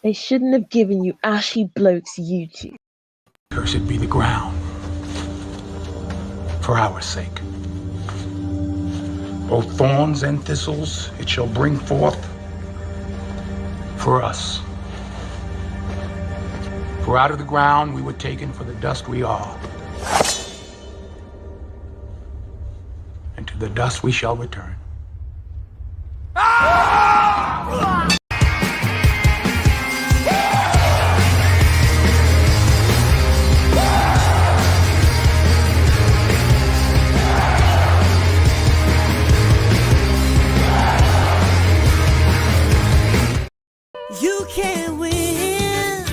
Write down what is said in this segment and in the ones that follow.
They shouldn't have given you ashy blokes YouTube. Cursed be the ground, for our sake. Both thorns and thistles it shall bring forth for us. For out of the ground we were taken, for the dust we are. And to the dust we shall return. You can't win,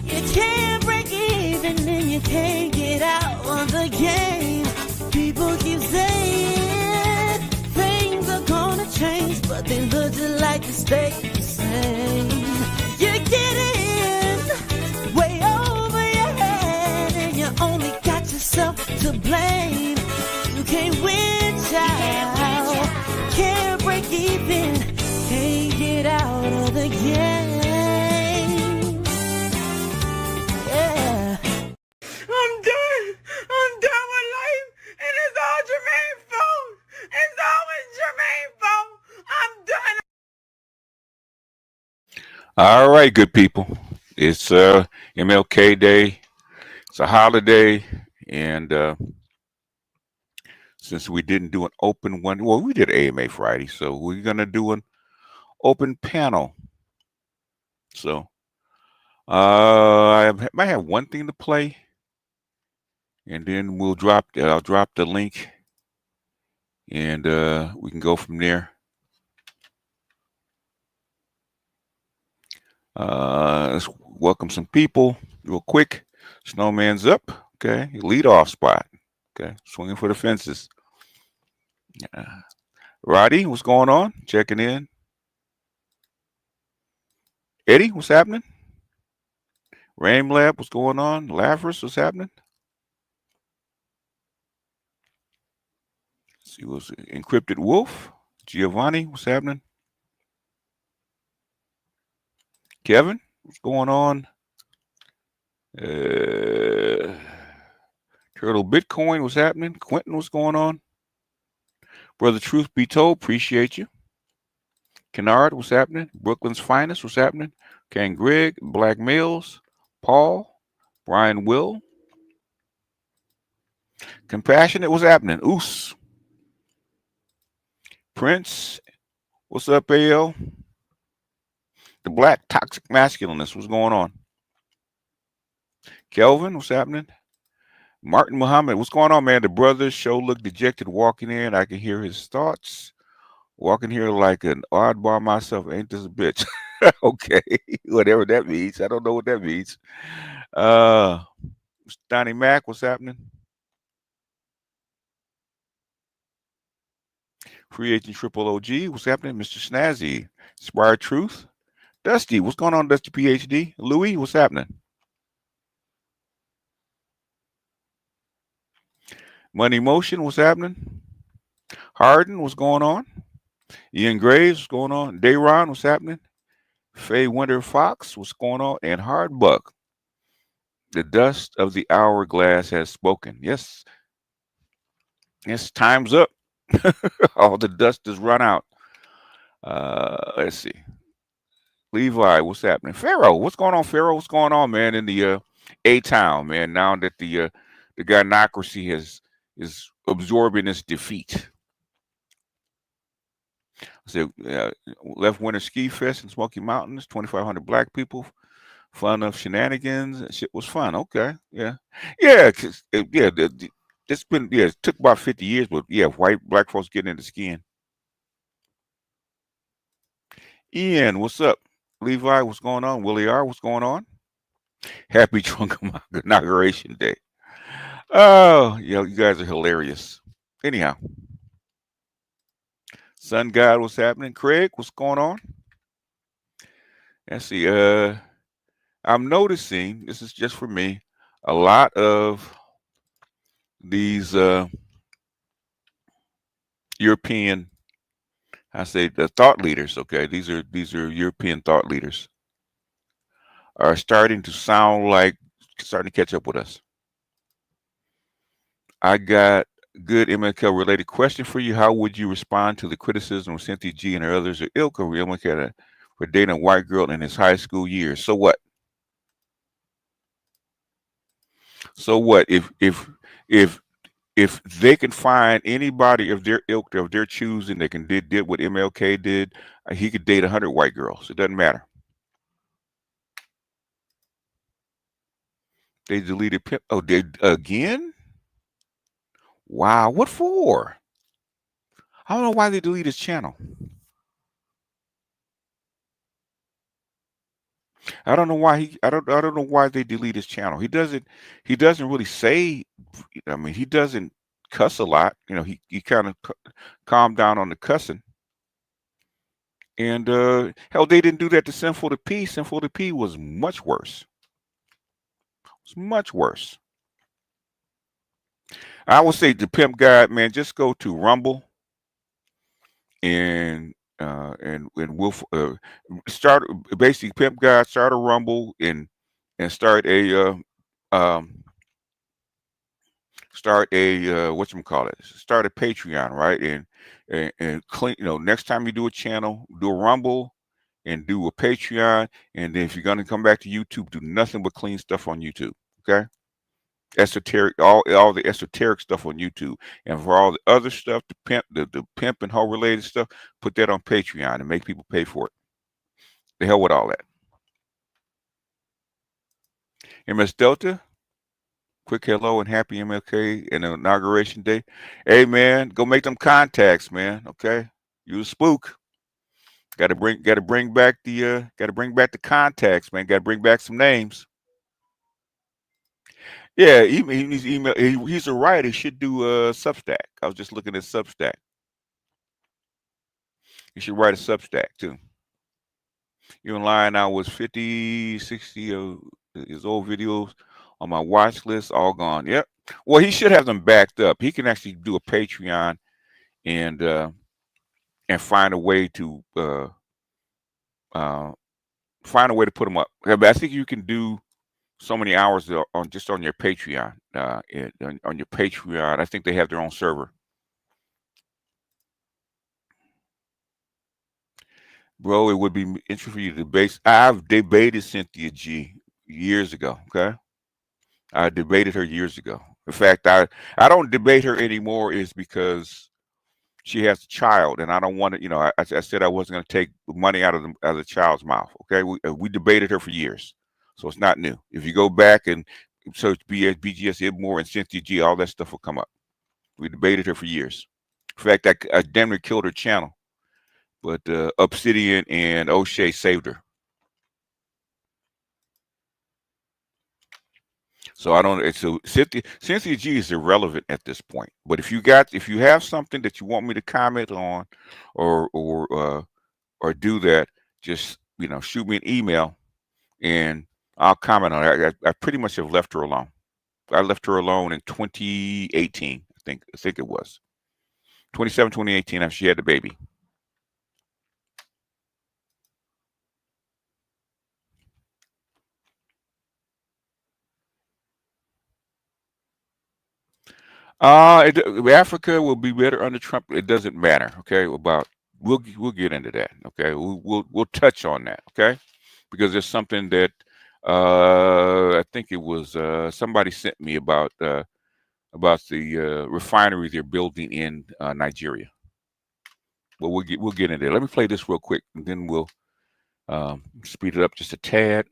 you can't break even, and you can't get out of the game. People keep saying things are gonna change, but they look just like they stay the same. You're getting way over your head, and you only got yourself to blame. You can't win, child, can't break even, can't get out of the game. Yeah. I'm done with life, and it's all Jermaine's fault. It's always Jermaine's fault. I'm done. All right, good people. It's MLK Day. It's a holiday, and since we didn't do an open one, well, we did AMA Friday, so we're gonna do an open panel. So I might have one thing to play, and then I'll drop the link, and we can go from there. Let's welcome some people real quick. Snowman's up. Okay, lead off spot. Okay, swinging for the fences. Roddy, what's going on? Checking in. Eddie, what's happening? Ram Lab, what's going on? Lazarus, what's happening? Let's see, what's Encrypted Wolf? Giovanni, what's happening? Kevin, what's going on? Turtle Bitcoin, what's happening? Quentin, what's going on? Brother Truth Be Told, appreciate you. Kennard, what's happening? Brooklyn's Finest, what's happening? Ken Greg, Black Males, Paul, Brian Will. Compassionate, what's happening? Oos. Prince, what's up, AL? The Black Toxic Masculinist, what's going on? Kelvin, what's happening? Martin Muhammad, what's going on, man? The brothers show look dejected walking in. I can hear his thoughts. Walking here like an oddball myself. Ain't this a bitch? Okay, whatever that means. I don't know what that means. Donnie Mac, what's happening? Free Agent Triple OG, what's happening? Mr. Snazzy, Inspired Truth. Dusty, what's going on, Dusty PhD? Louis, what's happening? Money Motion, what's happening? Harden, what's going on? Ian Graves, what's going on? Dayron, what's happening? Faye Winter Fox, what's going on? And Hard Buck. The dust of the hourglass has spoken. Yes. Yes, time's up. All the dust has run out. Let's see. Levi, what's happening? Pharaoh, what's going on, Pharaoh? What's going on, man, in the A-Town, man, now that the gynocracy is absorbing its defeat. So, Left Winter Ski Fest in Smoky Mountains, 2,500 black people. Fun of shenanigans. Shit was fun. Okay. Yeah. Yeah. Yeah. It's been, it took about 50 years, but yeah, black folks getting into skiing. Ian, what's up? Levi, what's going on? Willie R, what's going on? Happy Drunk Inauguration Day. Oh, yeah, you guys are hilarious. Anyhow. Sun God, what's happening? Craig, what's going on? Let's see. I'm noticing, this is just for me, a lot of these European, I say the thought leaders, okay? These are European thought leaders. are starting to starting to catch up with us. I got good MLK related question for you. How would you respond to the criticism of Cynthia G and her others or ilk of MLK for dating a white girl in his high school years? So what? So what if if they can find anybody of their ilk of their choosing that can did what MLK did, he could date 100 white girls. It doesn't matter. They deleted Pimp. Oh, they again? Wow, what for? I don't know why they deleted his channel. I don't know why I don't know why they delete his channel. He doesn't really say, I mean, he doesn't cuss a lot. You know, he kind of calmed down on the cussing. And hell, they didn't do that to Sinful to P. Sinful to P was much worse. It's much worse. I would say the Pimp Guide, man, just go to Rumble and we'll start basically Pimp Guide, start a Rumble and start a um, start a Patreon, right? And clean, you know, next time you do a channel, do a Rumble and do a Patreon, and then if you're gonna come back to YouTube, do nothing but clean stuff on YouTube. Okay? Esoteric, all the esoteric stuff on YouTube, and for all the other stuff, the pimp and hoe related stuff, put that on Patreon and make people pay for it. The hell with all that. MS Delta, quick hello and happy MLK and Inauguration Day. Hey man, go make them contacts, man. Okay, you a spook. Got to bring back the contacts, man. Got to bring back some names. Yeah, he needs email. He's a writer. He should do Substack. I was just looking at Substack. He should write a Substack too. You online now was 50, 60 of his old videos on my watch list, all gone. Yep. Well, he should have them backed up. He can actually do a Patreon and find a way to put them up. But I think you can do so many hours on your Patreon. On your Patreon, I think they have their own server. Bro, it would be interesting for you to debate. I've debated Cynthia G years ago. Okay, I debated her years ago. In fact, I don't debate her anymore is because she has a child, and I don't want to. You know, I said I wasn't going to take money out of the child's mouth. Okay, we debated her for years, so it's not new. If you go back and search BGS Ibmore and Cynthia G, all that stuff will come up. We debated her for years. In fact, I damn near killed her channel, but Obsidian and O'Shea saved her. So I don't. So Cynthia G is irrelevant at this point. But if you have something that you want me to comment on, or do that, just shoot me an email, and I'll comment on it. I pretty much have left her alone. I left her alone in 2018. I think it was 2018 after she had the baby. Africa will be better under Trump. It doesn't matter. Okay, we'll get into that. Okay, we'll touch on that. Okay, because there's something that I think it was somebody sent me about the refinery they're building in Nigeria. Well, we'll get into it. Let me play this real quick, and then we'll speed it up just a tad.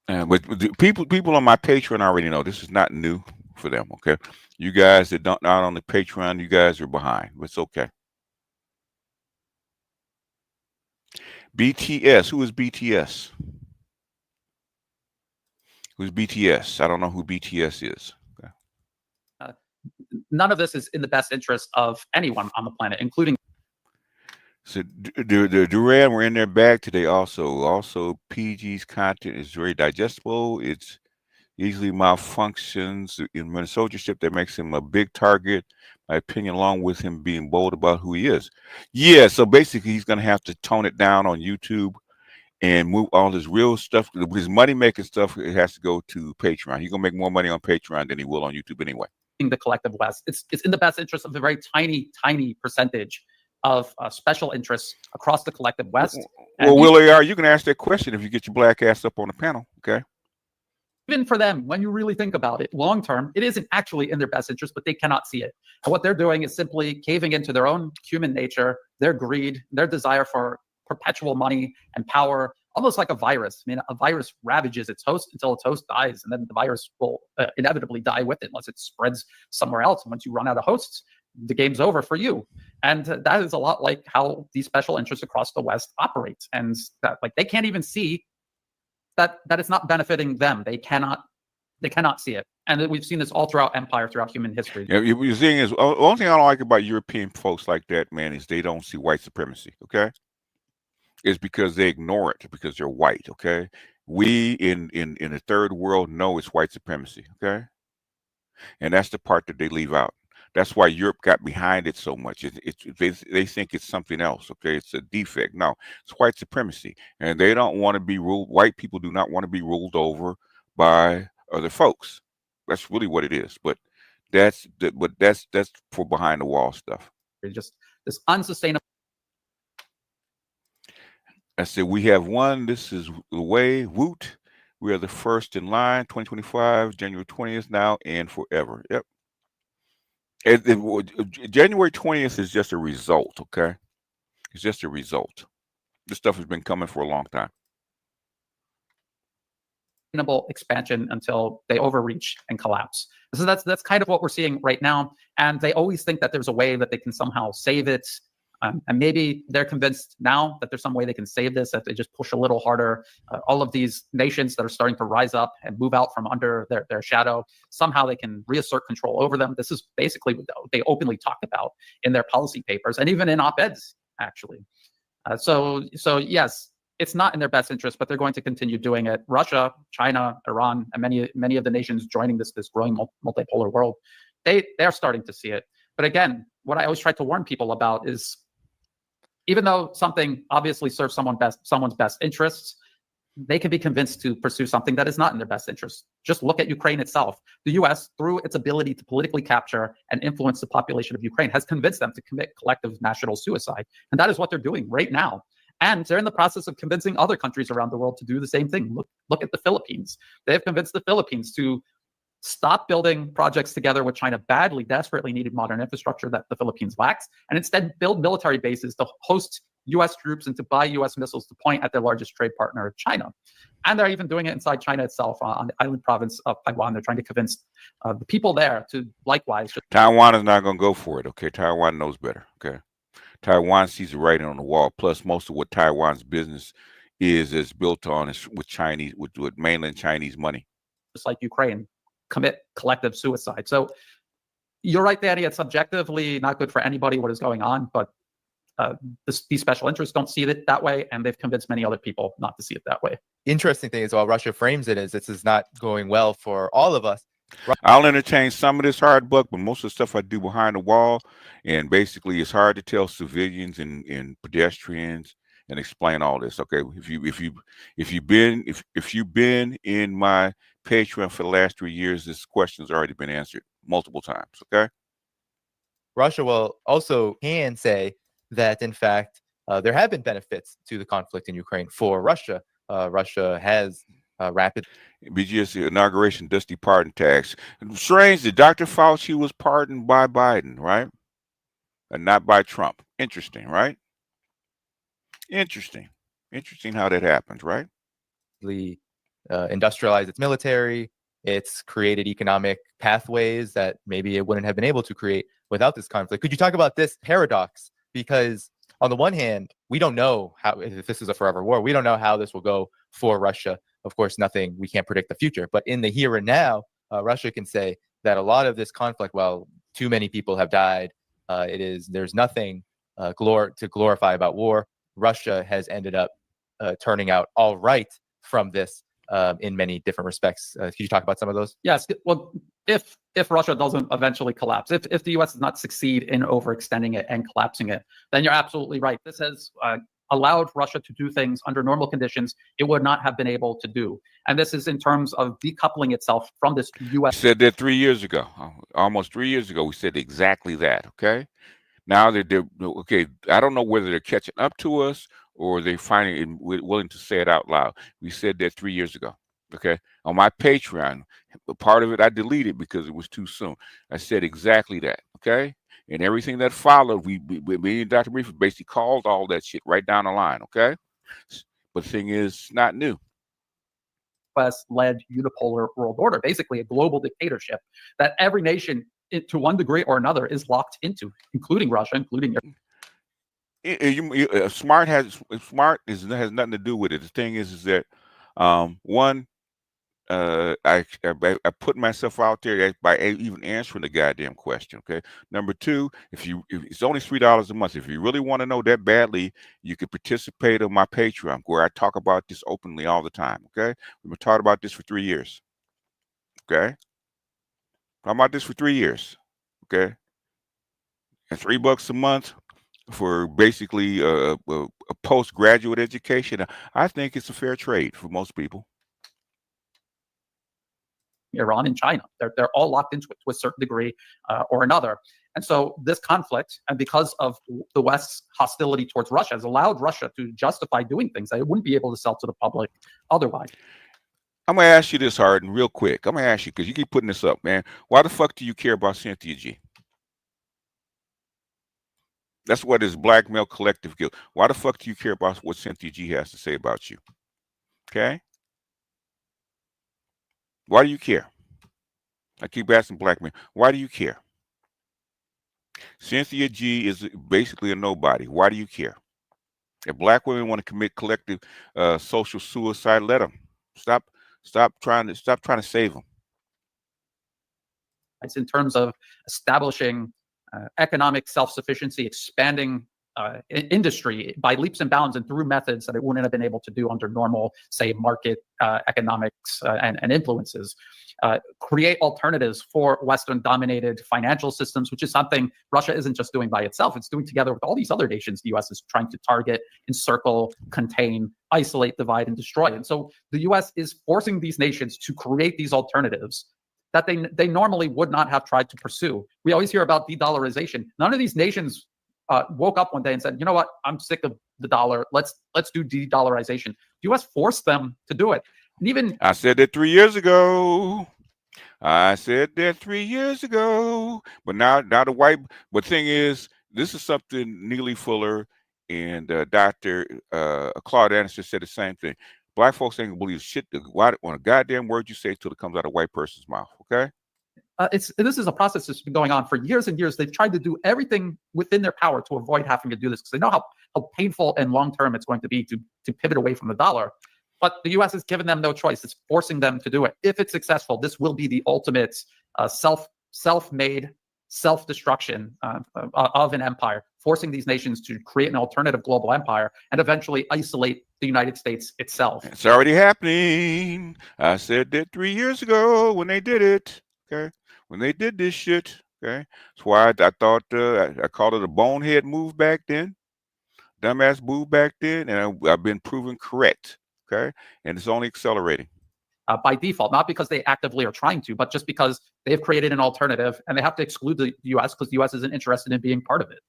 But the people on my Patreon already know this is not new for them. Okay, you guys that not on the Patreon, you guys are behind. But it's okay. BTS. Who is BTS? Who's BTS? I don't know who BTS is. Okay. None of this is in the best interest of anyone on the planet, including. So the Duran were in their bag today. Also, PG's content is very digestible. It's easily malfunctions in soldiership that makes him a big target. opinion along with him being bold about who he is. Yeah, so basically he's going to have to tone it down on YouTube and move all his real stuff, his money-making stuff. It has to go to Patreon. He's going to make more money on Patreon than he will on YouTube anyway. The collective West. It's in the best interest of a very tiny percentage of special interests across the collective West. Well, Will A.R., you can ask that question if you get your black ass up on the panel, okay? Even for them, when you really think about it, long term, it isn't actually in their best interest, but they cannot see it. And what they're doing is simply caving into their own human nature, their greed, their desire for perpetual money and power, almost like a virus. I mean, a virus ravages its host until its host dies, and then the virus will inevitably die with it unless it spreads somewhere else. And once you run out of hosts, the game's over for you. And that is a lot like how these special interests across the West operate. And that, like, they can't even see that it's not benefiting them. They cannot see it. And we've seen this all throughout empire, throughout human history. Yeah, you're seeing is the only thing I don't like about European folks like that, man, is they don't see white supremacy. Okay, it's because they ignore it because they're white. Okay, we in the third world know it's white supremacy. Okay, and that's the part that they leave out. That's why Europe got behind it so much. They think it's something else. Okay, it's a defect. No, it's white supremacy, and they don't want to be ruled. White people do not want to be ruled over by other folks. That's really what it is. But that's for behind the wall stuff. It's just this unsustainable. I said we have one. This is the way. Woot. We are the first in line. 2025, January 20th now and forever. Yep. January 20th is just a result, okay? It's just a result. This stuff has been coming for a long time. Expansion until they overreach and collapse. So that's kind of what we're seeing right now. And they always think that there's a way that they can somehow save it. And maybe they're convinced now that there's some way they can save this, if they just push a little harder. All of these nations that are starting to rise up and move out from under their shadow, somehow they can reassert control over them. This is basically what they openly talk about in their policy papers and even in op-eds, actually. So yes, it's not in their best interest, but they're going to continue doing it. Russia, China, Iran, and many of the nations joining this growing multipolar world, they're starting to see it. But again, what I always try to warn people about is, even though something obviously serves someone's best interests, they can be convinced to pursue something that is not in their best interest. Just look at Ukraine itself. The US, through its ability to politically capture and influence the population of Ukraine, has convinced them to commit collective national suicide. And that is what they're doing right now. And they're in the process of convincing other countries around the world to do the same thing. Look at the Philippines. They have convinced the Philippines to stop building projects together with China, desperately needed modern infrastructure that the Philippines lacks, and instead build military bases to host US troops and to buy US missiles to point at their largest trade partner, China. And they're even doing it inside China itself on the island province of Taiwan. They're trying to convince the people there to likewise. Taiwan is not going to go for it, okay? Taiwan knows better, okay? Taiwan sees the writing on the wall. Plus, most of what Taiwan's business is built on is with mainland Chinese money. Just like Ukraine, commit collective suicide. So you're right, Danny, it's subjectively not good for anybody what is going on, but these special interests don't see it that way, and they've convinced many other people not to see it that way. Interesting thing is, while Russia frames it as this is not going well for all of us. I'll entertain some of this hard buck, but most of the stuff I do behind the wall, and basically it's hard to tell civilians and pedestrians and explain all this. Okay, if you've been in my Patreon for the last 3 years, this question's already been answered multiple times. Okay. Russia will also can say that in fact there have been benefits to the conflict in Ukraine for Russia. Russia has rapid BGS inauguration dusty pardon tax. Strange that Dr. Fauci was pardoned by Biden, right? And not by Trump. Interesting, right? Interesting how that happens, right? Industrialized its military. It's created economic pathways that maybe it wouldn't have been able to create without this conflict. Could you talk about this paradox? Because on the one hand, we don't know if this is a forever war. We don't know how this will go for Russia. Of course, we can't predict the future. But in the here and now, Russia can say that a lot of this conflict, well, too many people have died. There's nothing to glorify about war. Russia has ended up turning out all right from this. in many different respects. Could you talk about some of those? Yes. Well, if Russia doesn't eventually collapse, if the U.S. does not succeed in overextending it and collapsing it, then you're absolutely right. This has allowed Russia to do things under normal conditions it would not have been able to do. And this is in terms of decoupling itself from this U.S. We said that 3 years ago, almost 3 years ago, we said exactly that. Okay. Now they're okay. I don't know whether they're catching up to us or they're finally willing to say it out loud. We said that 3 years ago. Okay. On my Patreon, part of it I deleted because it was too soon. I said exactly that. Okay. And everything that followed, me and Dr. Reefer basically called all that shit right down the line. Okay. But the thing is, it's not new. US-led unipolar world order, basically a global dictatorship that every nation, to one degree or another, is locked into, including Russia, including Smart has nothing to do with it. The thing is that one, I put myself out there by even answering the goddamn question. Okay. Number two, if it's only $3 a month, if you really want to know that badly, you can participate on my Patreon where I talk about this openly all the time. Okay. We've been talking about this for 3 years. Okay. Talking about this for 3 years. Okay. And $3 a month for basically a postgraduate education, I think it's a fair trade for most people. Iran and China. They're all locked into it to a certain degree or another. And so this conflict, and because of the West's hostility towards Russia, has allowed Russia to justify doing things that it wouldn't be able to sell to the public otherwise. I'm going to ask you this, Harden, real quick. I'm going to ask you, because you keep putting this up, man. Why the fuck do you care about Cynthia G? That's what this black male collective guilt. Why the fuck do you care about what Cynthia G has to say about you? Okay? Why do you care? I keep asking black men, why do you care? Cynthia G is basically a nobody. Why do you care? If black women want to commit collective social suicide, let them. Stop trying to save them. It's in terms of establishing economic self-sufficiency, expanding industry by leaps and bounds and through methods that it wouldn't have been able to do under normal, say, market economics and influences. Create alternatives for Western-dominated financial systems, which is something Russia isn't just doing by itself. It's doing together with all these other nations the U.S. is trying to target, encircle, contain, isolate, divide, and destroy. And so the U.S. is forcing these nations to create these alternatives that they normally would not have tried to pursue. We always hear about de-dollarization. None of these nations woke up one day and said, you know what, I'm sick of the dollar. Let's do de-dollarization. The U.S. forced them to do it. And even I said that 3 years ago. I said that 3 years ago. But now the white. But thing is, this is something Neely Fuller and Dr. Claude Anderson said the same thing. Black folks ain't gonna believe shit on a goddamn word you say till it comes out of a white person's mouth. Okay. This is a process that's been going on for years and years. They've tried to do everything within their power to avoid having to do this because they know how painful and long-term it's going to be to pivot away from the dollar. But the U.S. has given them no choice. It's forcing them to do it. If it's successful, this will be the ultimate self-made self-destruction of an empire, forcing these nations to create an alternative global empire and eventually isolate the United States itself. It's already happening. I said that 3 years ago when they did it. Okay. When they did this shit, okay, that's why I thought I called it a bonehead move back then, dumbass move back then, and I've been proven correct, okay, and it's only accelerating. By default, not because they actively are trying to, but just because they've created an alternative and they have to exclude the U.S. because the U.S. isn't interested in being part of it.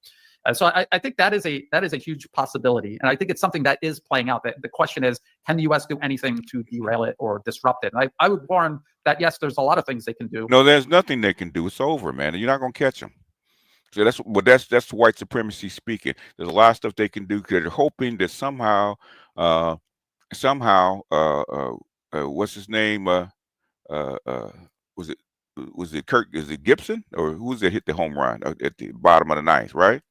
So I think that is a huge possibility, and I think it's something that is playing out. The question is, can the U.S. do anything to derail it or disrupt it? And I would warn that yes, there's a lot of things they can do. No, there's nothing they can do. It's over, man. You're not gonna catch them. So that's white supremacy speaking. There's a lot of stuff they can do because they're hoping that somehow, what's his name? Was it Kirk? Is it Gibson or who's that hit the home run at the bottom of the ninth, right?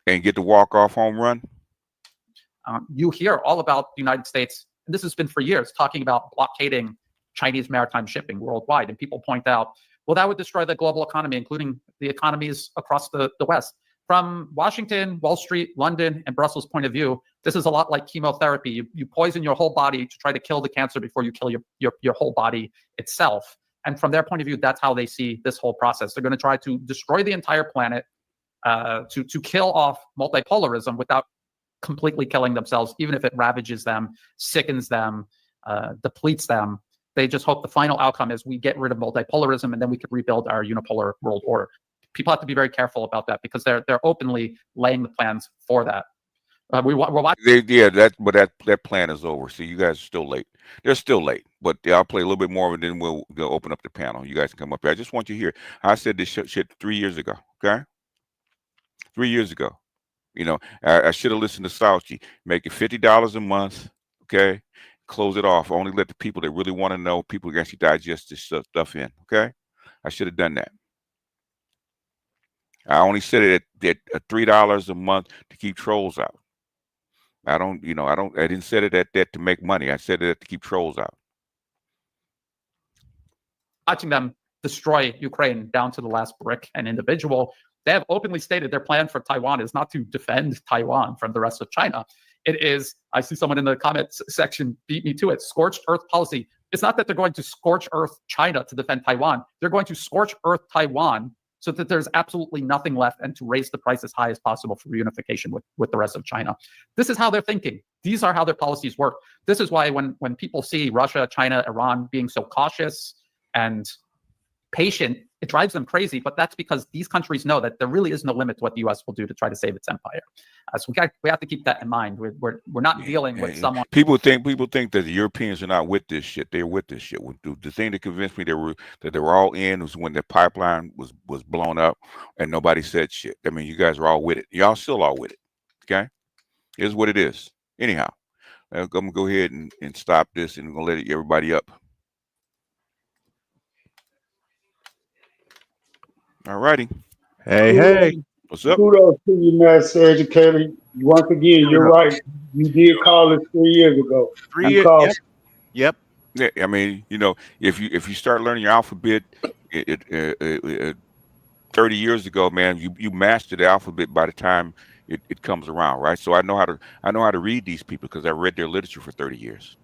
And get the walk-off home run? You hear all about the United States, and this has been for years, talking about blockading Chinese maritime shipping worldwide. And people point out, well, that would destroy the global economy, including the economies across the West. From Washington, Wall Street, London, and Brussels' point of view, This is a lot like chemotherapy. You poison your whole body to try to kill the cancer before you kill your whole body itself. And from their point of view, that's how they see this whole process. They're going to try to destroy the entire planet, to kill off multipolarism without completely killing themselves, even if it ravages them, sickens them, depletes them. They just hope the final outcome is we get rid of multipolarism and then we can rebuild our unipolar world order. People have to be very careful about that because they're openly laying the plans for that. We're watching. That plan is over. See, you guys are still late. They're still late, but I'll play a little bit more of it, then we'll open up the panel. You guys can come up here. I just want you to hear. I said this shit 3 years ago. Okay, 3 years ago. You know, I should have listened to Fauci. Make it $50 a month. Okay, close it off. Only let the people that really want to know, people who actually digest this stuff in. Okay, I should have done that. I only said it at $3 a month to keep trolls out. I didn't say it at that to make money. I said it to keep trolls out. Watching them destroy Ukraine down to the last brick and individual. They have openly stated their plan for Taiwan is not to defend Taiwan from the rest of China. It is, I see someone in the comments section beat me to it, scorched earth policy. It's not that they're going to scorch earth China to defend Taiwan. They're going to scorch earth Taiwan so that there's absolutely nothing left and to raise the price as high as possible for reunification with the rest of China. This is how they're thinking. These are how their policies work. This is why when people see Russia, China, Iran being so cautious and patient, it drives them crazy. But that's because these countries know that there really is no limit to what the U.S. will do to try to save its empire. So we have to keep that in mind. We're not dealing with someone. People think that the Europeans are not with this shit. They're with this shit. The thing that convinced me that they were all in was when the pipeline was blown up and nobody said shit. I mean, you guys are all with it. Y'all still all with it. Okay, here's what it is. Anyhow, I'm gonna go ahead and stop this, and I'm gonna let everybody up. All righty. Hey. What's up? Kudos to you, Master Educator. Once again, you're right. You did call it 3 years ago. 3 years. Yep. Yeah, I mean, if you start learning your alphabet 30 years ago, man, you mastered the alphabet by the time it comes around, right? So I know how to read these people because I read their literature for 30 years.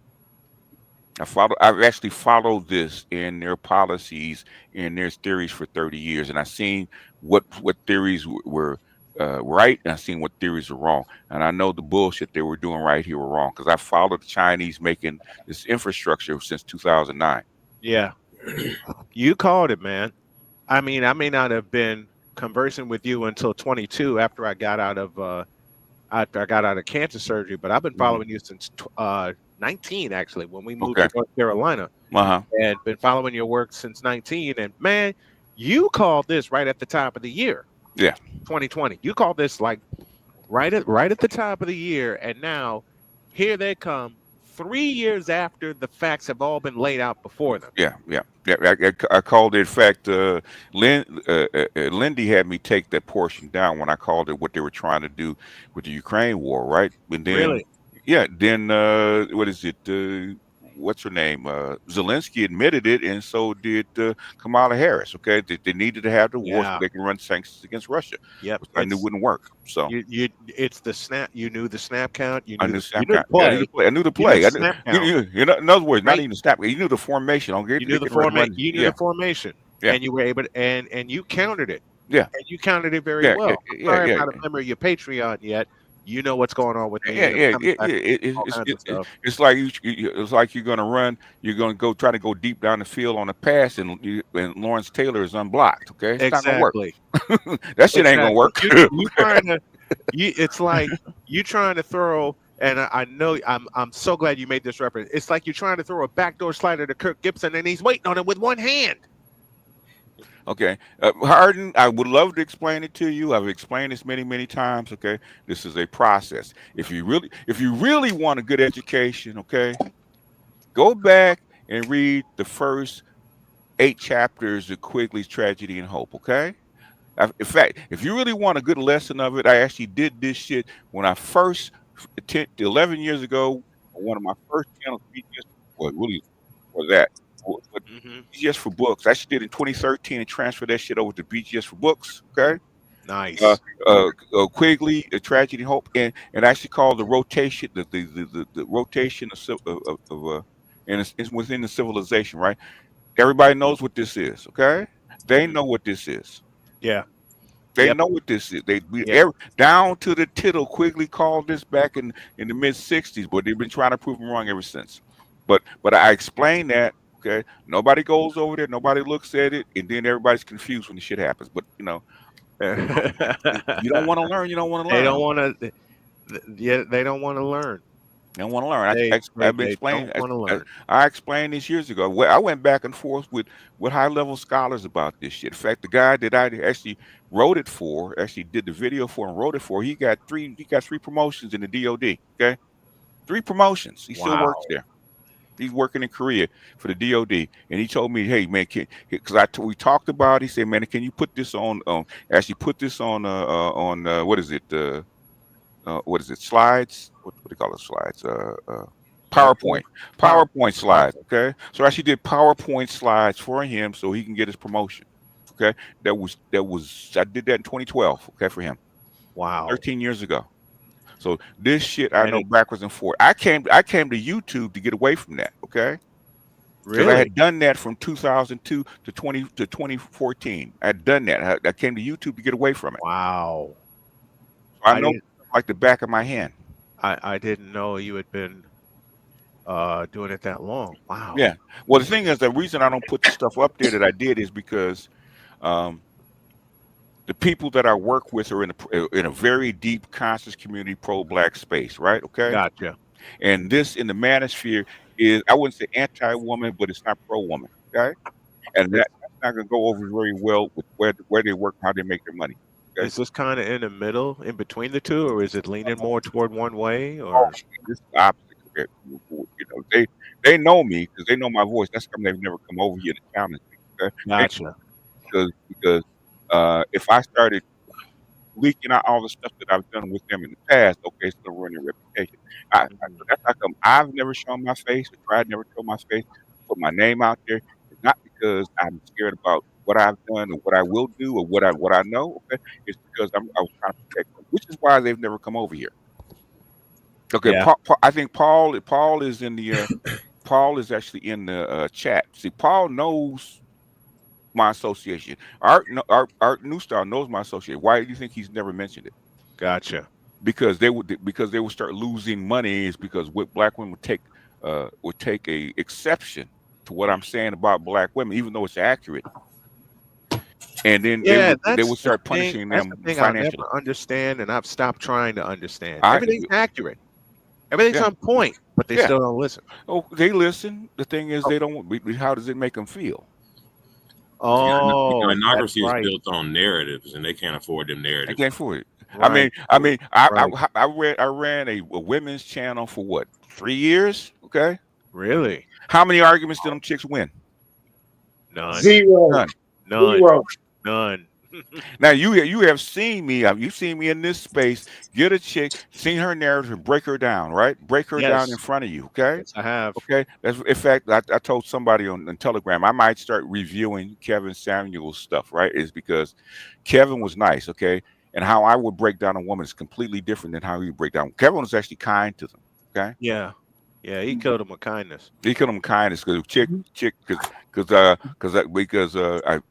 I've actually followed this in their policies, in their theories for 30 years, and I've seen what theories were right, and I've seen what theories were wrong, and I know the bullshit they were doing right here were wrong because I followed the Chinese making this infrastructure since 2009. Yeah, you called it, man. I mean, I may not have been conversing with you until 22 after I got out of cancer surgery, but I've been following you since 19, actually, when we moved to North Carolina, and been following your work since 19. And man, you called this right at the top of the year. Yeah, 2020. You called this like right at the top of the year, and now here they come 3 years after the facts have all been laid out before them. Yeah. I called it. In fact, Lindy had me take that portion down when I called it what they were trying to do with the Ukraine war, right? And then, really? Yeah. Then what is it? What's her name? Zelensky admitted it, and so did Kamala Harris. Okay, they needed to have the war so they can run sanctions against Russia. Yep, which I knew wouldn't work. So it's the snap. You knew the snap count. I knew the snap count. I knew the play. In other words, not even the snap. You knew the formation. You knew the formation. You knew the formation, and you were able to, and you countered it. Yeah, and you countered it very well. Sorry, I'm not a member of your Patreon yet. You know what's going on with me. It's like you're going to run. You're going to try to go deep down the field on a pass, and Lawrence Taylor is unblocked. Okay, it's not gonna work. That shit ain't gonna work. It's like you trying to throw. And I know I'm so glad you made this reference. It's like you're trying to throw a backdoor slider to Kirk Gibson, and he's waiting on it with one hand. Okay, Harden, I would love to explain it to you. I've explained this many times. Okay, this is a process. If you really want a good education, okay, go back and read the first 8 chapters of Quigley's Tragedy and Hope. Okay, in fact, if you really want a good lesson of it, I actually did this shit when I first 11 years ago. One of my first channels, was that. BGS for Books. I actually did in 2013 and transferred that shit over to BGS for Books. Okay. Nice. Quigley, Tragedy, Hope, and actually called the rotation, the rotation and it's within the civilization, right? Everybody knows what this is, okay? They know what this is. Yeah. They Yep. know what this is. Yep. Down to the tittle. Quigley called this back in the mid '60s, but they've been trying to prove him wrong ever since. But I explained that. Okay, nobody goes over there, nobody looks at it, and then everybody's confused when the shit happens. But you don't want to learn. You don't want to learn. They don't want to. Yeah, they don't want to learn. They don't want to learn. They I've been explaining. don't want to learn. I explained this years ago. I went back and forth with high level scholars about this shit. In fact, the guy that I actually wrote it for, actually did the video for and wrote it for, he got three promotions in the DoD. Okay, 3 promotions. He still works there. He's working in Korea for the DoD, and he told me, "Hey man, because we talked about it, he said, man, can you put this on? Actually, put this on what is it? What is it? Slides? What do they call it? Slides? PowerPoint slides. Okay, so I actually did PowerPoint slides for him so he can get his promotion. Okay, that was I did that in 2012. Okay, for him. Wow. 13 years ago. So this shit I know backwards and forward. I came to YouTube to get away from that. Okay. Because I had done that from 2002 to 2014. I had done that. I came to YouTube to get away from it. Wow. So I know like the back of my hand. I didn't know you had been doing it that long. Wow. Yeah. Well, the thing is, the reason I don't put the stuff up there that I did is because the people that I work with are in a very deep conscious community pro-black space, right? Okay. Gotcha. And this in the manosphere is, I wouldn't say anti-woman, but it's not pro-woman. Okay. And that's not going to go over very well with where they work, how they make their money. Okay? Is this kind of in the middle, in between the two, or is it leaning more toward one way? Or this is the opposite. You know, they know me because they know my voice. That's why they've never come over here to challenge me. Okay? Gotcha. Because if I started leaking out all the stuff that I've done with them in the past, okay, it's gonna ruin their reputation. That's how come I've never shown my face, or tried never show my face, put my name out there. It's not because I'm scared about what I've done or what I will do or what I know. Okay, it's because I was trying to protect them, which is why they've never come over here. Okay, Yeah. I think Paul is in the Paul is actually in the chat. See, Paul knows my association. Art New Style knows my association. Why do you think he's never mentioned it? Gotcha. Because they would start losing money. Is because what black women would take a exception to what I'm saying about black women, even though it's accurate. And then they would start punishing them financially. I never understand, and I've stopped trying to understand. I Everything's accurate. Everything's on point, but they still don't listen. Oh, they listen. The thing is, they don't. How does it make them feel? Oh, Inauguration is built on narratives, and they can't afford them narratives. They can't afford it. Right. I ran a women's channel for what, 3 years? Okay. Really? How many arguments did them chicks win? None. Zero. None. Zero. None. Now you have seen me. You've seen me in this space. Get a chick, seen her narrative, and break her down. Right, break her down in front of you. Okay, yes, I have. Okay, that's in fact. I told somebody on Telegram I might start reviewing Kevin Samuel's stuff. Right, is because Kevin was nice. Okay, and how I would break down a woman is completely different than how he would break down. Kevin was actually kind to them. Okay. Yeah. Yeah, he killed him with kindness. He killed him with kindness because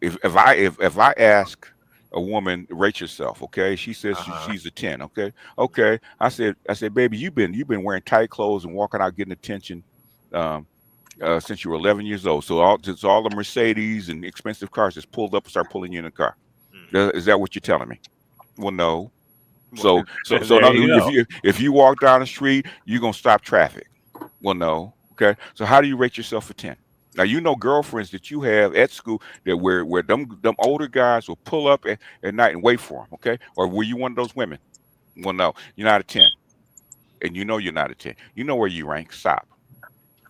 if I ask a woman, rate yourself, okay? She says she's a 10, okay? Okay. I said, baby, you've been wearing tight clothes and walking out getting attention since you were 11 years old. So all the Mercedes and expensive cars just pulled up and start pulling you in the car. Is that what you're telling me? Well, no. So if you walk down the street, you're gonna stop traffic. Well, no. Okay. So how do you rate yourself a 10? Now, you know girlfriends that you have at school that where them older guys will pull up at night and wait for them, okay? Or were you one of those women? Well, no, you're not a 10. And you know you're not a 10. You know where you rank. Stop.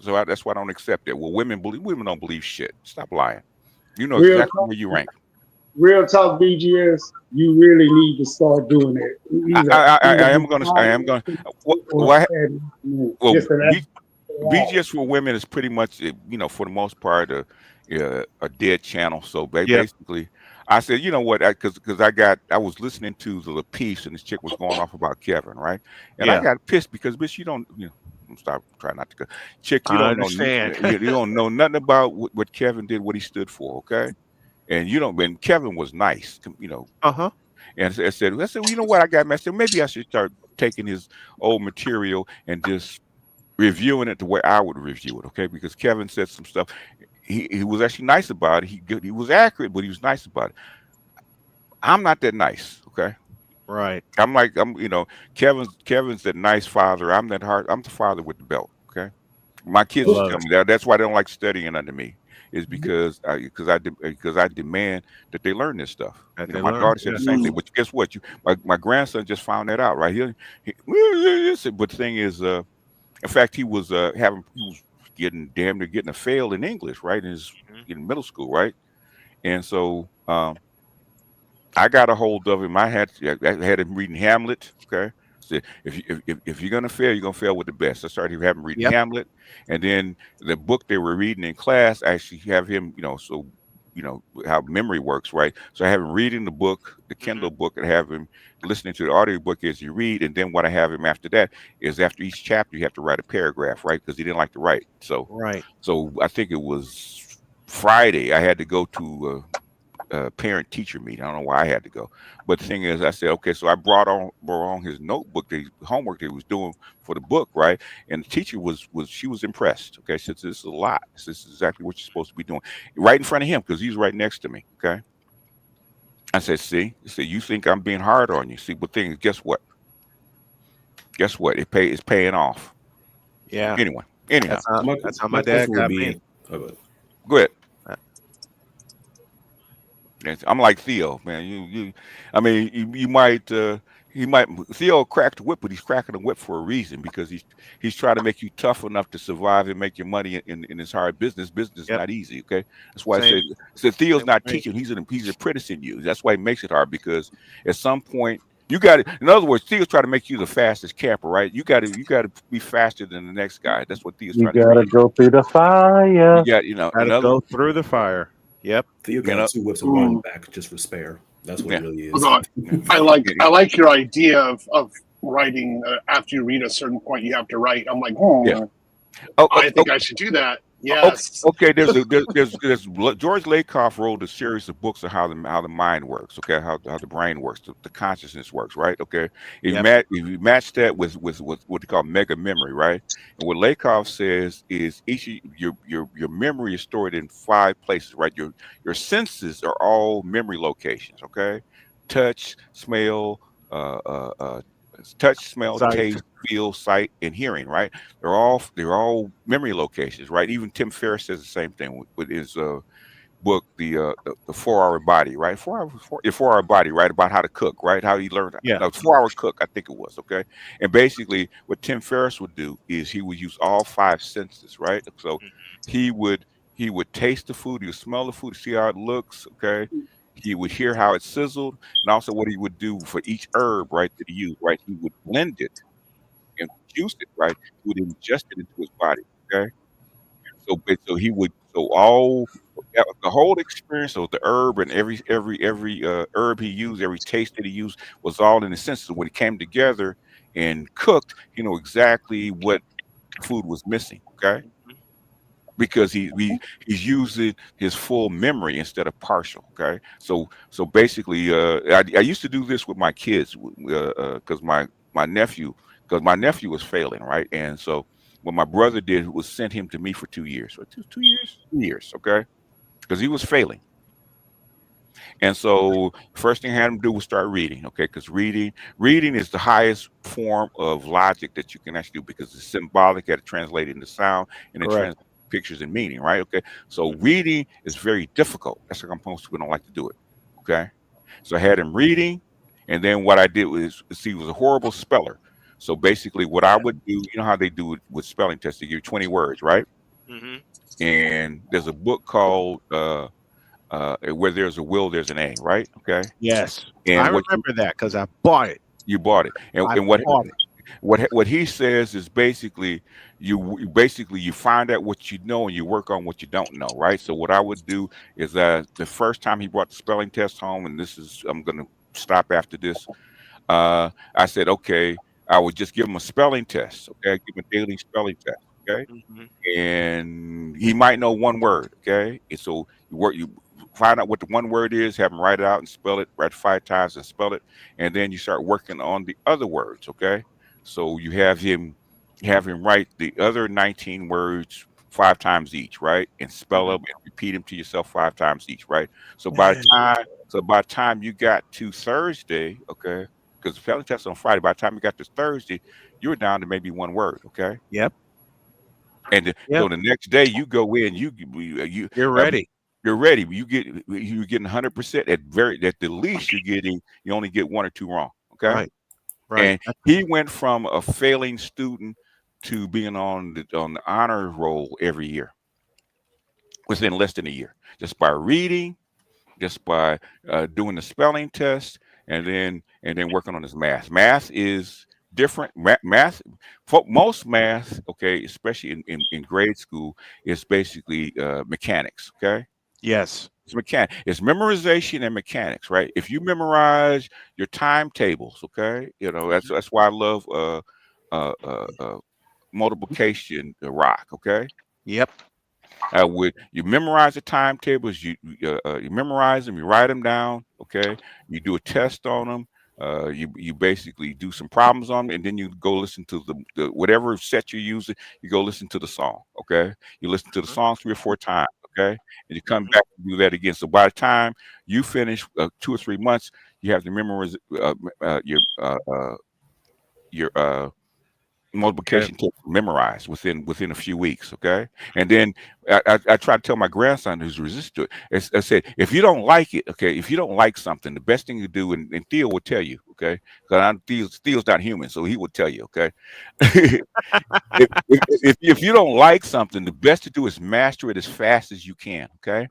So that's why I don't accept that. Well, women don't believe shit. Stop lying. You know exactly where you rank. Real talk, BGS. You really need to start doing it. I am going to. Well, BGS for women is pretty much, for the most part, a dead channel. So basically, I said, you know what? Because I was listening to the piece and this chick was going off about Kevin, right? And I Yeah, got pissed because bitch, you don't, stop, try not to go. Chick, you I don't know, understand. you don't know nothing about what Kevin did, what he stood for, okay? And you don't. And Kevin was nice, Uh-huh. And I said, you know what? I got messed up. Maybe I should start taking his old material and just reviewing it the way I would review it, okay? Because Kevin said some stuff. He was actually nice about it. He was accurate, but he was nice about it. I'm not that nice, okay? Right. Kevin's that nice father. I'm that hard. I'm the father with the belt, okay? My kids just Love tell it. me that. That's why they don't like studying under me. Is because I demand that they learn this stuff. That You they know, my learn. daughter said the Yeah. same thing. But guess what? My grandson just found that out, right? But the thing is, in fact, he was getting damn near getting a fail in English, right? In middle school, right? And so I got a hold of him. I had him reading Hamlet. Okay, so if you're gonna fail, you're gonna fail with the best. I started having him reading Yep. Hamlet, and then the book they were reading in class, I actually have him, how memory works, right? So I have him reading the book, the Kindle book, and have him listening to the audio book as you read. And then what I have him after that is after each chapter, you have to write a paragraph, right? Because he didn't like to write. Right. So I think it was Friday. I had to go to parent teacher meeting. I don't know why I had to go, but the thing is, I said, okay, so I brought on his notebook, the homework that he was doing for the book, right? And the teacher was impressed. Okay, she said, this is a lot. This is exactly what you're supposed to be doing, right in front of him because he's right next to me. Okay, I said, see, you think I'm being hard on you? See, but thing is, guess what? It's paying off. Yeah. Anyway, anyhow, That's how my dad got me. go ahead. I'm like Theo, man. You might Theo cracked the whip, but he's cracking the whip for a reason because he's trying to make you tough enough to survive and make your money in this hard business. Business is Yep. not easy, okay? That's why Same. I said Theo's Same not with me. teaching. He's apprenticing you. That's why he makes it hard because at some point you got it. In other words, Theo's trying to make you the fastest camper, right? You got to be faster than the next guy. That's what Theo's You trying to do. gotta go through the fire. You got in Gotta other go through the fire. Yep. Theo got 2 whips and 1 back just for spare. That's what Yeah. it really is. Hold on. I like your idea of writing after you read a certain point you have to write. I'm like, Yeah. Oh, I think I should do that. Yes. Okay. There's George Lakoff wrote a series of books on how the mind works. Okay, how the brain works, the consciousness works. Right. Okay. If you match that with what they call mega memory, right? And what Lakoff says is each of your memory is stored in 5 places. Right. Your senses are all memory locations. Okay. Touch, smell, Sight. taste, feel, sight, and hearing. Right? They're all memory locations. Right? Even Tim Ferriss says the same thing with his book, the 4-hour body. Right? 4-hour body. Right? About how to cook. Right? How he learned. Yeah. 4-hour cook. I think it was. Okay. And basically, what Tim Ferriss would do is he would use all 5 senses. Right? So he would taste the food. He would smell the food, see how it looks. Okay. He would hear how it sizzled, and also what he would do for each herb, right, that he used, right? He would blend it and juice it, right? He would ingest it into his body, okay? So he would all the whole experience of the herb and every herb he used, every taste that he used was all in the senses. When it came together and cooked, exactly what food was missing, okay? Because he's using his full memory instead of partial. Okay, so basically, I used to do this with my kids because my nephew was failing, right? And so what my brother did was sent him to me for 2 years, or 2 years, 2 years, okay, because he was failing. And so first thing I had him do was start reading, okay, because reading is the highest form of logic that you can actually do because it's symbolic, it translated into sound, and it translates pictures and meaning, right? Okay, so reading is very difficult. That's why most people don't like to do it. Okay, so I had him reading, and then what I did was, he was a horrible speller. So basically, what I would do, you know how they do it with spelling tests, they give you 20 words, right? And there's a book called Where There's a Will, There's an A, right? Okay. Yes, And I remember that because I bought it. You bought it, and what? Bought it. What he says is basically you find out what you know and you work on what you don't know, right? So what I would do is the first time he brought the spelling test home, and I'm going to stop after this. I said, okay, I would just give him a spelling test, okay, give him a daily spelling test, okay, and he might know one word, okay, and so you find out what the one word is, have him write it out and spell it, write 5 times and spell it, and then you start working on the other words, okay. So you have him write the other 19 words 5 times each, right, and spell them and repeat them to yourself 5 times each, right. So by the time you got to Thursday, okay, because the spelling test on Friday, by the time you got to Thursday, you were down to maybe one word, okay. Yep. And so the next day you go in, you're ready. You're ready. You're getting 100%. At the least you only get 1 or 2 wrong, okay. Right. And he went from a failing student to being on the honor roll every year within less than a year, just by reading, just by doing the spelling test, and then working on his math. Math is different. Most math, okay, especially in grade school, is basically mechanics. Okay. Yes. It's memorization and mechanics, right? If you memorize your timetables, okay, that's why I love multiplication rock, okay. Yep. You memorize the timetables, you memorize them, you write them down, okay. You do a test on them, you basically do some problems on them, and then you go listen to the whatever set you're using. You go listen to the song, okay. You listen to the song 3 or 4 times, okay, and you come back and do that again. So by the time you finish 2 or 3 months, you have to memorize your multiplication table memorized within a few weeks, okay. And then I try to tell my grandson who's resistant to it. I said, if you don't like it, okay, if you don't like something, the best thing to do, and Theo will tell you, okay, because Theo's not human, so he would tell you, okay. if you don't like something, the best to do is master it as fast as you can, okay.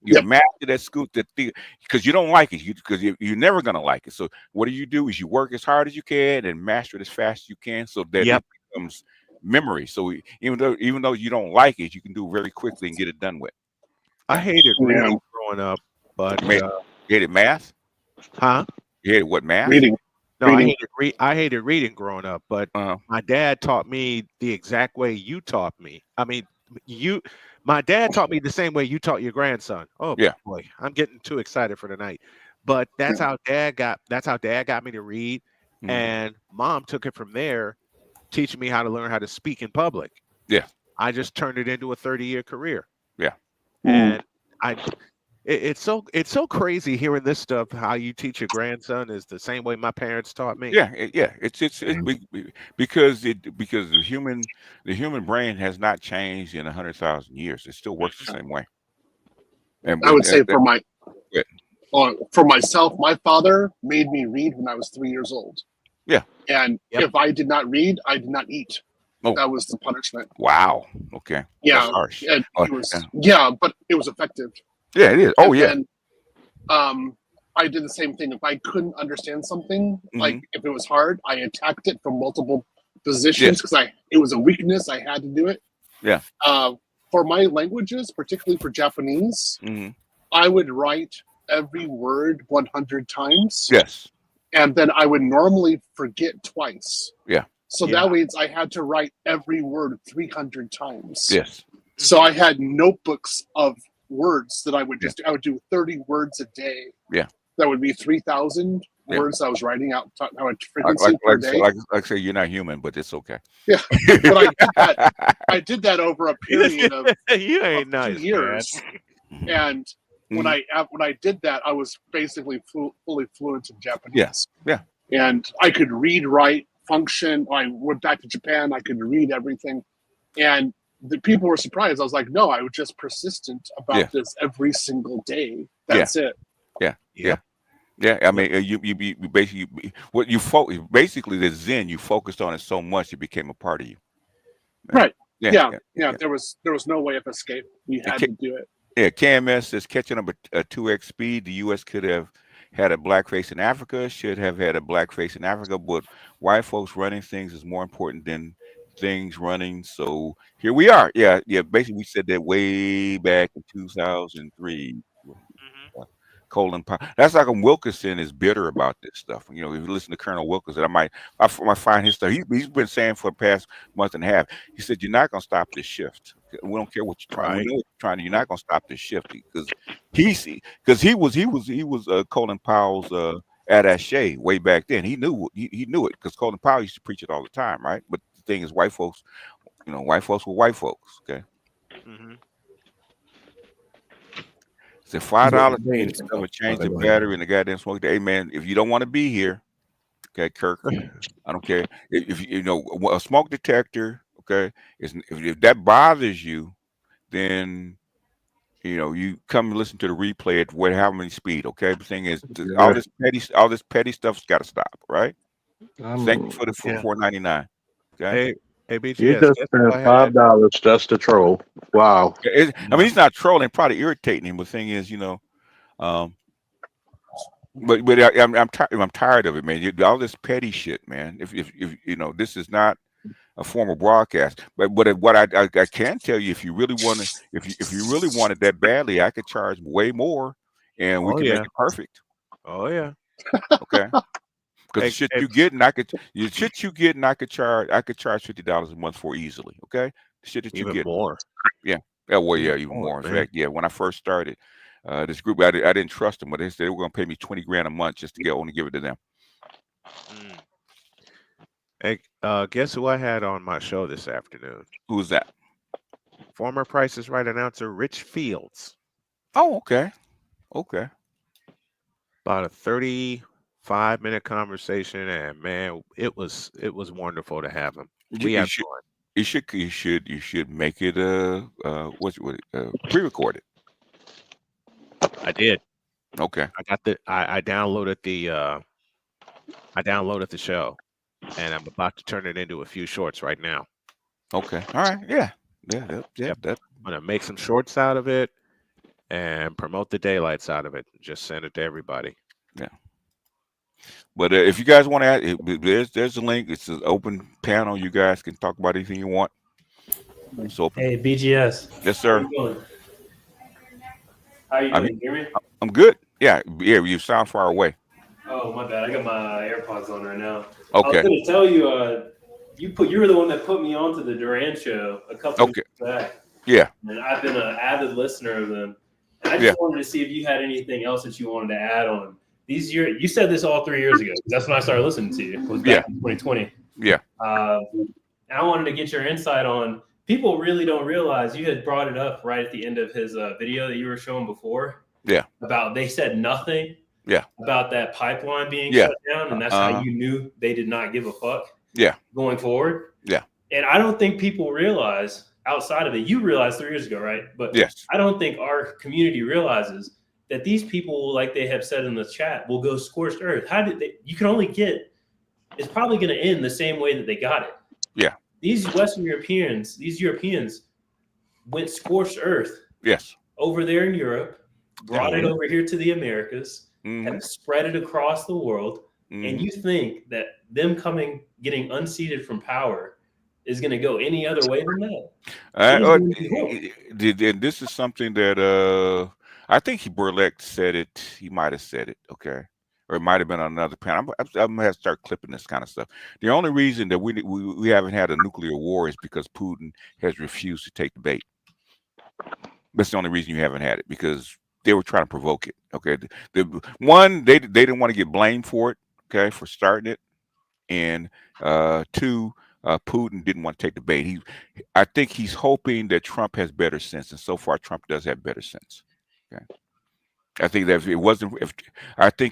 You master that school, because you don't like it, because you're never gonna like it. So what do? Is you work as hard as you can and master it as fast as you can, so that it becomes memory. So even though you don't like it, you can do it very quickly and get it done with. I hated reading growing up, but you hated math? Huh? You hated what, math? Reading. No, I hated reading growing up, but my dad taught me the exact way you taught me. I mean, my dad taught me the same way you taught your grandson. Oh boy, I'm getting too excited for tonight. But that's how dad got me to read, and mom took it from there, teaching me how to learn how to speak in public. Yeah. I just turned it into a 30-year career. Yeah. And it's so crazy hearing this stuff. How you teach your grandson is the same way my parents taught me. Yeah. It's because the human brain has not changed in 100,000 years. It still works the same way. And I would say for myself, my father made me read when I was 3 years old. Yeah. And if I did not read, I did not eat. Oh. That was the punishment. Wow. Okay. Yeah. That's harsh. And but it was effective. Yeah, it is. Oh, yeah. And I did the same thing. If I couldn't understand something, like if it was hard, I attacked it from multiple positions because it was a weakness. I had to do it. Yeah. For my languages, particularly for Japanese, I would write every word 100 times. Yes. And then I would normally forget twice. Yeah. So that means I had to write every word 300 times. Yes. So I had notebooks of words that I would I would do 30 words a day. Yeah. That would be 3,000 words I was writing out frequency per day. Like I say, you're not human, but it's okay. Yeah. But I did that over a period of you ain't nice, 2 years. And when I did that, I was basically fully fluent in Japanese. Yeah. And I could read, write, function. I went back to Japan. I could read everything. And the people were surprised. I was like, no, I was just persistent about this every single day. That's it. Yeah. I mean, you basically basically the Zen, you focused on it so much it became a part of you. Right. Yeah. There was no way of escape. We had to do it. Yeah. KMS is catching up at 2x speed. The U.S. could have had a black face in Africa, should have had a black face in Africa, but white folks running things is more important than things running. So here we are. Yeah, yeah. Basically, we said that way back in 2003. Colin Powell. That's like Wilkerson is bitter about this stuff. You know, if you listen to Colonel Wilkerson, I might find his stuff. He's been saying for the past month and a half. He said, "You're not going to stop this shift. We don't care what you're trying. We know what you're trying to. You're not going to stop this shift because he was Colin Powell's attaché way back then. He knew it because Colin Powell used to preach it all the time, right? But the thing is, white folks, you know, white folks were white folks. Okay. It's $5 to change the battery in the goddamn smoke. Hey man, if you don't want to be here, okay, Kirk, I don't care. If you know a smoke detector, okay, if that bothers you, then you know you come and listen to the replay at however many speed. Okay, the thing is, all this petty stuff's got to stop, right? Thank you for the $4.99. Okay. Hey, BGS, You just spent $5 just to troll. Wow. I mean, he's not trolling, probably irritating him. But the thing is, you know, but I'm tired of it, man. All this petty shit, man. If you know, this is not a formal broadcast. But what I can tell you, if you really want to, if you really want it that badly, I could charge way more, and we can make it perfect. Oh yeah. Okay. Because the shit you get, and I could charge $50 a month for easily. Okay, the shit that you even get more. Yeah. Well, yeah, even more. In fact, yeah. When I first started this group, I didn't trust them, but they said they were going to pay me $20 grand a month just to only give it to them. Hey, guess who I had on my show this afternoon? Who's that? Former Price is Right announcer Rich Fields. Oh, okay. Okay. About a 35-minute conversation, and man, it was wonderful to have him. You should make it pre-recorded. I did. Okay. I downloaded the show, and I'm about to turn it into a few shorts right now. Okay. All right. Yeah. I'm gonna make some shorts out of it and promote the daylights out of it. Just send it to everybody. Yeah. But if you guys want to add, there's a link. It's an open panel. You guys can talk about anything you want. It's open. Hey, BGS. Yes, sir. How you doing? Hear me? I'm good. Yeah. You sound far away. Oh, my bad. I got my AirPods on right now. Okay. I was going to tell you, you were the one that put me onto the Duran show a couple weeks back. Yeah. And I've been an avid listener of them. And I just wanted to see if you had anything else that you wanted to add on. You said this all 3 years ago. That's when I started listening to you. It was back in 2020. Yeah. And I wanted to get your insight on. People really don't realize you had brought it up right at the end of his video that you were showing before. Yeah. About they said nothing. Yeah. About that pipeline being shut down, and that's how you knew they did not give a fuck. Yeah. Going forward. Yeah. And I don't think people realize outside of it. You realized 3 years ago, right? But yes, I don't think our community realizes that these people, like they have said in the chat, will go scorched earth. How did they? You can only get. It's probably going to end the same way that they got it. Yeah. These Western Europeans, went scorched earth. Yes. Over there in Europe, brought it over here to the Americas, and spread it across the world. And you think that them getting unseated from power is going to go any other way than that? And this is something that I think Burlek said it. He might have said it. Okay. Or it might have been on another panel. I'm gonna have to start clipping this kind of stuff. The only reason that we haven't had a nuclear war is because Putin has refused to take the bait. That's the only reason you haven't had it, because they were trying to provoke it. Okay, they didn't want to get blamed for it. Okay, for starting it, and two, Putin didn't want to take the bait. I think he's hoping that Trump has better sense, and so far Trump does have better sense. Okay. I think that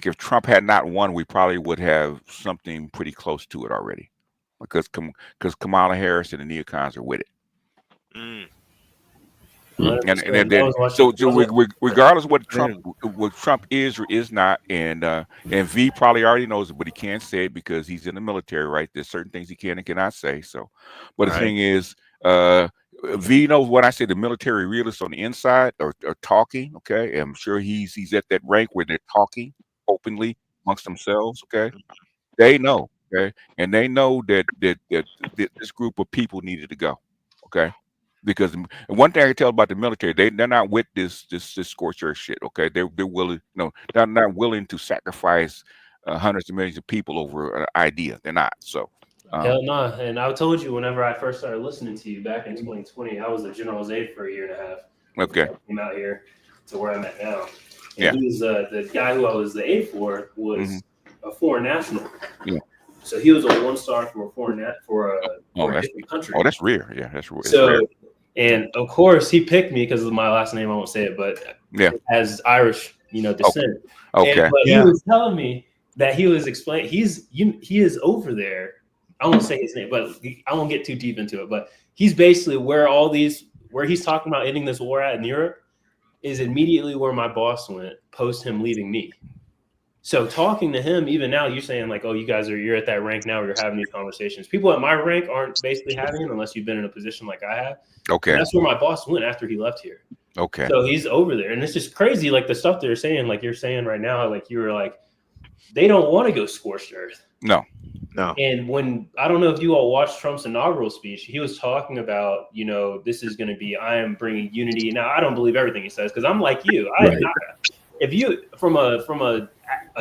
if Trump had not won, we probably would have something pretty close to it already, because Kamala Harris and the neocons are with it. Regardless of what Trump is or is not, and V probably already knows it, but he can't say it because he's in the military, right? There's certain things he can and cannot say. So, but the thing is, V knows what I say. The military realists on the inside are talking. Okay, I'm sure he's at that rank where they're talking openly amongst themselves. Okay, they know. Okay, and they know that this group of people needed to go. Okay, because one thing I can tell about the military, they're not with this scorched earth shit. Okay, they're willing, they're not willing to sacrifice hundreds of millions of people over an idea. They're not. So, Hell no. And I told you whenever I first started listening to you back in 2020, I was a general's aide for a year and a half. Okay. I came out here to where I'm at now. And Yeah. he was the guy who I was the aide for was a foreign national. Yeah. So he was a 1-star for a foreign for a different country. Oh, that's rare. Yeah, that's rare. So, and of course he picked me because of my last name. I won't say it, but yeah, as Irish, descent. Okay. But he was telling me that he was explaining he is over there. I won't say his name, but I won't get too deep into it. But he's basically where he's talking about ending this war at in Europe is immediately where my boss went post him leaving me. So talking to him, even now, you're saying like, oh, you're at that rank now where you're having these conversations. People at my rank aren't basically having it unless you've been in a position like I have. Okay. And that's where my boss went after he left here. Okay. So he's over there. And it's just crazy, like the stuff they're saying, like you're saying right now, like you were like, they don't want to go scorched earth. No. And when I don't know if you all watched Trump's inaugural speech, he was talking about, this is going to be, I am bringing unity. Now, I don't believe everything he says because I'm like you. If you from a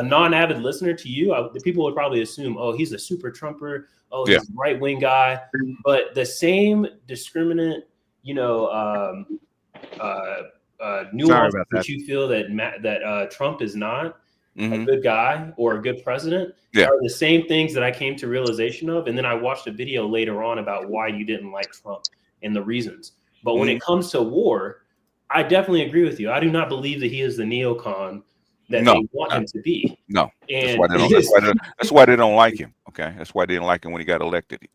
non-avid listener to you, the people would probably assume, oh, he's a super Trumper. Oh, he's a right-wing guy. But the same discriminant, nuance that you feel that Trump is not a good guy or a good president are the same things that I came to realization of. And then I watched a video later on about why you didn't like Trump and the reasons. But when it comes to war, I definitely agree with you. I do not believe that he is the neocon that they want him to be. No. And that's why they don't like him. Okay. That's why they didn't like him when he got elected.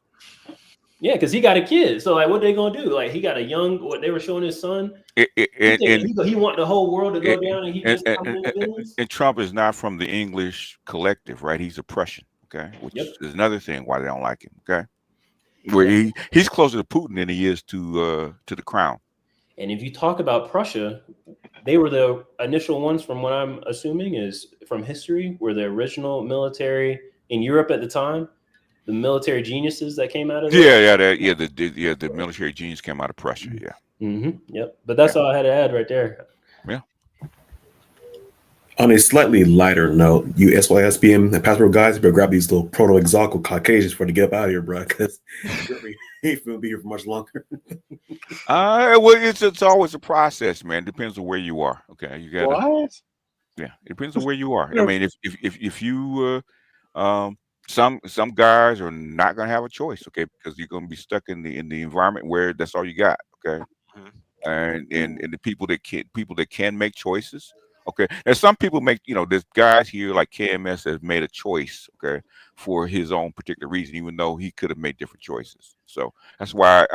Yeah, because he got a kid. So like, what they gonna do? Like, he got a young. What they were showing his son. He want the whole world to go down, and he just and Trump is not from the English collective, right? He's a Prussian. Okay, which is another thing why they don't like him. Okay, where he's closer to Putin than he is to the crown. And if you talk about Prussia, they were the initial ones, from what I'm assuming is from history, were the original military in Europe at the time. The military geniuses that came out of there. The military genius came out of Prussia. Yeah. Yep. But that's all I had to add right there. Yeah. On a slightly lighter note, you SYSBM and Passport guys better grab these little proto-exotic Caucasians for to get up out of here, bro, because he will be here for much longer. Well, it's always a process, man. Depends on where you are. Okay, you got what? Yeah, it depends on where you are. I mean, if you some guys are not gonna have a choice, okay, because you're gonna be stuck in the environment where that's all you got, okay, and the people that can make choices, okay, and some people make, there's guys here like KMS has made a choice, okay, for his own particular reason, even though he could have made different choices. So that's why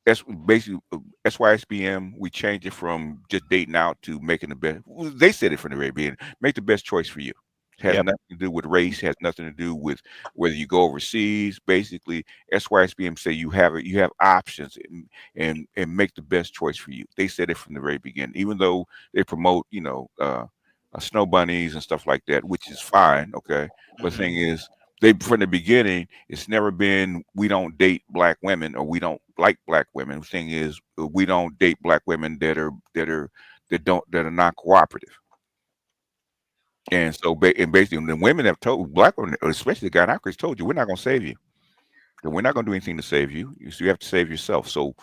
that's basically SYSBM. We changed it from just dating out to making the best. They said it from the very beginning. Make the best choice for you. It has nothing to do with race. Has nothing to do with whether you go overseas. Basically, SYSBM say you have options and make the best choice for you. They said it from the very beginning. Even though they promote snow bunnies and stuff like that, which is fine. Okay, but the thing is, they from the beginning, it's never been we don't date black women or we don't like black women. The thing is, we don't date black women that are not cooperative. And so, basically, the women have told black women, especially the gynecologist, told you, we're not going to save you. And we're not going to do anything to save you. So you have to save yourself. So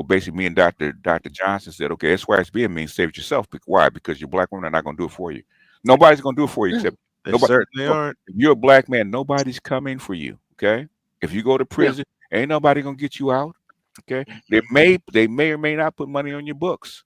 basically, me and Dr. Johnson said, okay, SYSBM means save yourself. Why? Because your black women are not going to do it for you. Nobody's going to do it for you except they certainly aren't. If you're a black man, nobody's coming for you. Okay. If you go to prison, ain't nobody going to get you out. Okay. They may or may not put money on your books.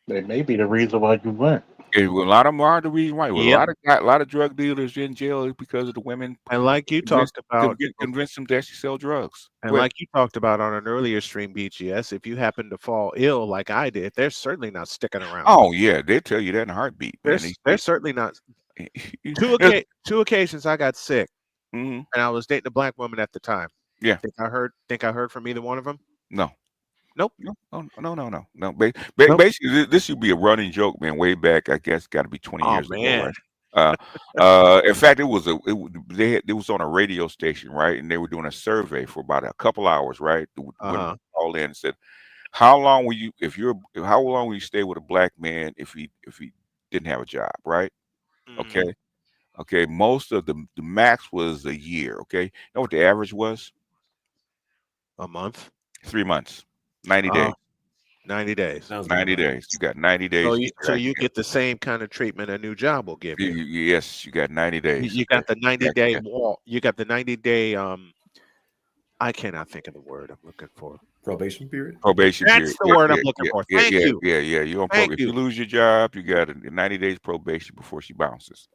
They may be the reason why you went. A lot of them are the reason why. A lot of drug dealers in jail because of the women. And like you talked about, convince them to actually sell drugs. And like you talked about on an earlier stream, BGS, if you happen to fall ill like I did, they're certainly not sticking around. Oh yeah, they tell you that in a heartbeat. They're certainly not. Two occasions I got sick, and I was dating a black woman at the time. Yeah. Think I heard from either one of them? No. Nope. No. Nope. Basically, this should be a running joke, man. Way back, I guess, got to be 20 Oh years ago, man. right? In fact, it was on a radio station, right? And they were doing a survey for about a couple hours, right? The women Uh-huh. called in and said, "How long will you how long will you stay with a black man if he didn't have a job?" Right? Mhm. Okay. Okay. Most of the max was a year. Okay. You know what the average was? A month. 3 months, 90 days. 90 days. Sounds about 90 right. days. You got 90 days. So you get the same kind of treatment a new job will give you. Yes, you got 90 You, days. you Okay. got the 90-day wall. You got the 90-day I cannot think of the word I'm looking for. Probation period. Probation That's period. the Yeah, word yeah, I'm looking yeah, for. yeah, Thank yeah, you. yeah, yeah. You're on Thank If you. you lose your job, you got a 90 days probation before she bounces.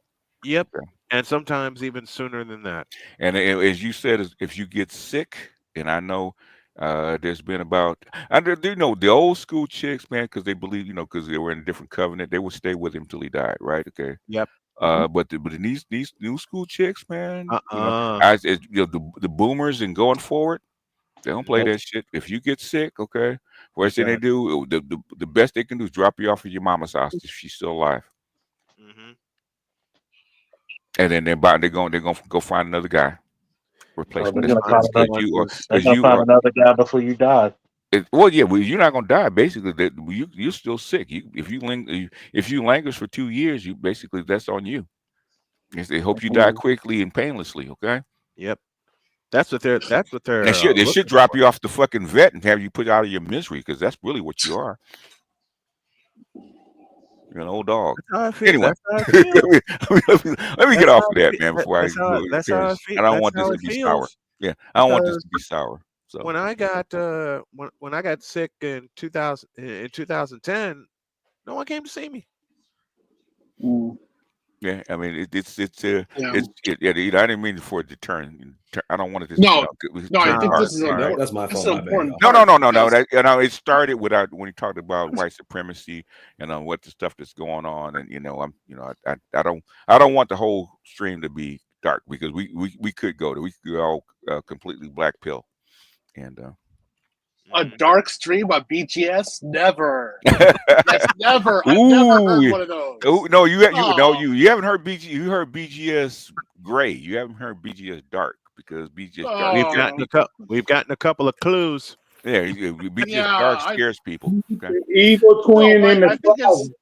Yep. Okay. And sometimes even sooner than that. And as you said, if you get sick, and I know there's been about, the old school chicks, man, because they believe, because they were in a different covenant, they would stay with him till he died, right? Okay. Yep. But these new school chicks, man, Uh-uh. the boomers and going forward, they don't play that shit. If you get sick, okay, worst thing they do, the best they can do is drop you off at your mama's house if she's still alive, Mm-hmm. and then they're going to go find another guy, replace They're him. gonna find Because another. you are They're because gonna you find are. another guy before you die. Well, yeah, well, you're not gonna die. Basically, that you're still sick. If you languish for 2 years, you basically that's on you. Yes, they hope you die quickly and painlessly. Okay. Yep. That's what they're And they should looking drop for. you off the fucking vet and have you put out of your misery because that's really what you are. You're an old dog. That's how I feel. Anyway, That's how I feel. let me get That's off how of it that, fe- man, that- before I that's how go that's how I because feel. I don't That's want this how to it be sour. feels. Yeah, I don't want this Because to be sour. So when I got when I got sick in 2010, no one came to see me. yeah, I mean it's Yeah. I didn't mean for it to turn. I don't want it to No, no, I turn think dark. this is All right. important. That's my This is fault. an My bad, important y'all. part No. because It started without when he talked about white supremacy and what the stuff that's going on, and I don't want the whole stream to be dark because we could go completely black pill and a Mhm. dark stream of BGS, never. That's never. I've never heard ooh one of those. no Oh, you haven't heard you heard BGS gray, you haven't heard BGS dark because BGS dark We've gotten a couple of clues. BGS yeah. dark scares people. Okay. The evil No, twin but in the closet.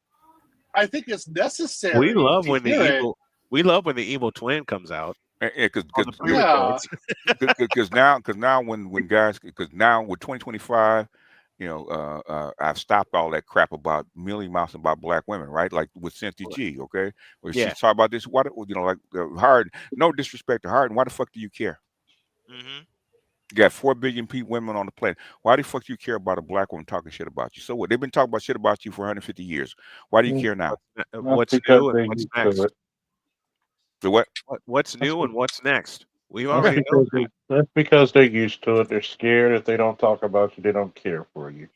I think it's We necessary love to when hear it. we love when the evil twin comes out Because on the Yeah. pre-records. now when guys because now with 2025 I've stopped all that crap about Millie Mouse and about black women, right? Like with Cynthia G, okay, where Yeah. she's talking about this. Why, Hard? No disrespect to Hard. Why the fuck do you care? Mm-hmm. You got 4 billion women on the planet. Why the fuck do you care about a black woman talking shit about you? So what? They've been talking about shit about you for 150 years. Why do you care now? That's What's because new and they're what's used to next? it. The what? What's That's, new and what's next? We that's already know because that. that's because they're used to it. They're scared if they don't talk about you, they don't care for you.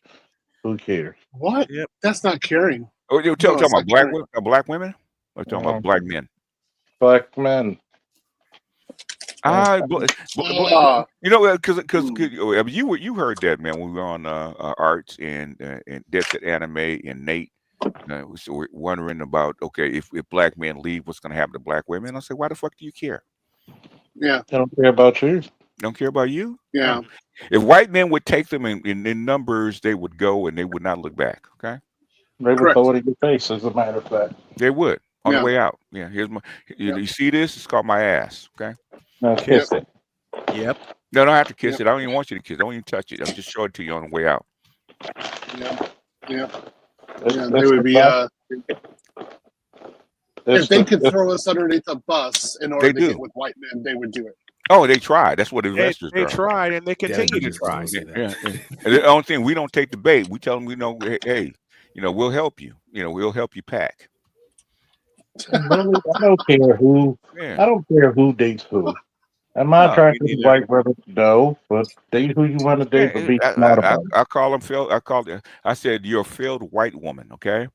Who cares? What? Yep. That's not caring. Oh, you're No, talking it's about not caring. black women? Or talking about black men? Black men. Because you heard that, man, when we were on arts and that's at anime and Nate. So we're wondering about if black men leave, what's going to happen to black women? I say, why the fuck do you care? Yeah. I don't care about you. Don't care about you? Yeah. If white men would take them in numbers, they would go and they would not look back. Okay. They would throw it in your face, as a matter of fact. They would on Yeah. the way out. Yeah. Here's my. You see this? It's called my ass. Okay. Now kiss it. Yep. No, don't have to kiss it. I don't even want you to kiss it. I don't even touch it. I'll just show it to you on the way out. Yeah. Yeah. That's, Yeah. They that's would the be. problem. If they could that's- throw us underneath a bus in order They to do. get with white men, they would do it. Oh, they tried. That's what investors They are. tried and they continue to try. Yeah. And the only thing, we don't take the bait. We tell them, hey, we'll help you. We'll help you pack. Really, I don't care who. Yeah. I don't care who dates who. Am I No, attracted me to neither. white women? No, but date who you want to date, but be smart about it. I call them failed. I said you're a failed white woman. Okay.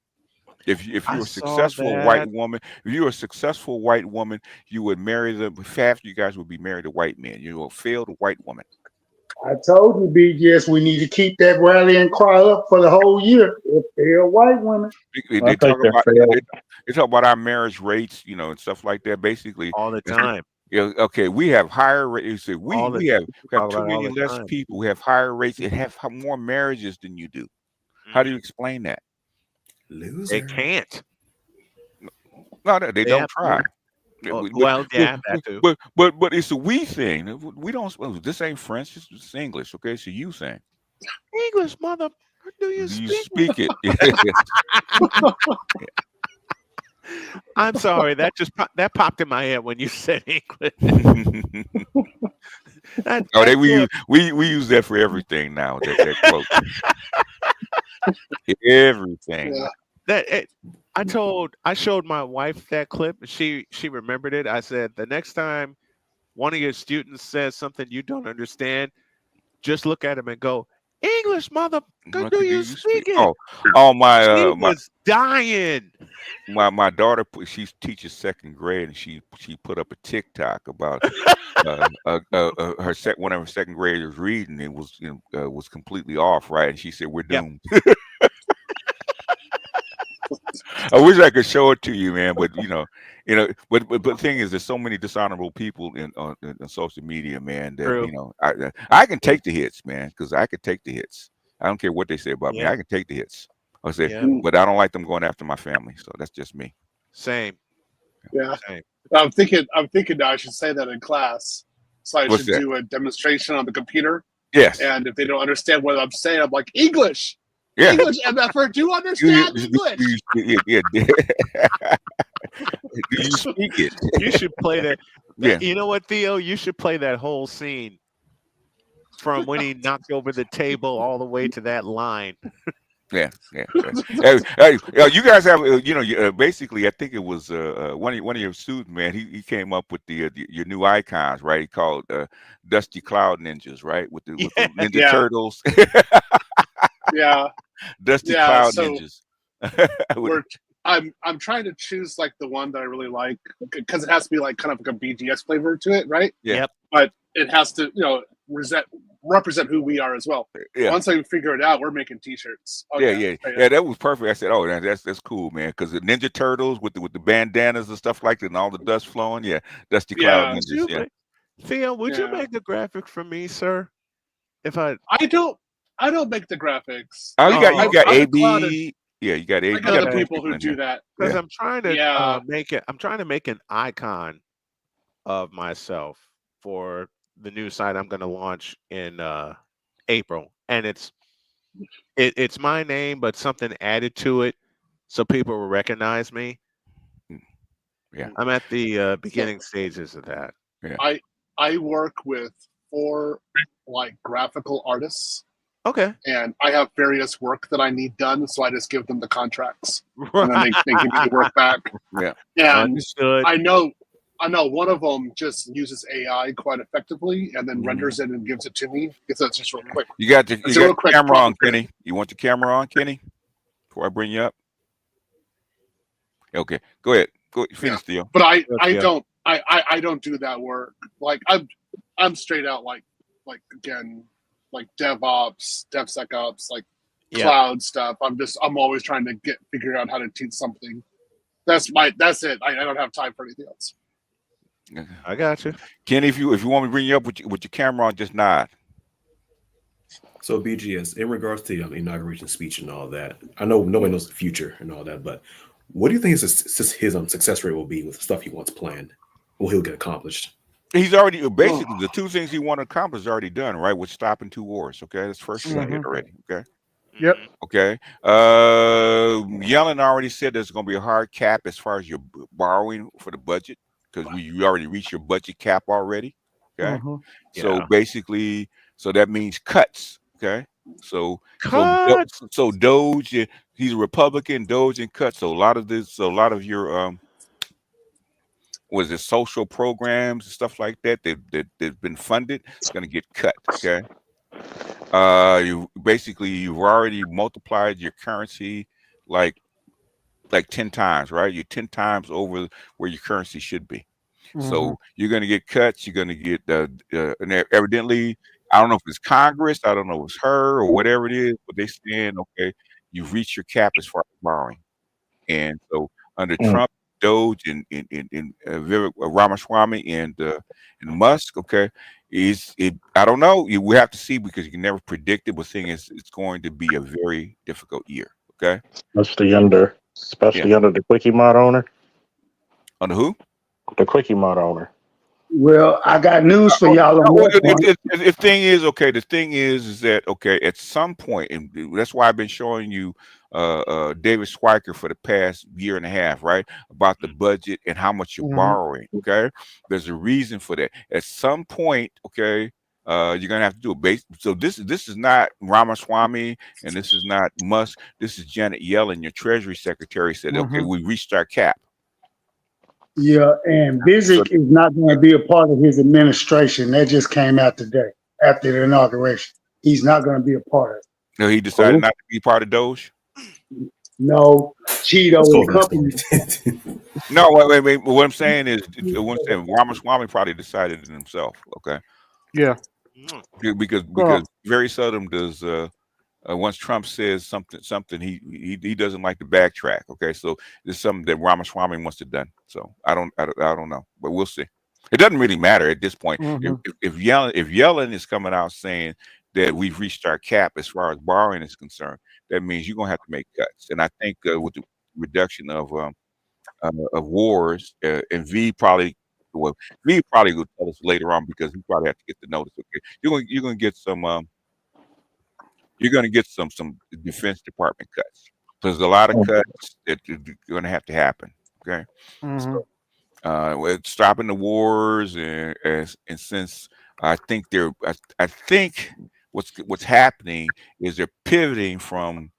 If I you're a saw successful white that. woman, if you're a successful white woman, you would marry them. Half you guys would be married to white men. You're a failed white woman. I told you, BGS, we need to keep that rallying cry up for the whole year. If they're white women. They talk about they talk about our marriage rates, you know, and stuff like that. Basically, all the it's- time. yeah, okay, we have higher rates. We All the we have talk 2 about it all million the less time. people. We have higher rates and have more marriages than you do. How do you explain that? Loser. They can't. No, they don't have try. to. Yeah, Well, yeah, that too. but it's a we thing. We don't. Well, this ain't French. It's English. Okay, so you saying English, mother. Do you you speak? speak it? I'm sorry. That just that popped in my head when you said English. We use that for everything now. That quote. Everything. Yeah. I showed my wife that clip. And she remembered it. I said, the next time one of your students says something you don't understand, just look at him and go, English, mother. Do you speak it? My She my was dying. my daughter she teaches 2nd grade, and she put up a TikTok about one of her 2nd graders reading. It was was completely off, right? And she said, "We're doomed." I wish I could show it to you, man, but but the thing is, there's so many dishonorable people in social media, man, that True. I can take the hits, man, because I can take the hits. I don't care what they say about me. Yeah. I can take the hits. I say, Yeah. but I don't like them going after my family. So that's just me. Same. Yeah. Same. I'm thinking now I should say that in class. So I What's should that? do a demonstration on the computer. Yes. And if they don't understand what I'm saying, I'm like, English. Yeah. English MFR, do you understand English? Yeah. Do you speak it? You should play that. Yeah. You know what, Theo? You should play that whole scene from when he knocked over the table all the way to that line. Yeah. Hey, you guys have, basically, I think it was one of your students, man. He came up with your new icons, right? He called Dusty Cloud Ninjas, right? With the Ninja Turtles. Yeah. Dusty Cloud so Ninjas. I'm trying to choose like the one that I really like because it has to be like kind of like a BGS flavor to it, right? Yeah. Yep. But it has to, represent who we are as well. Yeah. Once I figure it out, we're making T-shirts. Yeah. That was perfect. I said, "Oh, that's cool, man." Because the Ninja Turtles with the bandanas and stuff like that, and all the dust flowing. Yeah, Dusty Cloud Ninjas. Yeah. Theo, would you make the graphic for me, sir? If I don't make the graphics. Oh, you got I'm AB. Yeah, you got AB. I got other people who do that. Because I'm trying to make it. I'm trying to make an icon of myself for the new site I'm going to launch in April, and it's my name, but something added to it, so people will recognize me. Yeah, I'm at the beginning stages of that. Yeah, I work with 4 like graphical artists. Okay. And I have various work that I need done, so I just give them the contracts, and then they give me the work back. Yeah. And Understood. I know one of them just uses AI quite effectively, and then renders it and gives it to me. It's just real quick. You got the camera on, Kenny. You want the camera on, Kenny? Before I bring you up. Okay, go ahead. Go finish, Theo. But I don't do that work. Like I'm straight out like again. Like DevOps, DevSecOps, like cloud stuff. I'm always trying to figure out how to teach something. That's it. I don't have time for anything else. I got you, Kenny. If you want me to bring you up with your camera on, just nod. So BGS, in regards to the inauguration speech and all that, I know nobody knows the future and all that, but what do you think his success rate will be with the stuff he wants planned? Will he'll get accomplished? He's already basically the 2 things he want to accomplish is already done, right? With stopping 2 wars. Okay, that's first thing already. Okay. Yep. Okay. Yellen already said there's going to be a hard cap as far as your borrowing for the budget because you already reached your budget cap already. Okay. So basically, that means cuts. Okay. So Doge, he's a Republican. Doge and cuts. So a lot of your was it social programs and stuff like that they've been funded, it's going to get cut. Okay. You've already multiplied your currency like 10 times, right? You're 10 times over where your currency should be. So you're going to get cuts. You're going to get and evidently I don't know if it's Congress, I don't know if it's her or whatever it is, but they saying, okay, you've reached your cap as far as borrowing. And so under Trump, Doge, and Ramaswamy and Musk, okay, I don't know. We have to see because you can never predict it. But thing is, it's going to be a very difficult year. Okay, especially under the Quickie Mod owner. Under who? The Quickie Mod owner. Well, I got news for y'all on that one. The thing is, okay. The thing is that okay. At some point, and that's why I've been showing you David Schweiker for the past year and a half, right? About the budget and how much you're borrowing. Okay, there's a reason for that. At some point, okay, you're gonna have to do it. So this is not Ramaswamy and this is not Musk. This is Janet Yellen, your Treasury Secretary, said, okay, we reached our cap. Yeah, and Bizik is not going to be a part of his administration. That just came out today after the inauguration. He's not going to be a part of it. No, he decided not to be part of Doge. No, Cheeto and company. No, wait. What I'm saying is, Ramaswamy probably decided it himself. Okay. Yeah. Because very seldom does once Trump says something he doesn't like to backtrack. Okay, so it's something that Ramaswamy must have done. So I don't know, but we'll see. It doesn't really matter at this point. If Yellen is coming out saying that we've reached our cap as far as borrowing is concerned, that means you're gonna have to make cuts. And I think with the reduction of wars, and V probably will tell us later on because he probably have to get the notice. Okay, you're gonna get some. You're going to get some Defense Department cuts. There's a lot of cuts that are going to have to happen. Okay, so with stopping the wars and since I think I think what's happening is they're pivoting from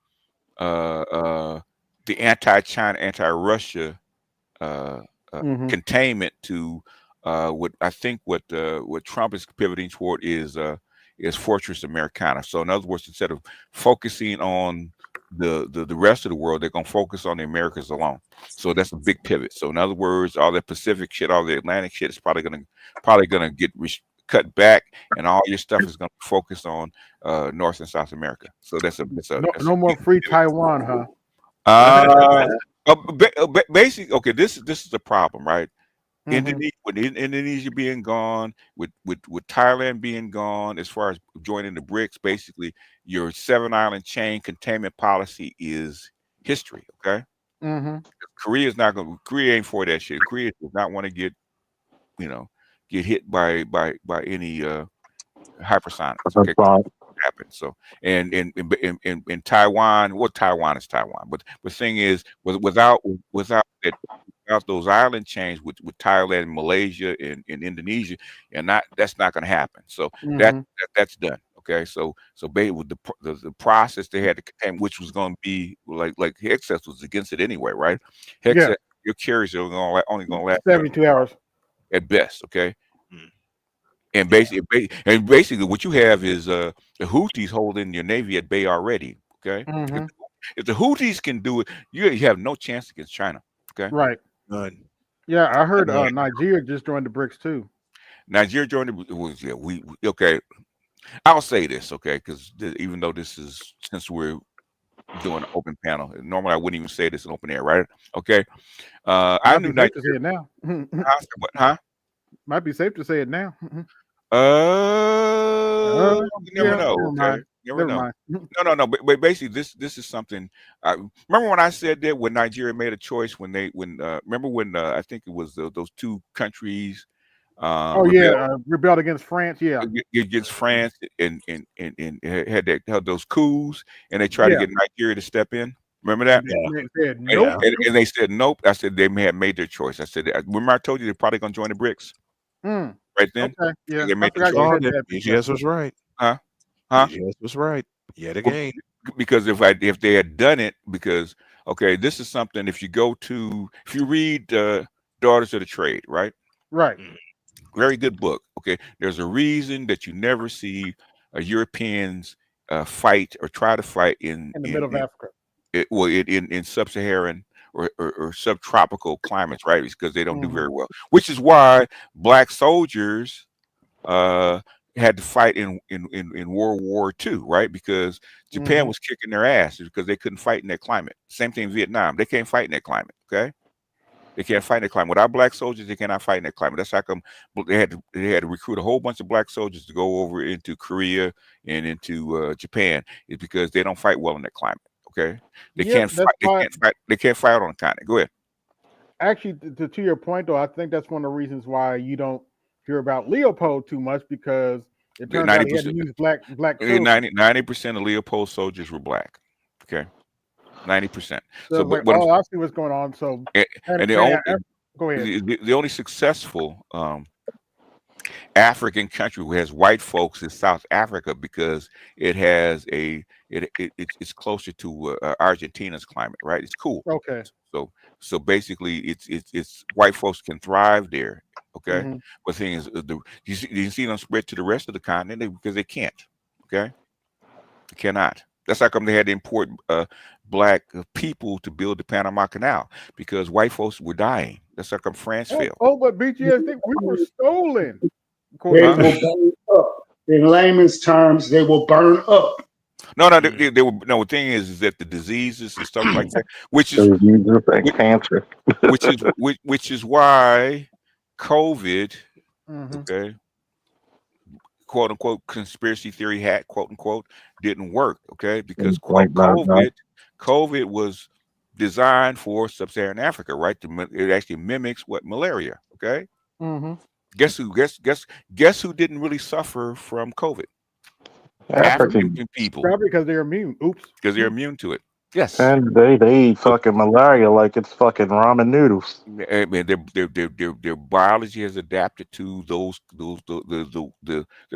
the anti-China, anti-Russia containment to what I think what Trump is pivoting toward is Fortress Americana. So in other words, instead of focusing on the rest of the world, they're going to focus on the Americas alone. So that's a big pivot. So in other words, all that Pacific shit, all the Atlantic shit is probably gonna get cut back, and all your stuff is going to focus on North and South America. So that's no more free Taiwan, huh? Basically, okay. This is the problem, right? With Indonesia being gone, with Thailand being gone, as far as joining the BRICS, basically your 7-island chain containment policy is history. Okay, Korea's not going. Korea ain't for that shit. Korea does not want to get hit by any hypersonics. Okay, happen. So and in Taiwan, well, Taiwan is Taiwan, but the thing is, without those island chains with Thailand, Malaysia, and Indonesia, and that's not going to happen. So that's done. Okay, so with the process they had to contain, which was going to be like Hexas was against it anyway, right? Hexas, your carriers are only going to last 72 hours at best. Okay. And basically, what you have is the Houthis holding your navy at bay already. Okay, if the Houthis can do it, you have no chance against China. Okay, right? None. Yeah, I heard Nigeria just joined the BRICS too. Nigeria joined we okay. I'll say this, okay, because even though this is since we're doing an open panel, normally I wouldn't even say this in open air, right? Okay, I knew Nigeria. To say it now. Huh? Might be safe to say it now. You never know. Okay? Never know. No. But basically, this is something. Remember when I said that when Nigeria made a choice remember when I think it was those two countries. Rebelled against France. Yeah, against France and had those coups, and they tried to get Nigeria to step in. Remember that? They said nope. And they said nope. I said they had made their choice. I said, remember I told you they're probably going to join the BRICS. Right then. Okay. Yeah. They made the choice. BGS was right. Huh? BGS was right. Yet again. Because if they had done it, because okay, this is something. If you read Daughters of the Trade, right? Right. Very good book. Okay, there's a reason that you never see Europeans fight or try to fight in the middle of Africa. In sub-Saharan or subtropical climates, right? Because they don't do very well. Which is why black soldiers had to fight in World War II, right? Because Japan was kicking their ass because they couldn't fight in that climate. Same thing in Vietnam. They can't fight in that climate. Okay. They can't fight in that climate. Without black soldiers, they cannot fight in that climate. That's how come they had to recruit a whole bunch of black soldiers to go over into Korea and into Japan. Is because they don't fight well in that climate. Okay, they can't fight. They can't fight on the continent. Go ahead. Actually, to your point though, I think that's one of the reasons why you don't hear about Leopold too much, because it turns out he had to use black soldiers. 90% of Leopold's soldiers were black. Okay. 90%. So like, I see what's going on. So and go ahead. The only successful African country who has white folks is South Africa, because it has it's closer to Argentina's climate, right? It's cool. Okay. So basically, it's white folks can thrive there. Okay. But the thing is, you see them spread to the rest of the continent because they can't. Okay. They cannot. That's how come they had to import black people to build the Panama Canal, because white folks were dying. That's how come France failed. Oh, but BGS, we were stolen. They will burn up. In layman's terms, they will burn up. No, they were. No, the thing is that the diseases and stuff like that, which is cancer, which is why COVID, okay, quote unquote conspiracy theory hat, quote unquote, didn't work. Okay, because COVID was designed for sub-Saharan Africa, right? It actually mimics what malaria. Okay. Guess who didn't really suffer from COVID? African people. Probably because they're immune. Oops. Because they're immune to it. Yes. And they eat fucking malaria like it's fucking ramen noodles. I mean, their biology has adapted to the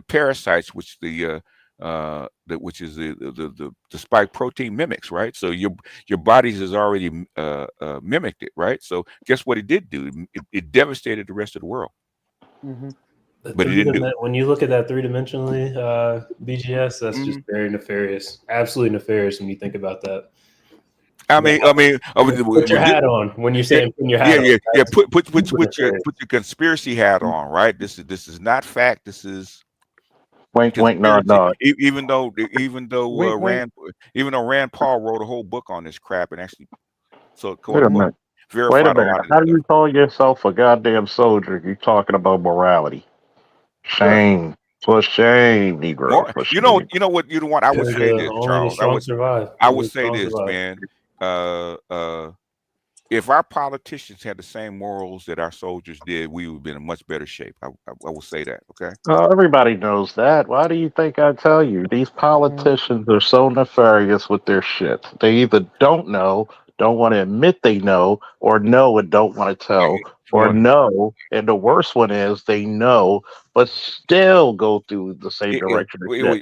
parasites, which the spike protein mimics, right? So your bodies has already mimicked it, right? So guess what it did do? It devastated the rest of the world. But it didn't do it. When you look at that three-dimensionally, BGS, that's just very nefarious. Absolutely nefarious when you think about that. I mean, put your hat on when you're saying put your hat on. Yeah. Put your conspiracy hat on, right? This is not fact. This is wink, nod. Even though Rand Paul wrote a whole book on this crap and actually Wait a minute. How do you call yourself a goddamn soldier? You're talking about morality. Shame. For shame, Negro. For shame. You know what? I would say this, Charles. I would say this, man. If our politicians had the same morals that our soldiers did, we would be in a much better shape. I will say that. Okay. Everybody knows that. Why do you think I tell you? These politicians are so nefarious with their shit. They either don't know, don't want to admit they know, or know and don't want to tell, or know, and the worst one is they know but still go through the same direction. One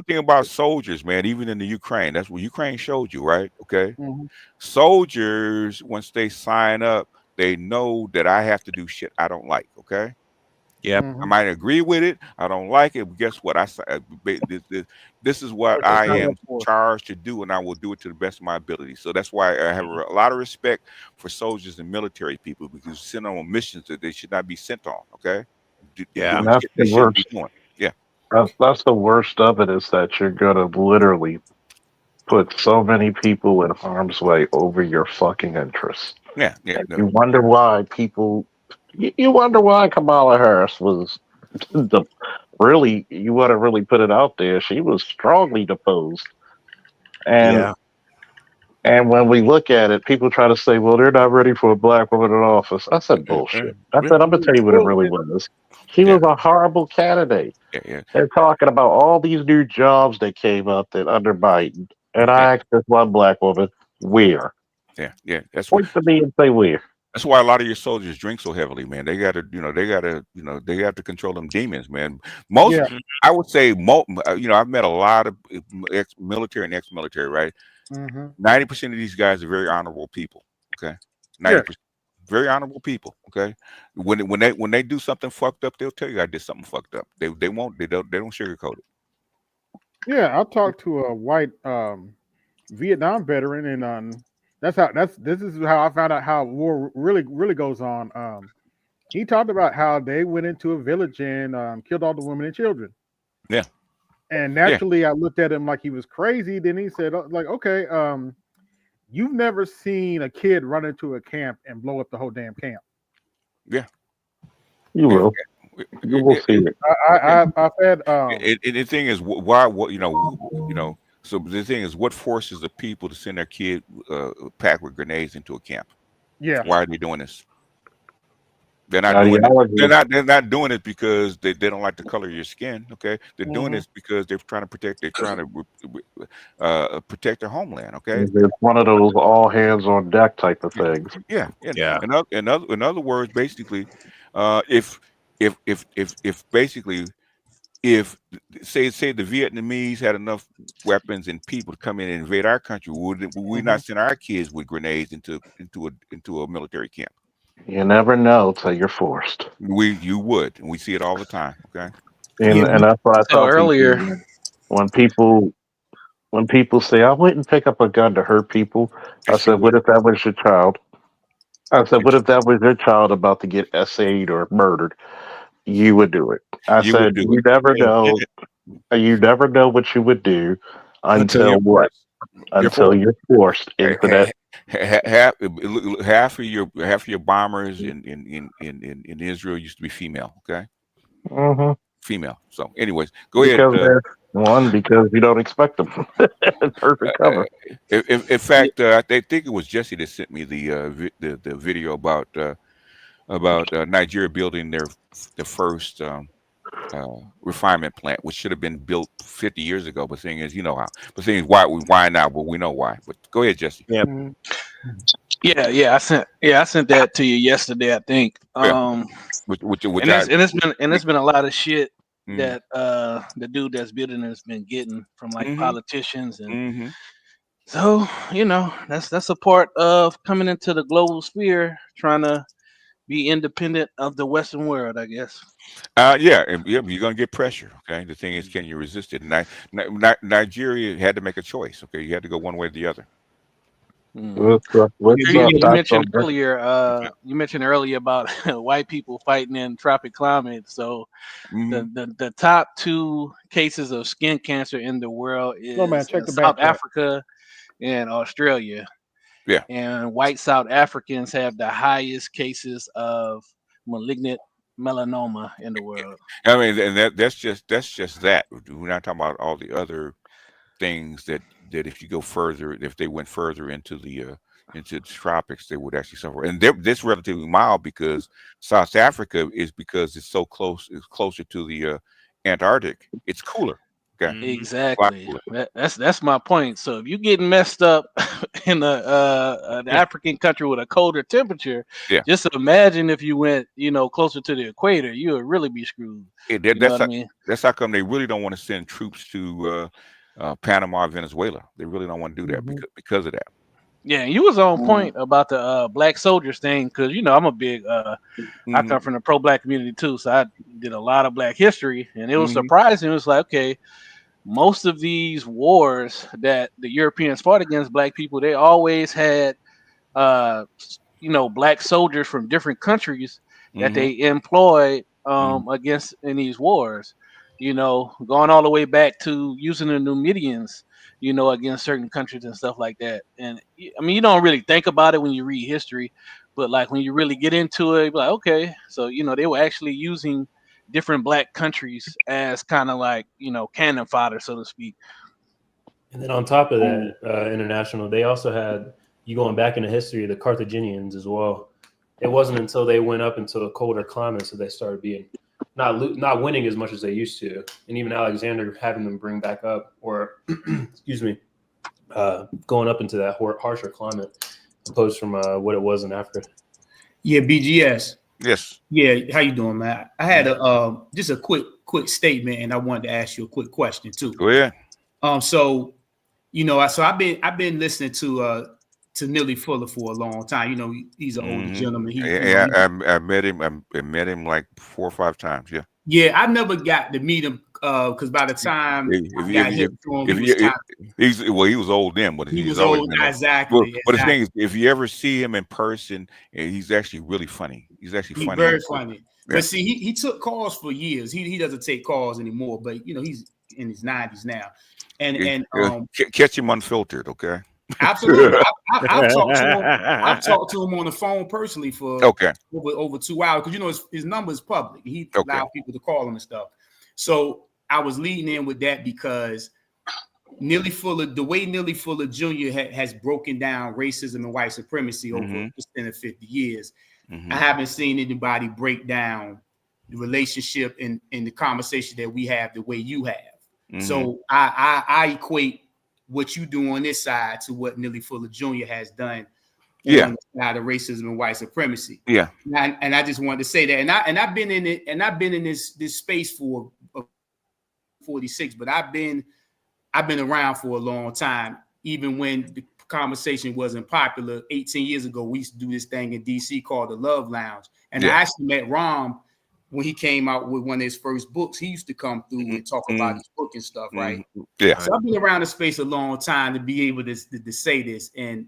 thing about soldiers, man, even in the Ukraine, that's what Ukraine showed you, right? Okay. Soldiers, once they sign up, they know that I have to do shit I don't like. Okay. Yeah, I might agree with it. I don't like it. But guess what? This is what I am charged to do, and I will do it to the best of my ability. So that's why I have a lot of respect for soldiers and military people, because sent on missions that they should not be sent on. Okay. Yeah, that's the worst. Yeah, that's the worst of it, is that you're gonna literally put so many people in harm's way over your fucking interests. Yeah. You wonder why people. You wonder why Kamala Harris was really, you want to really put it out there, she was strongly deposed. And when we look at it, people try to say, well, they're not ready for a black woman in office. I said bullshit. I said, I'm going to tell you what it really was. She was a horrible candidate. They're talking about all these new jobs that came up that under Biden. And I asked this one black woman, where? Yeah. That's point to me and say where. That's why a lot of your soldiers drink so heavily, man. They have to control them demons, man. I would say, I've met a lot of ex-military and ex-military, right? 90% of these guys are very honorable people. Okay, 90%, very honorable people. Okay, when they do something fucked up, they'll tell you I did something fucked up. They don't sugarcoat it. Yeah, I talked to a white Vietnam veteran, and this is how I found out how war really goes on. He talked about how they went into a village and killed all the women and children. Yeah. And naturally, I looked at him like he was crazy. Then he said, like, okay, you've never seen a kid run into a camp and blow up the whole damn camp. Yeah. You will. You will see it. I've had. The thing is, why? What you know. So the thing is, what forces the people to send their kid packed with grenades into a camp? Yeah. Why are they doing this? They're not doing it. They're not doing it because they don't like the color of your skin. Okay, they're doing this because they're trying to protect. They're trying to protect their homeland. Okay, it's one of those all hands on deck type of things. Yeah. In other words, basically, if basically if say the Vietnamese had enough weapons and people to come in and invade our country, would we not send our kids with grenades into a military camp? You never know till you're forced. You would, and we see it all the time. Okay, and that's what I So thought earlier, when people say I wouldn't pick up a gun to hurt people. I said, what if that was your child? I said, what if that was your child about to get essayed or murdered? You would do it. I said, you never know. You never know what you would do until what? Until you're forced into that. Half of your bombers in Israel used to be female. Okay, female. So, anyways, go ahead. Because you don't expect them. Perfect cover. In fact, I think it was Jesse that sent me the video about Nigeria building the first refinement plant, which should have been built 50 years ago. But thing is, you know how. But thing is, why now? Well, we know why. But go ahead, Jesse. Yeah. I sent that to you yesterday, I think. It's been a lot of shit that the dude that's building it has been getting from like politicians and so that's a part of coming into the global sphere, trying to be independent of the Western world, I guess. You're gonna get pressure. Okay, the thing is, can you resist it? Nigeria had to make a choice. Okay, you had to go one way or the other. You mentioned earlier about white people fighting in tropic climate. So the top 2 cases of skin cancer in the world is South Africa and Australia. Yeah. And white South Africans have the highest cases of malignant melanoma in the world. I mean, and that's just that. We're not talking about all the other things that if you go further, if they went further into the tropics, they would actually suffer. And this relatively mild because South Africa is because it's so close. It's closer to the Antarctic. It's cooler. Okay. Exactly. That's my point. So if you're getting messed up in an African country with a colder temperature, just imagine if you went, closer to the equator, you would really be screwed. That's how come they really don't want to send troops to Panama, Venezuela. They really don't want to do that because of that. Yeah, you was on point about the black soldiers thing because I'm a big I come from the pro-black community too, so I did a lot of black history, and it was surprising. It was like, okay, most of these wars that the Europeans fought against black people, they always had black soldiers from different countries that they employed against in these wars. Going all the way back to using the Numidians, against certain countries and stuff like that. And I mean, you don't really think about it when you read history, but like when you really get into it, you're like, okay, so they were actually using different black countries as kind of like cannon fodder, so to speak. And then on top of that, international, they also had going back into history, the Carthaginians as well. It wasn't until they went up into a colder climate that they started being not winning as much as they used to, and even Alexander having them bring back up, or excuse me, going up into that harsher climate, opposed from what it was in Africa. Yeah, BGS. Yes. Yeah, how you doing, man? I had just a quick statement, and I wanted to ask you a quick question too. Go ahead. So I've been listening to Neely Fuller for a long time. He's an older gentleman. I met him. I met him like 4 or 5 times. Yeah. Yeah, I never got to meet him because by the time If I you, got if hip you, to him, if he was you, kind he was old then, but he he's was always old. been old. Exactly. But the thing is, if you ever see him in person, he's actually really funny. He's actually He's funny. very funny. Yeah. But see, he took calls for years. He doesn't take calls anymore. But you know, he's in his 90s now. And Catch him unfiltered, okay? absolutely. I've talked to him. I've talked to him on the phone personally for over 2 hours because you know his number is public. He allowed people to call him and stuff. So I was leading in with that because the way Neely Fuller Jr. has broken down racism and white supremacy over just 10 or 50 years. I haven't seen anybody break down the relationship in the conversation that we have the way you have. So I equate what you do on this side to what Neely Fuller Jr. has done on the side of racism and white supremacy. Yeah. And I just wanted to say that. And I've been in it, and I've been in this space for 46, but I've been around for a long time, even when the conversation wasn't popular. 18 years ago, we used to do this thing in DC called the Love Lounge. And I actually met Rom when he came out with one of his first books. He used to come through and talk about his book and stuff, right? Yeah. So I've been around the space a long time to be able to say this. And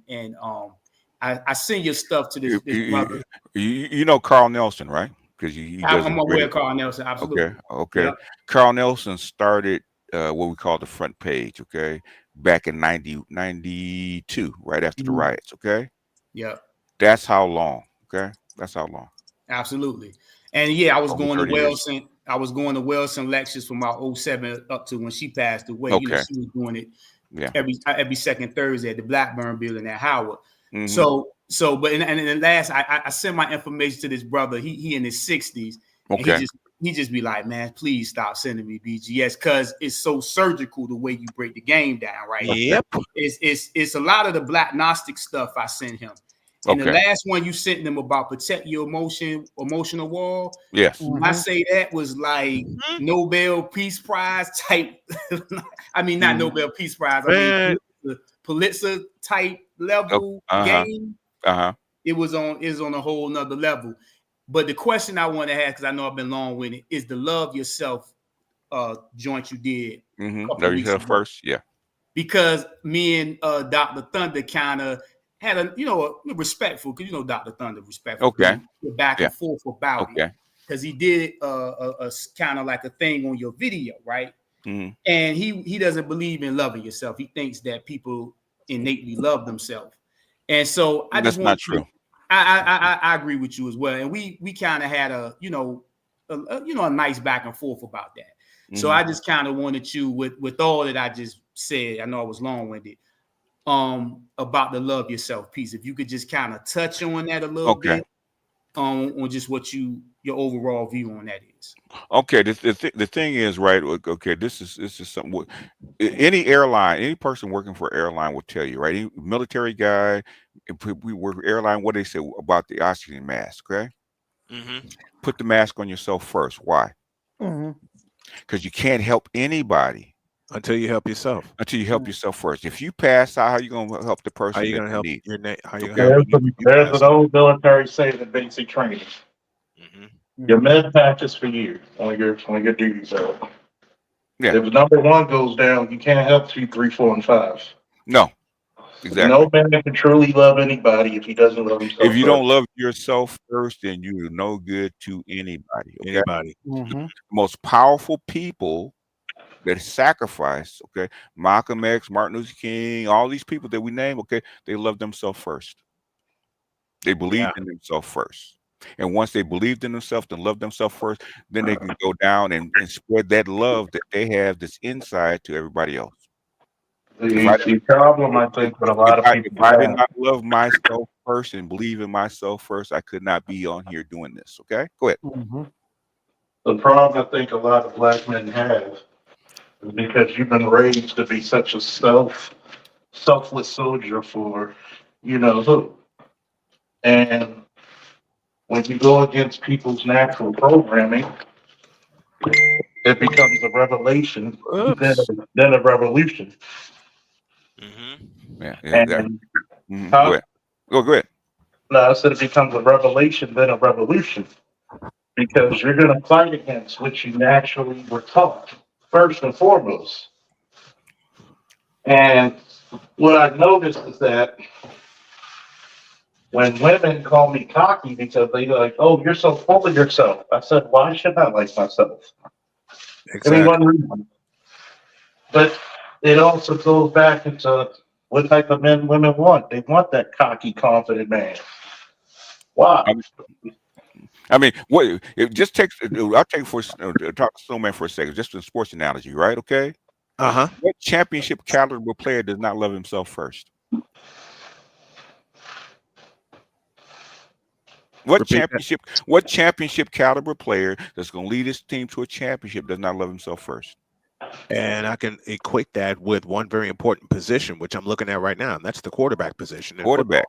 I send your stuff to this brother. You know Carl Nelson, right? Because I'm aware of Carl Nelson, absolutely. Okay. Yep. Carl Nelson started what we call the front page, okay, back in 92, right after the riots, okay? Yeah. That's how long, okay? That's how long. Absolutely. And yeah, I was Over going to 30 years. Wilson. I was going to Wilson lectures from about 07 up to when she passed away. You know, Okay. she was doing it Yeah. every second Thursday at the Blackburn building at Howard. But in the last, I sent my information to this brother. He in his 60s. Okay. And he just be like, man, please stop sending me BGS because it's so surgical the way you break the game down, right? Yep. It's a lot of the Black Gnostic stuff I sent him. And the last one you sent them about protect your emotional wall. Yes. When I say that was like Nobel Peace Prize type. I mean, not Nobel Peace Prize. I mean, Pulitzer type level game. It was on a whole nother level. But the question I want to ask, because I know I've been long with it, is the Love Yourself joint you did. Love Yourself first, yeah. Because me and Dr. Thunder kind of had a respectful, because Dr. Thunder respectful. Okay. Back and forth about it. Because he did a kind of like a thing on your video, right? And he doesn't believe in loving yourself. He thinks that people innately love themselves. And so that's not true. I agree with you as well. And we kind of had a nice back and forth about that. So I just kind of wanted you with all that I just said. I know I was long-winded. About the love yourself piece. If you could just kind of touch on that a little bit, on just what your overall view on that is. Okay, the thing is, right? Okay, this is something. Any person working for airline will tell you, right? Any military guy, we work airline. What they say about the oxygen mask, okay? Put the mask on yourself first. Why? Because you can't help anybody until you help yourself. Until you help yourself first. If you pass out, how you gonna help the person? How you gonna help need? How you gonna help? There's an old military saying in basic training. Your med pack is for you on your duty zone. Yeah. If number one goes down, you can't help 2, 3, 4, and 5. No. Exactly. No man can truly love anybody if he doesn't love himself. If you don't love yourself first, then you're no good to anybody. Okay? Anybody. The most powerful people that sacrifice, okay, Malcolm X, Martin Luther King, all these people that we name, okay, they love themselves first. They believed in themselves first. And once they believed in themselves and loved themselves first, then they can go down and spread that love that they have that's inside to everybody else. The problem, I think, with a lot of people, if I did not love myself first and believe in myself first, I could not be on here doing this. Okay, go ahead. The problem I think a lot of black men have is because you've been raised to be such a selfless soldier for who. And when you go against people's natural programming, it becomes a revelation, then a revolution. Yeah. And, go ahead. No, I said it becomes a revelation, then a revolution. Because you're going to fight against what you naturally were taught. first and foremost. And what I noticed is that when women call me cocky because they like, oh, you're so full of yourself. I said, why should I like myself? Exactly. Give me one reason. But it also goes back into what type of men women want. They want that cocky, confident man. Why? I mean, what it just takes. I'll take for talk to Snowman for a second, just a sports analogy, right? Okay. Uh-huh. What championship caliber player does not love himself first? What championship caliber player that's going to lead his team to a championship does not love himself first? And I can equate that with one very important position, which I'm looking at right now, and that's the quarterback position. Quarterback.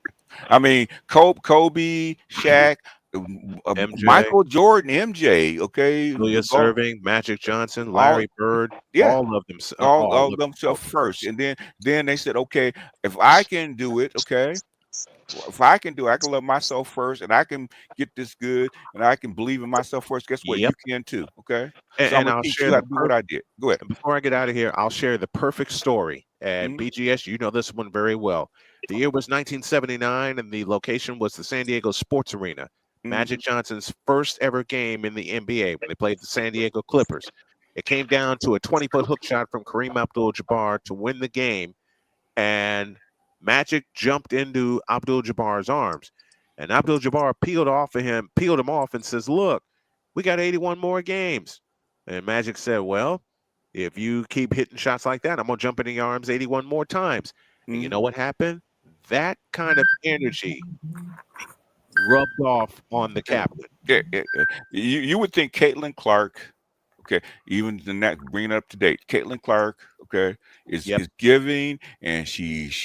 I mean, Kobe, Shaq, MJ, Michael Jordan, MJ. Okay, Julius Serving, Magic Johnson, Larry Bird. Yeah, all of them. all of themselves first, and then they said, okay, if I can do it, okay. If I can do it, I can love myself first, and I can get this good, and I can believe in myself first. Guess what? Yep. You can too. Okay. And, So I'm I'll gonna teach share you how to do what I did. Go ahead. And before I get out of here, I'll share the perfect story. And BGS, you know this one very well. The year was 1979, and the location was the San Diego Sports Arena. Magic Johnson's first ever game in the NBA when they played the San Diego Clippers. It came down to a 20-foot hook shot from Kareem Abdul-Jabbar to win the game, and Magic jumped into Abdul-Jabbar's arms, and Abdul-Jabbar peeled him off, and says, "Look, we got 81 more games." And Magic said, "Well, if you keep hitting shots like that, I'm gonna jump into your arms 81 more times." And you know what happened? That kind of energy rubbed off on the captain. Yeah. You would think Caitlin Clark, okay, even the next bringing it up to date, Caitlin Clark, okay, is giving, and she's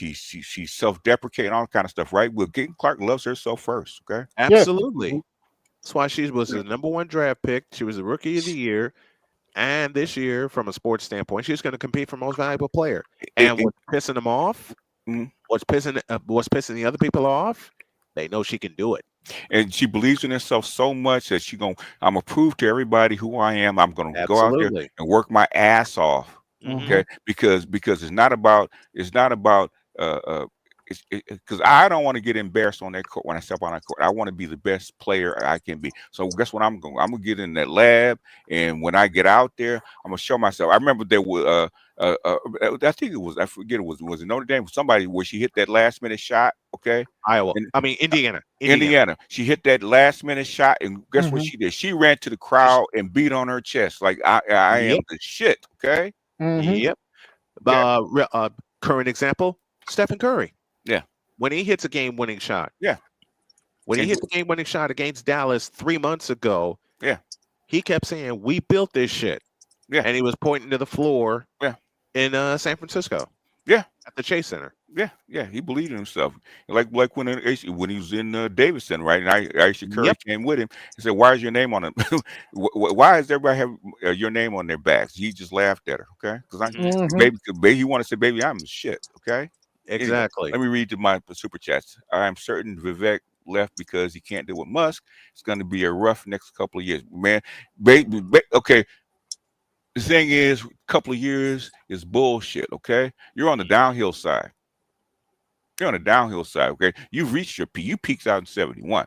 self-deprecating, all kind of stuff, right? Well, Caitlin Clark loves herself first, okay? Absolutely. That's why she was the #1 draft pick. She was the rookie of the year. And this year, from a sports standpoint, she's going to compete for most valuable player. And what's pissing them off, what's pissing the other people off, they know she can do it. And she believes in herself so much that I'm gonna prove to everybody who I am. I'm gonna go out there and work my ass off. Okay, because it's not about because I don't want to get embarrassed on that court when I step on that court. I want to be the best player I can be. So guess what I'm gonna get in that lab, and when I get out there, I'm gonna show myself. I remember there was I think it was, I forget, was it Notre Dame? Somebody where she hit that last minute shot. Okay, Indiana. She hit that last minute shot, and guess what she did? She ran to the crowd and beat on her chest like I am the shit. Okay. Yep. Current example, Stephen Curry. Yeah. When he hits a game-winning shot. Yeah. When he hit the game-winning shot against Dallas 3 months ago. Yeah. He kept saying, "We built this shit." Yeah. And he was pointing to the floor. Yeah. In San Francisco. Yeah. At the Chase Center. Yeah. Yeah. He believed in himself. Like when he was in Davidson, right? And Aisha Curry came with him. He said, "Why is your name on it? Why does everybody have your name on their backs?" He just laughed at her. Okay. Because baby, he wanted to say, "Baby, I'm the shit." Okay. Exactly. Anyway, let me read to my super chats. I'm certain Vivek left because he can't deal with Musk. It's going to be a rough next couple of years, man. Okay. The thing is, a couple of years is bullshit. Okay, you're on the downhill side. You're on the downhill side. Okay, you've reached your peak. You peaked out in 71.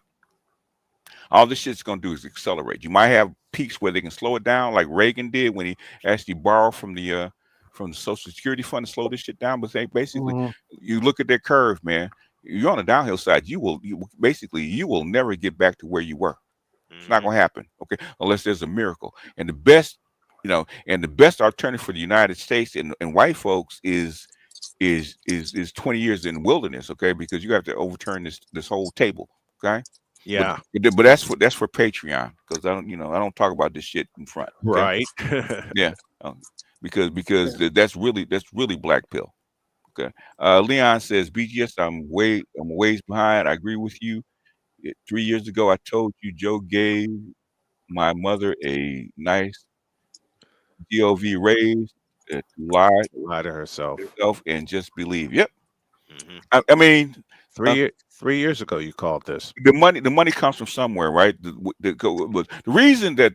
All this shit's going to do is accelerate. You might have peaks where they can slow it down, like Reagan did when he actually borrowed from the Social Security fund to slow this shit down. But basically, you look at that curve, man. You're on the downhill side. You will never get back to where you were. It's not going to happen. Okay, unless there's a miracle. And the best alternative for the United States and white folks is 20 years in the wilderness. Okay, because you have to overturn this whole table. Okay. Yeah. But that's for Patreon, because I don't talk about this shit in front. Okay? Right. Yeah. Because that's really black pill. Okay. Leon says, BGS, I'm ways behind. I agree with you. 3 years ago, I told you Joe gave my mother a nice GOV raise to lie to herself and just believe. Yep. I mean, 3 years ago, you called this. The money comes from somewhere, right? The reason that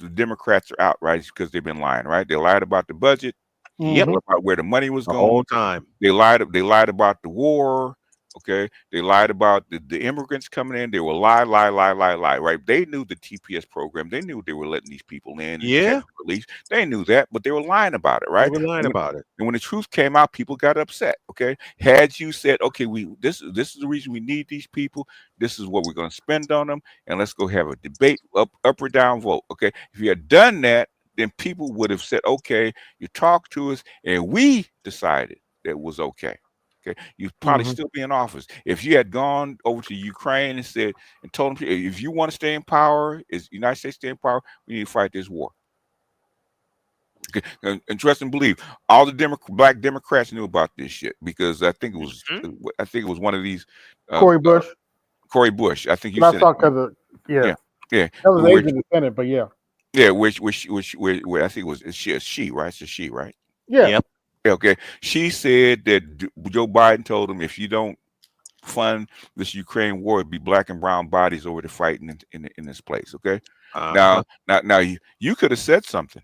the Democrats are out, right? It's because they've been lying, right? They lied about the budget. Yep. About where the money was The going. whole time. They lied about the war. Okay. They lied about the immigrants coming in. They were lie, right? They knew the TPS program. They knew they were letting these people in and Yeah. release. They knew that, but they were lying about it, They right? were lying about it. And when the truth came out, people got upset. Okay. Had you said, okay, this is the reason we need these people. This is what we're going to spend on them, and let's go have a debate, up or down vote. Okay. If you had done that, then people would have said, okay, you talked to us and we decided that it was okay. Okay, you'd probably still be in office. If you had gone over to Ukraine and said and told them, if you want to stay in power, is the United States stay in power, we need to fight this war. Okay, and trust and believe, all the black Democrats knew about this shit because I think it was one of these Cory Bush. Cory Bush. I think you But said I saw because of yeah. That was agent in the Senate, but yeah. Yeah, which I think it was she, right? It's a she, right? Yeah. Yep. Okay. She said that Joe Biden told him if you don't fund this Ukraine war, it'd be black and brown bodies over there fighting in this place. Okay. Now you could have said something.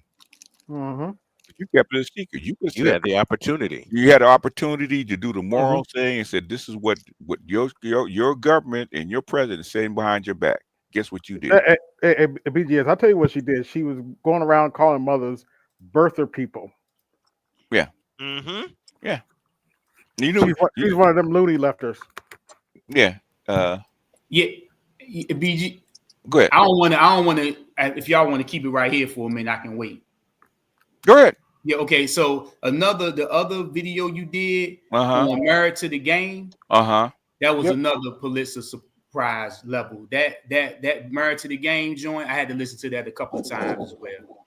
Mm-hmm. You kept it a secret. You had the opportunity. You had the opportunity to do the moral thing and said, "This is what your government and your president is saying behind your back." Guess what you did? BGS, I'll tell you what she did. She was going around calling mothers birther people. Yeah. Mm-hmm. Yeah. You know, she's one of them loony lefters. Yeah. BG. Go ahead. I don't want to. If y'all want to keep it right here for a minute, I can wait. Go ahead. Yeah. Okay. So the other video you did on Married to the Game. That was another Pulitzer Prize level. That Married to the Game joint. I had to listen to that a couple of times as well.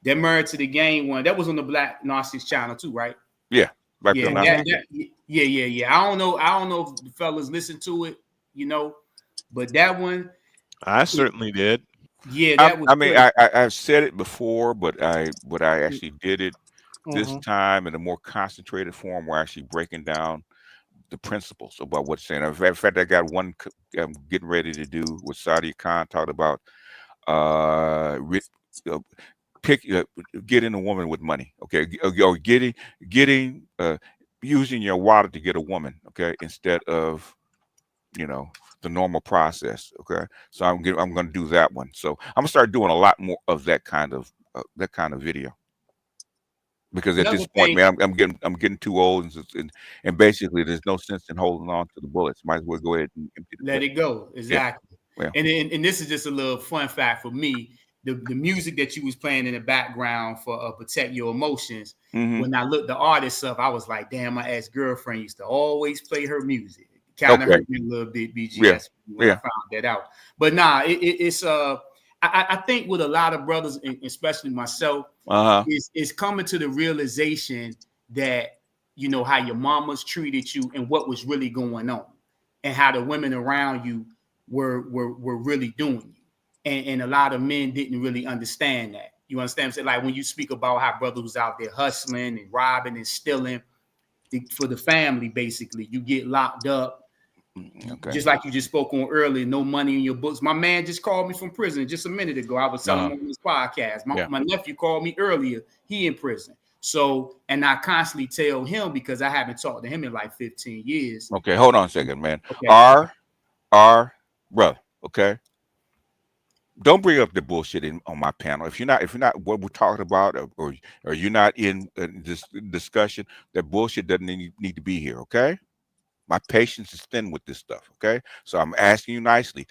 That Married to the Game one. That was on the Black Narcissist channel too, right? Yeah. Yeah. I don't know if the fellas listened to it, but that one. I certainly did. Yeah, that was. I mean, I've said it before, but I actually did it this time in a more concentrated form. We're actually breaking down the principles about what's saying. In fact, I got one I'm getting ready to do with Sadia Khan talked about getting a woman with money, okay, or getting using your wallet to get a woman, okay, instead of the normal process. Okay, so I'm going to do that one. So I'm going to start doing a lot more of that kind of video, because at this point, man, I'm getting too old, and basically there's no sense in holding on to the bullets. Might as well go ahead and let it go. Exactly. Yeah. And this is just a little fun fact for me. The music that you was playing in the background for Protect Your Emotions. When I looked the artist up, I was like, damn, my ex-girlfriend used to always play her music. Kind of hurt me a little bit, BGS, when I found that out. But nah, it's I think with a lot of brothers, especially myself, is coming to the realization that how your mamas treated you and what was really going on, and how the women around you were really doing you, and a lot of men didn't really understand that. You understand what I'm saying? Like when you speak about how brothers was out there hustling and robbing and stealing for the family, basically, you get locked up. Okay. Just like you just spoke on earlier, no money in your books. My man just called me from prison just a minute ago. I was telling him on this podcast. My nephew called me earlier. He in prison. So, and I constantly tell him, because I haven't talked to him in like 15 years. Okay, hold on a second, man. Okay. Our brother, okay? Don't bring up the bullshit on my panel. If you're not what we're talking about, or you're not in this discussion, that bullshit doesn't need to be here, okay? My patience is thin with this stuff, okay? So I'm asking you nicely,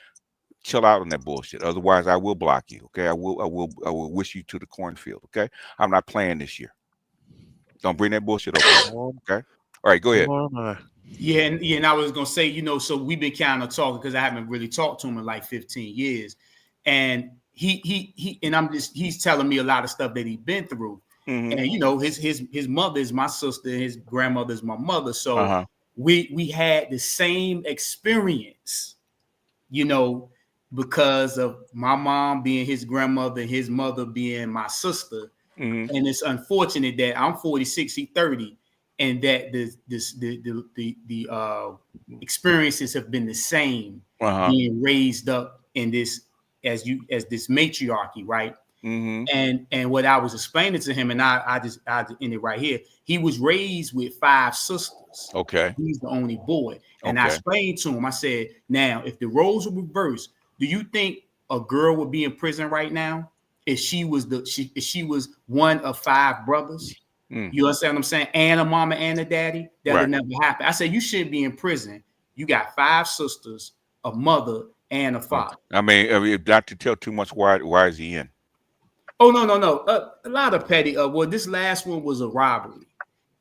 chill out on that bullshit. Otherwise, I will block you, okay? I will wish you to the cornfield, okay? I'm not playing this year. Don't bring that bullshit over, okay? All right, go ahead. Yeah, and I was gonna say, so we've been kind of talking, because I haven't really talked to him in like 15 years, and he's telling me a lot of stuff that he's been through, and his mother is my sister, his grandmother is my mother, so. We had the same experience, because of my mom being his grandmother, his mother being my sister. And it's unfortunate that I'm 46, he's 30, and that the experiences have been the same, being raised up in this as this matriarchy, right? And what I was explaining to him, and I just end it right here. He was raised with 5 sisters. Okay. He's the only boy. And I explained to him, I said, now, if the roles were reversed, do you think a girl would be in prison right now if she was if she was one of 5 brothers? You understand what I'm saying? And a mama and a daddy? That would never happen. I said, you shouldn't be in prison. You got 5 sisters, a mother, and a father. I mean, not to tell too much, why is he in? Oh, no. A lot of petty. Well, this last one was a robbery.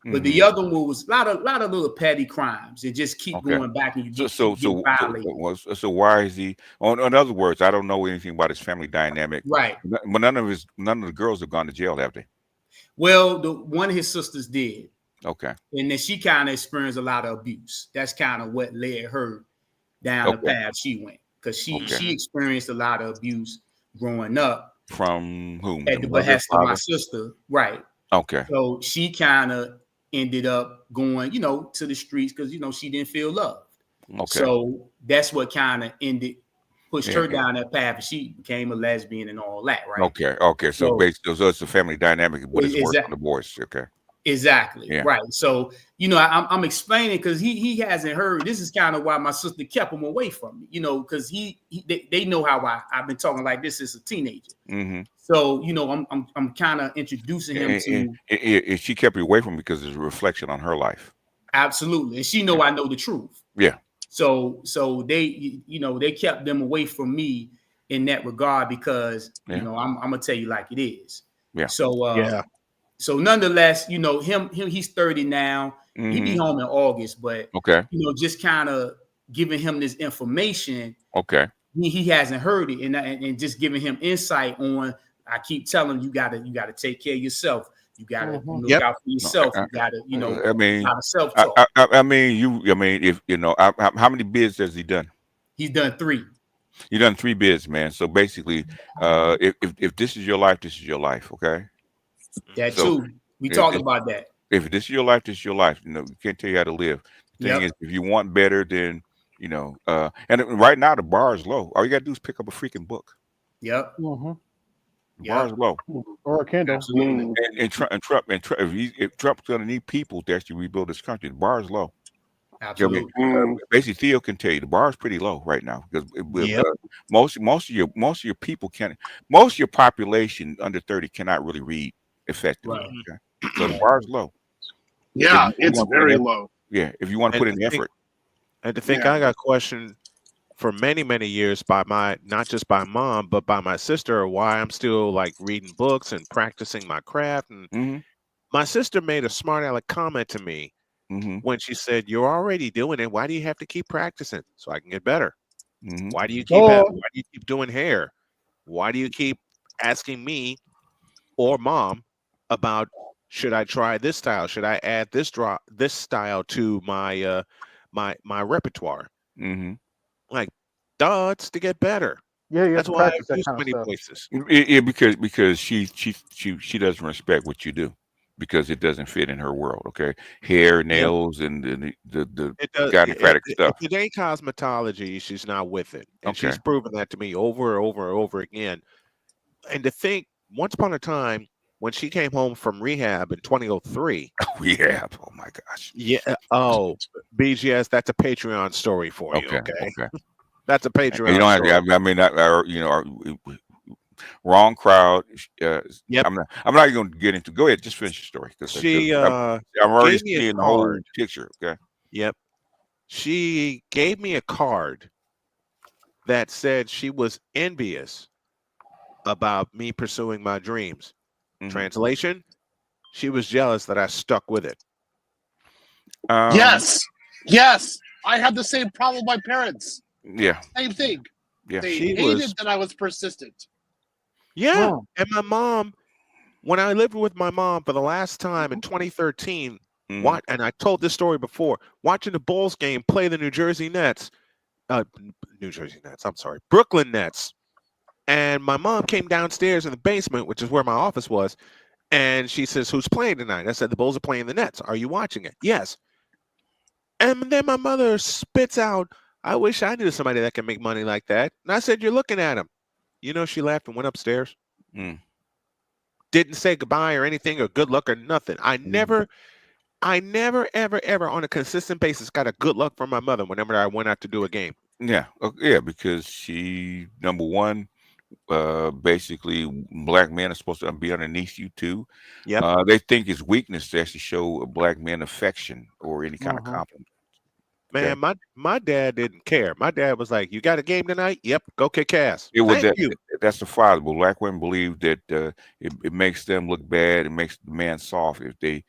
But the other one was a lot of little petty crimes. It just keep going back, and you just get violated. So why is he? In other words, I don't know anything about his family dynamic. Right. But none of the girls have gone to jail, have they? Well, one of his sisters did. Okay. And then she kind of experienced a lot of abuse. That's kind of what led her down the path she went, because she experienced a lot of abuse growing up. From whom? At the behest of my sister, right? Okay. So she kind of ended up going, to the streets because she didn't feel loved. Okay. So that's what kind of pushed her down that path, and she became a lesbian and all that, right? Okay. So basically, it's a family dynamic, but it's worse for the boys. Okay. Exactly. Yeah. Right. So, I'm explaining because he hasn't heard. This is kind of why my sister kept him away from me, because they know how I've been talking like this as a teenager. So, I'm kind of introducing him to. She kept you away from me because it's a reflection on her life. Absolutely. And she know I know the truth. Yeah. So they, they kept them away from me in that regard because, I'm gonna tell you like it is. Yeah. So So nonetheless, him he's 30 now. He be home in August, but just kind of giving him this information. Okay. He hasn't heard it, and just giving him insight on. I keep telling him, you gotta take care of yourself. You gotta look out for yourself. You gotta, I mean, self-talk. I mean, if how many bids has he done? He's done 3. You done 3 bids, man. So basically, if this is your life, this is your life. Okay. That too. We talked about that. If this is your life, this is your life. We can't tell you how to live. The thing is, if you want better, then and right now the bar is low. All you gotta do is pick up a freaking book. Yep. The bar is low. Or a Kindle. Absolutely. And if Trump's gonna need people to actually rebuild this country, the bar is low. Absolutely. Basically, Theo can tell you the bar is pretty low right now because most of your people most of your population under 30 cannot really read effectively. Right. Okay? So the bar is low. Yeah, it's very low. Yeah, if you want to put in the effort. And to think I got questioned for many, many years by not just by mom, but by my sister, why I'm still like reading books and practicing my craft. And my sister made a smart aleck comment to me when she said, "You're already doing it. Why do you have to keep practicing so I can get better? Why do you keep doing hair? Why do you keep asking me or mom about should I try this style? Should I add this style to my my repertoire?" Like, duh, it's to get better. Yeah, that's why I use so many voices. Yeah, because she doesn't respect what you do because it doesn't fit in her world. Okay, hair, nails, and the godocratic stuff. If it ain't cosmetology, she's not with it, and she's proven that to me over and over and over again. And to think, once upon a time, when she came home from rehab in 2003. Rehab. Oh my gosh. Yeah. Oh, BGS. That's a Patreon story for you. Okay. That's a Patreon. You don't have to, I mean, wrong crowd. Yep. I'm not even going to get into. Go ahead. Just finish your story. I'm already seeing the whole picture. Okay. Yep. She gave me a card that said she was envious about me pursuing my dreams. Translation: she was jealous that I stuck with it. Yes, I had the same problem with my parents. Yeah, same thing. Yeah, they hated that I was persistent. Yeah, and my mom, when I lived with my mom for the last time in 2013, and I told this story before, watching the Bulls game play the Brooklyn Nets. And my mom came downstairs in the basement, which is where my office was, and she says, "Who's playing tonight?" I said, "The Bulls are playing the Nets. Are you watching it?" "Yes." And then my mother spits out, "I wish I knew somebody that can make money like that." And I said, "You're looking at him." You know, she laughed and went upstairs. didn't say goodbye or anything or good luck or nothing. I never, ever on a consistent basis got a good luck from my mother whenever I went out to do a game. Yeah, yeah, because she, number one, basically black men are supposed to be underneath you too. Yep. They think it's weakness to actually show a black man affection or any kind of compliment. Okay? Man, my dad didn't care. My dad was like, "You got a game tonight? Yep, go kick ass." It was Thank you. that's the father. But black women believe that it makes them look bad. It makes the man soft if they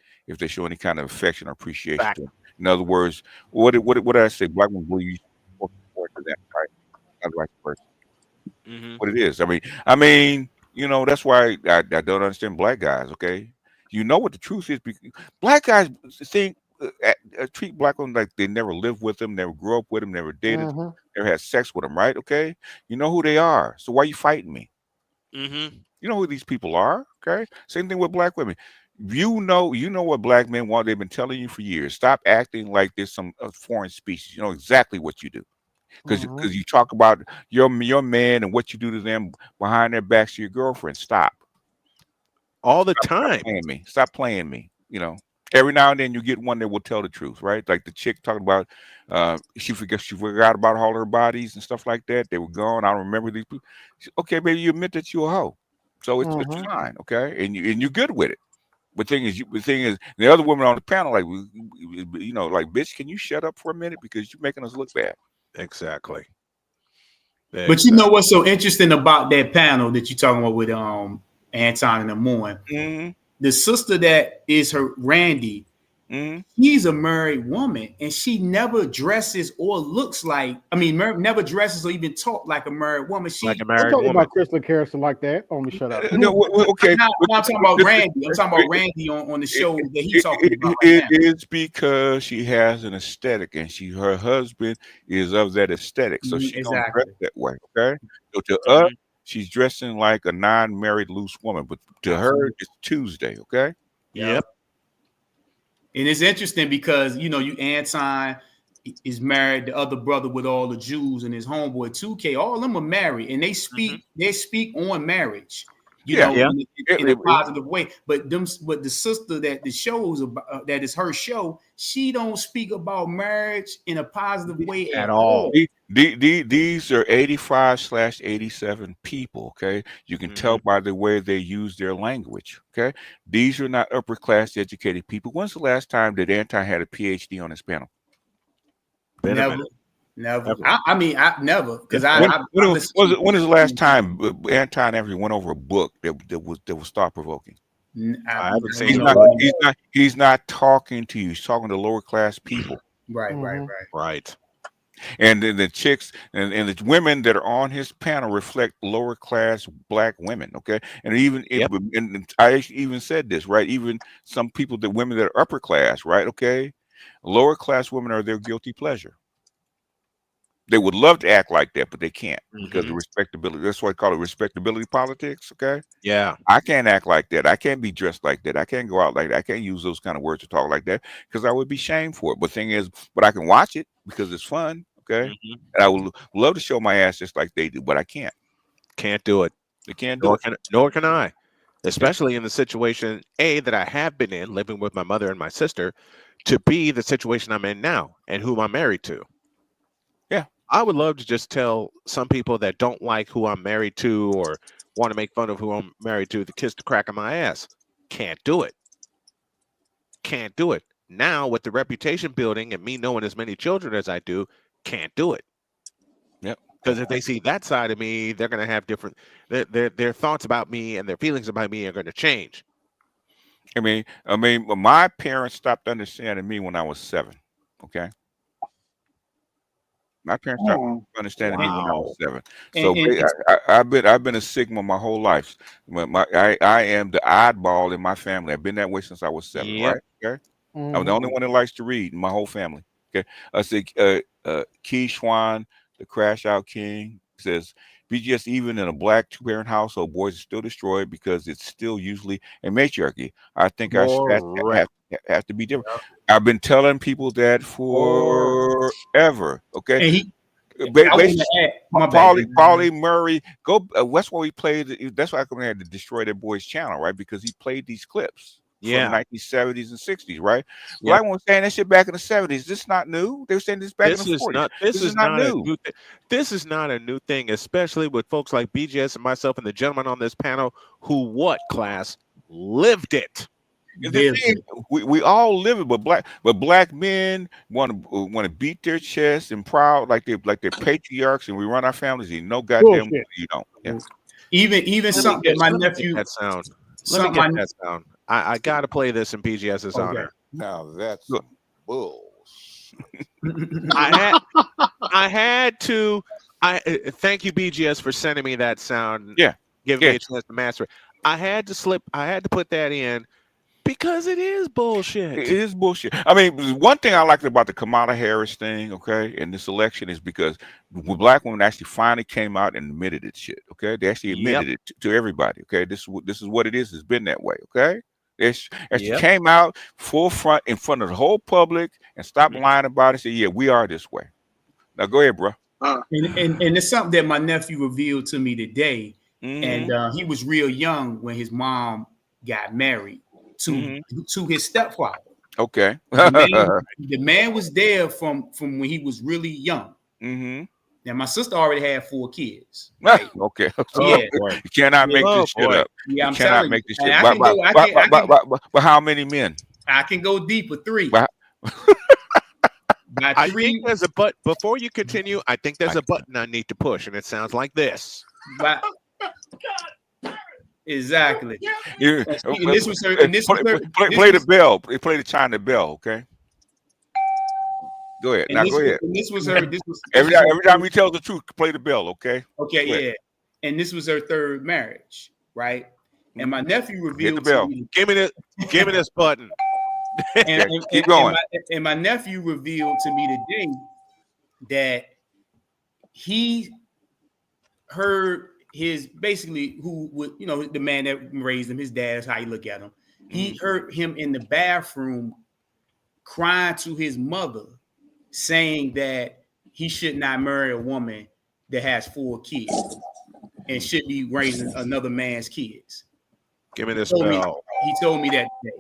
show any kind of affection or appreciation. Fact. To him. In other words, what did I say? Black women believe you're supposed to support to that, right? Not vice versa. What it is. I mean, that's why I don't understand black guys. Okay, you know what the truth is. Black guys think treat black women like they never lived with them, never grew up with them, never dated, never had sex with them. Right? Okay, you know who they are. So why are you fighting me? You know who these people are. Okay, same thing with black women. You know what black men want. They've been telling you for years. Stop acting like there's some foreign species. You know exactly what you do. Because you talk about your man and what you do to them behind their backs to your girlfriend. Stop. All the time. Stop playing me. Every now and then you get one that will tell the truth, right? Like the chick talking about she forgot about all her bodies and stuff like that. They were gone. I don't remember these people. Okay, baby, you admit that you're a hoe. So it's fine, okay? And you're good with it. But the thing is, the other women on the panel, like, like, bitch, can you shut up for a minute because you're making us look bad. Exactly. But you know what's so interesting about that panel that you're talking about with Anton and the Moon? The sister that is her Randy, she's a married woman, and she never dresses or looks like. Never dresses or even talk like a married woman. Like a married woman. About Crystal Carson like that. Only shut up. Okay. I'm talking about Randy. I'm talking about Randy on the show that he's talking about. Right It is because she has an aesthetic, and her husband is of that aesthetic, so she don't dress that way. Okay. So to us, she's dressing like a non-married loose woman, but to her, it's Tuesday. Okay. Yep. And it's interesting because you Anton is married, the other brother with all the Jews, and his homeboy 2K. All of them are married, and they speak on marriage. In a positive way. But the sister that the show is about, that is her show, she don't speak about marriage in a positive way at all. These are 85/87 people. Okay, you can tell by the way they use their language. Okay, these are not upper class educated people. When's the last time that Anton had a PhD on his panel? Never. I never, because when is the last time Anton ever went over a book that was thought provoking? I haven't seen. He's not talking to you. He's talking to lower class people. Right. And then the chicks and the women that are on his panel reflect lower class black women. Okay, and and I even said this, right? Even some women that are upper class, right? Okay, lower class women are their guilty pleasure. They would love to act like that, but they can't because of respectability. That's why I call it respectability politics. Okay. Yeah. I can't act like that. I can't be dressed like that. I can't go out like that. I can't use those kind of words to talk like that because I would be shamed for it. But thing is, I can watch it because it's fun. Okay. And I would love to show my ass just like they do, but I can't. Can't do it. They can't do it. Nor can I. Especially in the situation that I have been in, living with my mother and my sister, to be the situation I'm in now and whom I'm married to. Yeah. I would love to just tell some people that don't like who I'm married to or want to make fun of who I'm married to kiss the crack of my ass. Can't do it. Can't do it. Now, with the reputation building and me knowing as many children as I do, can't do it. Yep. Because if they see that side of me, they're going to have different, their thoughts about me and their feelings about me are going to change. I mean, my parents stopped understanding me when I was 7. Okay. My parents started understanding me when I was 7. So I've been a Sigma my whole life. I am the oddball in my family. I've been that way since I was 7. Yep. Right? Okay. I'm the only one that likes to read in my whole family. Okay. I say Key Schwan, the Crash Out King, says BGS, even in a black 2-parent household, boys are still destroyed because it's still usually a matriarchy. I think our stats have to be different. I've been telling people that forever. Okay. Paulie Murray. That's why he played. That's why I had to destroy that boy's channel, right? Because he played these clips from 1970s and 60s, right? Black one was saying that shit back in the 70s. This is not new. They were saying this back in the 40s. This is not new. This is not a new thing, especially with folks like BGS and myself and the gentleman on this panel who class lived it. We all live it, but black men want to beat their chest and proud like they're patriarchs, and we run our families. You know, goddamn, you don't. Yeah. Even something my nephew. That sound. Let me get that sound. I got to play this in BGS's honor. Now that's bull. I had to. Thank you, BGS, for sending me that sound. Yeah, giving me a chance to master it. I had to put that in because it is bullshit. It is bullshit. I mean, one thing I liked about the Kamala Harris thing, okay, in this election is because black women actually finally came out and admitted it. Shit, okay, they actually admitted it to everybody. Okay, this is what it is. It's been that way. Okay. She came out full front in front of the whole public and stopped lying about it. Said, "Yeah, we are this way." Now go ahead, bro. And it's something that my nephew revealed to me today. And he was real young when his mom got married to his stepfather. Okay. The man was there from when he was really young. Now my sister already had 4 kids. Right? Okay. You cannot make this shit up. Yeah, I'm you cannot telling make you. this shit up. But how many men? I can go deep with 3. I think there's a button before you continue. I think there's a button I need to push, and it sounds like this. Exactly. Play the bell. Play the China bell. Okay. Go ahead. Now go ahead. Every time he tells the truth, play the bell. Okay. Okay. Yeah. And this was her 3rd marriage, right? And my nephew revealed the bell. Give me this button. Keep going. And my nephew revealed to me today that he heard his the man that raised him, his dad is how you look at him. He heard him in the bathroom crying to his mother, saying that he should not marry a woman that has 4 kids and should be raising another man's kids. Give me this bell. He told me that today.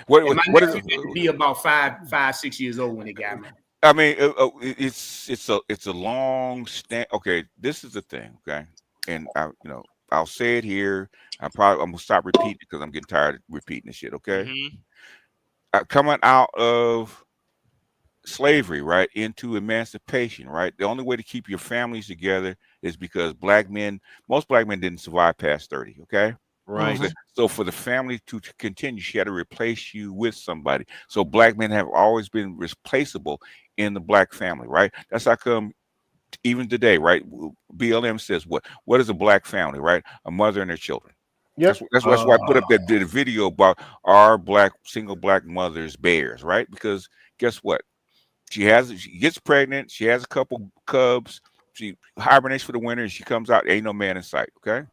What is it? Be about 5, 6 years old when it got married. I mean, it's a long stand. Okay, this is the thing. Okay, and I'll say it here. I'm gonna stop repeating because I'm getting tired of repeating this shit. Okay, coming out of slavery, right, into emancipation, right. The only way to keep your families together is because most black men didn't survive past 30. Okay. Right. So for the family to continue, she had to replace you with somebody. So black men have always been replaceable in the black family, right? That's how come even today, right? BLM says what is a black family, right? A mother and her children. Yep. That's why I put up that video about our single black mothers bears, right? Because guess what? She gets pregnant, she has a couple cubs, she hibernates for the winter, and she comes out, ain't no man in sight. Okay.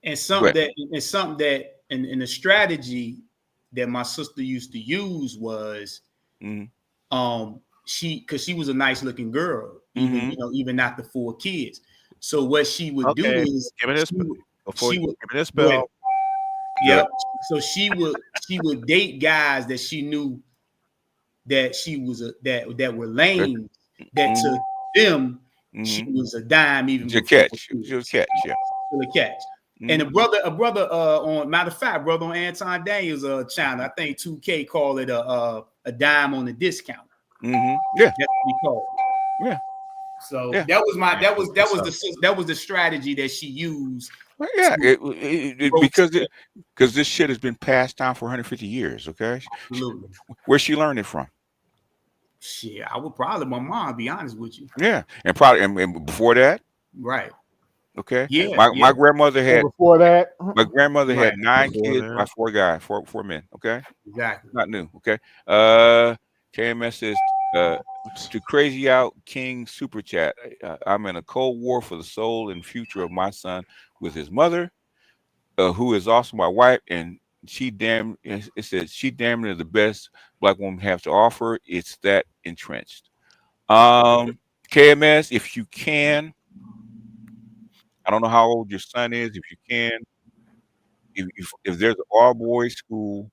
And something that and the strategy that my sister used to use was because she was a nice looking girl, even after 4 kids. So what she would do is give me this bell. Yeah. So she would date guys that she knew that she was that were lame, that to them she was a dime even before she was catch. Yeah. A catch. And a brother on matter of fact, brother on Anton Daniels channel, I think 2K called it a dime on the discount. Yeah, that's what he called it. Yeah. So that was the strategy that she used. Well, yeah, because this shit has been passed down for 150 years. Okay, absolutely. Where she learned it from? Shit, I would probably my mom. Be honest with you. Yeah, and probably and before that, right. Okay. Yeah. My grandmother had before that. My grandmother had 9 kids by 4 men. Okay. Exactly. Not new. Okay. KMS says to Crazy Out King Super Chat. I'm in a cold war for the soul and future of my son with his mother, who is also my wife, and it says she damn near the best black woman has to offer. It's that entrenched. KMS, if you can, I don't know how old your son is. If you can, if there's an all boys school,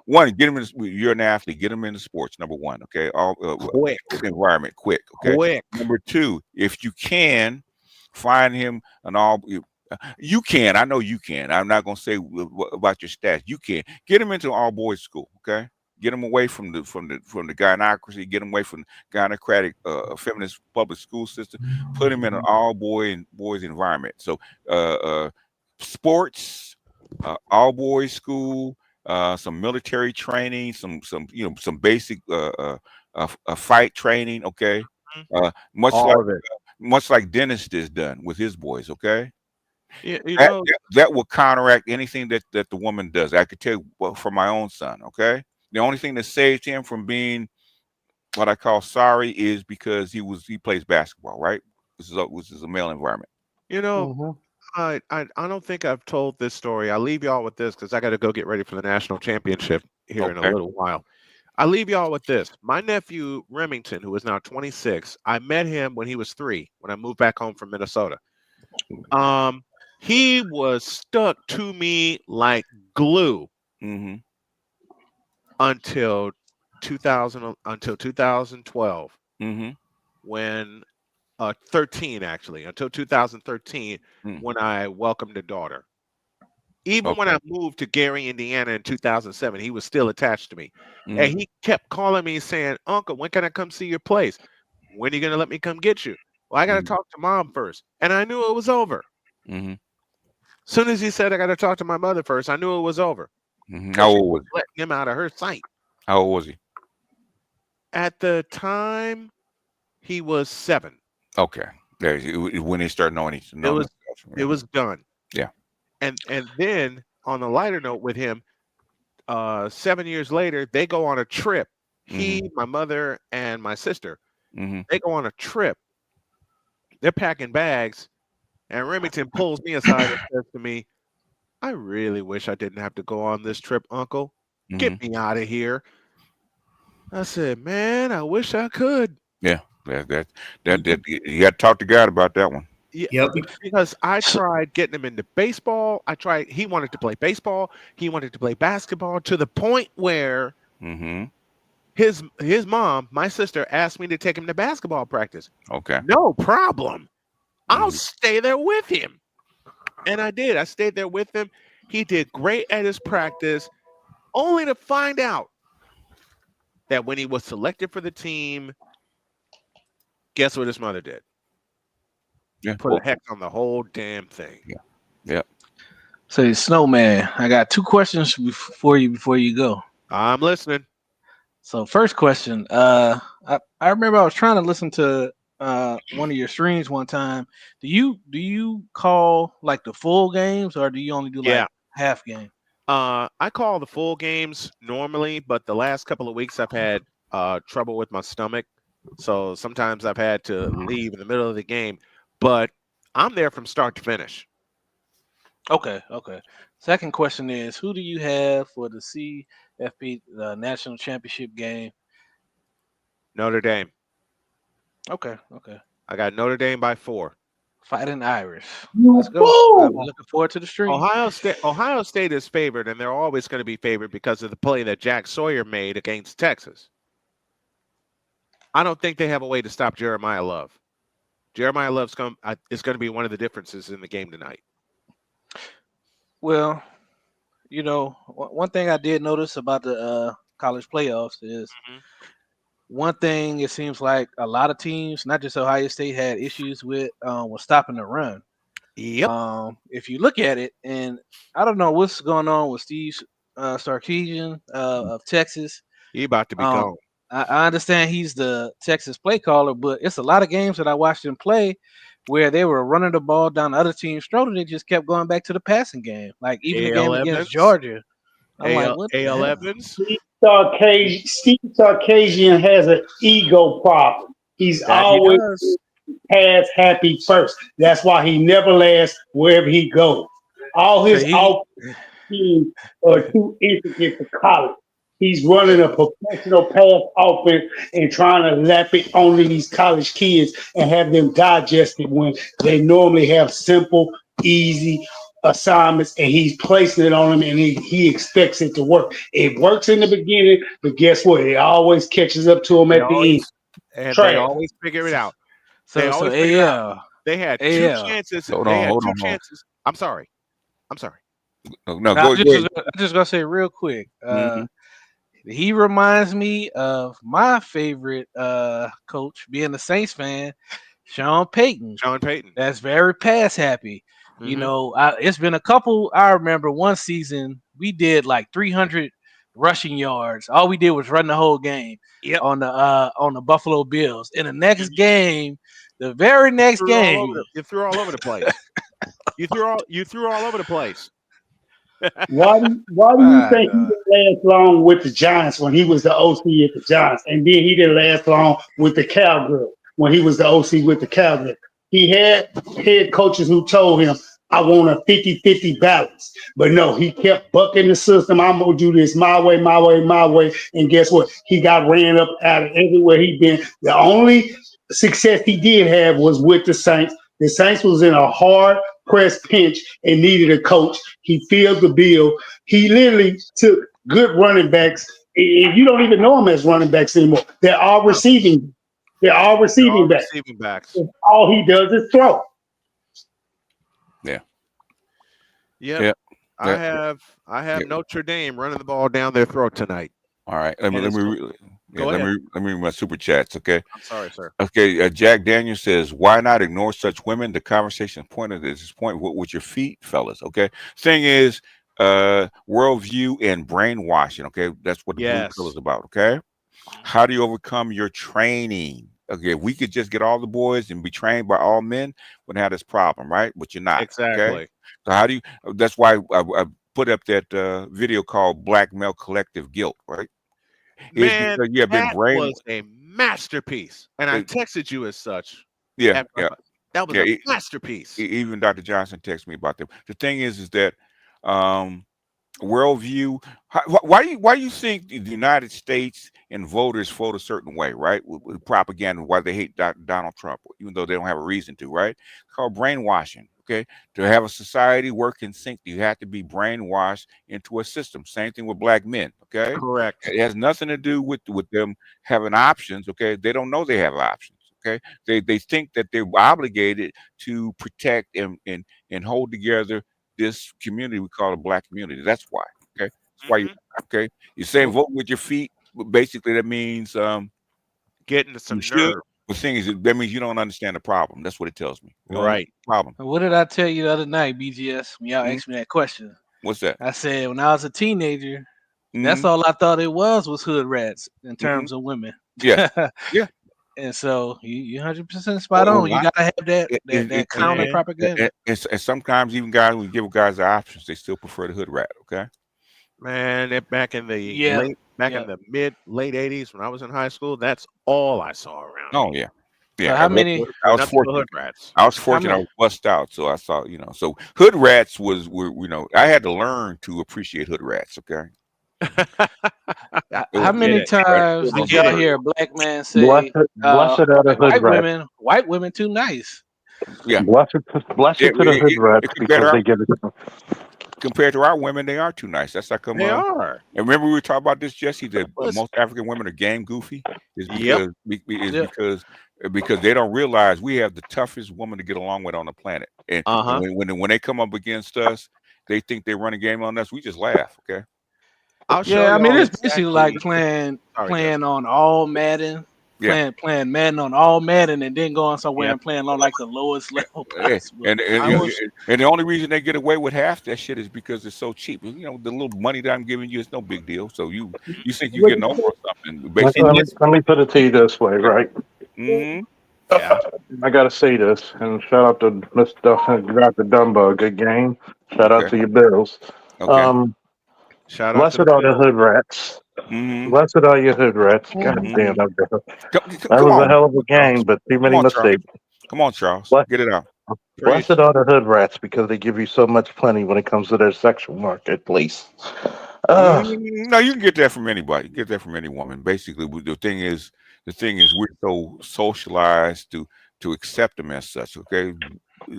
one, get him in. You're an athlete. Get him into sports. Number one, okay. All Quick. environment, quick. Okay. Quick. Number two, if you can, find him an all. You can. I know you can. I'm not gonna say about your stats. You can get him into all boys school. Okay. Get him away from the gynocracy. Get him away from the gynocratic feminist public school system. Put him in an all boys environment. So sports, all boys school, some military training, some basic fight training. Okay, much like Dennis is done with his boys. Okay. Yeah, that will counteract anything that the woman does. I could tell you from my own son. Okay. The only thing that saved him from being what I call sorry is because he plays basketball, right? This is a male environment. I don't think I've told this story. I'll leave y'all with this because I got to go get ready for the national championship here in a little while. I'll leave y'all with this. My nephew Remington, who is now 26, I met him when he was 3, when I moved back home from Minnesota. He was stuck to me like glue. Until 2012, when 13 actually, until 2013, when I welcomed a daughter. Even when I moved to Gary, Indiana in 2007, he was still attached to me, and he kept calling me saying, "Uncle, when can I come see your place? When are you gonna let me come get you?" Well, I got to talk to Mom first, and I knew it was over. Soon as he said I got to talk to my mother first, I knew it was over. How old was he? Letting him out of her sight. How old was he? At the time, he was 7. Okay, there. When they start knowing each other, it was done. Yeah. And then on a lighter note with him, 7 years later, they go on a trip. He, my mother, and my sister. They go on a trip. They're packing bags, and Remington pulls me aside and says to me, "I really wish I didn't have to go on this trip, Uncle. Get me out of here." I said, "Man, I wish I could." Yeah, that you got to talk to God about that one. Yeah, because I tried getting him into baseball. He wanted to play baseball. He wanted to play basketball to the point where his mom, my sister, asked me to take him to basketball practice. Okay. No problem. I'll stay there with him. And I did. I stayed there with him. He did great at his practice, only to find out that when he was selected for the team, guess what his mother did? Yeah. Put a hex on the whole damn thing. Yeah. Say, Snowman, I got 2 questions for you before you go. I'm listening. So first question, I remember I was trying to listen to one of your streams one time. Do you call like the full games, or do you only do like half game? I call the full games normally, but the last couple of weeks I've had trouble with my stomach, so sometimes I've had to leave in the middle of the game. But I'm there from start to finish. Okay. Second question is, who do you have for the CFP national championship game? Notre Dame. Okay. I got Notre Dame by 4. Fighting Irish. Let's go. I'm looking forward to the stream. Ohio State is favored, and they're always going to be favored because of the play that Jack Sawyer made against Texas. I don't think they have a way to stop Jeremiah Love. Jeremiah Love's is going to be one of the differences in the game tonight. Well, one thing I did notice about the college playoffs is one thing it seems like a lot of teams, not just Ohio State, had issues with was stopping the run. Yep. If you look at it, and I don't know what's going on with Steve Sarkisian of Texas. He about to be gone. I understand he's the Texas play caller, but it's a lot of games that I watched him play where they were running the ball down the other team's throat and they just kept going back to the passing game. Like even the game against Georgia. I'm like, what the hell? Evans? Steve Sarkisian has an ego problem. He's always pass happy first. That's why he never lasts wherever he goes. All his teams are too intricate for college. He's running a professional pass offense and trying to lap it onto these college kids and have them digest it when they normally have simple, easy assignments, and he's placing it on them, and he expects it to work. It works in the beginning, but guess what? It always catches up to him They at the end. always Trash. figure it out. So They always figure it out. They had two chances. Hold They had on, two hold on. chances. I'm sorry. No, Now, go I'm ahead. just gonna say real quick. Mhm. He reminds me of my favorite coach, being a Saints fan, Sean Payton. Sean Payton. That's very pass happy. You Mhm. know, it's been a couple. I remember one season we did like 300 rushing yards. All we did was run the whole game on the Buffalo Bills. In the next game, the very next game, You threw all over the place. You threw all over the place. Why do you think he didn't last long with the Giants when he was the OC at the Giants? And then he didn't last long with the Cowgirls when he was the OC with the Cowgirls. He had head coaches who told him, I want a 50-50 balance. But no, he kept bucking the system. I'm going to do this my way, my way, my way. And guess what? He got ran up out of everywhere he'd been. The only success he did have was with the Saints. The Saints was in a hard press pinch and needed a coach. He filled the bill. He literally took good running backs. And you don't even know them as running backs anymore. They're all receiving. They're all receiving backs. Receiving backs. And all he does is throw. Yeah. Yep. I have Notre Dame running the ball down their throat tonight. All right. Let me read my super chats. Okay. I'm sorry, sir. Okay. Jack Daniel says, "Why not ignore such women? The conversation pointed at this point with your feet, fellas." Okay. Thing is, worldview and brainwashing. Okay, that's what the blue pill is about. Okay. How do you overcome your training? Okay, if we could just get all the boys and be trained by all men, wouldn't have this problem, right? But you're not. Exactly. Okay? So how do you? That's why I put up that video called "Black Male Collective Guilt." Right? Man, you have been that brainwashed. was a masterpiece, and I texted you as such. Yeah. That was a masterpiece. Even Dr. Johnson texted me about them. The thing is that worldview. Why do you think the United States and voters vote a certain way, right? With propaganda, why they hate Donald Trump, even though they don't have a reason to, right? It's called brainwashing. Okay, to have a society work in sync, you have to be brainwashed into a system. Same thing with black men. Okay, correct. It has nothing to do with them having options. Okay, they don't know they have options. Okay, they think that they're obligated to protect and hold together this community we call the black community. That's why. Okay, that's why you. Okay, you say vote with your feet, but basically that means getting some nerve. The thing is, that means you don't understand the problem. That's what it tells me. Right. Problem. What did I tell you the other night, BGS, when y'all asked me that question? What's that? I said when I was a teenager, that's all I thought it was hood rats in terms of women. Yeah. Yeah. And so you 100% spot on. You gotta have that counter propaganda. And sometimes even guys, we give guys the options, they still prefer the hood rat. Okay. Man, back in the mid late 80s when I was in high school, that's all I saw around. Oh yeah. Yeah. How many? I was fortunate. I was bust out, so I saw, so hood rats were I had to learn to appreciate hood rats. Okay. How many times did y'all hear a black man say, blessed are the hood rats. White women too nice? Yeah. Blessed to the hood rats because they get it. Compared to our women, they are too nice. That's how come they are. And remember we were talking about this, Jesse, that most African women are game goofy is because they don't realize we have the toughest woman to get along with on the planet. And when they come up against us, they think they run a game on us. We just laugh. Okay. I mean, it's basically like playing on all Madden. Playing Madden on all Madden and then going somewhere and playing on like the lowest level possible. And the only reason they get away with half that shit is because it's so cheap. The little money that I'm giving you is no big deal. So you think you're getting over something. Let me put it to you this way, right? I gotta say this, and shout out to Mr. Dr. Dumbo, good game. Shout out to your Bills. Blessed are the hood rats. Blessed are your hood rats. God damn, that was a hell of a game, but too many mistakes. Come on, Charles. Get it out. Blessed are the hood rats because they give you so much plenty when it comes to their sexual marketplace. No, you can get that from anybody. You can get that from any woman. Basically, the thing is, we're so socialized to accept them as such. Okay,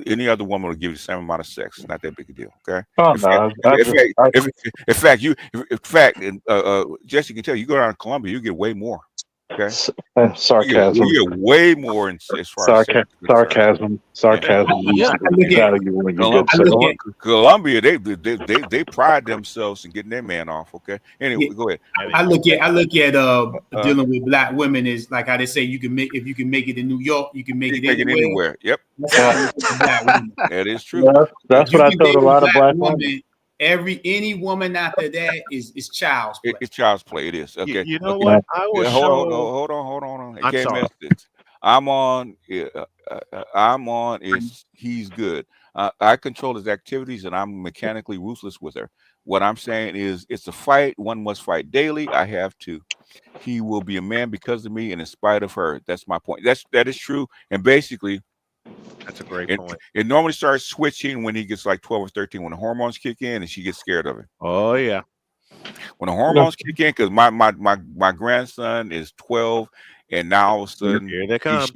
any other woman will give you the same amount of sex. It's not that big a deal. Okay. Oh In no, fact, Jesse can tell you go down to Colombia, you get way more. Okay. sarcasm. You get way more as far as sex is concerned. Sarcasm. Colombia, they pride themselves in getting their man off. Okay. Anyway, go ahead. I look at dealing with black women is like how they say if you can make it in New York, you can make it anywhere. Yep. That's how I look at black women. That is true. Yeah, that's what I told a lot of black women. Any woman after that is child's play. It's child's play. It is. Okay. You know what? I will hold on. I'm can't sorry. miss this. I'm on. He's good. I control his activities, and I'm mechanically ruthless with her. What I'm saying is, it's a fight. One must fight daily. I have to. He will be a man because of me, and in spite of her. That's my point. That is true. And basically, that's a great point. It normally starts switching when he gets like 12 or 13, when the hormones kick in, and she gets scared of him. Oh yeah. When the hormones kick in, because my grandson is 12, and now all of a sudden here they come.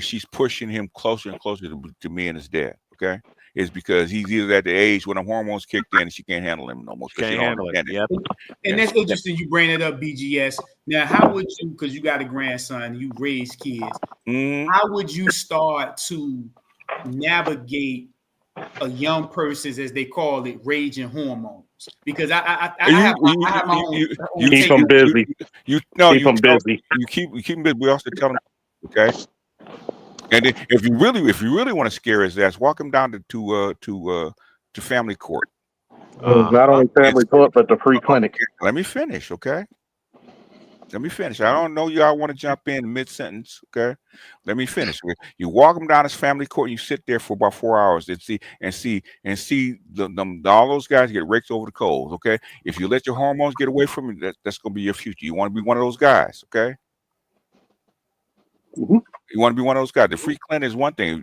She's pushing him closer and closer to me and his dad. Okay, it's because he's either at the age when the hormones kicked in and she can't handle him no more. Can't handle it. Yep. And that's interesting. You bring it up, BGS. Now, how would you? Because you got a grandson, you raise kids. How would you start to navigate a young person's, as they call it, raging hormones? Because I have my own. You keep them busy. Keep them busy. You keep them busy. We also tell them, okay. And then if you really want to scare his ass, walk him down to family court. Not only family court, but the free clinic. Let me finish, okay? Let me finish. I don't know y'all want to jump in mid-sentence, okay? Let me finish. You walk them down his family court, and you sit there for about 4 hours and see all those guys get raked over the coals, okay? If you let your hormones get away from you, that's going to be your future. You want to be one of those guys, okay? You want to be one of those guys. The free clinic is one thing.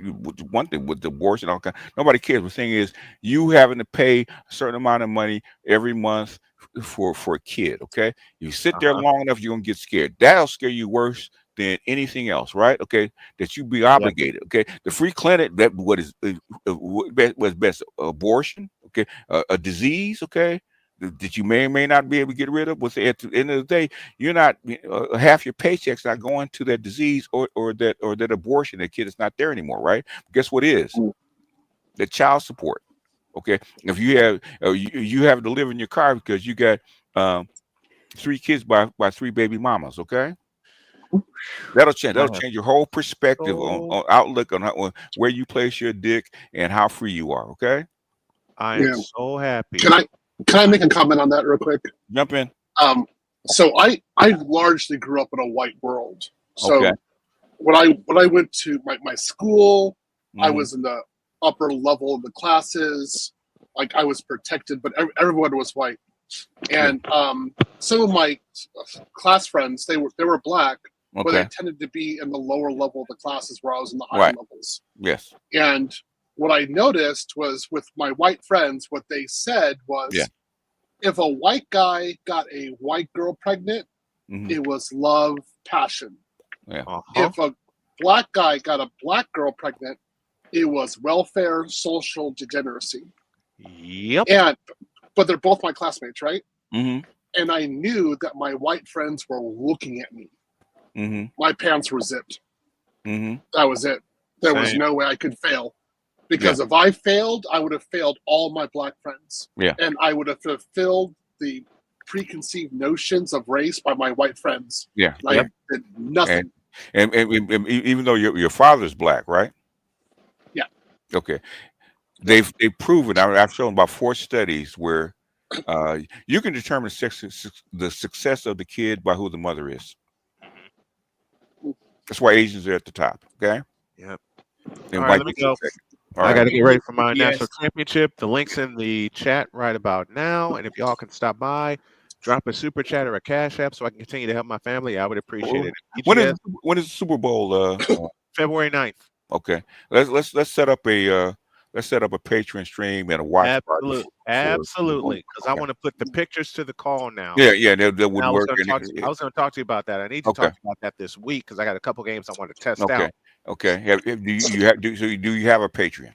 One thing with the abortion, all kind. Nobody cares. The thing is, you having to pay a certain amount of money every month for a kid. Okay, you sit there long enough, you're gonna get scared. That'll scare you worse than anything else, right? Okay, that you be obligated. Okay, the free clinic, that what's best, abortion. Okay, a disease. Okay. That you may or may not be able to get rid of. But at the end of the day, you're not half your paycheck's not going to that disease or that abortion. That kid is not there anymore, right? Guess what is? The child support. Okay, if you have you have to live in your car because you got 3 kids by 3 baby mamas. Okay, that'll change. That'll change your whole perspective on outlook on where you place your dick and how free you are. Okay, I am so happy. Can I make a comment on that real quick? Jump in. So I largely grew up in a white world. So when I went to my school, I was in the upper level of the classes. Like I was protected, but everyone was white. And some of my class friends, they were black, but they tended to be in the lower level of the classes where I was in the higher levels. Yes. And what I noticed was with my white friends, what they said was, if a white guy got a white girl pregnant, it was love, passion. If a black guy got a black girl pregnant, it was welfare, social degeneracy. Yep. But they're both my classmates, right? And I knew that my white friends were looking at me. My pants were zipped. That was it. There was no way I could fail. Because if I failed, I would have failed all my black friends. And I would have fulfilled the preconceived notions of race by my white friends. Like did nothing. And even though your father's black, right? Yeah. Okay. They've proven, I've shown about 4 studies where you can determine the success of the kid by who the mother is. That's why Asians are at the top. Okay. Yep. And all right, let me go. I got to get ready for my national championship. The link's in the chat right about now. And if y'all can stop by, drop a super chat or a cash app so I can continue to help my family, I would appreciate it. When is the Super Bowl? February 9th. Okay. Let's set up a Patreon stream and a watch party. Absolutely. Because I want to put the pictures to the call now. Yeah, that would I was work. going to talk to you about that. I need to talk about that this week because I got a couple games I want to test out. Okay. Do you have a Patreon?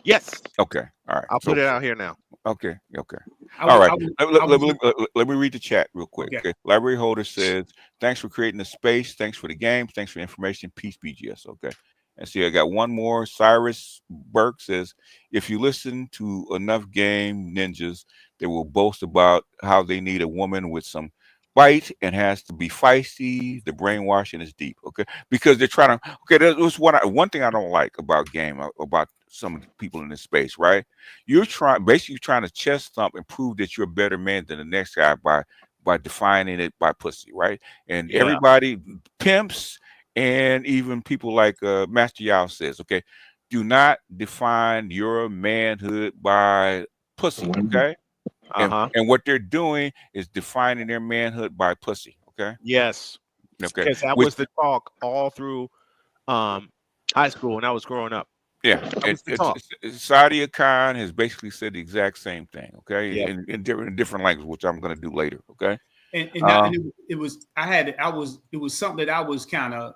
Yes. Okay. All right. I'll put it out here now. Okay. All right. Let me read the chat real quick. Okay. Library Holder says, thanks for creating the space. Thanks for the game. Thanks for the information. Peace, BGS. Okay. And see, I got one more. Cyrus Burke says, if you listen to enough game ninjas, they will boast about how they need a woman with some bite and has to be feisty. The brainwashing is deep. Okay. Because they're trying to, that was one thing I don't like about about some of the people in this space, right? You're basically trying to chest thump and prove that you're a better man than the next guy by defining it by pussy, right? And everybody, pimps, and even people like Master Yao says, okay, do not define your manhood by pussy, okay? And what they're doing is defining their manhood by pussy, okay? Yes. Okay. Because that was the talk all through high school when I was growing up. Yeah, Sadia Khan has basically said the exact same thing. Okay, in different language, which I'm going to do later. Okay, and it was something that I was kind of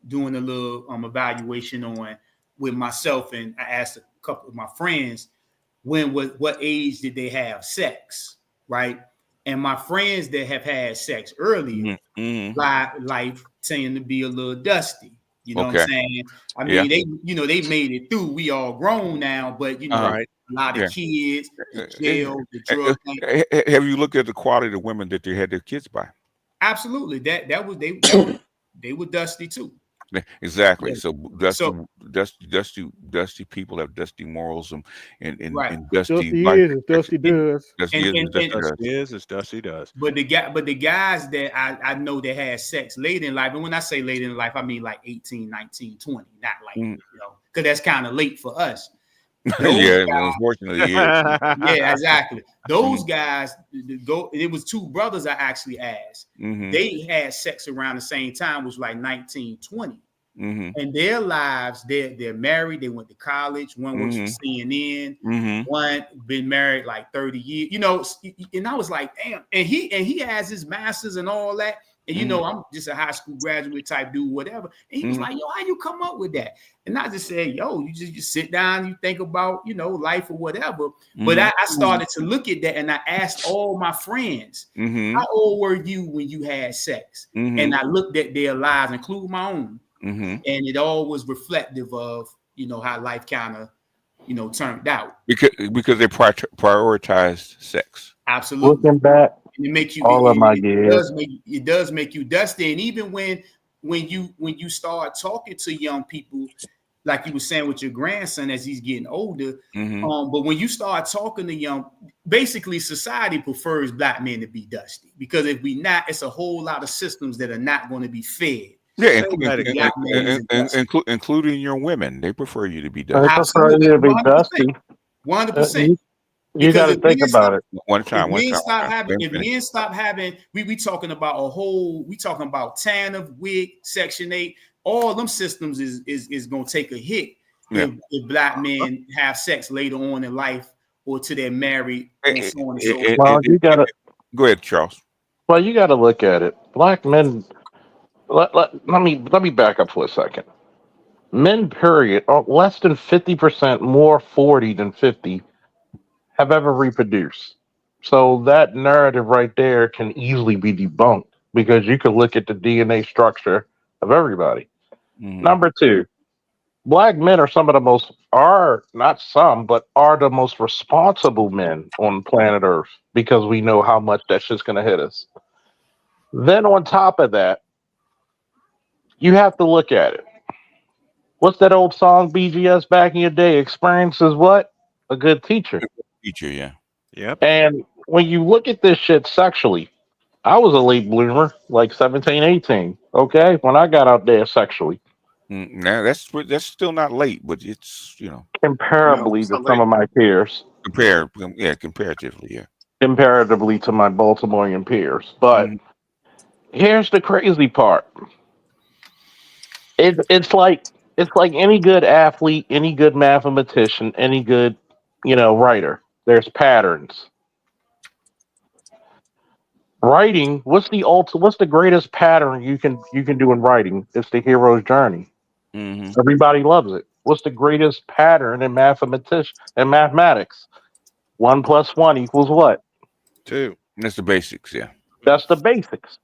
doing a little evaluation on with myself, and I asked a couple of my friends what age did they have sex, right? And my friends that have had sex earlier, life tend to be a little dusty. You know what I'm saying? I mean, they made it through. We all grown now, but a lot of kids, the jail, the drug thing. Have you looked at the quality of the women that they had their kids by? Absolutely. That was they were dusty too. Exactly. So dusty people have dusty morals and dusty dusty does. Dusty does. But the guys that I know that had sex late in life, and when I say late in life, I mean like 18, 19, 20, not like because that's kind of late for us. Unfortunately, yeah, exactly. Those guys, it was two brothers I actually asked. They had sex around the same time, was like 19, 20. And their lives, they're married, they went to college, one works for CNN, one been married like 30 years, and I was like, damn, and he has his masters and all that. And I'm just a high school graduate type dude, whatever. And he was like, yo, how you come up with that? And I just said, yo, you just sit down, you think about, life or whatever. But I started to look at that and I asked all my friends, how old were you when you had sex? And I looked at their lives, including my own. And it all was reflective of, how life kind of, turned out. Because they prioritized sex. Absolutely. Looking back, and it makes you it does make you dusty. And even when you start talking to young people, like you were saying with your grandson as he's getting older, but when you start talking to basically society prefers black men to be dusty, because if we not, it's a whole lot of systems that are not going to be fed. Yeah, including your women, they prefer you to be dusty. They prefer you to be dusty. 100%. You got to think about it. If men stop having, we talking about we talking about TANF, WIC, Section 8, all them systems is going to take a hit if black men have sex later on in life or till they're married and so on and so forth. Well, you got to go ahead, Charles. Well, you got to look at it. Black men. Let me back up for a second. Men, period, are less than 50% more 40 than 50 have ever reproduced. So that narrative right there can easily be debunked, because you could look at the DNA structure of everybody. Number two, black men are the most responsible men on planet Earth, because we know how much that shit's going to hit us. Then on top of that, you have to look at it. What's that old song, BGS, back in your day? Experience is what? A good teacher. Yeah. Yep. And when you look at this shit sexually, I was a late bloomer, like 17, 18. Okay, when I got out there sexually. Now that's still not late, but it's comparably to some of my peers. Comparatively, yeah. Comparatively to my Baltimorean peers, but here's the crazy part. It's like it's like any good athlete, any good mathematician, any good, writer. There's patterns. Writing, what's the greatest pattern you can do in writing? It's the hero's journey. Mm-hmm. Everybody loves it. What's the greatest pattern in mathematics? 1 + 1 = what? 2. That's the basics, yeah. That's the basics.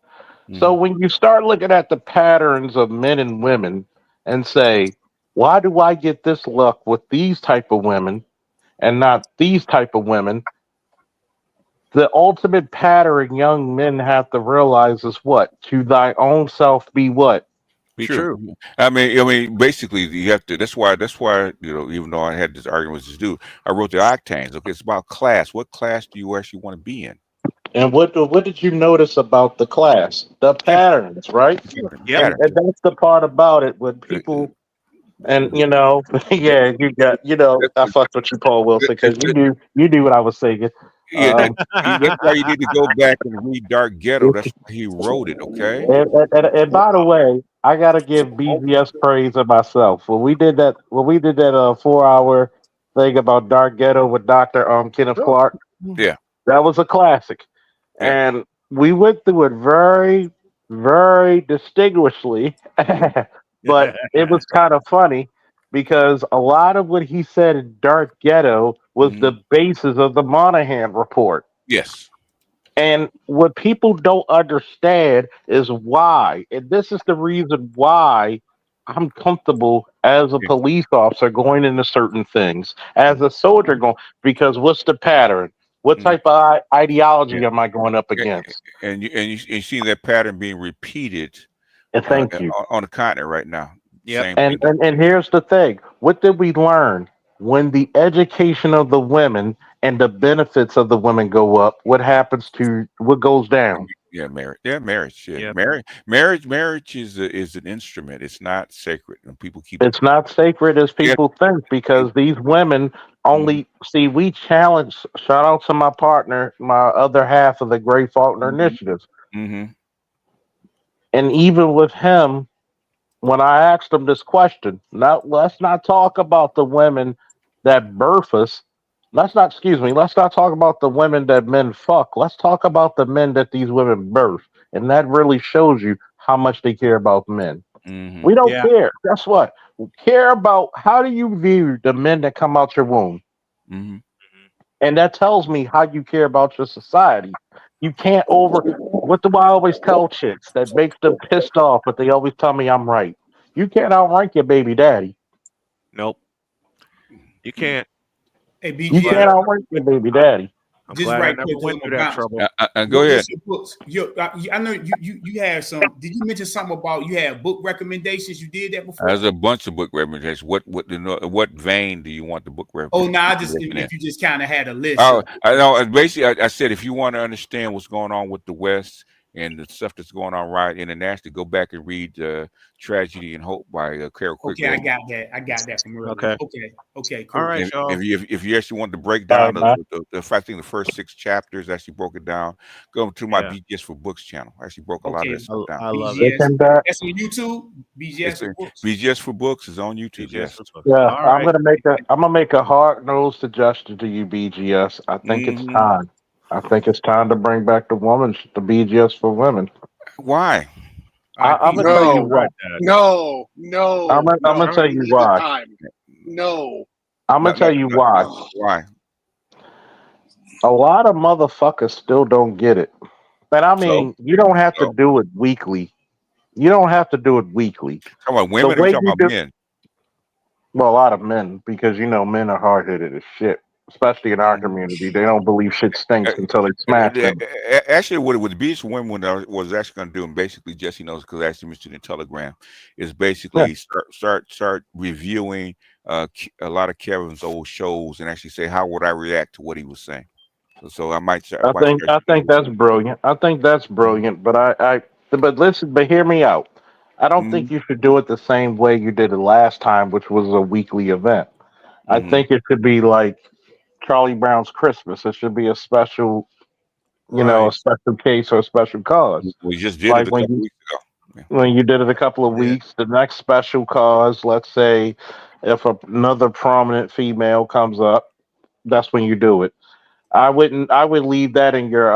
So when you start looking at the patterns of men and women and say, why do I get this luck with these type of women and not these type of women? The ultimate pattern young men have to realize is what? To thy own self be what? Be true. I mean, basically, you have to. That's why, even though I had this argument with this dude, I wrote the octanes. Okay, it's about class. What class do you actually want to be in? And what did you notice about the class? The patterns, right? Yeah. And that's the part about it when people, and yeah, you got, I fucked with you, Paul Wilson, because you knew what I was saying. Yeah, that's why you need to go back and read Dark Ghetto. That's why he wrote it. Okay. And by the way, I gotta give BGS praise of myself. When we did that 4-hour thing about Dark Ghetto with Dr. Kenneth Clark, Yeah. that was a classic. Yeah. And we went through it very, very distinguishedly. But it was kind of funny because a lot of what he said in Dark Ghetto was the basis of the Monahan report. Yes. And what people don't understand is why. And this is the reason why I'm comfortable as a police officer going into certain things, as a soldier going, because what's the pattern? What type of ideology am I going up against? And you see that pattern being repeated. And thank you. On the continent right now. Yeah. And here's the thing. What did we learn? When the education of the women and the benefits of the women go up, what goes down? Yeah, marriage. Yeah, marriage. Yeah, marriage is an instrument. It's not sacred, and people keep. It's not sacred as people think, because these women only see. We challenge. Shout out to my partner, my other half of the Great Faulkner Initiative, and even with him, when I asked him this question, let's not talk about the women that birth us. Let's not talk about the women that men fuck. Let's talk about the men that these women birth. And that really shows you how much they care about men. We don't care. Guess what? We care about how do you view the men that come out your womb. And that tells me how you care about your society. You can't what do I always tell chicks that makes them pissed off, but they always tell me I'm right? You can't outrank your baby daddy. Nope. You can't. Hey, BG, you can't outrank your baby daddy. I'm just glad right I never quick, went through that trouble. Go ahead. Books. I know you had some. Did you mention something about you had book recommendations? You did that before. There's a bunch of book recommendations. What vein do you want the book recommendation? Oh no, I just if you just kind of had a list. Oh, I know. Basically, I said if you want to understand what's going on with the West and the stuff that's going on right internationally, go back and read "Tragedy and Hope" by Carol Quigley. Okay, I got that from earlier. Okay, cool. All right, y'all. If you actually want to break down I think the first 6 chapters, actually broke it down. Go to my BGS for Books channel. I actually broke a lot of this stuff down. I love it. That's on YouTube. BGS for Books. BGS for Books is on YouTube. Yes. Yeah, I'm gonna make a hard-nosed suggestion to you, BGS. I think it's time. I think it's time to bring back the BGS for women. Why? I'm gonna tell you why. No. I'm gonna tell you why. No. I'm gonna tell you why. Why? A lot of motherfuckers still don't get it. But I mean, you don't have to do it weekly. You don't have to do it weekly. Come on, women or talking about men? Well, a lot of men, because men are hard-headed as shit. Especially in our community, they don't believe shit stinks until they smash them. Actually, what it would be for women was actually going to do, and basically Jesse knows because I actually mentioned in Telegram, is basically start reviewing a lot of Kevin's old shows and actually say how would I react to what he was saying. So I might. I think that's brilliant. I think that's brilliant. But but hear me out. I don't think you should do it the same way you did it last time, which was a weekly event. I think it should be like Charlie Brown's Christmas. It should be a special, a special case or a special cause. We just did it a couple weeks ago. when you did it a couple of weeks. The next special cause, let's say, if another prominent female comes up, that's when you do it. I wouldn't. I would leave that in your.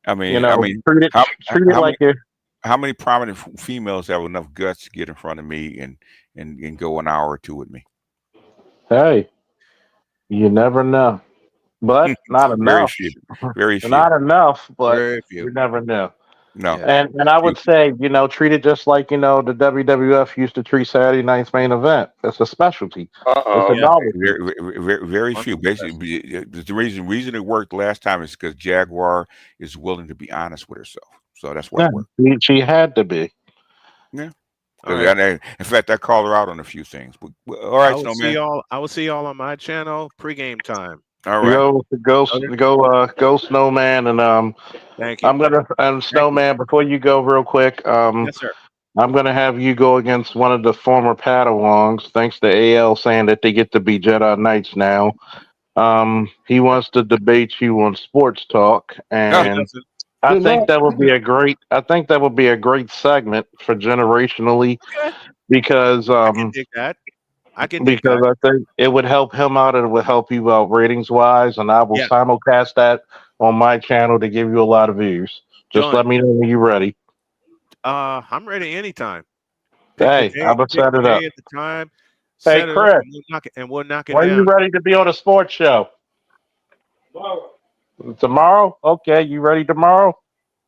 I mean, treat it. how Treat it how like many your. how many prominent females have enough guts to get in front of me and go an hour or two with me? Hey, you never know, but not Very enough. few. Very few. Not enough, but Very few. you never know. No. And I would say, treat it just like the WWF used to treat Saturday night's main event. It's a specialty. It's a novelty. Very few. Basically, the reason it worked last time is because Jaguar is willing to be honest with herself. So that's why it worked. She had to be. Yeah. All right. In fact, I called her out on a few things. But, all right, I will see y'all on my channel pregame time. All right. Go Snowman, and Thank you. I'm gonna Snowman. Before you go, real quick, Yes, sir. I'm gonna have you go against one of the former Padawans. Thanks to AL saying that they get to be Jedi Knights now. He wants to debate you on sports talk, and I think that would be a great. I think that would be a great segment for generationally, because I can dig that. I think it would help him out and it would help you out ratings wise, and I will simulcast that on my channel to give you a lot of views. Just Done. let me know when you're ready. I'm ready anytime. Hey, I'm gonna set it up. At the time. Hey, Set it Chris, up and we'll knock it when down. are you ready to be on a sports show? Tomorrow? Okay, you ready tomorrow?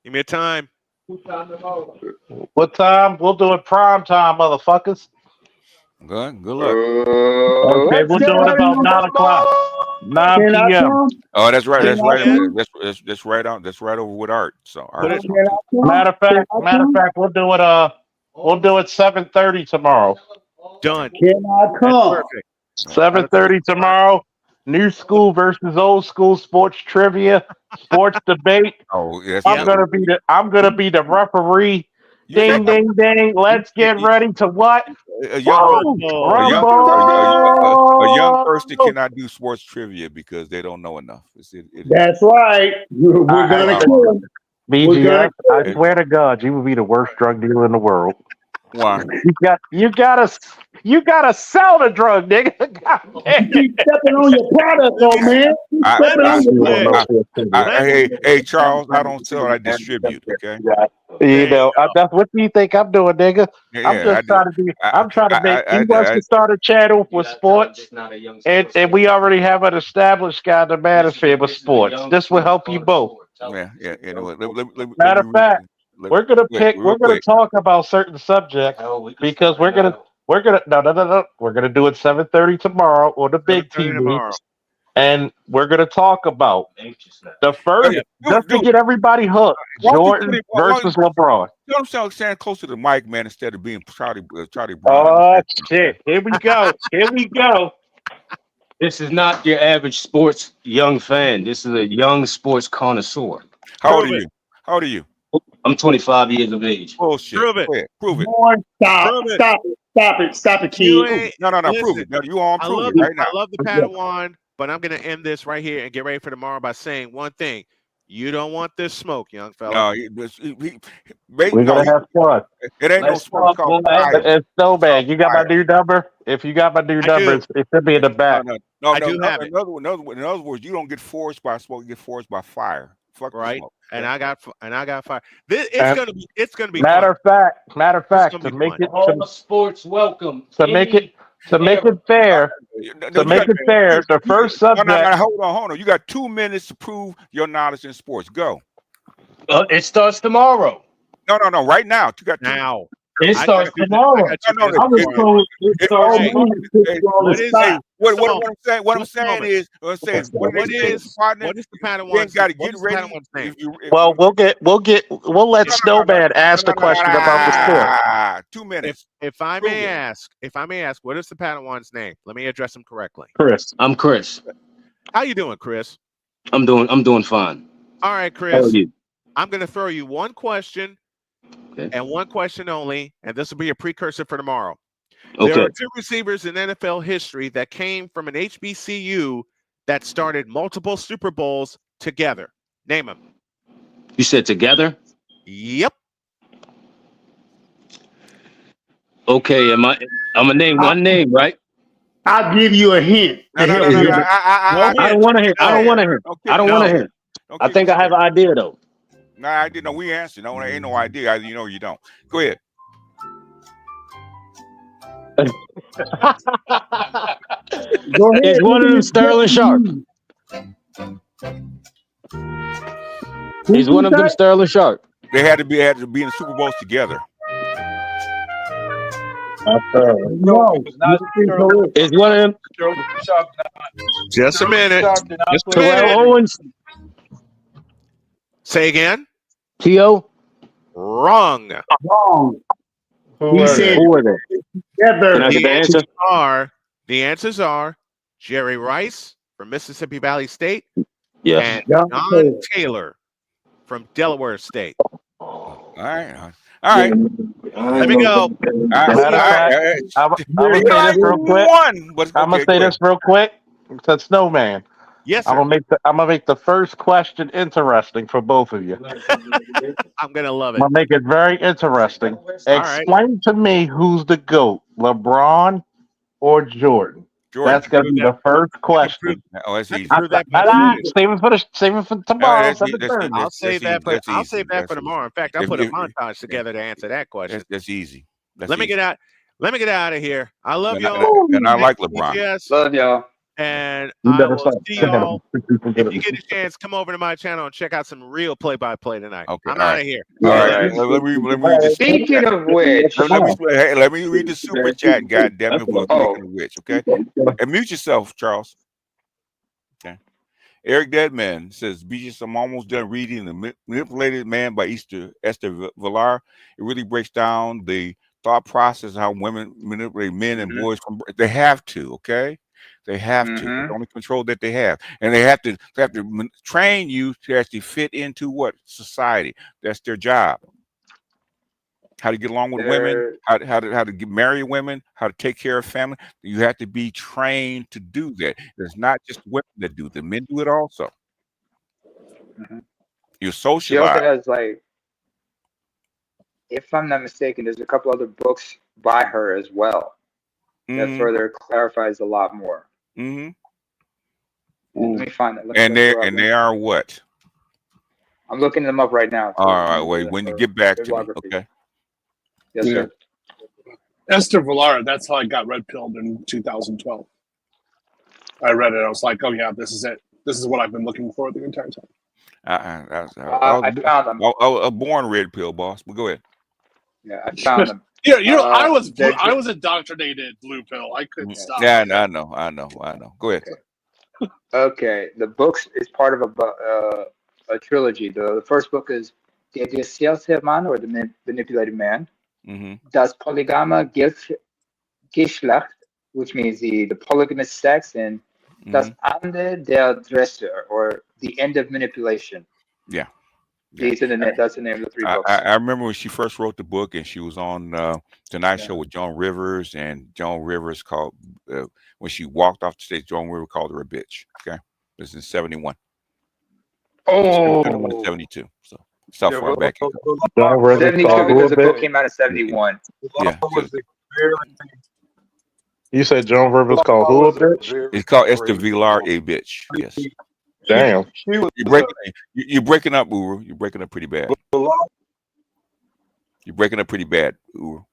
Give me a time. What time? We'll do it prime time, motherfuckers. Good luck. Okay, we'll do it about 9 o'clock. 9 p.m. Oh, that's right. That's right. Can That's right on. That's right over with Art. So Art. Matter of fact, we'll do it. We'll do it 7:30 tomorrow. Done. Can I come? 7:30 tomorrow. New school versus old school sports trivia, sports debate. Oh, yes. I'm gonna be the referee. Ding, ding, ding. Let's get ready to what? A young person cannot do sports trivia because they don't know enough. That's right. We're gonna kill him. BGS, I swear to God, you would be the worst drug dealer in the world. Why? You gotta sell the drug, nigga. God damn. You keep stepping on your product, though, man. Hey, Charles, I don't sell, I distribute. Okay. That's what you think I'm doing, nigga. I'm trying to make. He wants to start a channel with sports, and we already have an established guy in the manosphere with sports. This will help you both. Yeah. Matter of fact, we're gonna talk about certain subjects because we're gonna We're gonna do it 7:30 tomorrow on the big TV, and we're gonna talk about the first just to get everybody hooked. Jordan versus LeBron. You know what I'm saying? Close to the mic, man, instead of being Charlie Brown. Oh shit! Here we go. Here we go. This is not your average sports young fan. This is a young sports connoisseur. How old are you? How old are you? I'm 25 years of age. Bullshit. Prove it. Prove it. Stop it, kid. No, prove it. No, you on prove it right now. I love the Padawan, but I'm gonna end this right here and get ready for tomorrow by saying one thing. You don't want this smoke, young fella. No, we're gonna have fun. It ain't no smoke. It's so bad. You got my new number? If you got my new number, it should be in the back. No, I do have it. In other words, you don't get forced by smoke. You get forced by fire. Fuck right. And I got fire. It's gonna be. Matter of fact, to make it all sports welcome. To make it fair. The first subject. No, hold on. You got 2 minutes to prove your knowledge in sports. Go. It starts tomorrow. No. Right now. You got now. It starts tomorrow. What I'm saying is, what is the Padawan? Got to get ready. Well, we'll let Snowman ask the question about the sport. 2 minutes. If I may ask, what is the Padawan's name? Let me address him correctly. Chris. I'm Chris. How you doing, Chris? I'm doing fine. All right, Chris. How are you? I'm going to throw you one question. Okay. And one question only, and this will be a precursor for tomorrow. Okay. There are 2 receivers in NFL history that came from an HBCU that started multiple Super Bowls together. Name them. You said together? Yep. Okay, I'm gonna name one name, right? I'll give you a hint to help you. I don't want to hint. I don't want to hint. I don't want to hint. I think I have an idea though. Nah, I didn't know. We answered. No, ain't no idea. Either you know or you don't. Go ahead. Go ahead. It's one of them Sterling Sharp. He's one of them Sterling Sharp. They had to be in the Super Bowls together. No, it's one of them. Just a minute. Just a Terrell minute. Owens. Say again. T.O. Wrong. Wrong. He said Who are they? together. Can I get the answer? The answers are Jerry Rice from Mississippi Valley State Yes. and Don Taylor from Delaware State. All right. All right. Let me go. I'm gonna say this real quick. I'm gonna say this real quick. To Snowman. Yes, sir. I'm gonna make the first question interesting for both of you. I'm gonna love it. I'm gonna make it very interesting. Explain to me who's the GOAT, LeBron or Jordan? That's gonna be the first question. Oh, that's easy. Save it for tomorrow. I'll save that for tomorrow. In fact, I'll put a montage together to answer that question. That's easy. Let me get out. Let me get out of here. I love y'all. And I like LeBron. Yes. Love y'all. And I will see y'all. If you get a chance, come over to my channel and check out some real play-by-play tonight. Okay, I'm out of here. All right. Let me read this. Speaking of which, let me read the super chat. God damn it! Speaking of which, okay. And mute yourself, Charles. Okay. Eric Deadman says, "BGS, I'm almost done reading The Manipulated Man by Esther Villar. It really breaks down the thought process of how women manipulate men and boys. They have to, okay." They have to. The only control that they have, and they have to train you to actually fit into what society. That's their job. How to get along with women, how to marry women, how to take care of family. You have to be trained to do that. It's not just women that do it; the men do it also. You're socialized. She also has, like, if I'm not mistaken, there's a couple other books by her as well that further clarifies a lot more. Let me find it. And they are what? I'm looking them up right now. All right, wait. When you get back to me, okay? Yes, sir. Esther Villar. That's how I got red pilled in 2012. I read it. I was like, oh yeah, this is it. This is what I've been looking for the entire time. I found them. A born red pill, boss. But go ahead. Yeah, I found them. Yeah, I was indoctrinated blue pill. I couldn't stop. Yeah, I know. Go ahead. Okay, the books is part of a trilogy. The first book is Der Gesellte Mann, or the Manipulated Man. Das polygame Geschlecht, which means the polygamous sex, and Das Ende der Dresser, or the end of manipulation. Yeah. That's the name of the three books. I remember when she first wrote the book, and she was on Tonight Show with Joan Rivers, and Joan Rivers called when she walked off the stage. Joan Rivers called her a bitch. Okay, this is in 71. Oh, 72. So how far back it goes. 72 because the book came out in 71. Yeah. You said Joan Rivers called who a bitch? It's called Esther Villar a bitch. Yes. Damn. You're breaking up, Uru. You're breaking up pretty bad. You're breaking up pretty bad, Uru.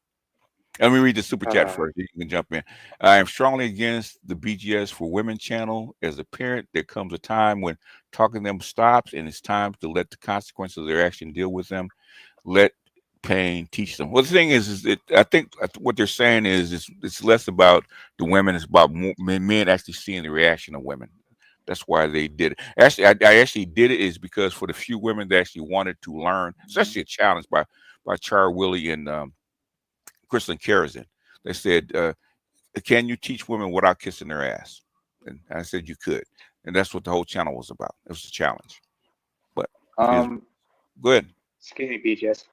Let me read the super chat first. You can jump in. I am strongly against the BGS for Women channel. As a parent, there comes a time when talking to them stops, and it's time to let the consequences of their action deal with them. Let pain teach them. Well, the thing is I think what they're saying is it's less about the women. It's about men actually seeing the reaction of women. That's why they did it. Actually, I actually did it is because for the few women that actually wanted to learn, especially a challenge by Char Willie and Kristen Karazin. They said, can you teach women without kissing their ass? And I said you could. And that's what the whole channel was about. It was a challenge. But go ahead. Excuse me, BGS.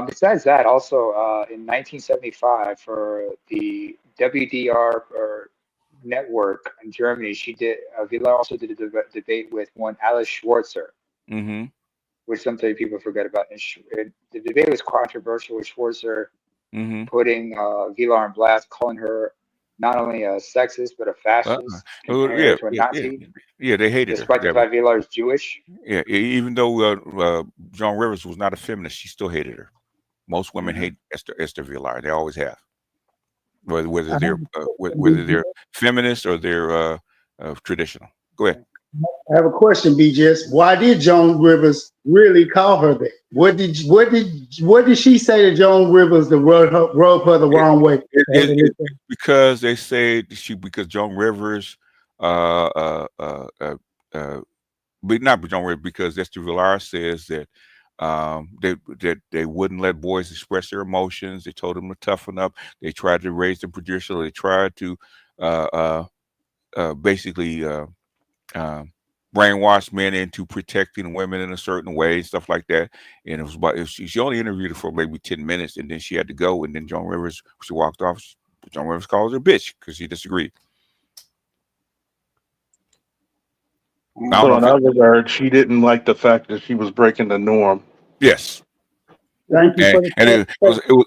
Besides that, also in 1975 for the WDR or network in Germany, Villar also did a debate with one Alice Schwarzer, which sometimes people forget about. And the debate was controversial with Schwarzer putting Vilar on blast, calling her not only a sexist but a fascist, comparing her to a Nazi. Yeah, they hated despite her. the fact Vilar is Jewish. Yeah, even though Joan Rivers was not a feminist, she still hated her. Most women hate Esther Vilar. They always have, whether they're feminist or they're traditional. Go ahead. I have a question, BJS. Why did Joan Rivers really call her that? What did she say to Joan Rivers to rub her the wrong way? Because they say because Joan Rivers, but not Joan Rivers, because Esther Vilar says that they wouldn't let boys express their emotions. They told them to toughen up. They tried to raise them traditional. They tried to basically brainwash men into protecting women in a certain way, stuff like that. And it was about she only interviewed her for maybe 10 minutes, and then she had to go. And then Joan Rivers, she walked off. Joan Rivers called her a bitch because she disagreed. So in other words, she didn't like the fact that she was breaking the norm. Yes. Thank you and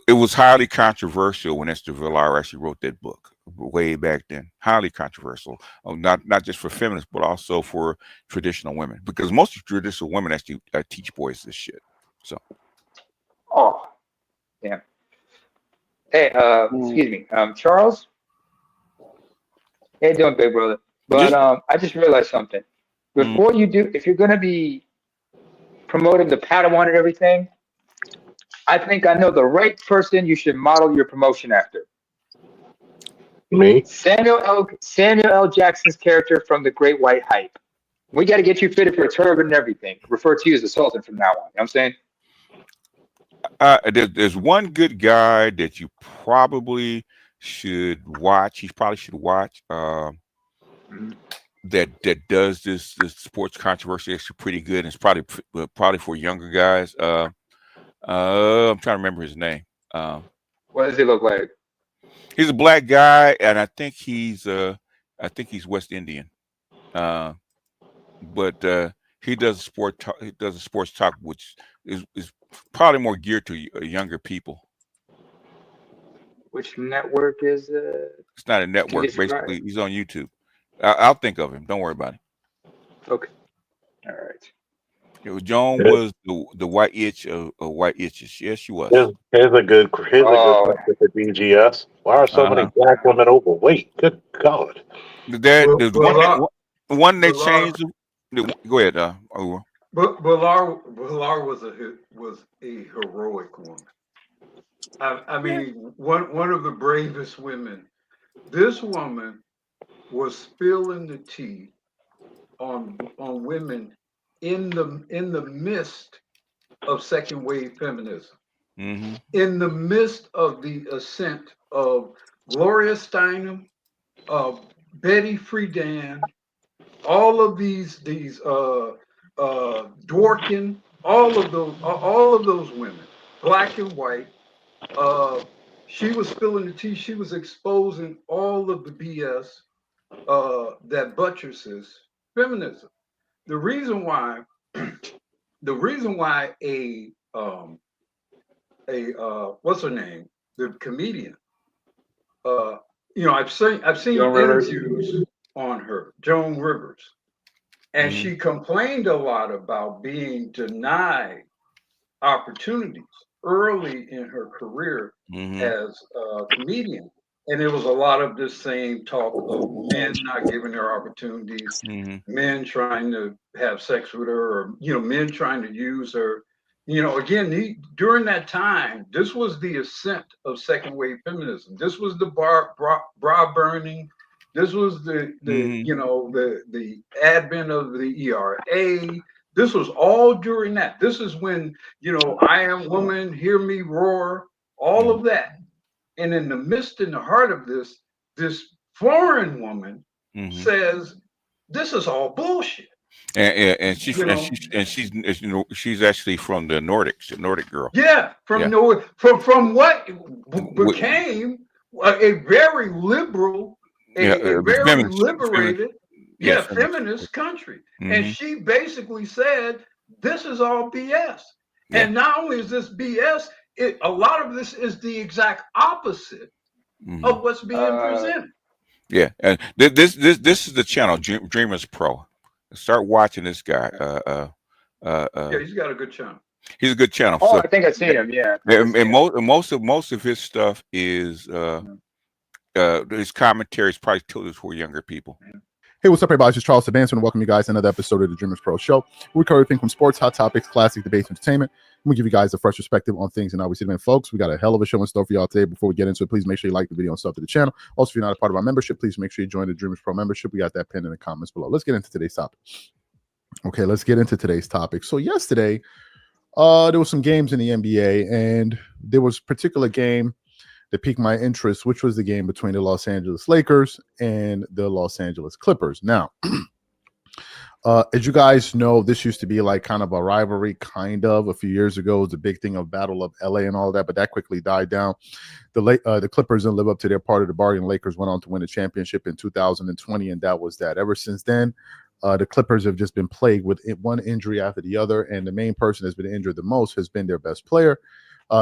it was highly controversial when Esther Vilar actually wrote that book way back then. Highly controversial, not just for feminists, but also for traditional women, because most traditional women actually teach boys this shit. So. Oh, damn. Hey, excuse me, Charles. How you doing, big brother? But I just realized something. Before you do, if you're gonna be promoting the Padawan and everything, I think I know the right person you should model your promotion after. Me? Samuel L. Jackson's character from The Great White Hype. We got to get you fitted for a turban and everything. Refer to you as the Sultan from now on. You know what I'm saying? There's one good guy that you probably should watch. He probably should watch. That does this sports controversy actually pretty good. And it's probably for younger guys. I'm trying to remember his name. What does he look like? He's a black guy, and I think he's West Indian. But he does a sports talk, which is probably more geared to younger people. Which network is it? It's not a network. Basically, he's on YouTube. I'll think of him. Don't worry about it. Okay. All right. Joan was the white itch of white itches. Yes, she was. Here's a good question for BGS. Why are so many black women overweight? Good God. There's one they changed. Go ahead. But Vilar was a heroic woman. I mean, one of the bravest women. This woman was spilling the tea on women in the midst of second wave feminism, in the midst of the ascent of Gloria Steinem, of Betty Friedan, all of these Dworkin, all of those women, black and white. She was spilling the tea. She was exposing all of the BS that buttresses feminism. The reason why a what's her name, the comedian, I've seen interviews on her, Joan Rivers, and she complained a lot about being denied opportunities early in her career as a comedian. And there was a lot of this same talk of men not giving her opportunities, men trying to have sex with her, or men trying to use her. Again, during that time, this was the ascent of second wave feminism. This was the bra burning. This was the advent of the ERA. This was all during that. This is when I am woman, hear me roar, all of that. And in the midst, in the heart of this foreign woman says, "This is all bullshit." And she's actually from the Nordics, the Nordic girl. Yeah, from what became a very liberal, a very liberated, feminist country. And she basically said, "This is all BS." And not only is this BS, a lot of this is the exact opposite of what's being presented. Yeah, and this is the channel Dreamers Pro. Start watching this guy. Yeah, he's got a good channel. He's a good channel. Oh, So, I think I've seen him. Yeah. and most of his stuff is his commentary is probably tilted toward younger people. Hey, what's up, everybody? This is Charles Sebastian, and welcome you guys to another episode of the Dreamers Pro Show. We cover everything from sports, hot topics, classic debates, entertainment. And we give you guys a fresh perspective on things and how we see them. And folks, we got a hell of a show in store for y'all today. Before we get into it, please make sure you like the video and sub to the channel. Also, if you're not a part of our membership, please make sure you join the Dreamers Pro membership. We got that pinned in the comments below. Let's get into today's topic. Okay, let's get into today's topic. So yesterday, there was some games in the NBA, and there was a particular game that piqued my interest, which was the game between the Los Angeles Lakers and the Los Angeles Clippers. Now, as you guys know, this used to be like kind of a rivalry, kind of. A few years ago, it was a big thing of Battle of LA and all that, but that quickly died down. The Clippers didn't live up to their part of the bargain. Lakers went on to win a championship in 2020, and that was that. Ever since then, the Clippers have just been plagued with one injury after the other, and the main person that's been injured the most has been their best player,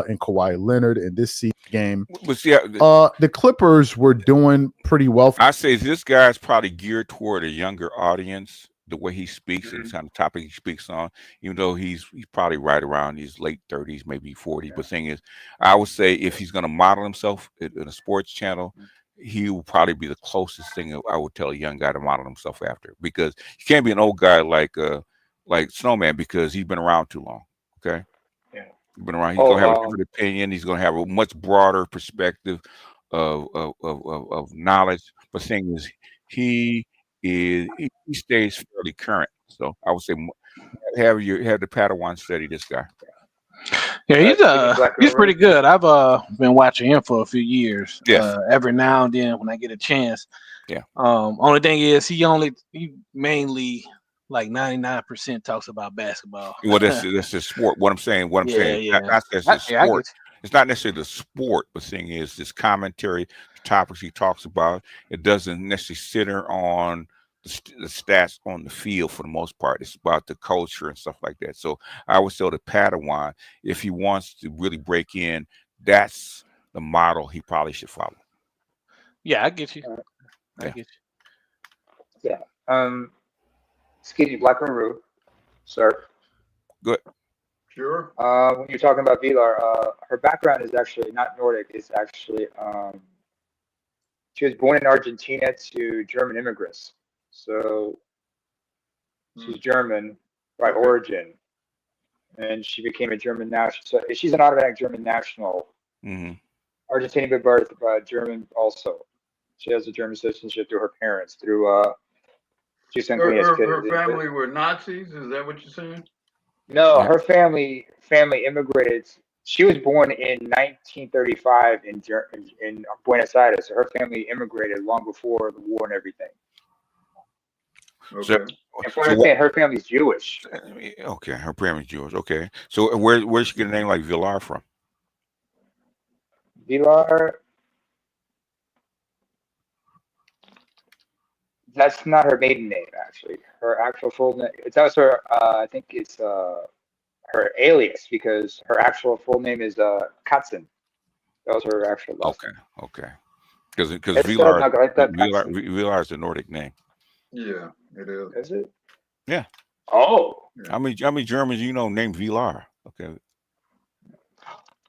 in Kawhi Leonard. In this game, the Clippers were doing pretty well. I say this guy's probably geared toward a younger audience, the way he speaks and the kind of topic he speaks on, even though he's probably right around his late 30s, maybe 40. But the thing is, I would say if he's going to model himself in a sports channel, he will probably be the closest thing I would tell a young guy to model himself after, because you can't be an old guy like Snowman, because he's been around too long. Okay. Been around. He's gonna have a different opinion. He's gonna have a much broader perspective of knowledge. But the thing is, he stays fairly current. So I would say have the Padawan study this guy. Yeah, he's pretty good. I've been watching him for a few years. Yes. Every now and then when I get a chance. Yeah. Only thing is he mainly like 99% talks about basketball. Well, that's the sport. What I'm saying, Yeah. that's the sport. It's not necessarily the sport, but the thing is, this commentary, the topics he talks about, it doesn't necessarily center on the stats on the field for the most part. It's about the culture and stuff like that. So I would tell the Padawan, if he wants to really break in, that's the model he probably should follow. Yeah, I get you. I get you. Yeah. Skinny Black Maru, sir. Good. Sure. When you're talking about Vilar, her background is actually not Nordic. It's actually she was born in Argentina to German immigrants. So she's German by origin, and she became a German national. So she's an automatic German national. Argentinian by birth, but German also. She has a German citizenship through her parents. Through her family were Nazis. Is that what you're saying? No, her family immigrated. She was born in 1935 in Buenos Aires. So her family immigrated long before the war and everything. Okay. And from what I understand, her family's Jewish. Okay, her family's Jewish. Okay, so where'd she get a name like Vilar from? Vilar. That's not her maiden name, actually. Her actual full name. It's also I think it's her alias, because her actual full name is Katzen. That was her actual last name. Okay. Because Vilar is a Nordic name. Yeah, it is. Is it? Yeah. Oh. How many Germans named Vilar? Okay.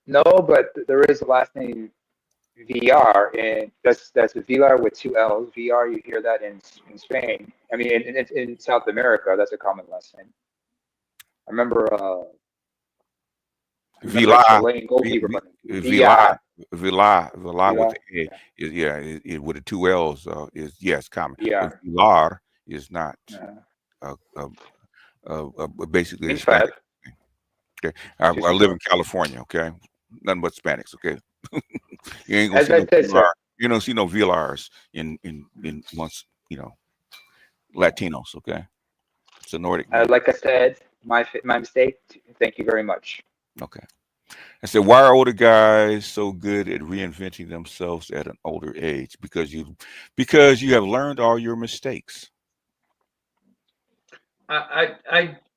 No, but there is a last name VR, and that's a Vilar with two L's. VR, you hear that in Spain. I mean, in South America, that's a common last name. I remember Vilar with the two L's is common. Yeah. Vilar is not basically a Spanish. Okay, I live in California. Okay, nothing but Hispanics. Okay, you ain't gonna see no Vilar. You don't see no Vilars in amongst Latinos. Okay, it's a Nordic. Like I said, my mistake. Thank you very much. Okay. I said, why are older guys so good at reinventing themselves at an older age? Because you have learned all your mistakes. I'd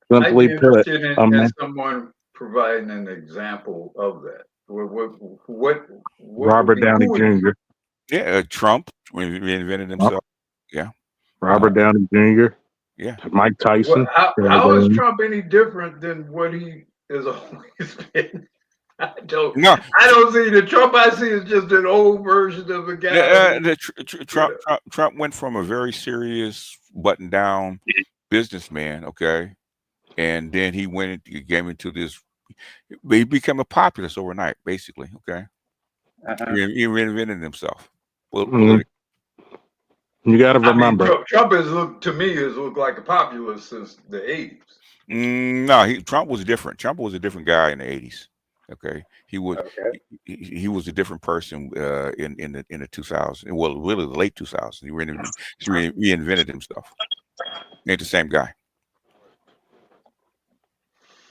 be interested in someone providing an example of that. What Robert Downey Jr. Yeah, Trump reinvented himself. Yeah. Robert Downey Jr. Yeah. Mike Tyson. How is Trump any different than what he has always been? I don't see the Trump I see is just an old version of a guy. Trump went from a very serious, button-down businessman, okay, and then he came into this. He became a populist overnight, basically. Okay, he reinvented himself. You got to remember, Trump has looked like a populist since the 80s. No, Trump was different. Trump was a different guy in the 80s. Okay, he was a different person in the 2000s. Well, really the late 2000s. He reinvented himself. He ain't the same guy.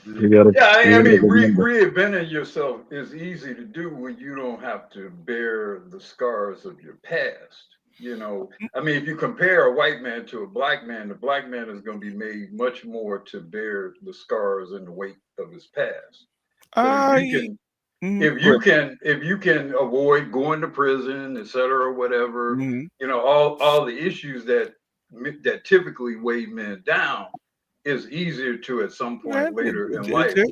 Reinventing yourself is easy to do when you don't have to bear the scars of your past. You know, I mean, if you compare a white man to a black man, the black man is going to be made much more to bear the scars and the weight of his past. If you can avoid going to prison, et cetera, whatever, you know, all the issues that typically weigh men down, is easier to at some point later in life. The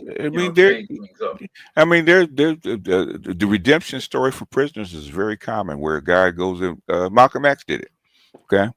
redemption story for prisoners is very common, where a guy goes in. Malcolm X did it. Okay,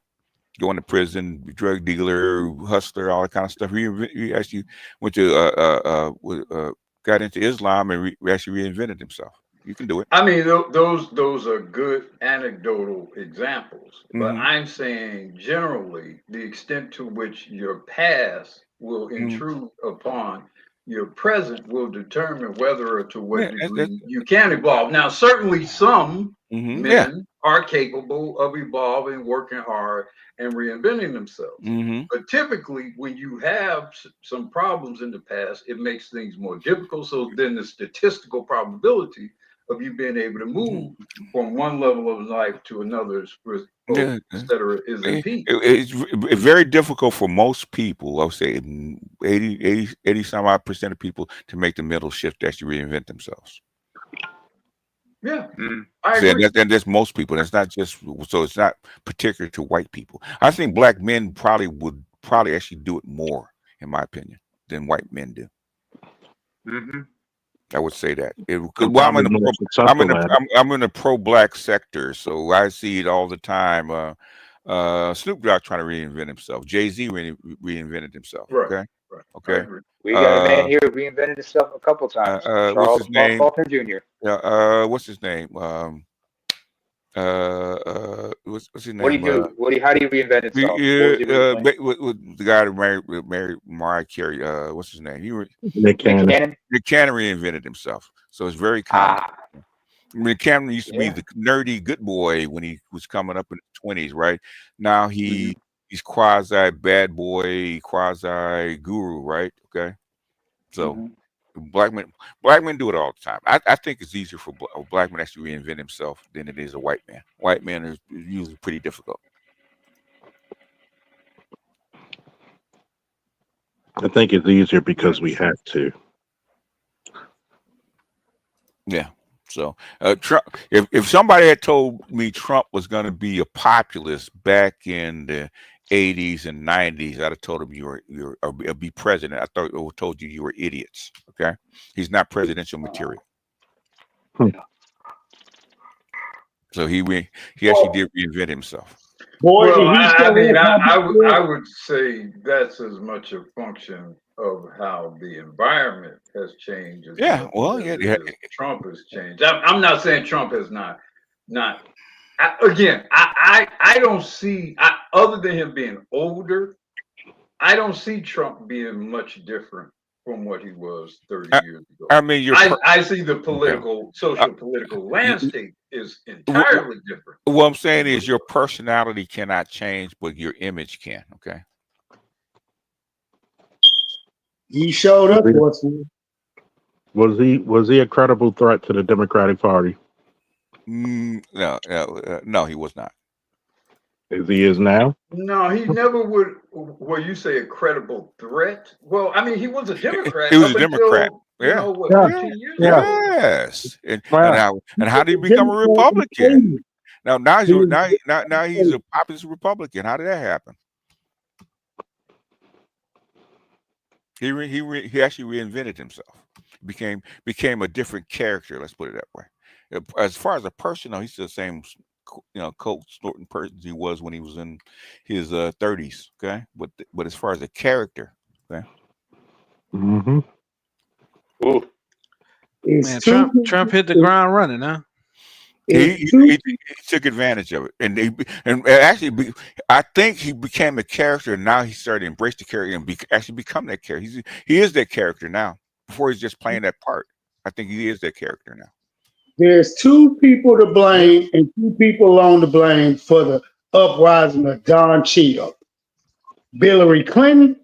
going to prison, drug dealer, hustler, all that kind of stuff. He actually went to got into Islam and actually reinvented himself. You can do it. I mean, those are good anecdotal examples, but I'm saying generally the extent to which your past will intrude upon your present will determine whether or to what degree you can evolve. Now, certainly some men are capable of evolving, working hard, and reinventing themselves. But typically, when you have some problems in the past, it makes things more difficult. So then the statistical probability of you being able to move from one level of life to another, et cetera, is impeded. It's very difficult for most people. I would say 80 some odd % of people to make the mental shift to actually reinvent themselves. Yeah, I agree. And that's most people. That's not just so. It's not particular to white people. I think black men would actually do it more, in my opinion, than white men do. I would say that I'm in the pro-black sector, so I see it all the time. Snoop Dogg trying to reinvent himself. Jay-Z reinvented himself. Right. Okay. We got a man here who reinvented himself a couple times. Charles Faulkner Jr. What's his name? What's his name? What do you do? How do you reinvent himself? The guy that married Mariah Carey. What's his name? Nick Cannon. Nick Cannon reinvented himself, so it's very common. Nick Cannon used to be the nerdy good boy when he was coming up in the 20s, right? Now he's quasi bad boy, quasi guru, right? Okay, so. Black men do it all the time. I think it's easier for a black man to actually reinvent himself than it is a white man. White men is usually pretty difficult. I think it's easier because we have to. Yeah. So Trump, if somebody had told me Trump was going to be a populist back in the 80s and 90s, I'd have told him you're be president. I told you were idiots. Okay, he's not presidential material. So he actually did reinvent himself. I would say that's as much a function of how the environment has changed. As Trump has changed. I'm not saying Trump has not. I don't see, other than him being older, I don't see Trump being much different from what he was 30 years ago. I mean, I see the social political landscape is entirely different. What I'm saying is your personality cannot change, but your image can. Okay. He showed up. Was he a credible threat to the Democratic Party? No, he was not. As he is now? No, he never would. Well, you say a credible threat? Well, I mean, he was a Democrat. He was a Democrat. You know what? Yeah. 15 years ago. Yes. And Wow. how did he become a Republican? Now he's a populist Republican. How did that happen? He actually reinvented himself. Became a different character. Let's put it that way. As far as a person, though, he's still the same, coke snorting person he was when he was in his 30s. Okay, but as far as a character, okay. Mm-hmm. Man, Trump hit the ground running, huh? He took advantage of it, and actually, I think he became a character. And now he started to embrace the character and actually become that character. He is that character now. Before he's just playing that part. I think he is that character now. There's two people to blame and two people alone to blame for the uprising of Don Cheadle: Hillary Clinton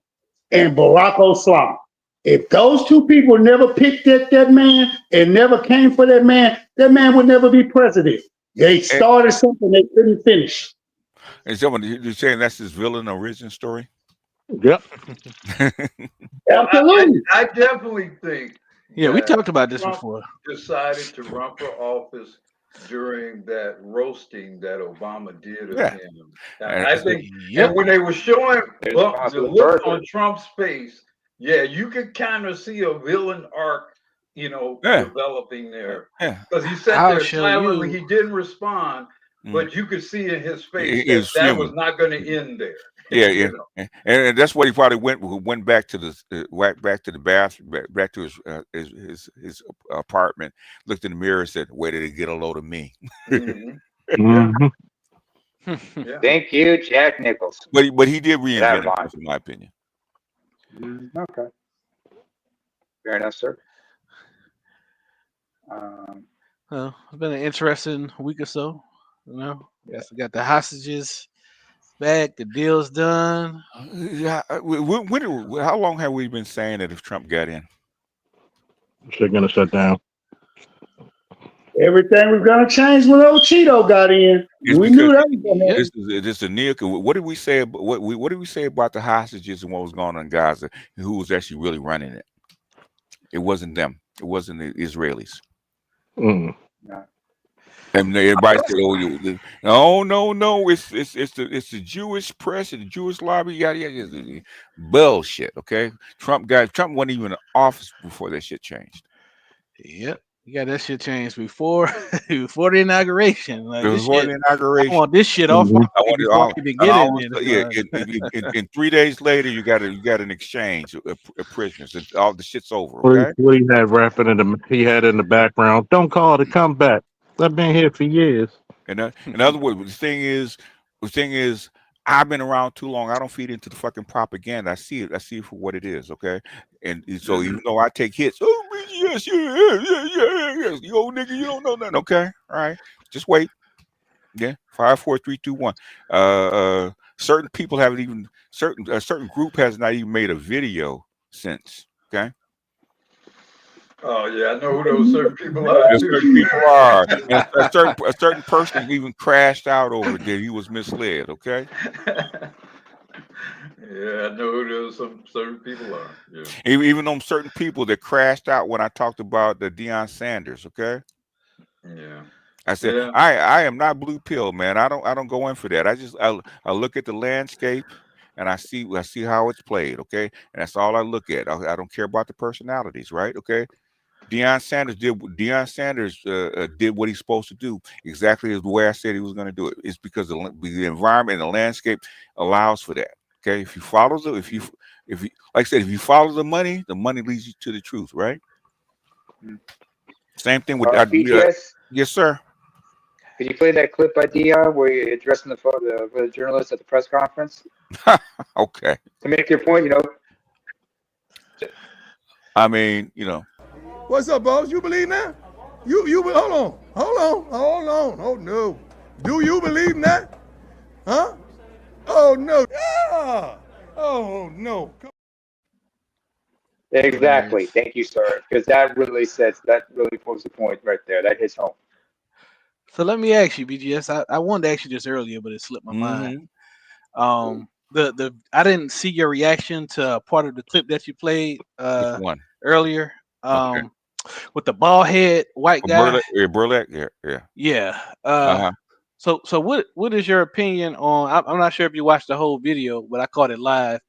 and Barack Obama. If those two people never picked that man and never came for that man would never be president. They started something they couldn't finish. And someone you're saying that's his villain origin story? Yep. Absolutely. I definitely think. Yeah, we talked about this before. Decided to run for office during that roasting that Obama did of him. I think, and when they were showing the look on Trump's face, you could kind of see a villain arc, developing there. Because he sat there silently, he didn't respond, but you could see in his face that was not going to end there. Yeah. And that's what he probably went back to the bathroom, back to his apartment, looked in the mirror and said, "Where did it get a load of me?" Thank you, Jack Nichols. But he did reinvent himself, in my opinion. Okay. Fair enough, sir. Well, it's been an interesting week or so. Yes, we got the hostages back, the deal's done. Yeah. How long have we been saying that if Trump got in? They're gonna shut down. Everything was gonna change when old Cheeto got in. We knew that was gonna happen. This is a neo. What did we say? What did we say about the hostages and what was going on in Gaza? And who was actually really running it? It wasn't them. It wasn't the Israelis. And everybody said, "Oh, no, it's the Jewish press and the Jewish lobby." Yada. Bullshit. Okay, Trump wasn't even in office before that shit changed. Yep, you got that shit changed before the inauguration. Like, before the inauguration, I want this shit off. I want it all. And 3 days later, you got an exchange of prisoners, and all the shit's over. Okay. What he had rapping he had in the background. Don't call it a comeback. I've been here for years. And in other words, the thing is, I've been around too long. I don't feed into the fucking propaganda. I see it for what it is. Okay. And so even though I take hits, yes, you old nigga, you don't know nothing. Okay. All right. Just wait. Yeah. 5, 4, 3, 2, 1. Certain people haven't even a certain group has not even made a video since. Okay. Oh yeah, I know who those certain people are. Certain people are. And a certain person even crashed out over there. He was misled. Okay. Yeah, I know who those certain people are. Yeah. Even them certain people that crashed out when I talked about the Deion Sanders. Okay. Yeah. I said I am not blue pill, man. I don't go in for that. I look at the landscape and I see how it's played. Okay, and that's all I look at. I don't care about the personalities, right? Okay. Deion Sanders did what he's supposed to do exactly the way I said he was going to do it. It's because the environment and the landscape allows for that. Okay, if you follow if you like I said, if you follow the money leads you to the truth, right? Same thing with BTS. Yes, sir. Could you play that clip by Dion where you're addressing the journalist at the press conference? Okay. To make your point, I mean, What's up, boss? You believe that? You hold on. Oh no. Do you believe that? Huh? Oh no. Yeah. Oh no. Exactly. Thank you, sir. Because that really proves the point right there. That hits home. So let me ask you, BGS. I wanted to ask you this earlier, but it slipped my mind. I didn't see your reaction to part of the clip that you played earlier. with the bald head white guy. Burlak, yeah. Yeah. Uh-huh. So what is your opinion on? I'm not sure if you watched the whole video, but I caught it live.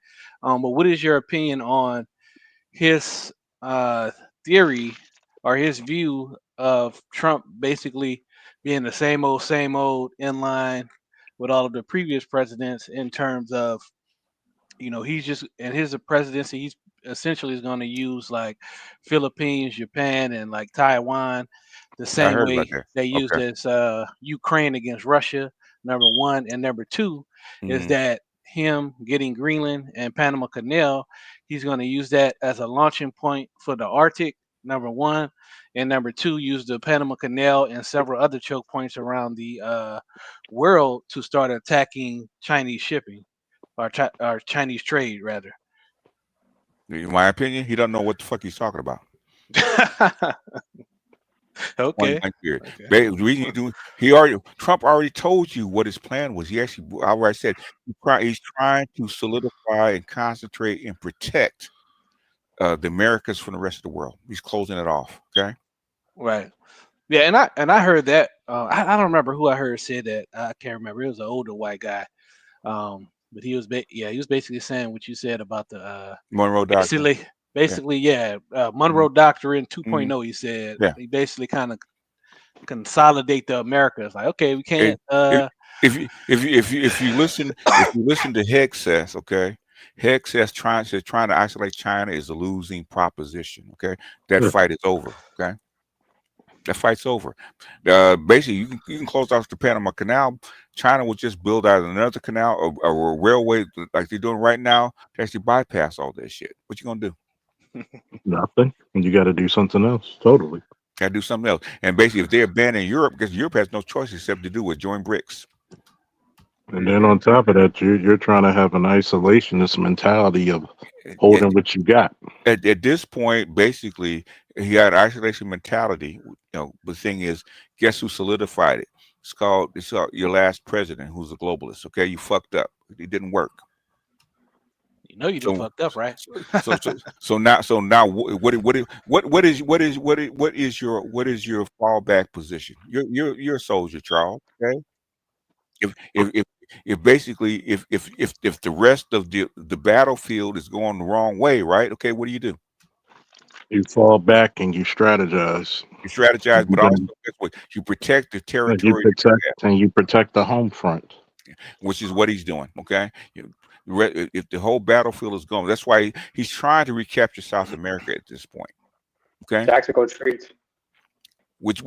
But what is your opinion on his theory or his view of Trump basically being the same old in line with all of the previous presidents in terms of, he's just in his presidency, he's essentially is going to use like Philippines, Japan, and like Taiwan the I same heard about way that. they used Okay. as Ukraine against Russia, number one. And number two is Mhm. that him getting Greenland and Panama Canal, he's going to use that as a launching point for the Arctic, number one. And number two, use the Panama Canal and several other choke points around the world to start attacking Chinese shipping or Chinese trade, rather. In my opinion, he doesn't know what the fuck he's talking about. Okay. Trump already told you what his plan was. He actually, I already said, he's trying to solidify and concentrate and protect the Americas from the rest of the world. He's closing it off. Okay. Right. Yeah, and I heard that. I don't remember who I heard say that. I can't remember. It was an older white guy. But he was he was basically saying what you said about the Monroe Doctrine. Basically, Monroe Doctrine 2.0. He said he basically kind of consolidate the Americas. Like, okay, we can't. If you listen to Hexas, okay, Hexas trying to isolate China is a losing proposition. Okay, that fight is over. Okay. That fight's over. Basically, you can close off the Panama Canal. China will just build out another canal or a railway like they're doing right now to actually bypass all this shit. What you gonna do? Nothing. You got to do something else. Totally. Got to do something else. And basically, if they abandon Europe, because Europe has no choice except to do what join BRICS. And then on top of that, you're trying to have an isolationist mentality of holding what you got. At this point, basically, he had an isolation mentality. The thing is, guess who solidified it? It's called your last president, who's a globalist. Okay, you fucked up. It didn't work. You done fucked up, right? So now, what is your fallback position? You're a soldier, Charles. Okay. If basically if the rest of the battlefield is going the wrong way, right? Okay, what do? You fall back and you strategize. You strategize, but also you protect the territory. You protect the home front, which is what he's doing. Okay, if the whole battlefield is gone, that's why he's trying to recapture South America at this point. Okay, tactical traits. Which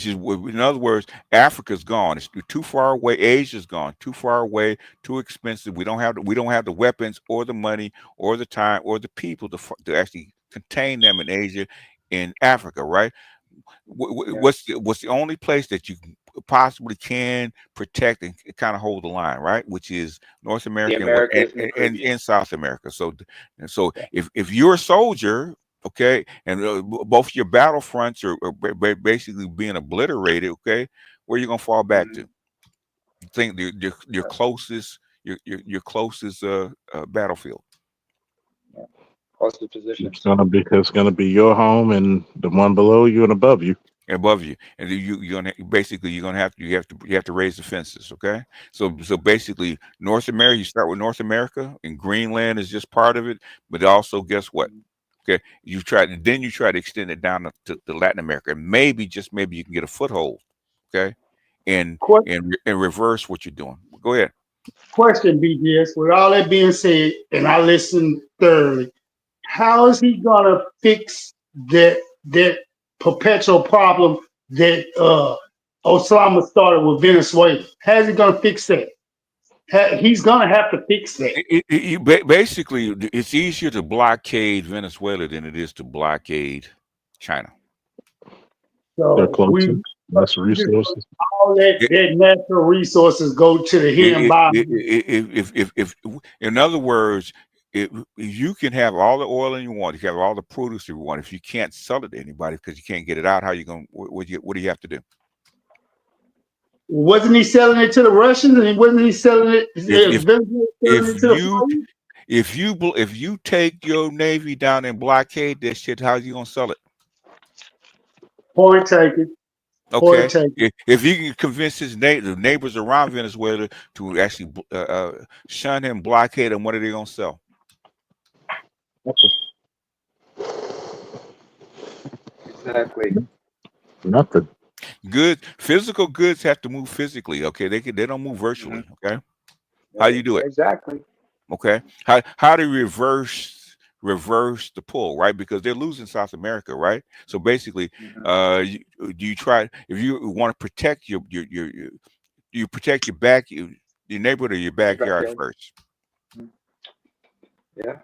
is, in other words, Africa's gone. It's too far away. Asia's gone. Too far away. Too expensive. We don't have the weapons or the money or the time or the people to actually contain them in Asia, in Africa. Right? What's the only place that you possibly can protect and kind of hold the line, right? Which is North America and South America. So if you're a soldier. Okay, and both your battlefronts are basically being obliterated. Okay, where are you gonna fall back to? You think your closest battlefield? Closest position. It's gonna be your home and the one below you and above you. And you're gonna have to raise the fences. Okay, so basically North America. You start with North America, and Greenland is just part of it. But also, guess what? Okay, you try to extend it down to Latin America, and maybe you can get a foothold, okay, and reverse what you're doing. Go ahead. Question, BGS. With all that being said, and I listened thoroughly, how is he gonna fix that perpetual problem that Osama started with Venezuela? How's he gonna fix that? He's gonna have to fix that. Basically, it's easier to blockade Venezuela than it is to blockade China. So less resources. All that natural resources go to the hidden bottom. If in other words, if you can have all the oil you want, you can have all the produce you want. If you can't sell it to anybody because you can't get it out, how you going? What do you have to do? Wasn't he selling it to the Russians, and wasn't he selling it? If you take your Navy down and blockade that shit, how you gonna sell it? Point taken. Okay, if you can convince his neighbors around Venezuela to actually shun him, blockade him, what are they gonna sell? Exactly. Nothing. Good physical goods have to move physically. Okay, they don't move virtually. Okay, how you do it? Exactly. Okay, how do you reverse the pull, right? Because they're losing South America, right? So basically, do you try if you want to protect you protect your neighborhood or your backyard first? Yeah.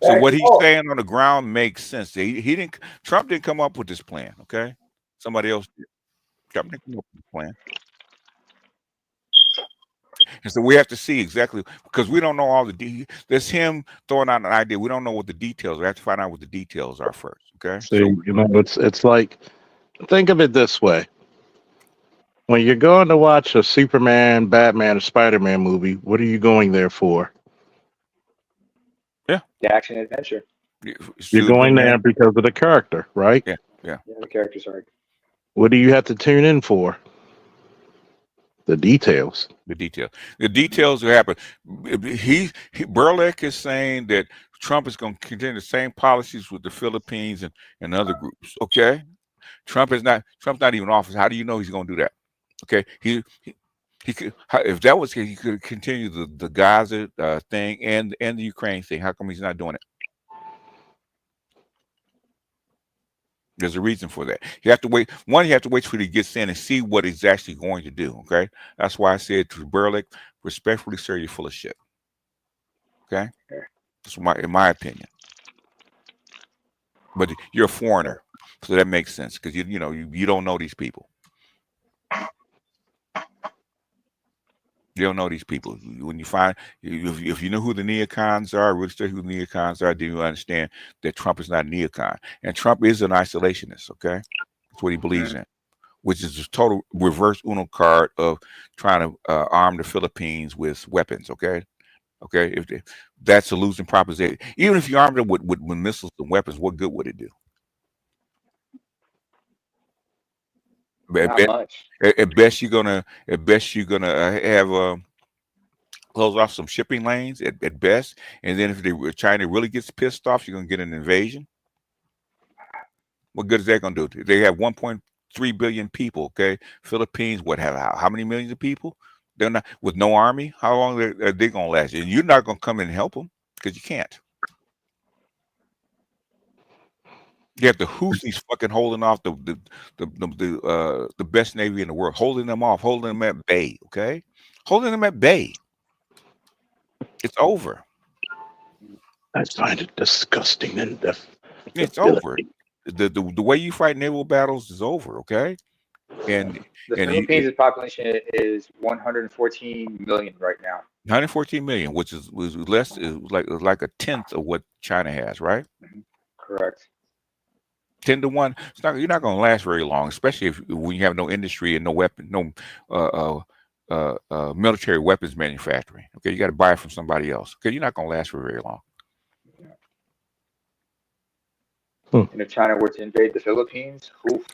So what he's saying on the ground makes sense. He didn't. Trump didn't come up with this plan. Okay, somebody else did. Trump didn't come up with the plan. And so we have to see exactly because we don't know all the details. There's him throwing out an idea. We don't know what the details. We have to find out what the details are first. Okay. See, you know, it's like, think of it this way. When you're going to watch a Superman, Batman, or Spider-Man movie, what are you going there for? Yeah. The action adventure. You're going there because of the character, right? Yeah. Yeah, the characters are. What do you have to tune in for? The details. The details will happen. Burlick is saying that Trump is going to continue the same policies with the Philippines and other groups. Okay, Trump's not even in office. How do you know he's going to do that? Okay, he could, if that was he could continue the Gaza thing and the Ukraine thing. How come he's not doing it? There's a reason for that. You have to wait. One, you have to wait till he gets in and see what he's actually going to do. Okay, that's why I said to Burlick, respectfully, sir, you're full of shit. Okay, that's in my opinion. But you're a foreigner, so that makes sense because you don't know these people. You don't know these people. When you find if you know who the neocons are, really study who the neocons are, then you understand that Trump is not a neocon, and Trump is an isolationist. Okay, that's what he believes in, which is a total reverse Uno card of trying to arm the Philippines with weapons. Okay, if that's a losing proposition. Even if you arm them with missiles and weapons, what good would it do? At best, you're gonna have close off some shipping lanes at best, and then if China really gets pissed off, you're gonna get an invasion. What good is that gonna do? They have 1.3 billion people. Okay, Philippines, how many millions of people? They're not with no army. How long are they gonna last? And you're not gonna come in and help them because you can't. You have the Houthis fucking holding off the best navy in the world, holding them at bay. Okay, holding them at bay. It's over. I find it disgusting and it's over. The way you fight naval battles is over. Okay, and the Philippines' population is 114 million right now. 114 million, which is less, is like a tenth of what China has, right? Correct. 10 to 1. You're not going to last very long, especially when you have no industry and no weapon, no military weapons manufacturing. Okay, you got to buy it from somebody else. Okay, you're not going to last for very long. And if China were to invade the Philippines, oof.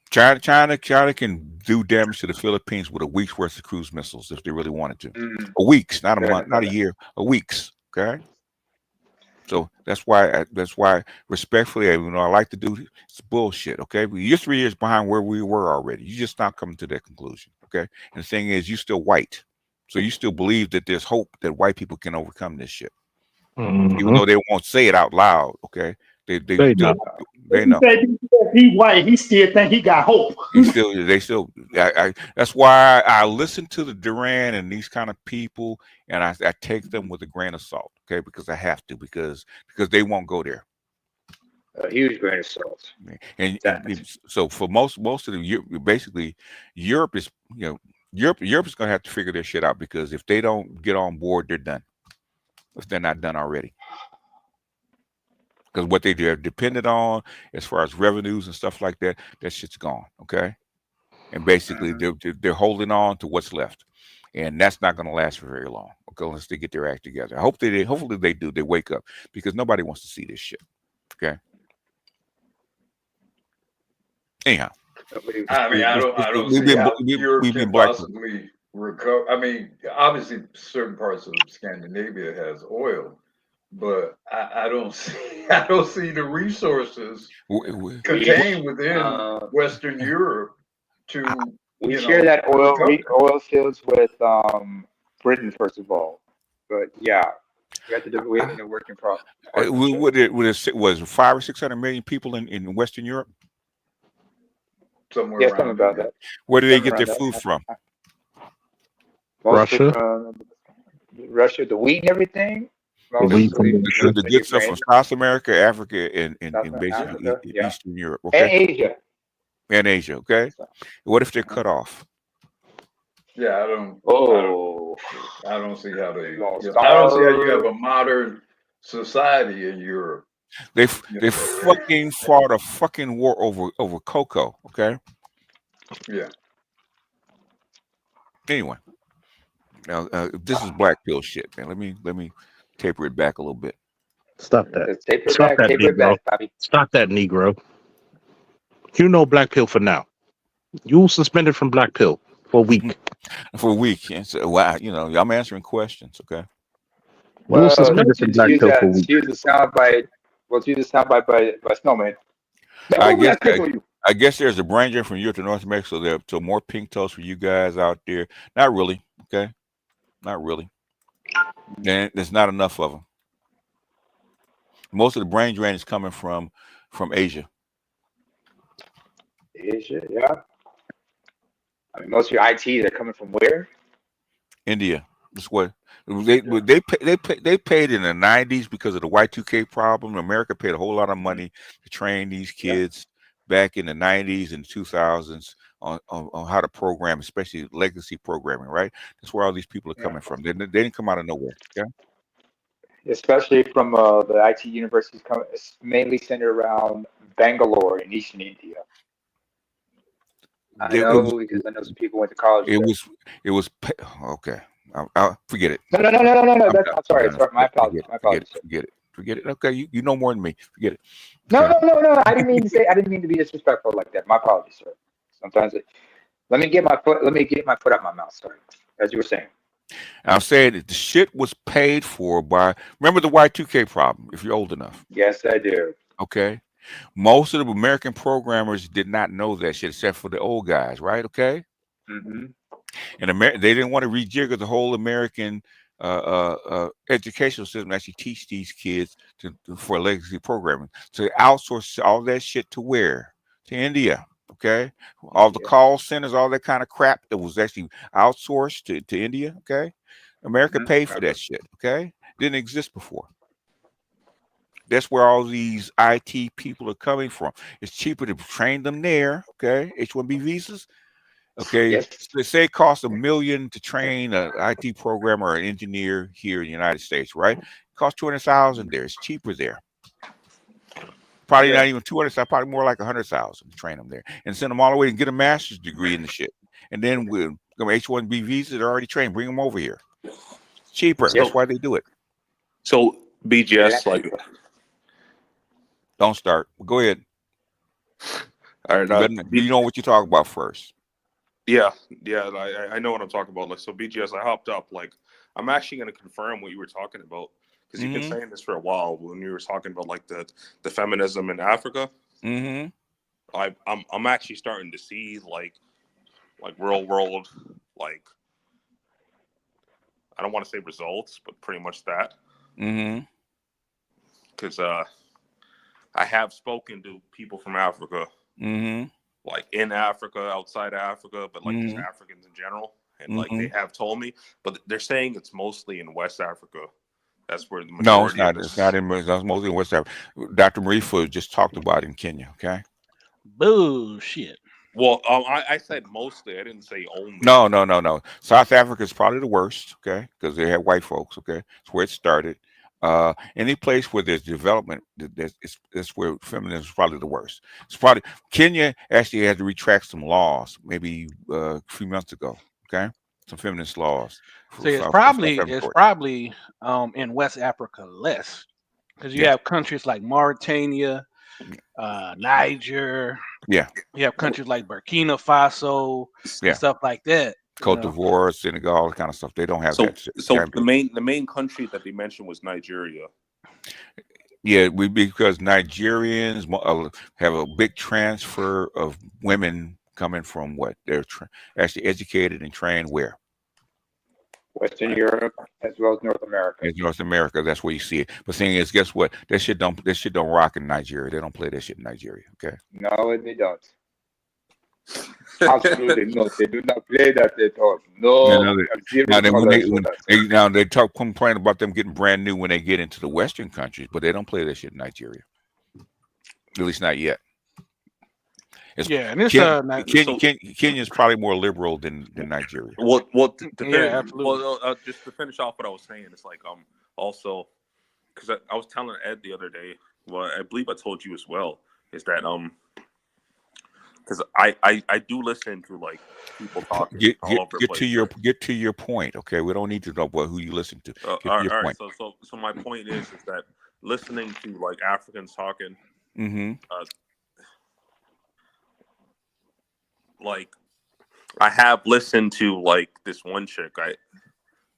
China can do damage to the Philippines with a week's worth of cruise missiles if they really wanted to. A week's, not a month, not a year, a week's. Okay. So that's why respectfully, I like to do it's bullshit. Okay, you're 3 years behind where we were already. You just not coming to that conclusion. Okay, and the thing is, you still white, so you still believe that there's hope that white people can overcome this shit, even though they won't say it out loud. Okay, they know. He white. He still think he got hope. That's why I listen to the Duran and these kind of people, and I take them with a grain of salt. Okay, because I have to, because they won't go there. A huge grain of salt. And so for most of the basically Europe is Europe is going to have to figure their shit out, because if they don't get on board, they're done. If they're not done already. Because what they are dependent on as far as revenues and stuff like that, that shit's gone. Okay. And basically they're holding on to what's left. And that's not going to last for very long. Okay, unless they get their act together. Hopefully they do. They wake up, because nobody wants to see this shit. Okay. Anyhow, I mean, I don't see how Europe can possibly recover. I mean, obviously, certain parts of Scandinavia has oil, but I don't see the resources contained within Western Europe to. We share that oil fields with Britain, first of all. But yeah, we have to do it in a working progress. Was 500 or 600 million people in Western Europe? Somewhere something about that. Where do they get their food from? Russia. Russia, the wheat and everything. The good stuff from South America, Africa, and basically Eastern Europe. Okay? And Asia. And Asia, okay? What if they're cut off? Yeah, I don't see how they. I don't see how you have a modern society in Europe. They fucking fought a fucking war over cocoa, okay? Yeah. Anyway, now this is black pill shit, man. Let me taper it back a little bit. Stop that. Stop that, Negro. Stop that, Negro. You know black pill for now. You suspended from black pill for a week. For a week. And so, wow, I'm answering questions, okay? Well, You suspended from black pill for a week. Use the soundbite. Let's use the soundbite by Snowman. I guess there's a brain drain from Europe to North America, so more pink toast for you guys out there. Not really, okay? Not really. And there's not enough of them. Most of the brain drain is coming from Asia. Asia, yeah. I mean, most of your ITs are coming from where? India. That's what they paid in the 90s because of the Y2K problem. America paid a whole lot of money to train these kids back in the 90s and 2000s on how to program, especially legacy programming, right? That's where all these people are coming from. They didn't come out of nowhere, okay? Especially from the IT universities, mainly centered around Bangalore in Eastern India. I know because I know some people went to college. It was okay. I'll forget it. No. I'm sorry. My apologies. Forget it. Okay, you know more than me. Forget it. Okay. No. I didn't mean to be disrespectful like that. My apologies, sir. Sometimes let me get my foot out my mouth. Sorry, as you were saying. I'm saying that the shit was paid for by. Remember the Y2K problem? If you're old enough. Yes, I do. Okay. Most of the American programmers did not know that shit, except for the old guys, right? Okay. Mm-hmm. And they didn't want to rejigger the whole American educational system. Actually, teach these kids for legacy programming. So they outsourced all that shit to where? To India. Okay. All the call centers, all that kind of crap that was actually outsourced to India. Okay. America paid for that shit. Okay. Didn't exist before. That's where all these IT people are coming from. It's cheaper to train them there. Okay. H-1B visas. Okay. Yes. So they say it costs $1 million to train an IT programmer or an engineer here in the United States, right? It costs $200,000 there. It's cheaper there. Probably not even 200,000, probably more like 100,000 to train them there and send them all the way and get a master's degree in the shit. And then with H-1B visas, they're already trained. Bring them over here. It's cheaper. That's why they do it. So BGS, don't start. Go ahead. All right. You know what you talk about first. Yeah. I know what I'm talking about. So BGS, I hopped up. I'm actually going to confirm what you were talking about because you've been saying this for a while when you were talking about the feminism in Africa. Mm-hmm. I'm actually starting to see real world I don't want to say results, but pretty much that. Mm-hmm. Because I have spoken to people from Africa, mm-hmm. In Africa, outside of Africa, but just Africans in general. And they have told me, but they're saying it's mostly in West Africa. That's where the majority No, it's not. It's mostly in West Africa. Dr. Marifa just talked about it in Kenya, okay? Bullshit. Well, I said mostly. I didn't say only. No. South Africa is probably the worst, okay? Because they have white folks, okay? It's where it started. Any place where there's development, that's where feminism is probably the worst. It's probably Kenya actually had to retract some laws maybe a few months ago. Okay, some feminist laws. So it's probably in West Africa less because you have countries like Mauritania, Niger. Yeah. You have countries like Burkina Faso and stuff like that. Cote d'Ivoire, Senegal, all that kind of stuff. They don't have that. So the main country that they mentioned was Nigeria. Yeah, because Nigerians have a big transfer of women coming from what they're actually educated and trained where? Western Europe as well as North America. In North America, that's where you see it. But the thing is, guess what? That shit don't rock in Nigeria. They don't play that shit in Nigeria. Okay. No, they don't. Absolutely not. They do not play that at all. No. Now they complain about them getting brand new when they get into the Western countries, but they don't play that shit in Nigeria. At least not yet. And it's Kenya is probably more liberal than Nigeria. Just to finish off what I was saying, it's like also because I was telling Ed the other day. Well, I believe I told you as well. Is that because I do listen to like people talking all over the place. Get to your point, okay? We don't need to know about who you listen to. All right. So my point is that listening to like Africans talking, like I have listened to like this one chick.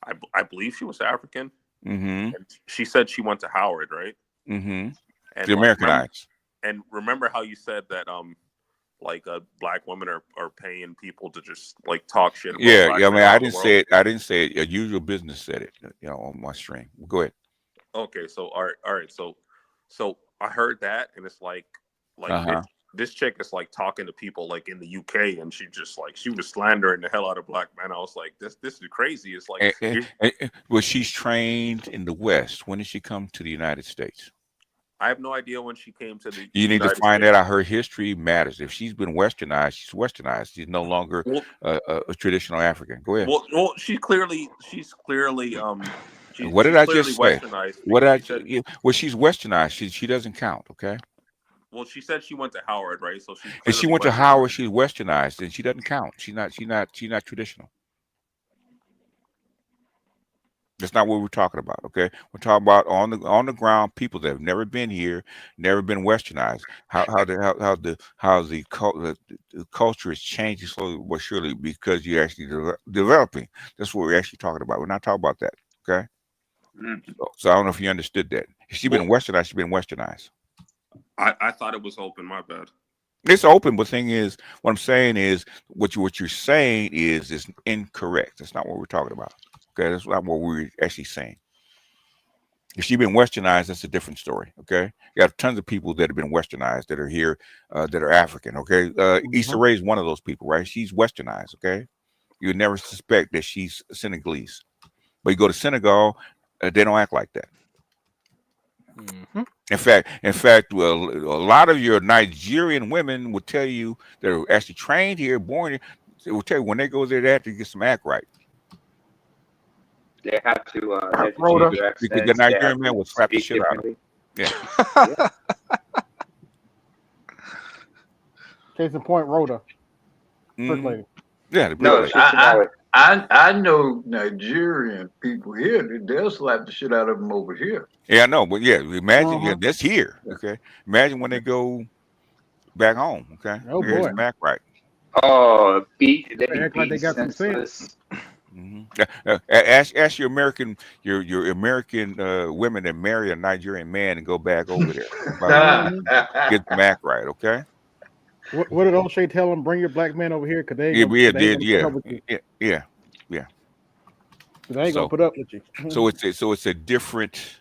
I believe she was African. And she said she went to Howard, right? And the Americanized. And remember how you said that black women are paying people to just like talk shit about black I mean, I didn't say it. I didn't say it. A usual business said it, on my stream. Go ahead. Okay, so all right. So I heard that, and it's like this chick is like talking to people like in the UK, and she was slandering the hell out of black men. I was like, this is crazy. It's like, well, she's trained in the West. When did she come to the United States? I have no idea when she came to the. You need to find that out. Her history matters. If she's been westernized, she's westernized. She's no longer a traditional African. Go ahead. Well, she's clearly. What did I just say? Well, she's westernized. She doesn't count. Okay. Well, she said she went to Howard, right? So if she went to Howard, she's westernized, and she doesn't count. She's not traditional. That's not what we're talking about, okay? We're talking about on the ground people that have never been here, never been westernized. How the culture is changing slowly but surely because you're actually developing. That's what we're actually talking about. We're not talking about that, okay? So I don't know if you understood that. If she's been westernized, she's been westernized. I thought it was open. My bad. It's open, but the thing is, what I'm saying is, what you're saying is incorrect. That's not what we're talking about. Okay, that's not what we're actually saying. If she's been westernized, that's a different story. Okay, you have tons of people that have been westernized that are here, that are African. Okay, Issa Rae is one of those people, right? She's westernized. Okay, you would never suspect that she's Senegalese, but you go to Senegal, they don't act like that. In fact, well, a lot of your Nigerian women will tell you they're actually trained here, born here. They will tell you when they go there, they have to get some act right. They have to because the Nigerian man will slap the shit out of them. Yeah. Case in point, Rhoda. First lady. Yeah. No, I know Nigerian people here. They'll slap the shit out of them over here. Yeah, I know, but yeah, imagine that's here. Okay, imagine when they go back home. Okay, oh boy, some act right. Oh, they act like they got some sense. Ask your American women that marry a Nigerian man and go back over there. Get them act right, okay? What did O'Shea tell them? Bring your black man over here, cause they yeah. They ain't gonna put up with you. So it's a different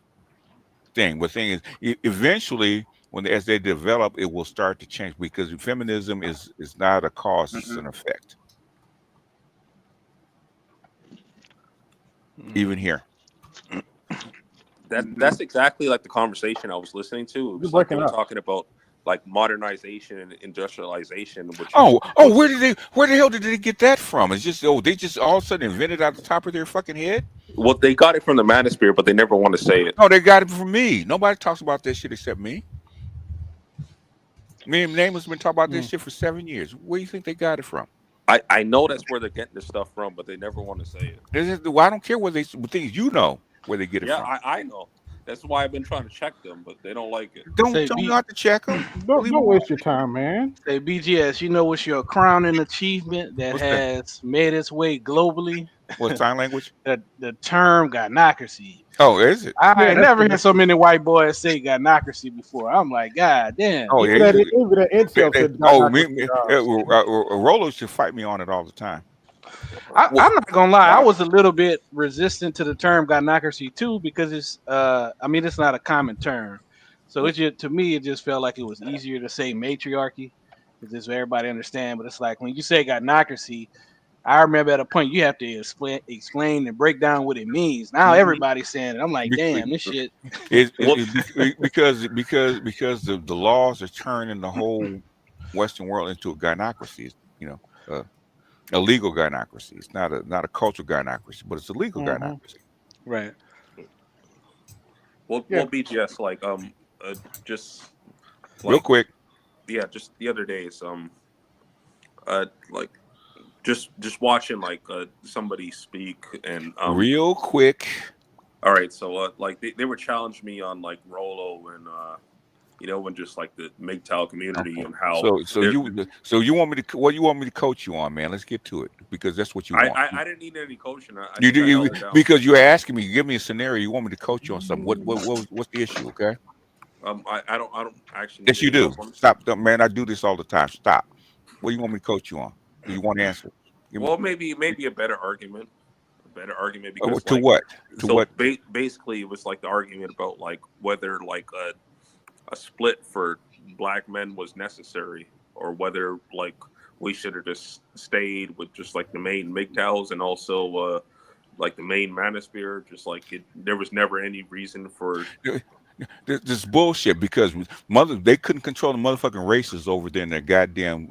thing. But the thing is, eventually, as they develop, it will start to change because feminism is not a cause; it's an effect. Even here. That's exactly like the conversation I was listening to. It was like they were talking about like modernization and industrialization. Which where the hell did they get that from? It's just they just all of a sudden invented out the top of their fucking head. Well, they got it from the manosphere, but they never want to say it. No, they got it from me. Nobody talks about that shit except me. Me and Name has been talking about this shit for 7 years. Where do you think they got it from? I know that's where they're getting this stuff from, but they never want to say it. I don't care what things you know where they get it from. Yeah, I know. That's why I've been trying to check them, but they don't like it. Don't you have to check them? Don't waste your time, man. Say BGS, you know what's your crowning achievement that What's that? has made its way globally? What, sign language? The term gynocracy. Oh, is it? I ain't never heard so many white boys say gynocracy before. I'm like, God damn. Oh, yeah. Rolo should fight me on it all the time. I'm not gonna lie, I was a little bit resistant to the term gynocracy too, because it's it's not a common term. So to me it just felt like it was easier to say matriarchy, because it's everybody understand. But it's like when you say gynocracy, I remember at a point you have to explain and break down what it means. Now everybody's saying it. I'm like, damn, this shit. Because the laws are turning the whole Western world into a gynocracy. A legal gynocracy. It's not a cultural gynocracy, but it's a legal gynocracy. Right. Well, BGS, just real quick. Yeah, just the other days, just watching somebody speak and real quick. All right, so they were challenging me on Rolo and and just the MGTOW community and how. So you want me to, what you want me to coach you on, man? Let's get to it, because that's what you want. I didn't need any coaching. Because you're asking me, give me a scenario. You want me to coach you on something. What's the issue? Okay. I don't actually. Yes, you do. Stop, man. I do this all the time. Stop. What do you want me to coach you on? Do you want to answer? Well, maybe a better argument. Because to what? Basically, it was the argument about whether a split for black men was necessary, or whether we should have just stayed with just the main MGTOWs and also the main manosphere. Just there was never any reason for this bullshit, because they couldn't control the motherfucking races over there in their goddamn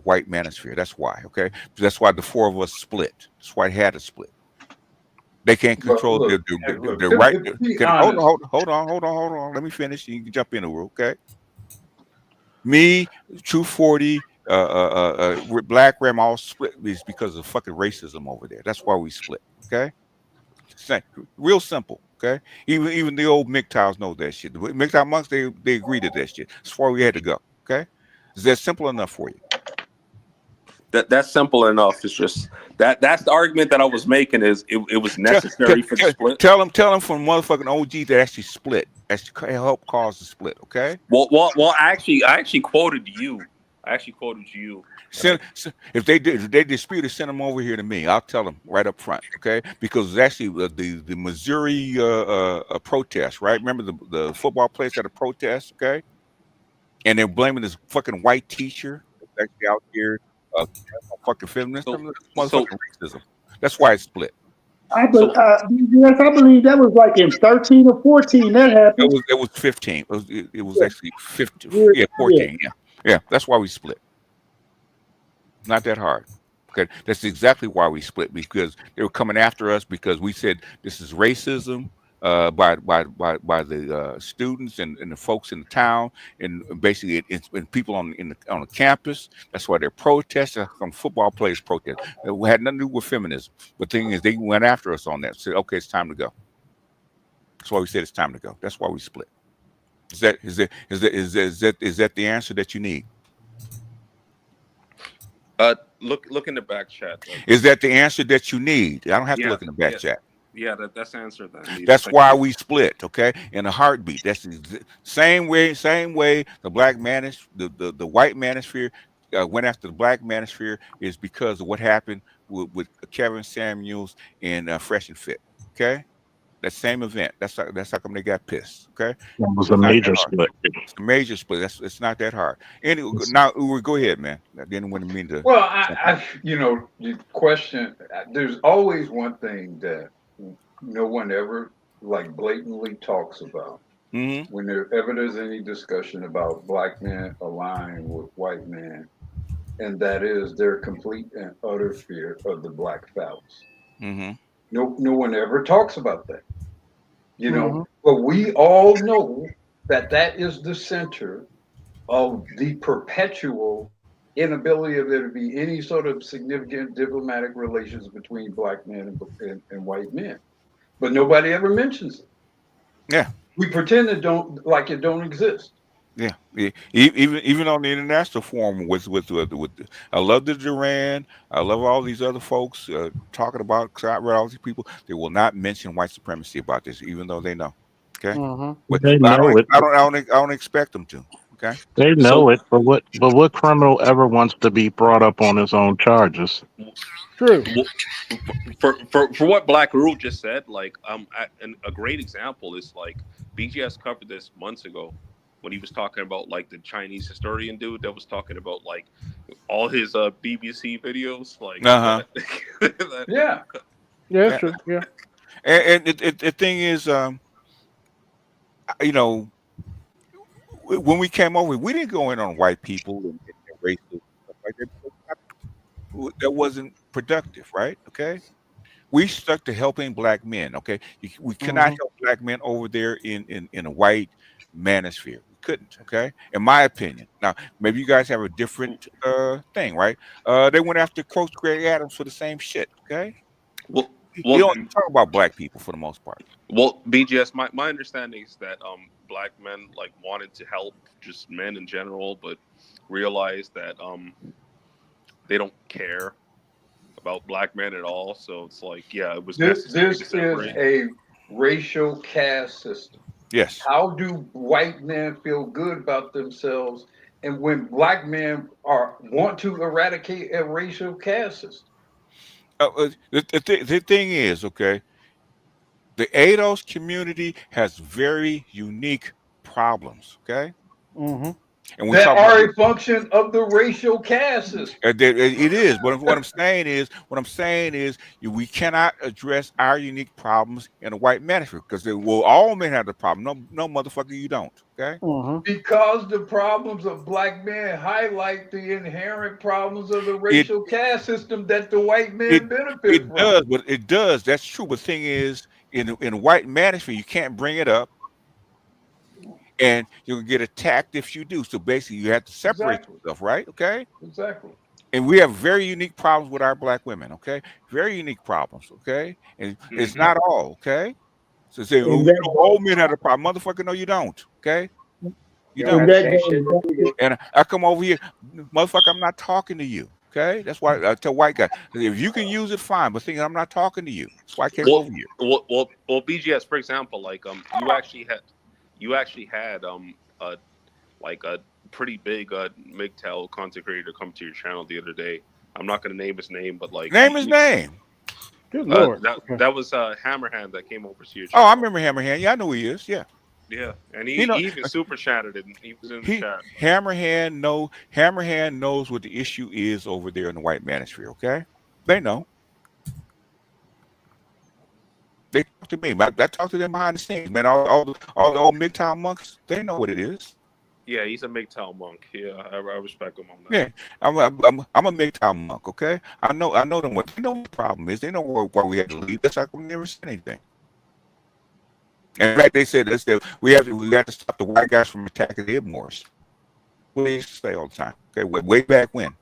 white manosphere. That's why. Okay, that's why the four of us split. That's why it had to split. They can't control the right. Hold on. Let me finish. You can jump in, okay? Me, 240, Black Ram all split is because of fucking racism over there. That's why we split. Okay, real simple. Okay, even the old MGTOWs know that shit. The MGTOW monks, they agree to that shit. That's why we had to go. Okay, is that simple enough for you? That's simple enough. It's just that's the argument that I was making. Is it was necessary for the split. Tell them from motherfucking OG that actually split. Actually help cause the split. Okay. Well. I actually quoted you. If they dispute it, send them over here to me. I'll tell them right up front. Okay. Because it's actually the Missouri protest. Right. Remember the football players had a protest. Okay. And they're blaming this fucking white teacher that's actually out here. Fucking feminist, motherfucking racism. That's why it split. I believe that was in 13 or 14 that happened. It was 15. It was actually 15. Yeah, 14. Yeah. That's why we split. Not that hard. Okay, that's exactly why we split, because they were coming after us because we said this is racism. By the students and the folks in the town, and basically it's people on the campus. That's why they're protesting. Some football players protest. It had nothing to do with feminism. But the thing is, they went after us on that. Said, okay, it's time to go. That's why we said it's time to go. That's why we split. Is that the answer that you need? Look in the back chat. Is that the answer that you need? I don't have to look in the back chat. Yeah, that's the answer. That's why we split, okay? In a heartbeat. That's the same way the black the white manosphere went after the black manosphere is because of what happened with Kevin Samuels and Fresh and Fit, okay? That same event. That's how come they got pissed, okay? It was a major split. It's a major split. It's not that hard. Anyway, now go ahead, man. I didn't want to mean to. Well, I the question. There's always one thing that no one ever blatantly talks about whenever there's any discussion about black men aligning with white men, and that is their complete and utter fear of the black phallus. No one ever talks about that, but we all know that is the center of the perpetual inability of there to be any sort of significant diplomatic relations between black men and white men. But nobody ever mentions it. Yeah. We pretend it don't exist. Yeah. Even on the international forum with I love the Duran, I love all these other folks talking about, cause I read all these people, they will not mention white supremacy about this, even though they know. Okay. But They I know it. don't expect them to. Okay. They know it, but what criminal ever wants to be brought up on his own charges? True. For what Black Rule just said, like a great example is like BGS covered this months ago when he was talking about like the Chinese historian dude that was talking about like all his BBC videos, like Yeah. Yeah, that's true. Yeah. And the thing is, you know, when we came over, we didn't go in on white people and racism and stuff like that. That wasn't productive, right? Okay. We stuck to helping black men. Okay. We cannot help black men over there in a white manosphere. We couldn't. Okay. In my opinion. Now, maybe you guys have a different thing, right? They went after Coach Greg Adams for the same shit. Okay. Well, You don't talk about black people for the most part. Well, BGS, my understanding is that black men like wanted to help just men in general, but realized that they don't care about black men at all. So it's like, yeah, it was necessary This to is separate. a racial caste system. Yes. How do white men feel good about themselves, and when black men want to eradicate a racial caste system? The thing is, okay, the ADOS community has very unique problems. Okay. And we That talk are about a function of the racial caste system. it is, but what I'm saying is, we cannot address our unique problems in a white manosphere because all men have the problem. No, motherfucker, you don't. Okay. Because the problems of black men highlight the inherent problems of the racial caste system that the white men benefit from. It does. That's true. But the thing is, in a white manosphere, you can't bring it up, and you'll get attacked if you do. So basically, you have to separate yourself, right? Okay. Exactly. And we have very unique problems with our black women, okay? Very unique problems, okay? And it's not all, okay? So say, all men have a problem. Motherfucker, no, you don't, okay? You don't. And I come over here, motherfucker, I'm not talking to you, okay? That's why I tell white guys, if you can use it, fine, but I'm not talking to you. That's why I came over here. Well, BGS, for example, like you actually had a pretty big MGTOW content creator come to your channel the other day. I'm not going to name his name, but like name his name. Good Lord. That was Hammerhand that came over to your channel. Oh, I remember Hammerhand. Yeah, I know who he is. Yeah. Yeah, and he even super chatted it. He was in the chat. Hammerhand knows what the issue is over there in the white manosphere. Okay, they know. They talk to me. I talk to them behind the scenes, man. All the old MGTOW monks, they know what it is. Yeah, he's a MGTOW monk. Yeah, I respect him on that. Yeah, I'm a MGTOW monk. Okay, I know them. What they know what the problem is. They know why we had to leave. That's like we never said anything. In fact, they said we have to stop the white guys from attacking the Ibmores. What they used to say all the time. Okay, way back when.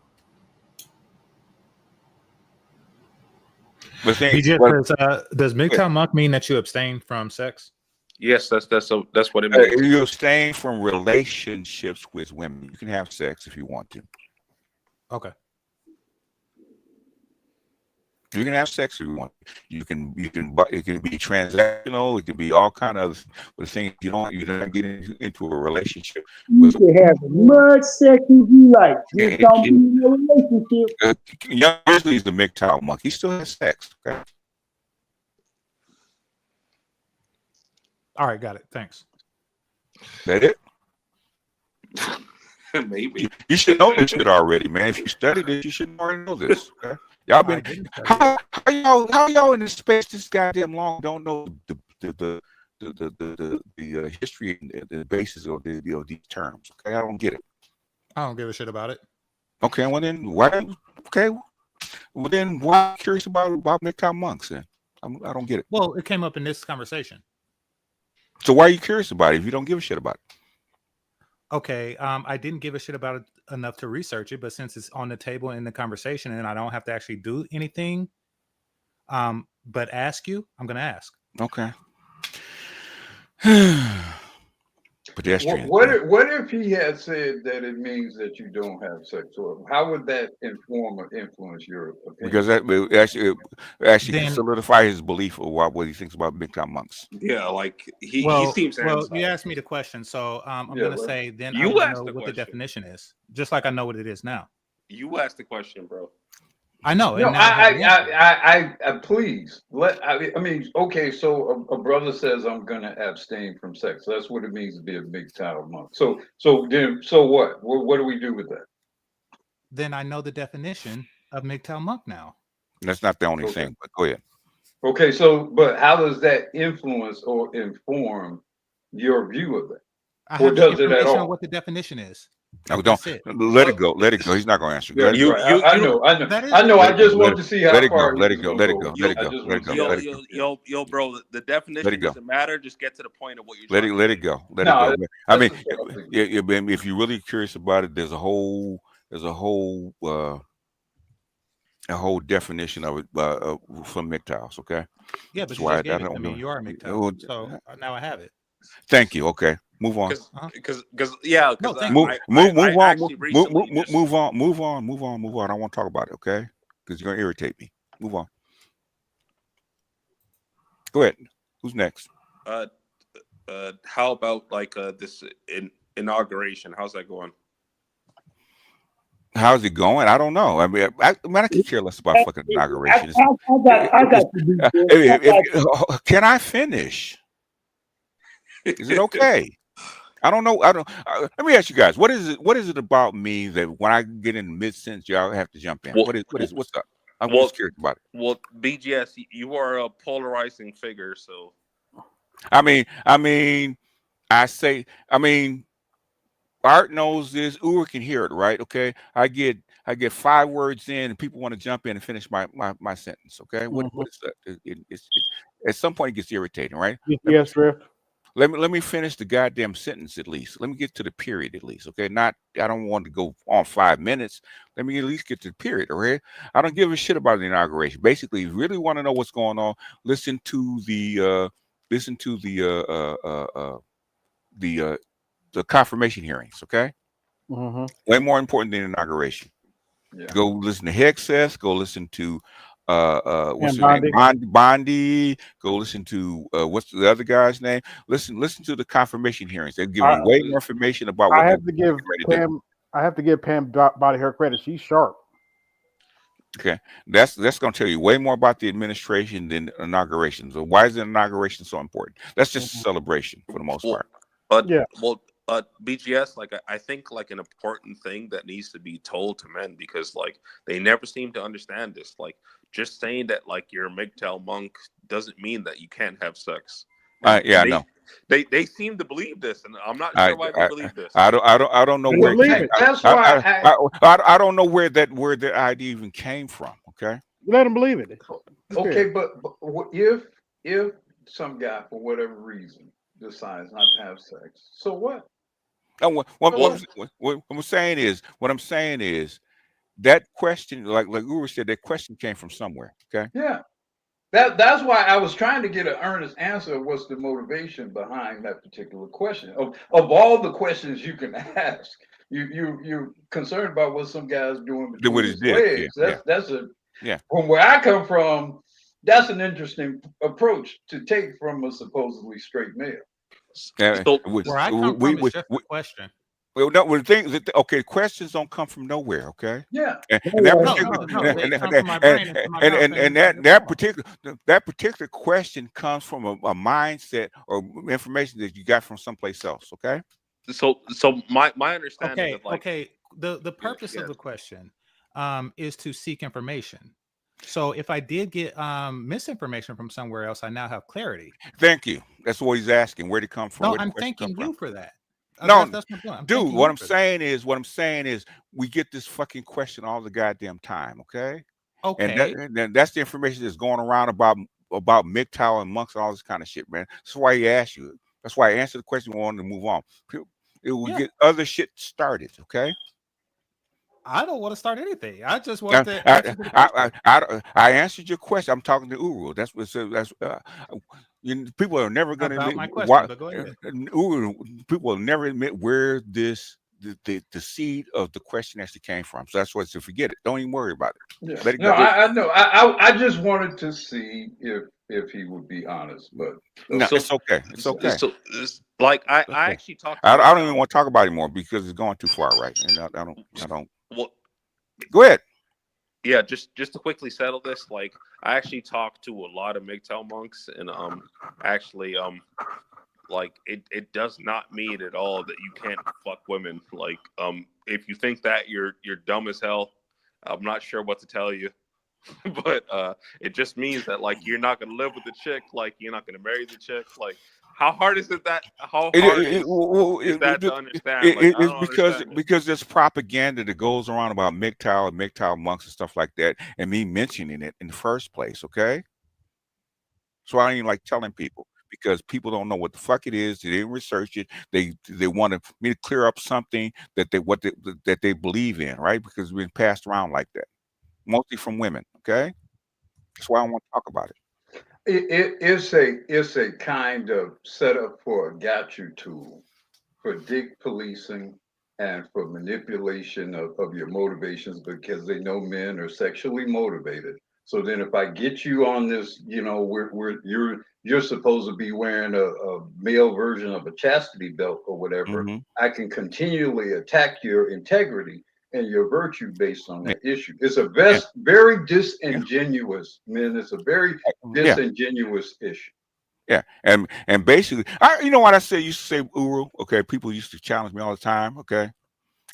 Does MGTOW monk mean that you abstain from sex? Yes, that's what it means. You abstain from relationships with women. You can have sex if you want to. Okay. You can have sex if you want. It can be transactional. It can be all kind of things. You're not getting into a relationship. You can have as much sex as you like. Just don't be in a relationship. Young Grizzly is the MGTOW monk. He still has sex. Okay. All right, got it. Thanks. That it? Maybe. You should know this shit already, man. If you studied it, you should already know this. Okay? Y'all been how y'all in this space this goddamn long don't know the history and the basis of these terms. Okay, I don't get it. I don't give a shit about it. Okay, well then why? Okay, well then why are you curious about MGTOW monks? Then I don't get it. Well, it came up in this conversation. So why are you curious about it if you don't give a shit about it? Okay, I didn't give a shit about it enough to research it, but since it's on the table in the conversation and I don't have to actually do anything, but ask you, I'm going to ask. Okay. Pedestrian. What if he had said that it means that you don't have sex? Or how would that inform or influence your opinion? Because that will actually Then- solidify his belief of what he thinks about big time monks. Yeah, like he Well, seems you asked me the question, so I'm Yeah, gonna well, say then I you would asked know the what the question. definition is, just like I know what it is now. You asked the question, bro. I know, No, and now I have an answer. I please I mean, okay, so a brother says I'm gonna abstain from sex. That's what it means to be a big time monk. So what? What do we do with that? Then I know the definition of MGTOW monk now. That's not the only Okay. thing, but go ahead. Okay, so but how does that influence or inform your view of it? I Or have the does it at information on all? what the definition is. No, That's don't it. let it go. Let it go. He's not going to answer. Yeah, Let it go. right. I know. That is I know. Let I it just go. want to see how Let it go. far Let he it was go. gonna Let it go. go. Let it I go. just Let it want to go. see how Let it go. Yo, bro. The Let definition it go. doesn't matter. Just get to the point of what you're Let trying it. to Let say. it go. Let No, it go. I mean, that's the thing. if you're really curious about it, there's a whole definition of it from MGTOWs. Okay. Yeah, That's but you why just gave I it to don't me. know. You are MGTOW, so now I have it. Thank you. Okay. Move on. Because No, thank Move you. on. actually recently just Move on. I don't want to talk about it. Okay. Because you're gonna irritate me. Move on. Go ahead. Who's next? how about like this inauguration? How's that going? How's it going? I don't know. I mean, I could care less about fucking inauguration. I got to do this. Can I finish? Is it okay? I don't know. Let me ask you guys. What is it about me that when I get in mid sentence, y'all have to jump in? Well, What's up? I'm well, just curious about it. Well, BGS, you are a polarizing figure, so I mean, Art knows this. Ur can hear it, right? Okay. I get 5 words in, and people want to jump in and finish my sentence. Okay. What is that? It's at some point it gets irritating, right? Yes, Drift. Let me finish the goddamn sentence at least. Let me get to the period at least. Okay. I don't want to go on 5 minutes. Let me at least get to the period. Okay. I don't give a shit about the inauguration. Basically, if you really want to know what's going on, listen to the confirmation hearings. Okay. Way more important than inauguration. Yeah. Go listen to Hexeth. Go listen to what's his Bondi. name? Bondi. Go listen to what's the other guy's name? Listen to the confirmation hearings. They're giving you way more information about what I they're have to give ready to do. Pam. I have to give Pam Body her credit. She's sharp. Okay, that's going to tell you way more about the administration than inauguration. So why is the inauguration so important? That's just a celebration for the most part. BGS, like I think like an important thing that needs to be told to men, because like they never seem to understand this. Like just saying that like you're a MGTOW monk doesn't mean that you can't have sex. I know. They seem to believe this, and I'm not sure why they believe this. I don't know where it came. That's why I don't know where that idea even came from. Okay. Let him believe it. Okay, but if some guy for whatever reason decides not to have sex, so what? What I'm saying is that question, like Uru said, that question came from somewhere. Okay. Yeah. That's why I was trying to get an earnest answer. What's the motivation behind that particular question? Of all the questions you can ask, you're concerned about what some guy's doing between his legs. That's from where I come from. That's an interesting approach to take from a supposedly straight male. Where I come from is just a question. Well, no, the thing that okay, questions don't come from nowhere. Okay. Yeah. And that particular question comes from a mindset or information that you got from someplace else. Okay. So my understanding of like the purpose of the question is to seek information. So if I did get misinformation from somewhere else, I now have clarity. Thank you. That's what he's asking. Where'd it come from? No, I'm thanking you for that. No, that's my point. dude, what I'm saying is we get this fucking question all the goddamn time, okay? Okay. And that's the information that's going around about MGTOW and monks and all this kind of shit, man. That's why he asked you. That's why I answered the question. We wanted to move on. It will get other shit started, okay? I don't want to start anything. I just want to answer the question. I answered your question. I'm talking to Uru. People are never going to About admit my question, why. but go ahead. People will never admit where this the seed of the question actually came from. So that's why, so forget it. Don't even worry about it. Yeah. Let it No, go. I know. I just wanted to see if he would be honest, but No, it's okay. It's okay. So like I Okay. actually talked to I don't MGTOW. even want to talk about it anymore because it's going too far, right? And I don't. Well, Go ahead. yeah, just to quickly settle this, like I actually talked to a lot of MGTOW monks, and actually like it does not mean at all that you can't fuck women. Like if you think that, you're dumb as hell. I'm not sure what to tell you. But it just means that like you're not gonna live with the chick, like you're not gonna marry the chick. Like how hard is it that how hard is that to understand? Like I It's don't understand it. because there's propaganda that goes around about MGTOW and MGTOW monks and stuff like that, and me mentioning it in the first place. Okay, so I ain't like telling people because people don't know what the fuck it is. They didn't research it. They want me to clear up something that they believe in, right? Because it's been passed around like that, mostly from women. Okay, that's why I want to talk about it. it's a kind of setup for a got you tool for dick policing and for manipulation of your motivations because they know men are sexually motivated. So then if I get you on this, you're supposed to be wearing a male version of a chastity belt or whatever, I can continually attack your integrity and your virtue based on that issue. It's a very disingenuous, man. It's a very disingenuous issue. Yeah, and basically, you know what I said? Used to say, Uru. Okay, people used to challenge me all the time. Okay,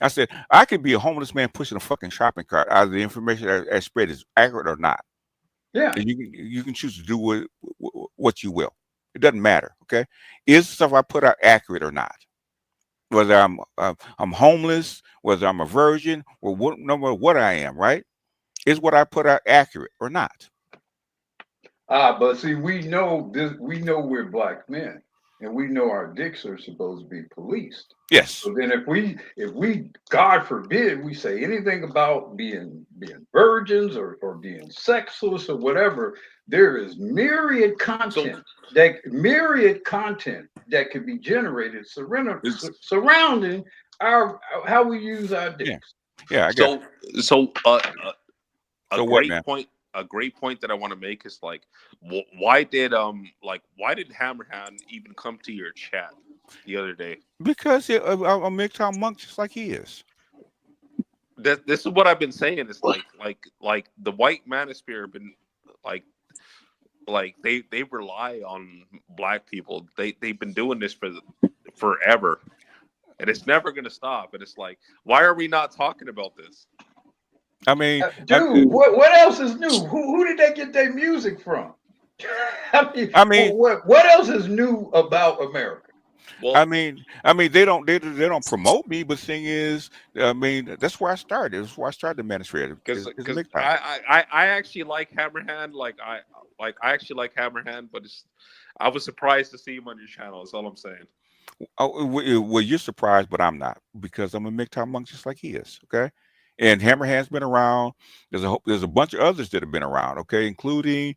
I said I could be a homeless man pushing a fucking shopping cart. Either the information that spread is accurate or not. Yeah, and you can choose to do what you will. It doesn't matter. Okay, is the stuff I put out accurate or not? Whether I'm homeless, whether I'm a virgin, or no matter what I am, right? Is what I put out accurate or not? But see, we know this. We know we're black men, and we know our dicks are supposed to be policed. Yes. So then, if we, God forbid, we say anything about being virgins or being sexless or whatever, there is myriad content that can be generated surrounding our how we use our dicks. Yeah. I got so what, a great point that I want to make is like, why did Hammerhand even come to your chat the other day? Because I'm a MGTOW monk just like he is. This is what I've been saying. It's like the white manosphere been like they rely on black people. They've been doing this forever, and it's never gonna stop. And it's like, why are we not talking about this? I mean, dude, what else is new? Who did they get their music from? I mean, what else is new about America? Well, I mean, they don't promote me, but the thing is, I mean, that's where I started. That's where I started the manosphere. Because I actually like Hammerhand. I actually like Hammerhand, but I was surprised to see him on your channel. That's all I'm saying. Oh, well, you're surprised, but I'm not, because I'm a MGTOW monk just like he is. Okay. And Hammerhand's been around. There's a bunch of others that have been around, okay, including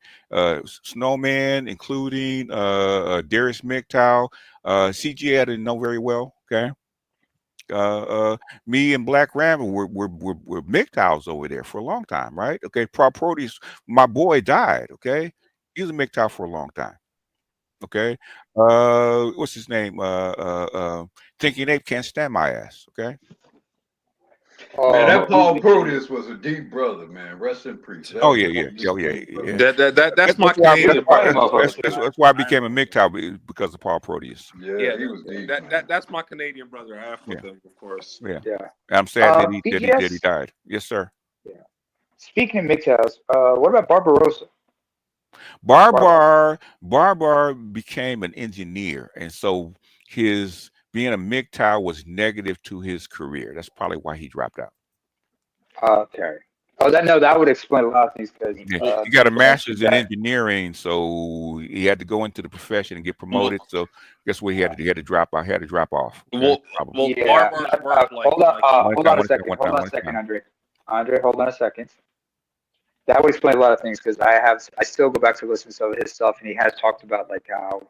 Snowman, including Darius MGTOW, CG I didn't know very well, okay. Me and Black Rambo were MGTOWs over there for a long time, right? Okay, Proteus, my boy died, okay. He was a MGTOW for a long time. Okay. What's his name? Thinking Ape can't stand my ass, okay. Man, that Paul Proteus was a deep brother, man. Rest in peace. Yeah. That's my Canadian brother. That's why I became a MGTOW, because of Paul Proteus. Yeah, he was deep. That's my Canadian brother. I have with him, of course. Yeah. I'm sad that he died. Yes, sir. Yeah. Speaking of MGTOWs, what about Barbarossa? Barbar became an engineer, and so his being a MGTOW was negative to his career. That's probably why he dropped out. Okay. Oh, that would explain a lot of things. Because he got a master's in engineering, so he had to go into the profession and get promoted. So guess what? He had to drop out. He had to drop off. Hold on a second. Hold on a second, Andre. Andre, hold on a second. that would explain a lot of things, because I still go back to listen to some of his stuff, and he has talked about like how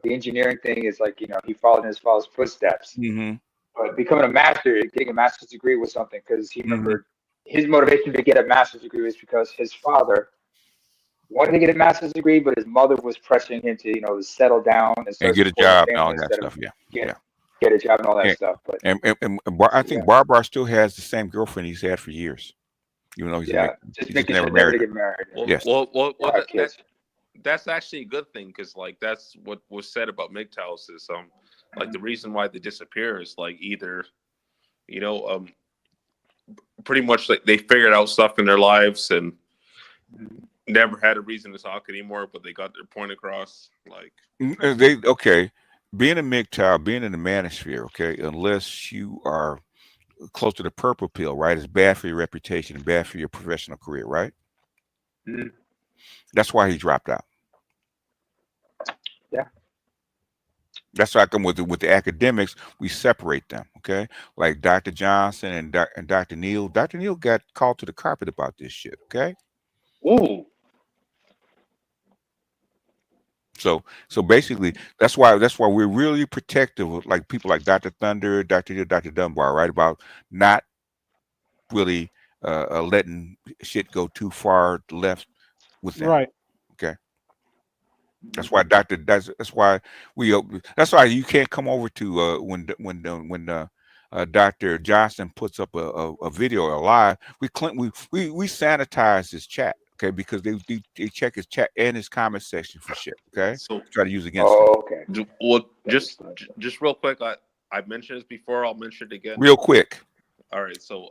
the engineering thing is like, he followed in his father's footsteps. Mm-hmm. But becoming a master, getting a master's degree was something, because he remembered his motivation to get a master's degree was because his father wanted to get a master's degree, but his mother was pressuring him to, to settle down and start get a supporting job the and all family that instead stuff. of Yeah. get a job and all that And, stuff. But I think Barbara still has the same girlfriend he's had for years, even though just he making never sure married never to her. get married. Yes. Well, have kids. that's actually a good thing, because like that's what was said about MGTOWs is like the reason why they disappear is like either pretty much like they figured out stuff in their lives and never had a reason to talk anymore, but they got their point across. Like being a MGTOW, being in the manosphere, okay, unless you are close to the purple pill, right, it's bad for your reputation and bad for your professional career, right? Mm-hmm. That's why he dropped out. Yeah. That's why I come with the academics, we separate them, okay? Like Dr. Johnson and Dr. Neal. Dr. Neal got called to the carpet about this shit, okay? Ooh. So basically, that's why we're really protective of like people like Dr. Thunder, Dr. Dunbar, right? About not really letting shit go too far left with them. Right. Okay. That's why that's why you can't come over to when Dr. Johnson puts up a video or live, we sanitize his chat, okay, because they check his chat and his comment section for shit, okay, so try to use against him. Okay. Well, just real quick, I mentioned this before, I'll mention it again Real quick. All right, so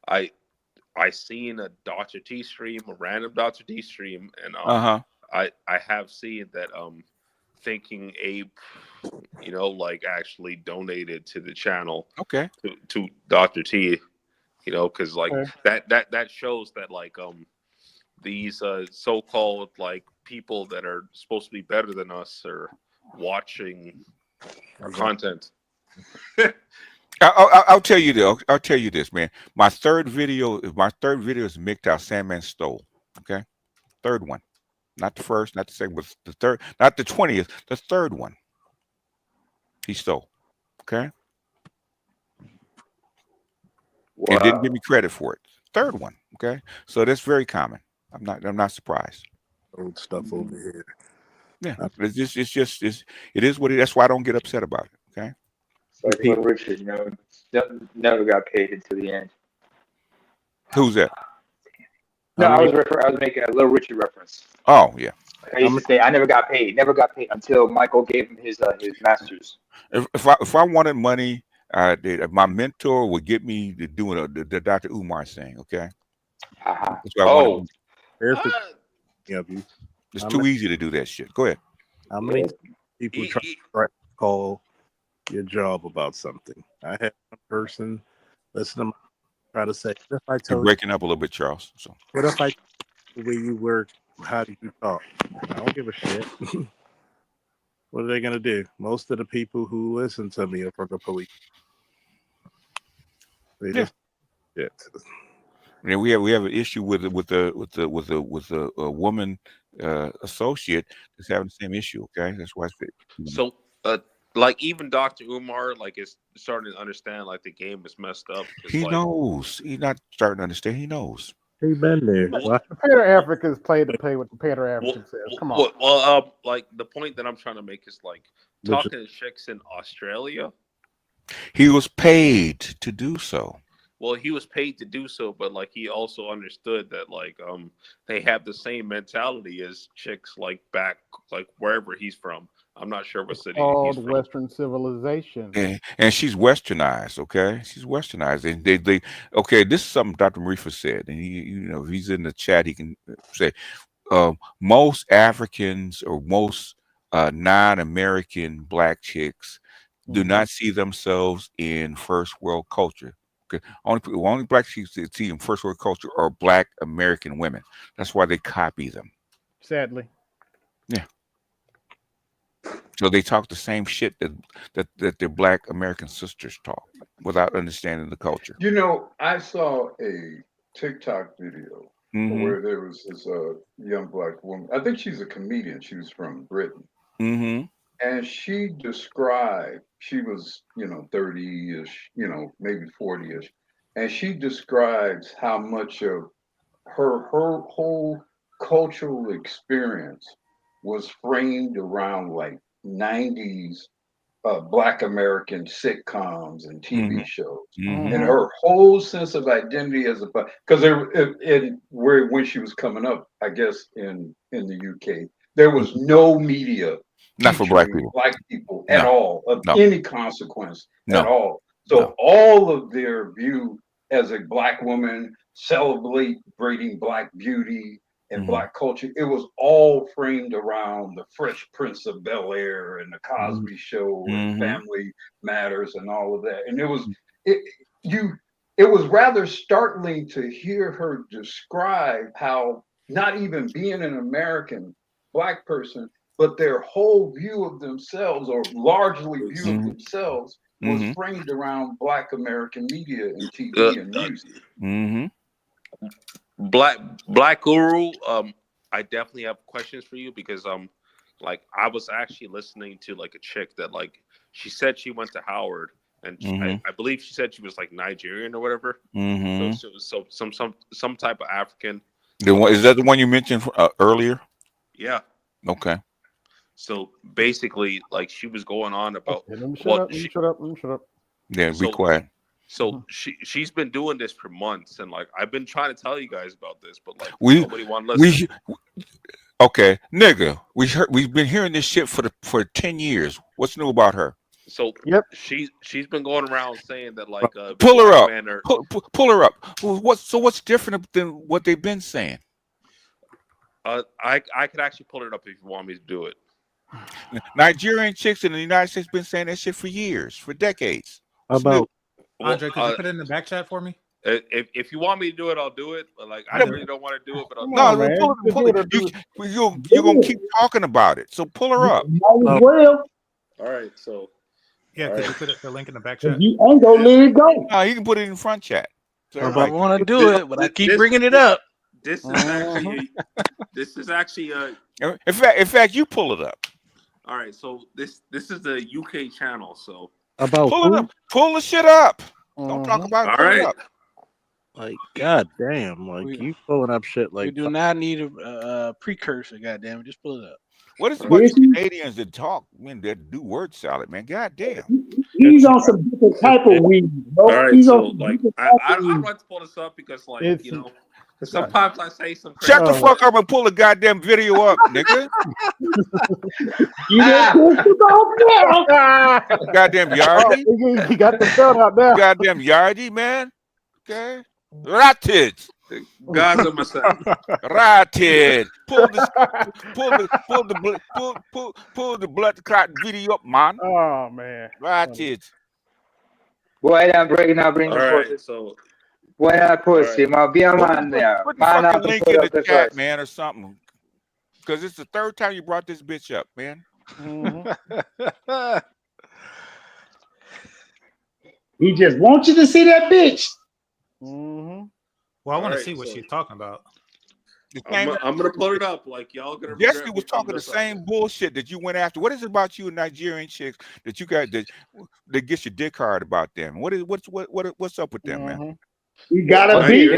I seen a Dr. T stream, a random Dr. T stream, and I have seen that Thinking Ape, like actually donated to the channel. Okay. To Dr. T, because like that shows that like these so-called like people that are supposed to be better than us are watching our content. I'll tell you this. I'll tell you this, man. My third video is MGTOW Sandman Stole. Okay, third one, not the first, not the second, but the third, not the 20th, the third one. He stole. Okay, and didn't give me credit for it. Third one. Okay, so that's very common. I'm not surprised. Old stuff over here. Yeah, it is what it is. That's why I don't get upset about it. Okay. Like Little Richard, never got paid until the end. Who's that? No, I was making a Little Richard reference. Oh yeah. I used to say I never got paid until Michael gave him his masters. If I wanted money, my mentor would get me to doing the Dr. Umar thing. Okay. That's what I wanted. It's too easy to do that shit. Go ahead. How many people try to call your job about something? I had one person listen to me try to say, what if I told You're breaking up a little bit, Charles. So what if I the way you work, how do you talk? I don't give a shit. What are they gonna do? Most of the people who listen to me are from the police. They just shit. And we have an issue with a woman associate that's having the same issue. Okay, that's why. So, like even Dr. Umar, like is starting to understand like the game is messed up. He knows. He's not starting to understand. He knows. He been there. The Pater Africans play what the Pater African says. Come on. Well, like the point that I'm trying to make is like talking to chicks in Australia. He was paid to do so. Well, he was paid to do so, but like he also understood that like they have the same mentality as chicks like back like wherever he's from. I'm not sure what city he's from. Western civilization. And she's westernized, okay? She's westernized. And they okay, this is something Dr. Marifa said. And he, if he's in the chat, he can say most Africans or most non-American black chicks do not see themselves in first world culture. Okay, only black chicks that see in first world culture are black American women. That's why they copy them. Sadly. Yeah. So they talk the same shit that their black American sisters talk without understanding the culture. I saw a TikTok video where there was this young black woman. I think she's a comedian. She was from Britain. And she described, she was, 30-ish, maybe 40-ish. And she describes how much of her whole cultural experience was framed around like 90s Black American sitcoms and TV shows, and her whole sense of identity as a because when she was coming up, I guess in the UK, there was no media not for black people at all of any consequence at all. So all of their view as a black woman celebrating black beauty and black culture, it was all framed around the Fresh Prince of Bel-Air and the Cosby Show and Family Matters and all of that. And it was rather startling to hear her describe how not even being an American black person, but their whole view of themselves, or largely view of themselves, was framed around Black American media and TV and music. Black Guru, I definitely have questions for you because like I was actually listening to like a chick that like she said she went to Howard and I believe she said she was like Nigerian or whatever. So some type of African. Is that the one you mentioned earlier? Yeah. Okay. So basically, like she was going on about Let me shut up. Yeah, be quiet. So she's been doing this for months, and like I've been trying to tell you guys about this, but like nobody want to listen. Okay, nigga, we've been hearing this shit for 10 years. What's new about her? So she's been going around saying that like pull her up, pull her up. What's different than what they've been saying? I could actually pull it up if you want me to do it. Nigerian chicks in the United States been saying that shit for years, for decades. Andre, could you put it in the back chat for me? If you want me to do it, I'll do it. But like I really don't want to do it. But you're gonna keep talking about it. So pull her up. Well, all right. So could you put the link in the back chat? You ain't gonna let it go. No, you can put it in front chat. So I want to do it, but I keep bringing it up. This is actually in fact, you pull it up. All right, so this is the UK channel. So pull it up, pull the shit up. Don't talk about it. All right. Up. Like, god damn, like you pulling up shit like we do not need a precursor. God damn it, just pull it up. What is it about these Canadians that talk, man, that do word salad, man? God damn. He's on some different type of weed, bro. All right, He's so on like I don't like to pull this up because like sometimes I say some crazy Shut the fuck up and pull the goddamn video up, nigga. Goddamn Yardy. He got the belt out there. Goddamn Yardy, man. Okay. Ratted. God's on my side. Ratted. Pull the blood clot video up, man. Oh man. Ratted. Boy, I'm breaking out, bring All the right, forces. so Boy, I push him. I'll be a man there. Put the fucking link in the chat, man, or something. Because it's the third time you brought this bitch up, man. He just wants you to see that bitch. Well, I want to see what she's talking about. I'm gonna put it up. Like y'all gonna. Jesse was talking the same bullshit that you went after. What is it about you and Nigerian chicks that you got that gets your dick hard about them? What's up with them, man? You gotta be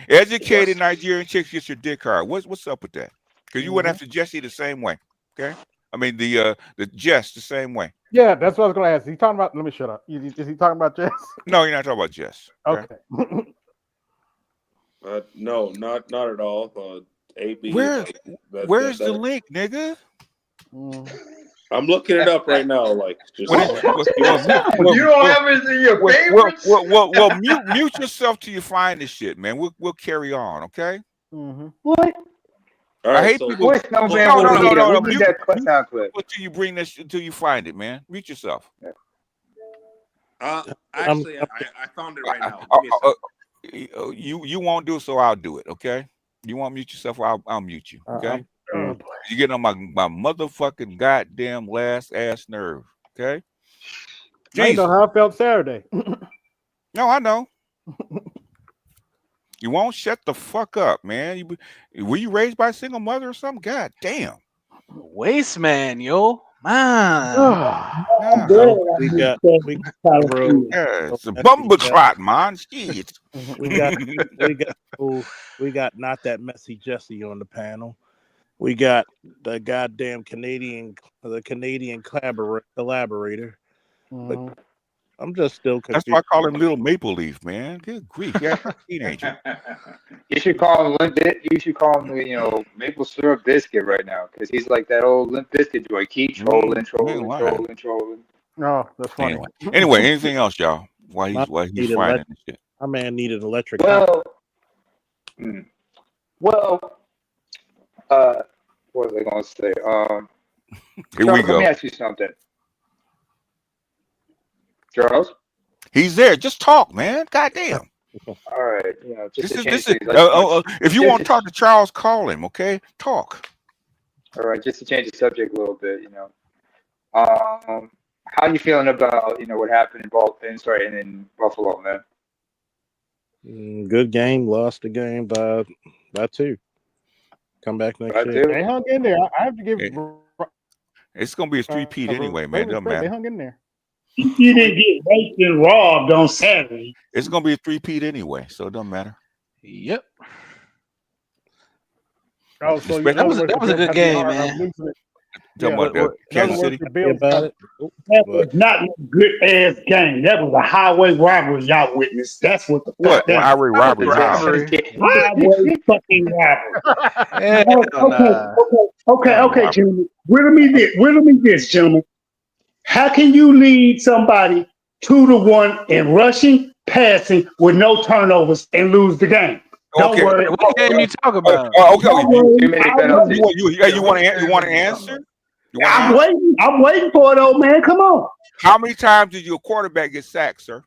educated Nigerian chicks get your dick hard. What's up with that? Because you went after Jesse the same way. Okay, I mean the Jess the same way. Yeah, that's what I was gonna ask. Is he talking about? Let me shut up. Is he talking about Jess? No, you're not talking about Jess. Okay. No, not at all. AB. Where's the link, nigga? I'm looking it up right now. Like, just you don't have it in your favorites. Well, mute yourself till you find this shit, man. We'll carry on, okay? What? All right, I hate so people. No. Mute until you bring this until you find it, man. Mute yourself. Actually, I found it right now. Give me a second. You won't do it, so I'll do it, okay? You won't mute yourself, I'll mute you, okay? You get on my motherfucking goddamn last ass nerve, okay? I know how I felt Saturday. No, I know. You won't shut the fuck up, man. Were you raised by a single mother or something? God damn. Waste man, yo. Man. We got it's a bumper clot, man. Shit. we got not that messy Jesse on the panel. We got the goddamn Canadian collaborator. But I'm just still confused. That's why I call him Little Maple Leaf, man. Good grief, yeah, a teenager. You should call him You should call him, maple syrup biscuit right now, because he's like that old Limp Bizkit boy. Keep trolling. No, that's funny. Anyway, anything else, y'all? Why he's fighting this shit? My man needed electric. Well, what was I going to say? Here we go. Let me ask you something. Charles? He's there. Just talk, man. Goddamn. All right. If you want to talk to Charles, call him, okay? Talk. All right, just to change the subject a little bit, how are you feeling about, what happened in Buffalo, man? Good game. Lost the game by 2. Come back next year. They hung in there. I have to give. It's gonna be a 3-peat anyway, man. Doesn't matter. They hung in there. You didn't get raped and robbed on Saturday. It's gonna be a 3-peat anyway, so it doesn't matter. Yep. Oh, so that was a good game, man. Talking about the Kansas City. That was not a good ass game. That was a highway robbery y'all witnessed. That's what the fuck. What? Highway robbery? Highway fucking robbery. Okay, gentlemen. Riddle me this, gentlemen. How can you lead somebody 2-1 in rushing, passing with no turnovers and lose the game? Don't worry. What game you talk about? You want to answer? I'm waiting for it, old man. Come on. How many times did your quarterback get sacked, sir?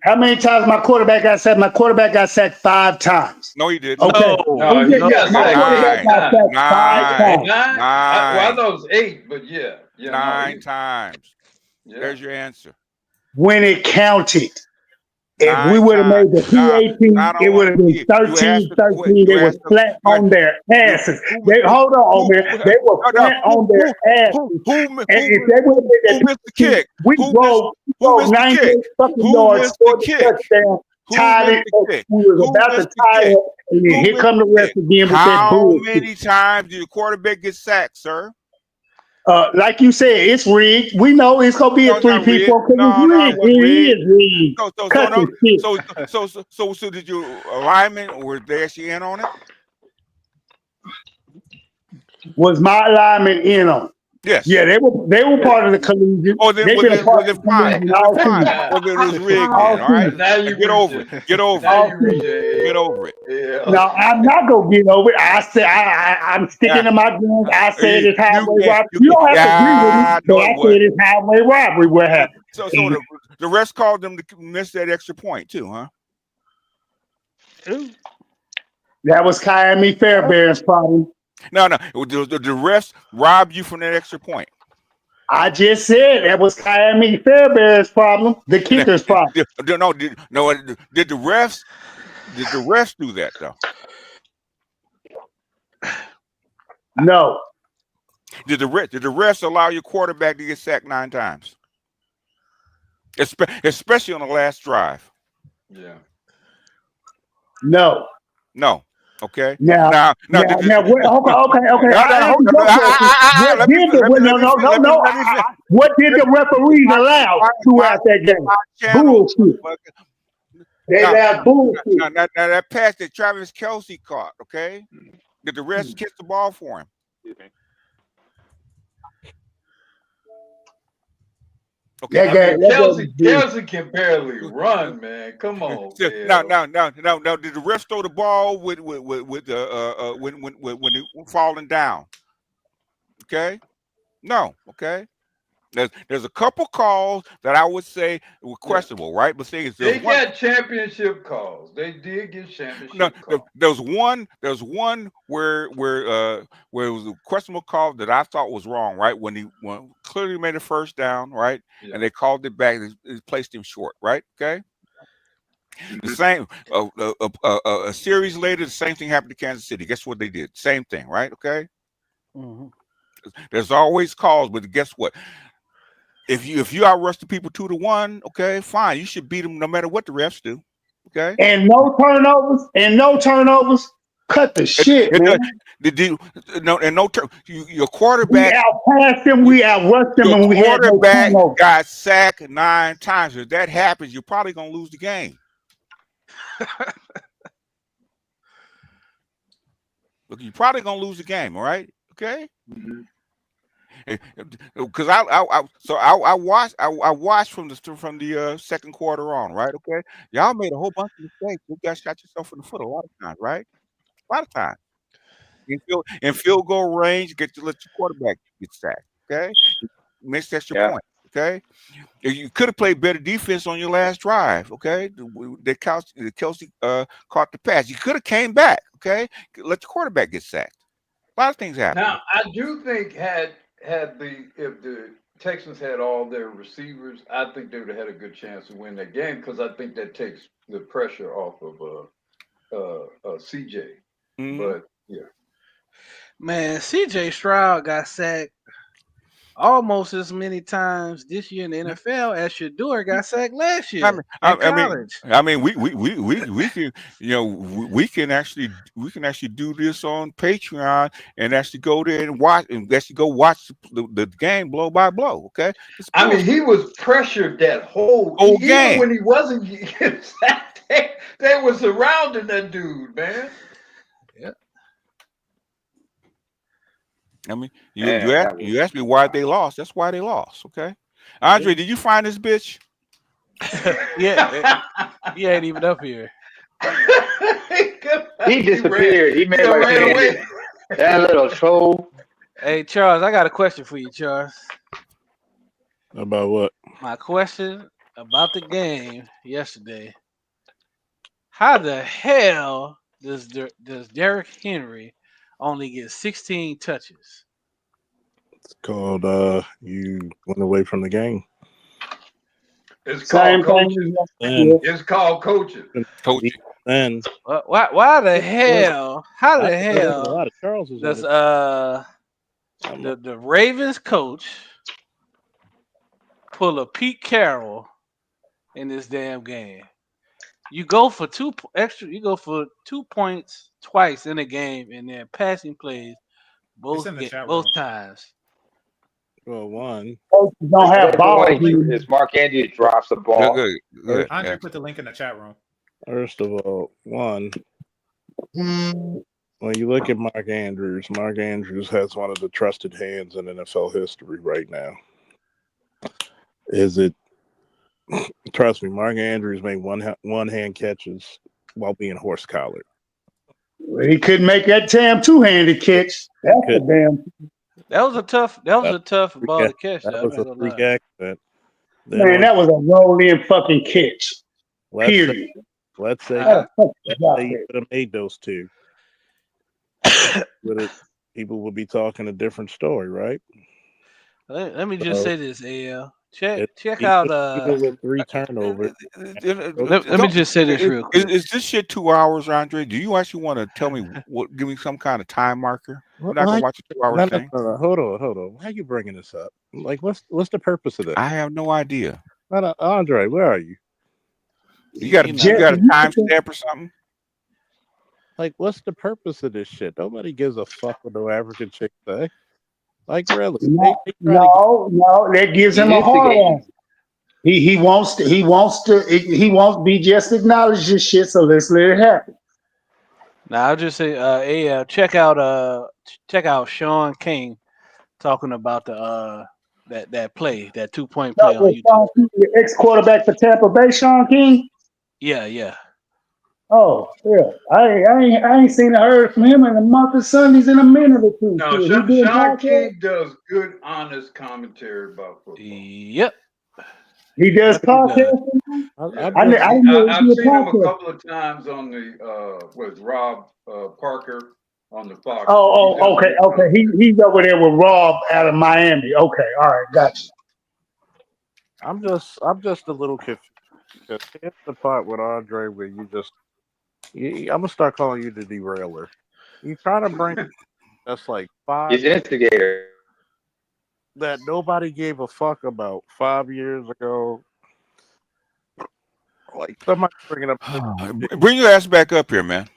How many times my quarterback got sacked? My quarterback got sacked 5 times. No, he didn't. Okay. No, my quarterback got sacked 5 times. Well, I thought it was 8, but yeah. 9 times. There's your answer. When it counted. If we would have made the PAT, it would have been 13-13. They were flat on their asses. Hold on, man. They were flat on their asses. And if they would have made that kick, we drove 98 fucking yards, scored the touchdown, tied it. We was about to tie it, and then here come the rest again with that bullshit. How many times did your quarterback get sacked, sir? Like you said, it's rigged. We know it's gonna be a 3-peat. No, It is rigged. So did your alignment, or they actually in on it? Was my alignment in on it? Yes. Yeah, they were part of the collusion. Oh, then fine. Well, then it's rigged. All right. Get over it. Get over it. Yeah. No, I'm not gonna get over it. I said I'm sticking to my guns. I said it's highway robbery. You don't have to agree with me, but I said it's highway robbery. What happened? So the rest called them to miss that extra point too, huh? That was Kyrie Fairbairn's problem. No. The refs robbed you from that extra point. I just said that was Kyrie Fairbairn's problem. The kicker's problem. Did the refs do that though? No. Did the refs allow your quarterback to get sacked 9 times? Especially on the last drive. Yeah. No. Okay. Now. Okay. What did the referees allow throughout that game? Bullshit. They allowed bullshit. Now that pass that Travis Kelce caught. Okay. Did the refs kiss the ball for him? Okay. Kelce can barely run, man. Come on. Now, did the refs throw the ball when it falling down? Okay. No. Okay. There's a couple calls that I would say were questionable, right? But see, they got championship calls. They did get championship calls. There's one where it was a questionable call that I thought was wrong, right? When clearly made a first down, right? Yeah. And they called it back. They placed him short, right? Okay. The same a series later, the same thing happened to Kansas City. Guess what they did? Same thing, right? Okay. Mm-hmm. There's always calls, but guess what? If you outrush the people 2-1, okay, fine. You should beat them no matter what the refs do. Okay. And no turnovers. Cut the shit, man. Your quarterback. We outpassed them. We outrushed them, and we had no quarterback turnovers. got sacked 9 times. If that happens, you're probably gonna lose the game. Look, you're probably gonna lose the game. All right. Okay. Mm-hmm. Because I watched from the second quarter on, right? Okay, y'all made a whole bunch of mistakes. You guys shot yourself in the foot a lot of times, right? A lot of times. In field goal range, let your quarterback get sacked. Okay, missed extra point. Okay, you could have played better defense on your last drive. Okay, Kelsey caught the pass. You could have came back. Okay, let the quarterback get sacked. A lot of things happen. Now, I do think if the Texans had all their receivers, I think they would have had a good chance to win that game because I think that takes the pressure off of CJ. Mm-hmm. But yeah, man, CJ Stroud got sacked almost as many times this year in the NFL as Shador got sacked last year. I mean, we can, we can actually do this on Patreon and actually go there and watch the game blow by blow. Okay. I mean, he was pressured that whole game. Even when he wasn't getting sacked, they were surrounding that dude, man. Yeah. I mean, you asked me why they lost. That's why they lost. Okay, Andre, did you find this bitch? Yeah, he ain't even up here. He disappeared. He made ran away. That little troll. Hey, Charles, I got a question for you, Charles. About what? My question about the game yesterday. How the hell does Derrick Henry only get 16 touches? It's called you went away from the game. It's called coaching. It's called coaching. And why the hell? How the hell? A lot of Charleses does the Ravens coach pull a Pete Carroll in this damn game? You go for 2 points twice in a game, and then passing plays both times. Well, one. Don't have balls. Is Mark Andrews drops the ball. Good. Andre put the link in the chat room. First of all, when you look at Mark Andrews has one of the trusted hands in NFL history right now. Trust me, Mark Andrews made one hand catches while being horse collared. Well, he couldn't make that damn two-handed catch. That was a tough ball to catch. That was a freak accident. Man, that was a roll-in fucking catch. Period. Let's say you could have made those two. People would be talking a different story, right? Let me just say this, AL. Check out with 3 turnovers. Let me just say this real quick. Is this shit 2 hours, Andre? Do you actually want to tell me give me some kind of time marker? We're not gonna watch a 2-hour thing. No, hold on. Why are you bringing this up? Like, what's the purpose of this? I have no idea. Andre, where are you? You got a timestamp or something? Like, what's the purpose of this shit? Nobody gives a fuck what no African chick say. Like, really? No, that gives him a hard on. He wants be just acknowledge this shit. So let's let it happen. Now I'll just say, check out Sean King talking about that play, that 2-point play on YouTube. The ex-quarterback for Tampa Bay, Sean King. Yeah. Oh, yeah. I ain't seen or heard from him in a month of Sundays in a minute or two. No, Shit, he doing Sean podcast? King does good, honest commentary about football. Yep. He does Yes, he does. podcasting? I I just didn't know he I've did seen him a podcast. couple of times on the with Rob Parker on the Fox. He Oh, does okay, good okay. He's over there with Rob out of Miami. Okay, all right, gotcha. I'm just a little confused. Because here's the part with Andre where I'm gonna start calling you the derailer. You trying to bring that's like He's 5 an instigator. that nobody gave a fuck about 5 years ago. Like somebody bringing up. Bring your ass back up here, man.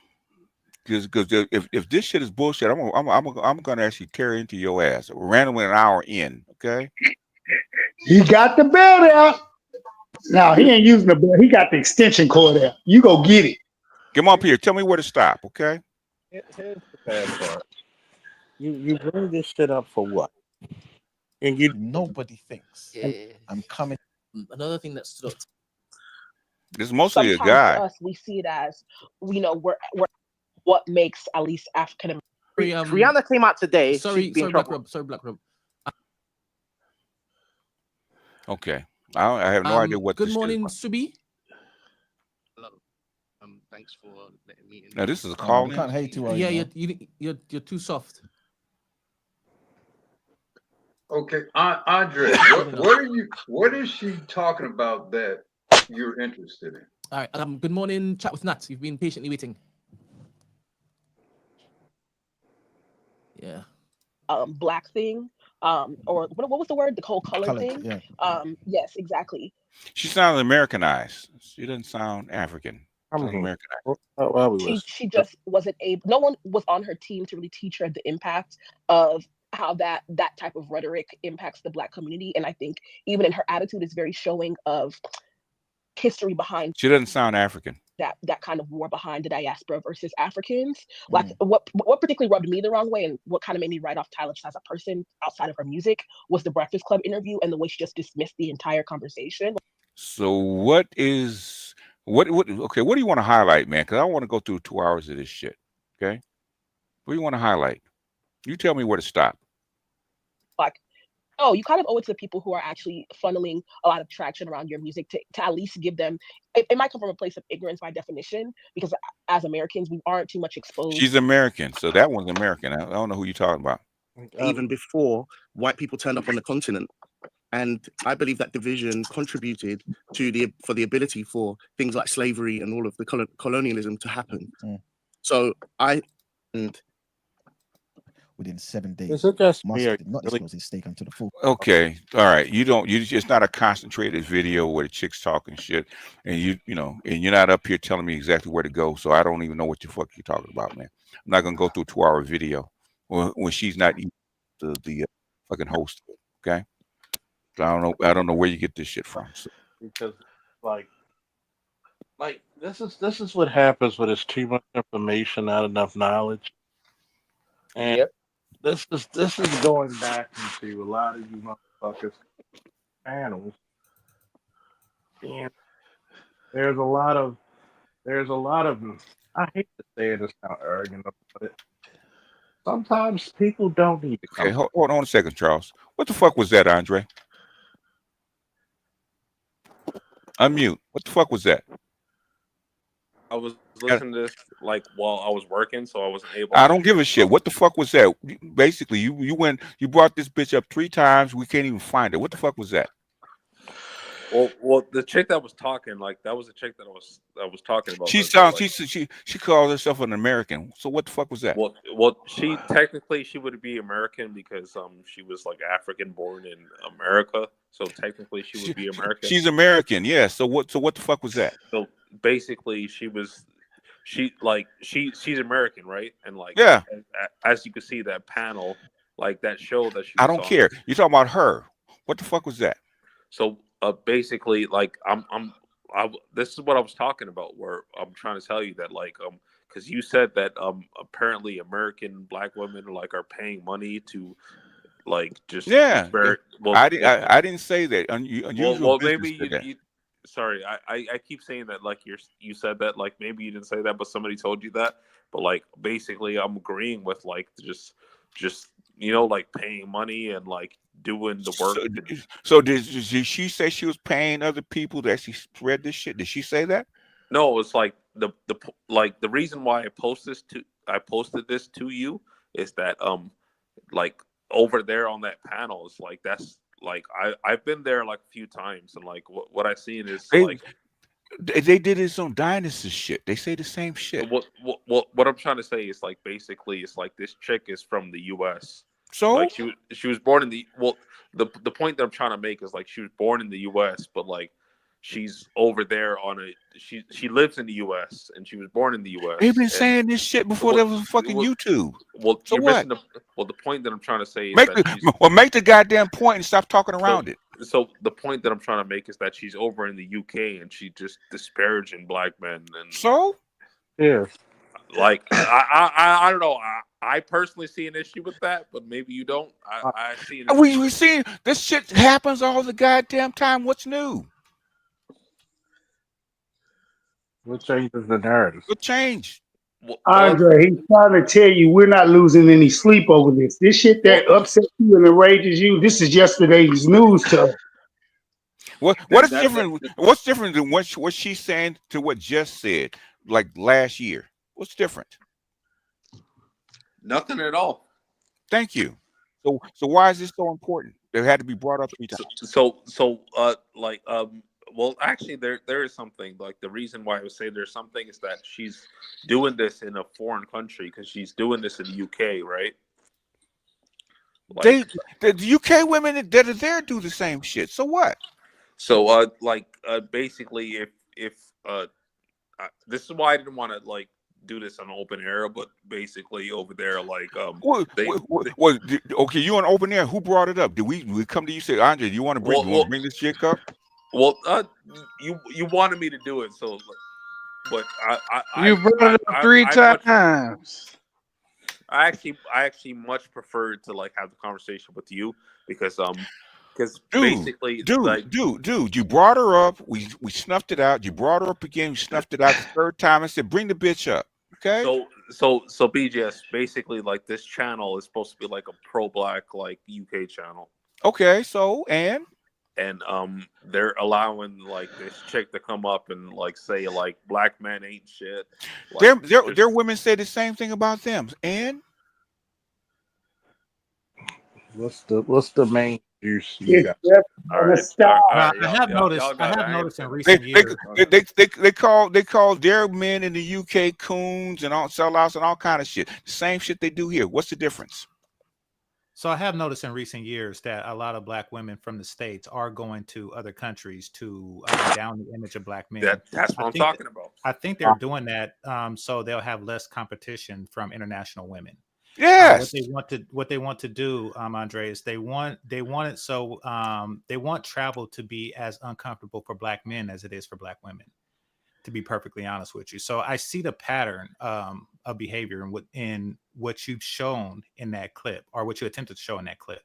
Because if this shit is bullshit, I'm gonna actually tear into your ass randomly an hour in. Okay. He got the belt out. No, he ain't using the belt. He got the extension cord out. You go get it. Come up here. Tell me where to stop. Okay. Here's the bad part. You bring this shit up for what? And nobody thinks I'm coming. Another thing that stood up. It's mostly Sometimes a guy. for us, we see it as, we're what makes at least African American. Rihanna came out today. Sorry, Black Rob. Okay. I have no idea what Good this morning, is. Subi. Hello. Thanks for letting me in. Now this is a call. We can't hate you. Yeah, you're too soft. Okay, Andre, what is she talking about that you're interested in? All right. Good morning, chat with Nat. You've been patiently waiting. Yeah. Black thing, or what was the word? The whole color thing. Yeah. Yes, exactly. She sounds Americanized. She doesn't sound African. Sounds Americanized. She just wasn't able. No one was on her team to really teach her the impact of how that type of rhetoric impacts the Black community. And I think even in her attitude is very showing of history behind. She doesn't sound African. That kind of war behind the diaspora versus Africans. Like what particularly rubbed me the wrong way and what kind of made me write off Tyler as a person outside of her music was the Breakfast Club interview and the way she just dismissed the entire conversation. So what do you want to highlight, man? Because I don't want to go through 2 hours of this shit. Okay. What do you want to highlight? You tell me where to stop. Like, oh, you kind of owe it to the people who are actually funneling a lot of traction around your music to at least give them. It might come from a place of ignorance by definition, because as Americans, we aren't too much exposed. She's American, so that one's American. I don't know who you're talking about. Even before white people turned up on the continent, and I believe that division contributed to for the ability for things like slavery and all of the colonialism to happen. So within 7 days. Is it just me or not disclose his stake until the full. Okay, all right. It's not a concentrated video where the chick's talking shit, and and you're not up here telling me exactly where to go. So I don't even know what the fuck you're talking about, man. I'm not gonna go through a 2-hour video when she's not the fucking host. Okay, so I don't know where you get this shit from. So. Because like this is what happens when there's too much information, not enough knowledge. And this is going back into a lot of you motherfuckers panels. And there's a lot of I hate to say it, it's not arrogant, but sometimes people don't need to come. Okay, hold on a second, Charles. What the fuck was that, Andre? Unmute. What the fuck was that? I was listening to this like while I was working, so I wasn't able. I don't give a shit. What the fuck was that? Basically, you brought this bitch up 3 times. We can't even find it. What the fuck was that? Well, the chick that was talking, like that was the chick that I was talking about. She calls herself an American. So what the fuck was that? Well, she technically would be American because she was like African born in America. So technically she would be American. She's American, yeah. So what the fuck was that? So basically she's American, right? And like as you can see that panel, like that show that she was I don't care. You're talking about her. What the fuck was that? So basically, like this is what I was talking about. Where I'm trying to tell you that, like, because you said that apparently American Black women like are paying money to, like, just I didn't say that. Unusual. Well, maybe sorry, I keep saying that like you said that, like maybe you didn't say that, but somebody told you that. But like basically, I'm agreeing with like just like paying money and like doing the work. So did she say she was paying other people to actually spread this shit? Did she say that? No, it's like the reason why I posted this to you is that like over there on that panel is like that's like I've been there like a few times, and like what I've seen is they did this on dynasty shit. They say the same shit. What I'm trying to say is like basically it's like this chick is from the U.S. So like she was born in the point that I'm trying to make is like she was born in the U.S. but like she's over there she lives in the U.S. and she was born in the U.S. They've been saying this shit before there was fucking YouTube. Well, so you're what? missing the point that I'm trying to say is Make that the goddamn point and stop talking around it. So the point that I'm trying to make is that she's over in the UK and she just disparaging black men. And so yeah, like I don't know. I personally see an issue with that, but maybe you don't. I see. We see this shit happens all the goddamn time. What's new? What changes the narrative? What change? Andre, he's trying to tell you we're not losing any sleep over this. This shit that upsets you and enrages you, this is yesterday's news to us. What is different? What's different than what she's saying to what Jess said like last year? What's different? Nothing at all. Thank you. So why is this so important? It had to be brought up 3 times. Well, actually, there is something. Like the reason why I would say there's something is that she's doing this in a foreign country because she's doing this in the UK, right? Like, the UK women that are there do the same shit. So what? So basically, if this is why I didn't want to like do this on open air, but basically over there, like okay, you on open air? Who brought it up? Did we come to you say, Andre, do you want to bring this chick up? Well, you wanted me to do it, so but you brought it up 3 times. I actually much prefer to like have the conversation with you because basically dude, you brought her up. We snuffed it out. You brought her up again. We snuffed it out the 3rd time. I said, bring the bitch up. Okay. So BGS basically like this channel is supposed to be like a pro-black like UK channel. Okay. So and they're allowing like this chick to come up and like say like black men ain't shit. Like, their women say the same thing about them. And what's the main juice you got? I have noticed in recent years. They call their men in the UK coons and all sellouts and all kind of shit. The same shit they do here. What's the difference? So I have noticed in recent years that a lot of black women from the States are going to other countries to down the image of black men. That's what I'm talking about. I think they're doing that so they'll have less competition from international women. Yes. What they want to do, Andre, is they want it so they want travel to be as uncomfortable for black men as it is for black women. To be perfectly honest with you, so I see the pattern of behavior in what you've shown in that clip, or what you attempted to show in that clip.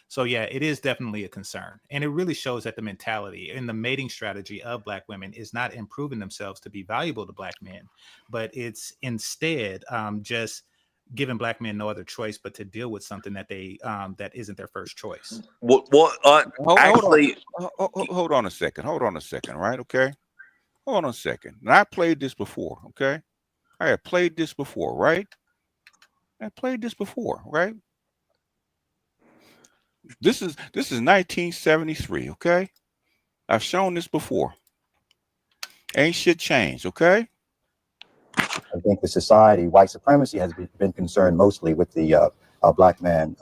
So yeah, it is definitely a concern, and it really shows that the mentality and the mating strategy of black women is not improving themselves to be valuable to black men, but it's instead just giving black men no other choice but to deal with something that they that isn't their first choice. Hold on a second, right? Okay. Hold on a second. Now, I played this before, okay? I have played this before, right? This is 1973, okay? I've shown this before. Ain't shit changed, okay? I think the society, white supremacy, has been concerned mostly with the black man,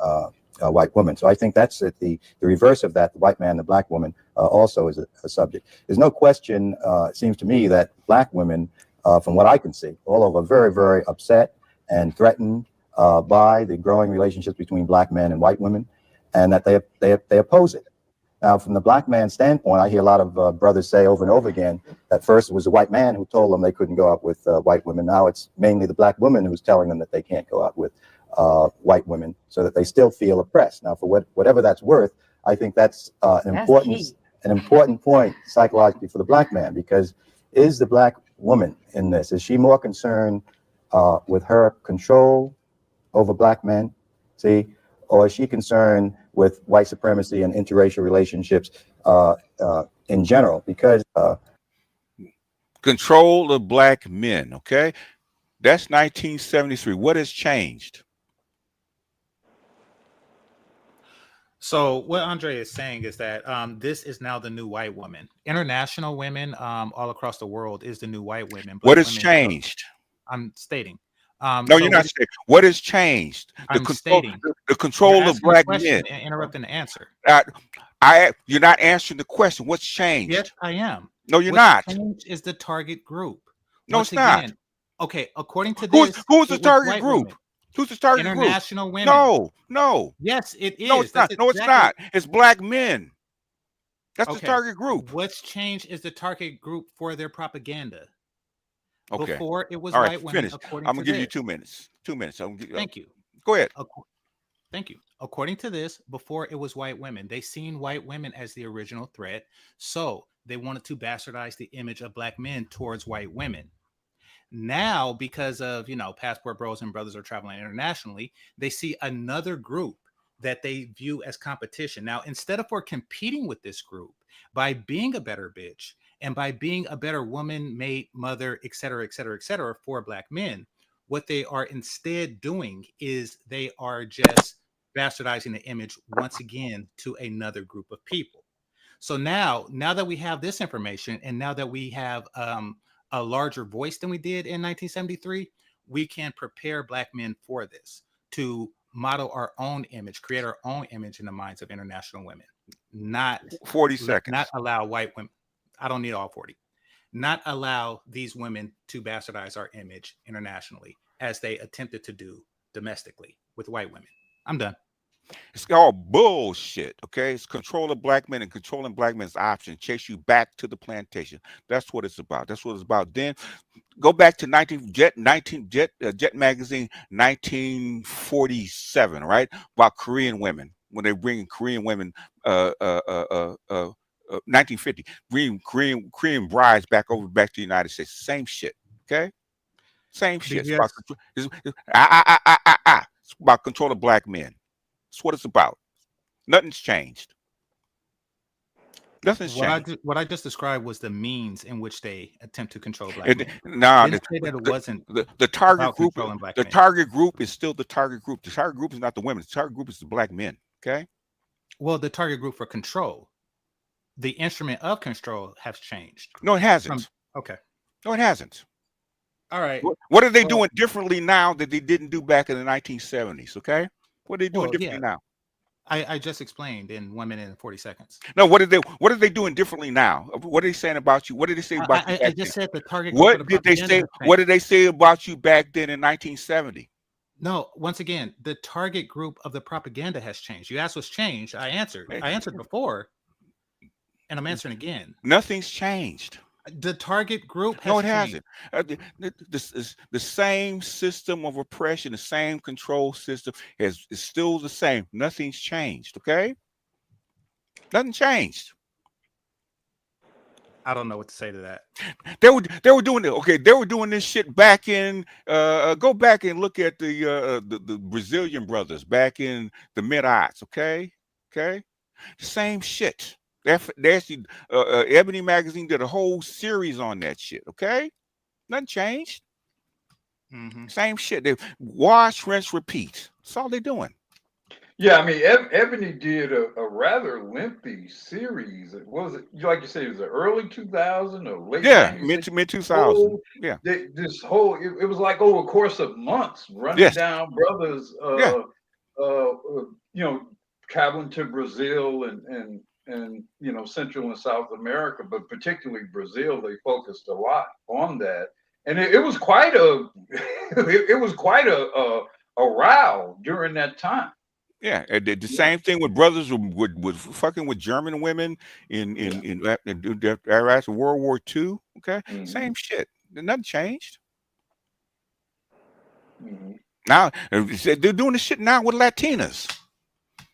white woman. So I think that's at the reverse of that. The white man, the black woman also is a subject. There's no question, it seems to me, that black women, from what I can see, all over, very, very upset and threatened by the growing relationships between black men and white women, and that they oppose it. Now, from the black man's standpoint, I hear a lot of brothers say over and over again that first it was the white man who told them they couldn't go out with white women. Now it's mainly the black woman who's telling them that they can't go out with white women, so that they still feel oppressed. Now, for whatever that's worth, I think that's an important an important point psychologically for the black man, because is the black woman in this, is she more concerned with her control over black men, see, or is she concerned with white supremacy and interracial relationships in general? Because control of black men, okay? That's 1973. What has changed? So what Andre is saying is that this is now the new white woman. International women all across the world is the new white women. What Black has women, changed? I'm stating. No, So you're not stating. What has changed? I'm stating. The You're control of asking a black question men. and interrupting the answer. You're not answering the question. What's changed? Yes, I am. No, you're What's not. changed is the target group. No, Once it's not. again, okay, according to Who's this, the it was target white group? women. Who's the target group? International women. No. Yes, it is. No, it's not. That's No, it's exactly. not. It's black men. That's Okay. the target group. What's changed is the target group for their propaganda. Okay. Before it was all right, white women. finish. According I'm to gonna give you this. 2 minutes. 2 minutes. Thank you. Go ahead. Thank you. According to this, before it was white women, they seen white women as the original threat. So they wanted to bastardize the image of black men towards white women. Now, because of, passport bros and brothers are traveling internationally, they see another group that they view as competition. Now, instead of for competing with this group by being a better bitch and by being a better woman, mate, mother, et cetera, et cetera, et cetera, for black men, what they are instead doing is they are just bastardizing the image once again to another group of people. So now that we have this information, and now that we have a larger voice than we did in 1973, we can prepare black men for this, to model our own image, create our own image in the minds of international women, not 40 seconds. Not allow white women. I don't need all 40. Not allow these women to bastardize our image internationally as they attempted to do domestically with white women. I'm done. It's all bullshit, okay? It's control of black men, and controlling black men's option chase you back to the plantation. That's what it's about. That's what it's about. Then go back to Jet Magazine, 1947, right? About Korean women, when they bring Korean women, 1950, bring Korean brides back to the United States. Same shit, okay? Same shit. It's about, it's about control of black men. That's what it's about. Nothing's changed. Nothing's changed. What I just described was the means in which they attempt to control black men. Nah, Didn't say that it wasn't the target group. The target group is still the target group. The target group is not the women. The target group is the black men. Okay. Well, the target group for control, the instrument of control, has changed. No, it hasn't. Okay. No, it hasn't. All right. What are they doing differently now that they didn't do back in the 1970s? Okay. What are they doing differently now? I just explained in 1 minute and 40 seconds. No, what are they doing differently now? What are they saying about you? What did they say about you? I just said the target. What did they say? What did they say about you back then in 1970? No, once again, the target group of the propaganda has changed. You asked what's changed. I answered. I answered before, and I'm answering again. Nothing's changed. The target group has no, it changed. hasn't. The same system of oppression, the same control system is still the same. Nothing's changed. Okay, nothing changed. I don't know what to say to that. They were doing it. Okay, they were doing this shit back in. Go back and look at the Brazilian brothers back in the mid-aughts. Okay, same shit. Ebony Magazine did a whole series on that shit. Okay, nothing changed. Same shit. They wash, rinse, repeat. That's all they're doing. Yeah, I mean, Ebony did a rather lengthy series. Was it, like you said, it was the early 2000 or late? Yeah, mid 2000. Yeah, this whole it was like over a course of months running down brothers. Traveling to Brazil and Central and South America, but particularly Brazil, they focused a lot on that, and it was quite a a row during that time. Yeah, and the same thing with brothers with fucking with German women in after World War II. Okay, same shit. Nothing changed. Now they're doing this shit now with Latinas.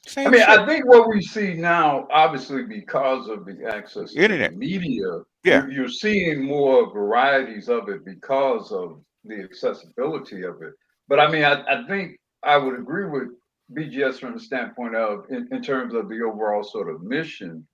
Same I mean, shit. I think what we see now, obviously, because of the access to the Internet. media, Yeah. you're seeing more varieties of it because of the accessibility of it. But I mean, I think I would agree with BGS from the standpoint of, in terms of the overall sort of mission.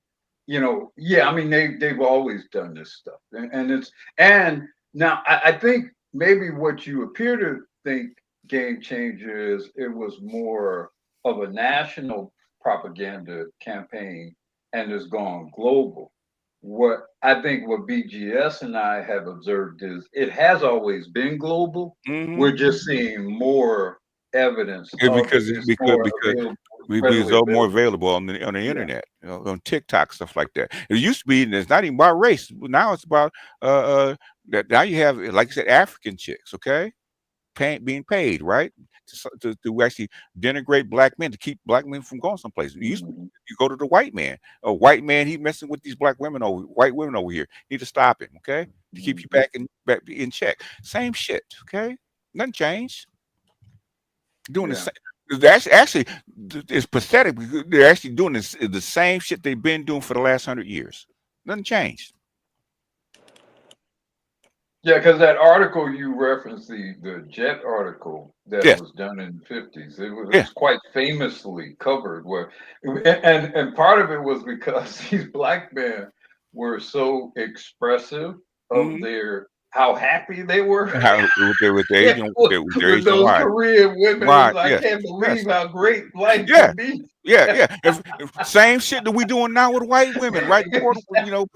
You know, yeah, I mean, they've always done this stuff, and now I think maybe what you appear to think Game Changer is, it was more of a national propaganda campaign and has gone global. What I think what BGS and I have observed is it has always been global. We're just seeing more evidence Yeah, of it. because It's more available, it's readily more available. available on the Yeah. internet, you know, on TikTok, stuff like that. It used to be, and it's not even about race. Now it's about that. Now you have, like I said, African chicks, okay, being paid, right, to actually denigrate black men, to keep black men from going someplace. You used to, you go to the white man. A white man, he messing with these white women over here. Need to stop him, okay, to keep you back in check. Same shit, okay. Nothing changed. Doing the same. That's actually, it's pathetic because they're actually doing the same shit they've been doing for the last 100 years. Nothing changed. Yeah, because that article you referenced, the Jet article that Yes. was done in the 50s, it was quite famously covered where, and part of it was because these black men were so expressive of how happy they were with their Asian, with their with Asian those wives. Korean women. It was Right, like, I yes, can't believe how great life yeah, can be. yeah. Same shit that we doing now with white women, right? You know,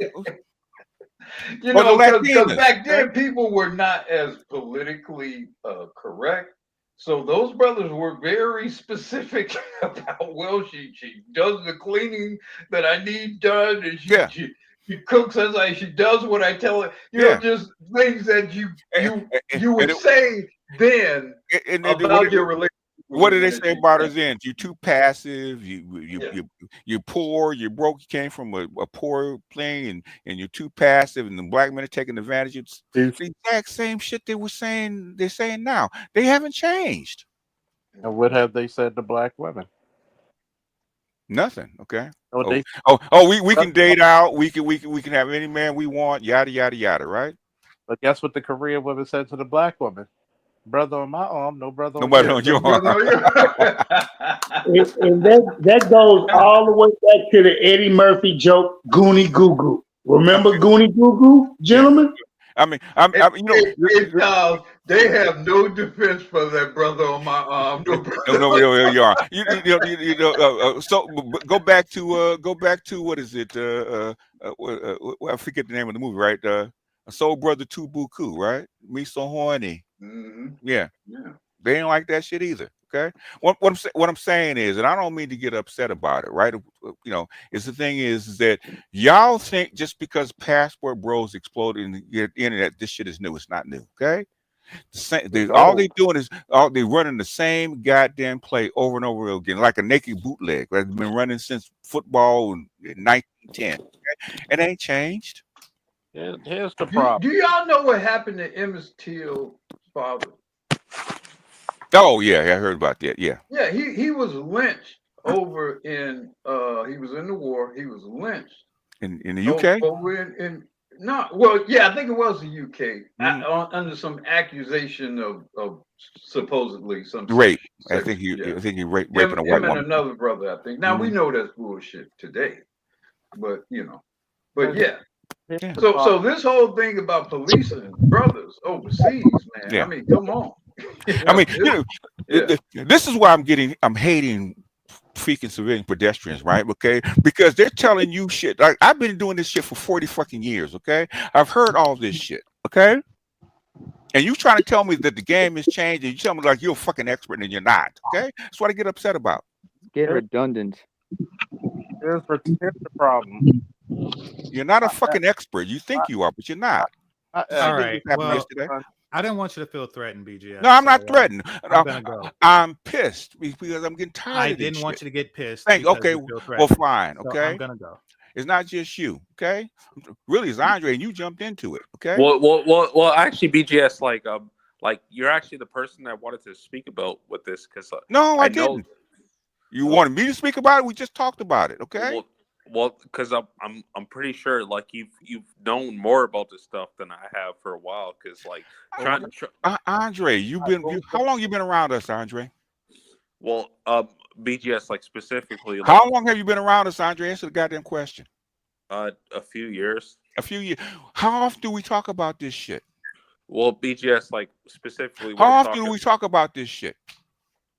You or the know, because Latinas. back then people were not as politically correct. So those brothers were very specific about, well, she does the cleaning that I need done, and she cooks as she does what I tell her. You know, just things that you would say then about your relationship. What do they say about us then? You're too passive. You're poor. You're broke. You came from a poor plane, and you're too passive. And the black men are taking advantage. It's the exact same shit they were saying. They're saying now. They haven't changed. And what have they said to black women? Nothing. Okay. Oh, We can date out. We can have any man we want. Yada yada yada. Right. But guess what the Korean woman said to the black woman? Brother on my arm, no brother on Nobody yours. on your arm. And that goes all the way back to the Eddie Murphy joke, Goonie Goo Goo. Remember Goonie Goo Goo, gentlemen? I mean, you know, they have no defense for that brother on my arm. No, you are. So go back to what is it? I forget the name of the movie, right? Soul Brother Two Buku, right? Me so horny. Yeah. They ain't like that shit either. Okay. What I'm saying is, and I don't mean to get upset about it, right? You know, is the thing is that y'all think just because Passport Bros exploded in the internet, this shit is new. It's not new. Okay. All they doing is they running the same goddamn play over and over again, like a naked bootleg that's been running since football in 1910. Okay? It ain't changed. Here's the problem. Do y'all know what happened to Emmett Till's father? Oh yeah, I heard about that. Yeah. Yeah, he was lynched over in he was in the war. He was lynched in the UK. Over in I think it was the UK under some accusation of supposedly some rape. I think he raping a white and woman. another brother, I think. Now we know that's bullshit today, but yeah. So this whole thing about policing brothers overseas, man. Yeah. I mean, come on. I mean, this is why I'm hating freaking civilian pedestrians, right? Okay, because they're telling you shit. Like, I've been doing this shit for 40 fucking years. Okay, I've heard all this shit. Okay, and you trying to tell me that the game has changed, and you tell me like you're a fucking expert and you're not. Okay, that's what I get upset about. Get redundant. Here's the problem. You're not a fucking expert. You think you are, but you're not. All right. Well, I didn't want you to feel threatened, BGS. No, I'm not threatened. I'm gonna go. I'm pissed because I'm getting tired. I of this didn't want shit. you to get pissed. Okay, well, fine. So Okay, I'm gonna go. It's not just you. Okay, really, it's Andre, and you jumped into it. Okay. Well. Actually, BGS, like you're actually the person I wanted to speak about with this because no, I didn't. You wanted me to speak about it? We just talked about it, okay? Well, because I'm pretty sure like you've known more about this stuff than I have for a while. Because like Andre, how long you been around us, Andre? Well, BGS like specifically. Like, how long have you been around us, Andre? Answer the goddamn question. A few years. A few years. How often do we talk about this shit? Well, BGS like specifically. How often do we talk about this shit?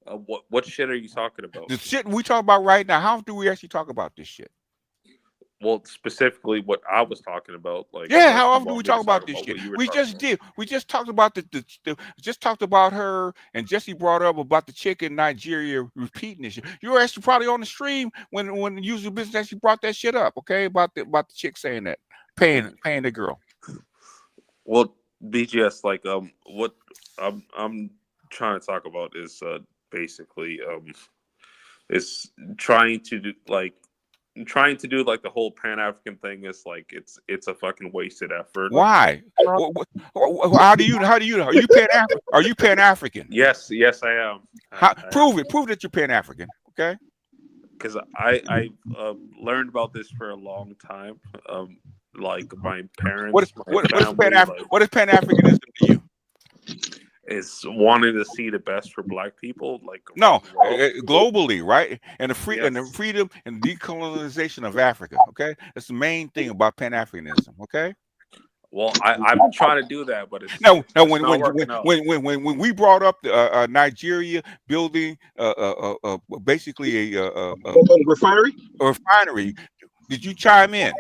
What shit are you talking about? The shit we talk about right now. How often do we actually talk about this shit? Well, specifically what I was talking about, like how often do we talk about this shit? We just did. We just talked about just talked about her, and Jesse brought up about the chick in Nigeria repeating this shit. You were actually probably on the stream when the user business actually brought that shit up, okay? About the chick saying that paying the girl. Well, BGS, like what I'm trying to talk about is basically is trying to do like the whole Pan-African thing is like it's a fucking wasted effort. Why? How do you are you Pan-African? Yes, I am. Prove it. Prove that you're Pan-African. Okay. Because I learned about this for a long time. Like my parents. What is Pan-Africanism to you? Is wanting to see the best for Black people, like globally, right? And the freedom and decolonization of Africa. Okay, that's the main thing about Pan-Africanism. Okay. Well, I'm trying to do that, but it's when we brought up Nigeria building basically a refinery, did you chime in?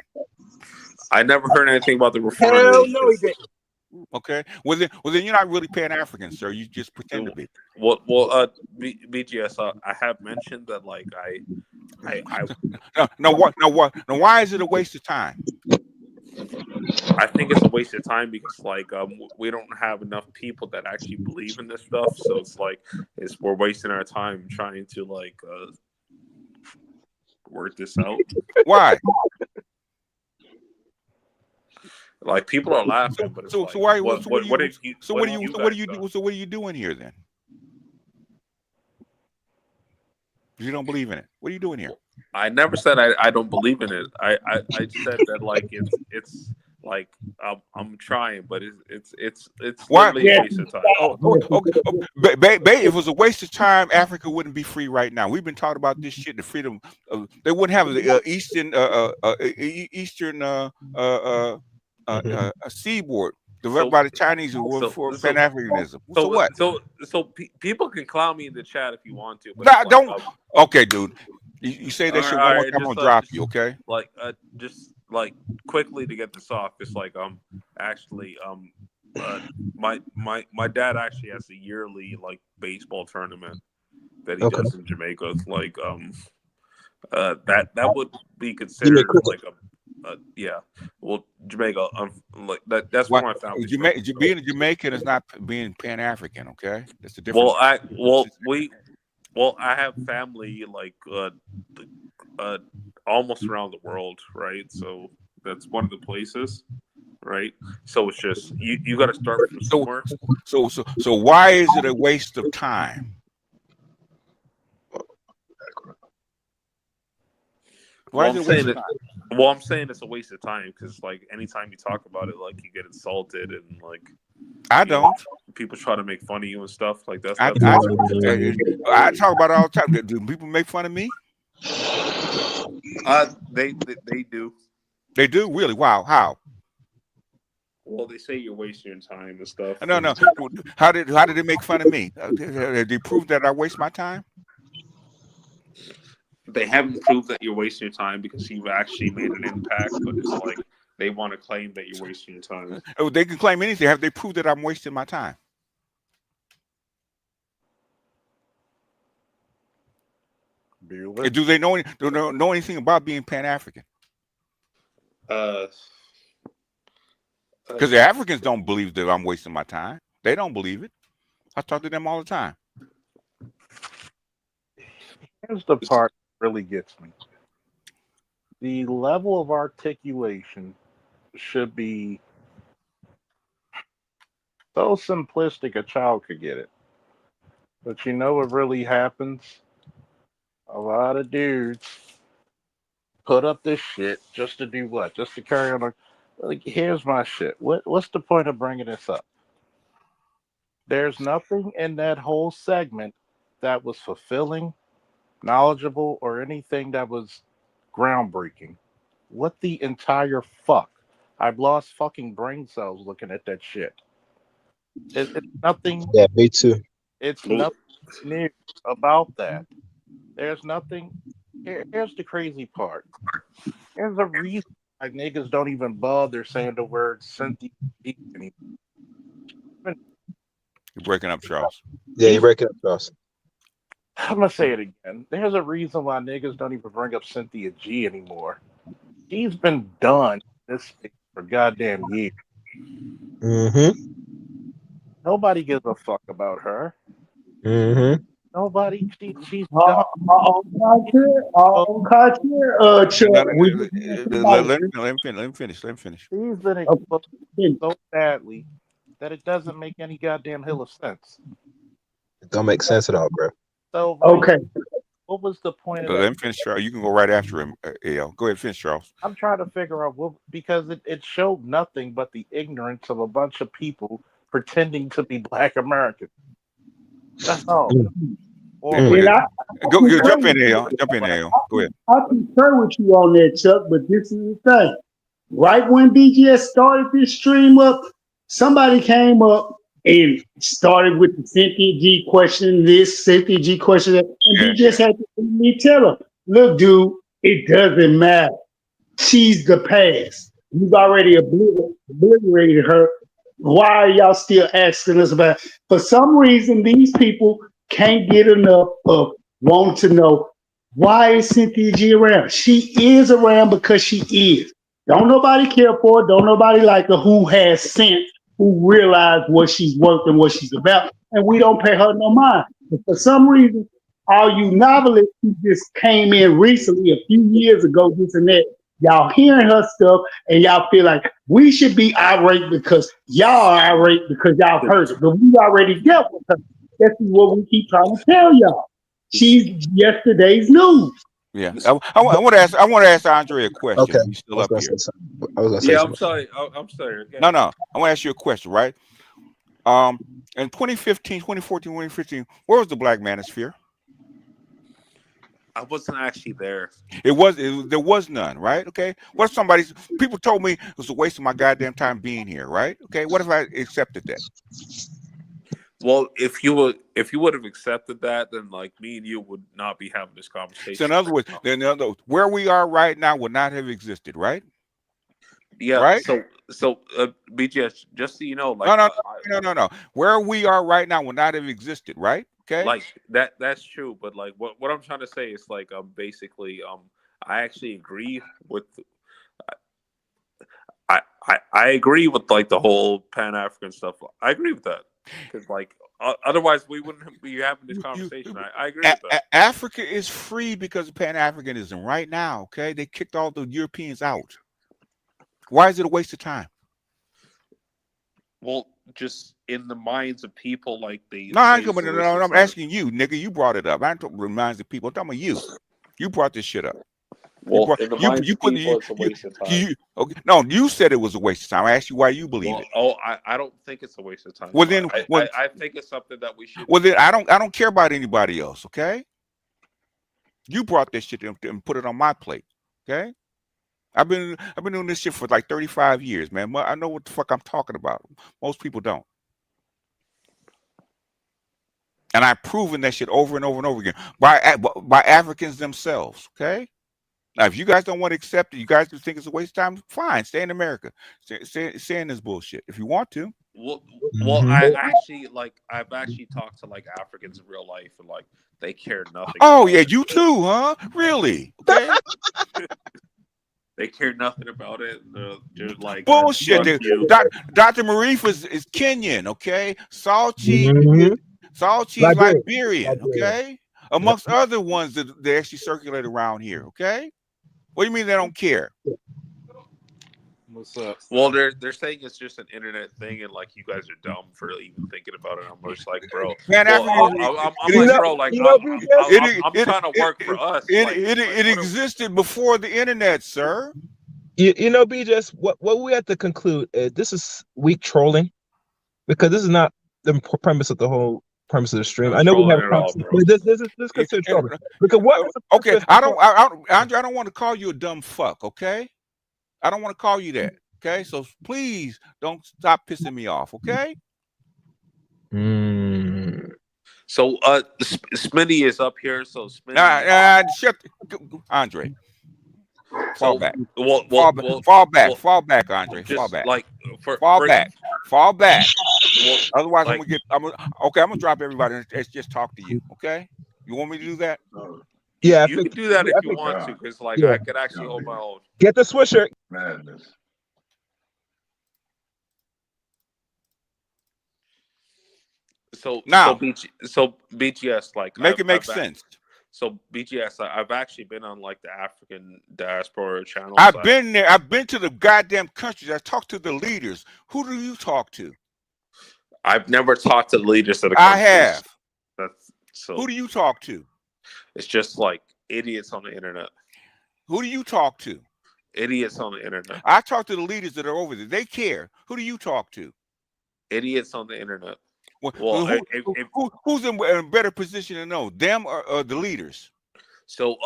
I never heard anything about the refinery. Hell no, he didn't. Okay. Well then you're not really Pan-African, sir. You just pretend to be. Well, BGS, I have mentioned that like why is it a waste of time? I think it's a waste of time because like we don't have enough people that actually believe in this stuff, so it's like we're wasting our time trying to like work this out. Why? Like people are laughing, but it's what are you doing here then? You don't believe in it. What are you doing here? I never said I don't believe in it. I said that like it's like I'm trying, but it's literally a waste of time. If it was a waste of time, Africa wouldn't be free right now. We've been talking about this shit. The freedom. They wouldn't have the eastern seaboard developed by the Chinese who were for Pan-Africanism. So what? So people can clown me in the chat if you want to. But don't. Okay, dude. You say that shit one more time, I'm gonna drop you. Okay. Like just like quickly to get this off. It's like actually my dad actually has a yearly like baseball tournament that he does in Jamaica. Like that would be considered like a well, Jamaica, like that's where my family. Being a Jamaican is not being Pan-African, okay? That's the difference. I have family like almost around the world, right? So that's one of the places, right? So it's just you got to start from somewhere. So why is it a waste of time? I'm saying it's a waste of time because, like, anytime you talk about it, like, you get insulted and, like, I don't. People try to make fun of you and stuff like that. I talk about it all the time. Do people make fun of me? They do. They do? Really? Wow. How? Well, they say you're wasting your time and stuff. No. How did they make fun of me? Did they prove that I waste my time? They haven't proved that you're wasting your time because you've actually made an impact, but it's like they want to claim that you're wasting your time. Oh, they can claim anything. Have they proved that I'm wasting my time? Do they know anything about being Pan-African? Because the Africans don't believe that I'm wasting my time. They don't believe it. I talk to them all the time. Here's the part that really gets me. The level of articulation should be so simplistic a child could get it. But you know what really happens? A a lot of dudes put up this shit just to do what? Just to carry on. Like, here's my shit. What's the point of bringing this up? There's nothing in that whole segment that was fulfilling, knowledgeable, or anything that was groundbreaking. What the entire fuck? I've lost fucking brain cells looking at that shit. It's nothing. Yeah, me too. It's nothing new about that. There's nothing. Here's the crazy part. There's a reason why niggas don't even bother saying the word Cynthia anymore. You're breaking up, Charles. Yeah, you're breaking up, Charles. I'm gonna say it again. There's a reason why niggas don't even bring up Cynthia G anymore. She's been done this for goddamn years. Mm-hmm. Nobody gives a fuck about her. Mm-hmm. Nobody. She's done. Chuck, Let him finish. She's been exposed so badly that it doesn't make any goddamn hill of sense. It don't make sense at all, bro. So what was the point of Let that? him finish, Charles. You can go right after him, AL. Go ahead, finish, Charles. I'm trying to figure out what, because it showed nothing but the ignorance of a bunch of people pretending to be Black Americans. That's all. Jump in, AL. Go ahead. I concur with you on that, Chuck, but this is the thing. Right when BGS started this stream up, somebody came up and started with the Cynthia G question, this Cynthia G question, that, and BGS had to tell her, look, dude, it doesn't matter. She's the past. You've already obliterated her. Why are y'all still asking us about it? For some reason, these people can't get enough of wanting to know, why is Cynthia G around? She is around because she is. Don't nobody care for her. Don't nobody like her who has sense, who realize what she's worth and what she's about. And we don't pay her no mind. But for some reason, all you novelists who just came in recently, a few years ago, this and that, y'all hearing her stuff and y'all feel like we should be irate because y'all are irate because y'all heard it. But we already dealt with her. That's what we keep trying to tell y'all. She's yesterday's news. Yeah, I want to ask Andre a question. Okay. He's still up here. I'm sorry. I'm sorry. Okay. No. I want to ask you a question, right? In 2015, 2014, 2015, where was the Black Manosphere? I wasn't actually there. There was none, right? Okay. What if people told me it was a waste of my goddamn time being here, right? Okay. What if I accepted that? Well, if you would have accepted that, then like me and you would not be having this conversation. So in other words, where we are right now would not have existed, right? Yeah. Right. So BGS, just so you know, like no. Where we are right now would not have existed, right? Okay. Like that's true, but like what I'm trying to say is like basically I actually agree with I agree with like the whole Pan-African stuff. I agree with that. Because like otherwise we wouldn't be having this conversation. I agree with that. Africa is free because of Pan-Africanism right now. Okay, they kicked all the Europeans out. Why is it a waste of time? Well, just in the minds of people, like they. No, I'm asking you, nigga. You brought it up. I ain't talking about the minds of people. I'm talking about you. You brought this shit up. Well, in the minds of people, it's a waste of time. Okay. No, you said it was a waste of time. I asked you why you believe it. Oh, I don't think it's a waste of time. Well, then, I think it's something that we should. Well, then I don't care about anybody else. Okay. You brought this shit and put it on my plate. Okay. I've been doing this shit for like 35 years, man. I know what the fuck I'm talking about. Most people don't. And I've proven that shit over and over and over again by Africans themselves. Okay. Now, if you guys don't want to accept it, you guys just think it's a waste of time, fine. Stay in America. Stay in this bullshit if you want to. Well, I've actually talked to like Africans in real life, and like they care nothing. Oh yeah, you too, huh? Really? Okay. They care nothing about it. They're like bullshit. Dr. Marif is Kenyan, okay? Salchi Liberian, okay? Amongst other ones that they actually circulate around here, okay? What do you mean they don't care? What's up? Well, they're saying it's just an internet thing, and like you guys are dumb for even thinking about it. I'm just like, bro. I'm like, bro, like I'm trying to work for us. It existed before the internet, sir. You know, BJS, what we have to conclude is this is weak trolling, because this is not the premise of the whole premise of the stream. I know we have this considered trolling. Because what is the okay, Andre, I don't want to call you a dumb fuck, okay? I don't want to call you that, okay? So please don't stop pissing me off, okay? So Smitty is up here. So Smitty, shut Andre. Fall back. Fall back, Andre. Fall back. Like fall back. Well, otherwise, I'm gonna drop everybody and just talk to you. Okay? You want me to do that? Yeah, you can do that if you want to, because like I could actually hold my own. Get the swisher. Madness. So now, so BGS, like make it make sense. So BGS, I've actually been on like the African diaspora channel. I've been there. I've been to the goddamn countries. I talked to the leaders. Who do you talk to? I've never talked to the leaders of the countries. I have. That's so. Who do you talk to? It's just like idiots on the internet. Who do you talk to? Idiots on the internet. I talk to the leaders that are over there. They care. Who do you talk to? Idiots on the internet. Well, who's in a better position to know, them or the leaders? So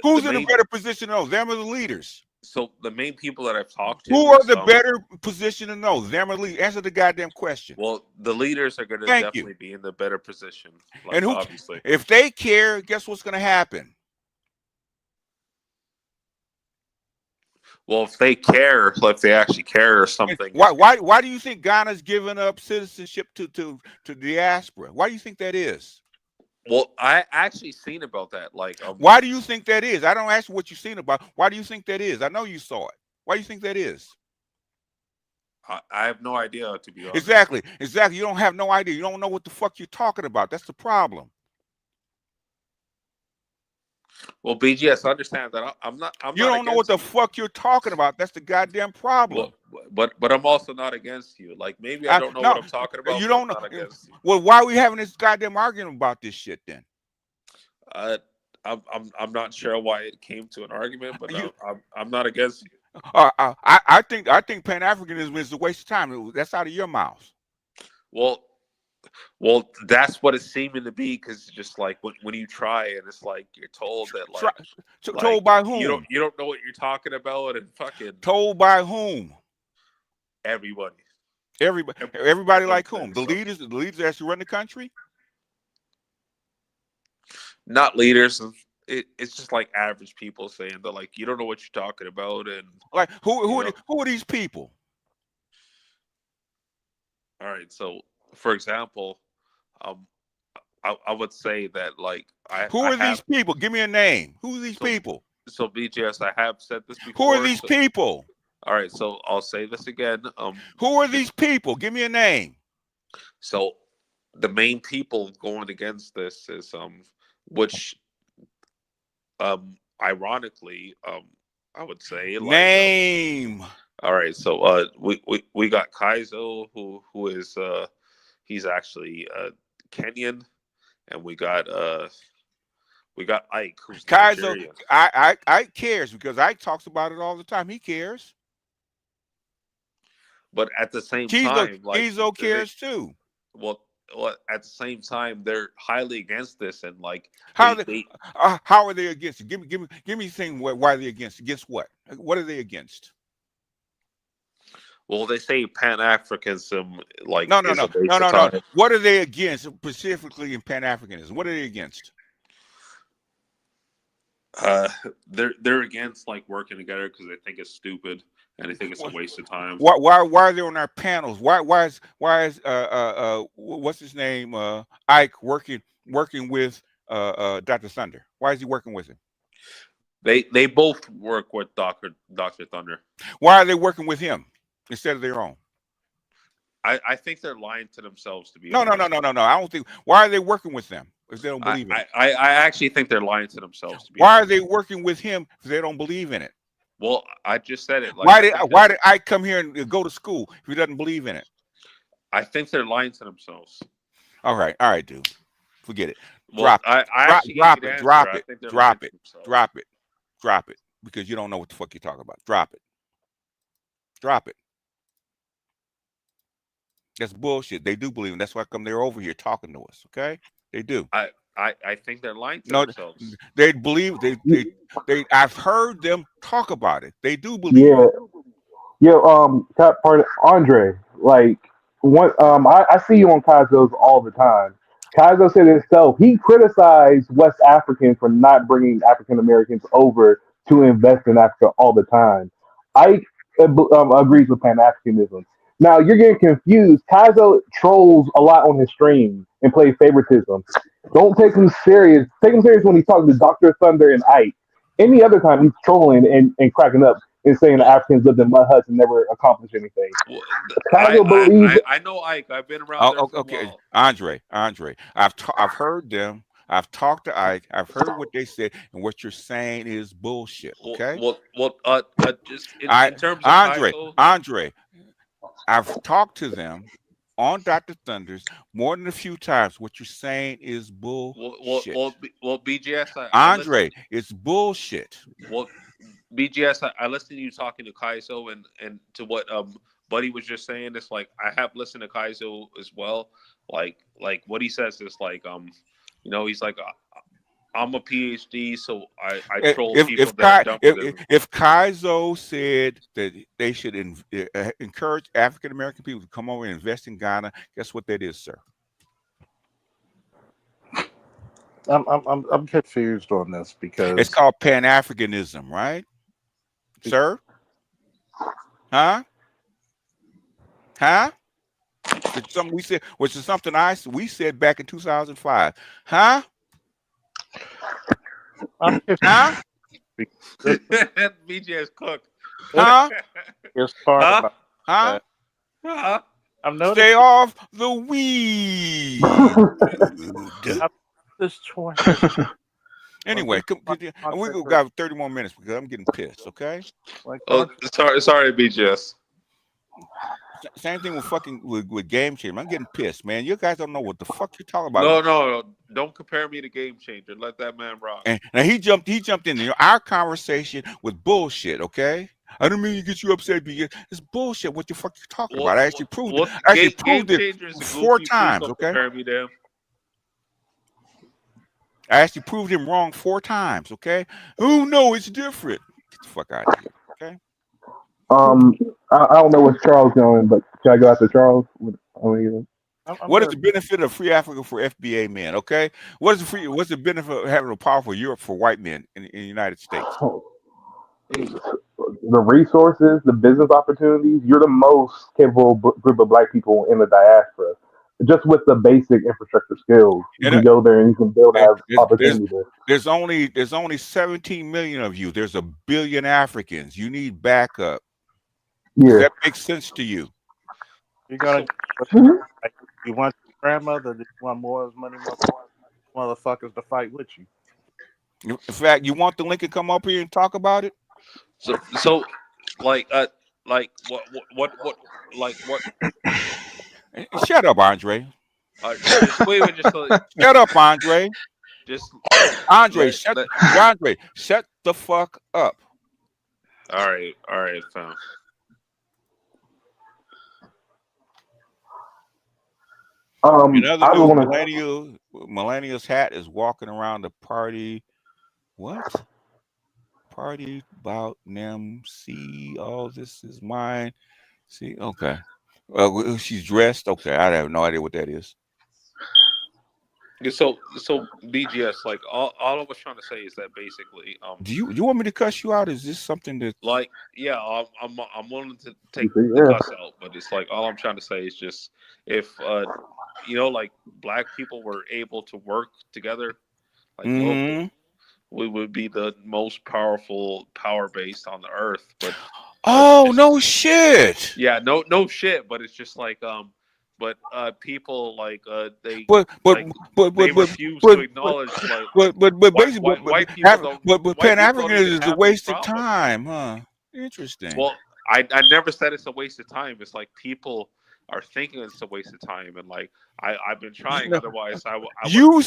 who's in a better position to know, them or the leaders? So the main people that I've talked to, who are the better position to know, them or the leaders? Answer the goddamn question. Well, the leaders are going to definitely be in the better position. Like, and obviously, if they care, guess what's going to happen? Well, if they care, if they actually care or something. Why do you think Ghana's giving up citizenship to diaspora? Why do you think that is? Well, I actually seen about that. Like, why do you think that is? I don't ask you what you've seen about. Why do you think that is? I know you saw it. Why do you think that is? I have no idea, to be honest. Exactly. You don't have no idea. You don't know what the fuck you're talking about. That's the problem. Well, BGS, understand that you don't know what the fuck you're talking about. That's the goddamn problem. But I'm also not against you. Like, maybe I don't know what I'm talking about. You don't know. Well, why are we having this goddamn argument about this shit then? I'm not sure why it came to an argument, but I'm not against you. I think Pan-Africanism is a waste of time. That's out of your mouth. Well, that's what it's seeming to be, because just like when you try and it's like you're told that told by whom? You don't know what you're talking about, and fucking told by whom? Everybody like whom? The leaders that actually run the country? Not leaders. It's just like average people saying that, like, you don't know what you're talking about, and like who are these people? All right, so for example, I would say that, like, who are these people? Give me a name. Who are these people? So BGS, I have said this before. Who are these people? All right, so I'll say this again. Who are these people? Give me a name. So the main people going against this is which ironically, I would say, like, name. All right, so we got Kaizo, who is he's actually Kenyan, and we got Ike, who's Kaizo. Nigerian. Ike cares because Ike talks about it all the time. He cares. But at the same time, like, Kaizo cares too. Well, at the same time, they're highly against this, and like, how are they against it? Give me a thing why they're against it. Against what? What are they against? Well, they say Pan-Africanism, like, no. What are they against specifically in Pan-Africanism? What are they against? They're against, like, working together because they think it's stupid and they think it's a waste of time. Why are they on our panels? Why is what's his name, Ike working with Dr. Thunder? Why is he working with him? They both work with Dr. Thunder. Why are they working with him instead of their own? I think they're lying to themselves, to be honest. No. I don't think. Why are they working with them if they don't believe in it? I actually think they're lying to themselves. Why are they working with him if they don't believe in it? Well, I just said it. Like, Why did Ike come here and go to school if he doesn't believe in it? I think they're lying to themselves. All right, dude. Forget it. Well, Drop it, because you don't know what the fuck you're talking about. Drop it. That's bullshit. They do believe it. That's why come they're over here talking to us. Okay, they do. I think they're lying to themselves. They believe they. I've heard them talk about it. They do believe it. Top part Andre, like I see you on Kaizo's all the time. Kaizo said himself, he criticized West Africans for not bringing African Americans over to invest in Africa all the time. Ike agrees with Pan Africanism. Now you're getting confused. Kaizo trolls a lot on his stream and plays favoritism. Don't take him serious. Take him serious when he's talking to Dr. Thunder and Ike. Any other time he's trolling and cracking up and saying the Africans lived in mud huts and never accomplished anything. I know Ike. I've been around there for a while. Andre. I've heard them. I've talked to Ike. I've heard what they said, and what you're saying is bullshit. Okay. Just in terms of Andre, I've talked to them on Dr. Thunders more than a few times. What you're saying is bullshit. Well, BGS. Andre, it's bullshit. Well, BGS, I listened to you talking to Kaizo and to what Buddy was just saying. It's like I have listened to Kaizo as well. Like what he says is like he's like I'm a PhD, so I troll people that don't. If Kaizo said that they should encourage African American people to come over and invest in Ghana, guess what that is, sir? I'm confused on this because it's called Pan-Africanism, right, sir? Huh? It's something we said, which is something we said back in 2005. Huh? BJ's cooked. Huh? I'm noticing. Stay off the weed. This choice. Anyway, we got 30 more minutes because I'm getting pissed. Okay. Sorry, BJS. Same thing with Game Changer. I'm getting pissed, man. You guys don't know what the fuck you're talking about. No. Don't compare me to Game Changer. Let that man rock. And now he jumped in our conversation with bullshit. Okay. I don't mean to get you upset, because it's bullshit. What the fuck you talking about? I actually proved it 4 times. Okay. I actually proved him wrong 4 times. Okay. Oh no, it's different. Get the fuck out of here. Okay. I don't know where Charles going, but should I go after Charles? What is the benefit of free Africa for FBA men? Okay, what's the benefit of having a powerful Europe for white men in the United States? The resources, the business opportunities. You're the most capable group of black people in the diaspora. Just with the basic infrastructure skills, you can go there and you can build opportunities. There's only 17 million of you. There's 1 billion Africans. You need backup. Yeah. Does that make sense to you? You want your grandmother? Do you want more money, motherfuckers to fight with you? In fact, you want the link to come up here and talk about it? So, what? Shut up, Andre. Shut up, Andre. Andre, shut the fuck up. All right, fam. Another news, Millennial's hat is walking around the party. What? Party about them. See, all this is mine. See, okay. She's dressed. Okay, I have no idea what that is. So BGS, like all I was trying to say is that basically, do you want me to cuss you out? Is this something that I'm willing to take the cuss out, but it's like all I'm trying to say is just if like black people were able to work together, like locally, we would be the most powerful power base on the earth. But no shit. Yeah, no shit. But it's just like people like they refuse to acknowledge like but basically white people Pan-Africanism is a waste of time, huh? Interesting. Well, I never said it's a waste of time. It's like people are thinking it's a waste of time, and like I've been trying. Otherwise, I You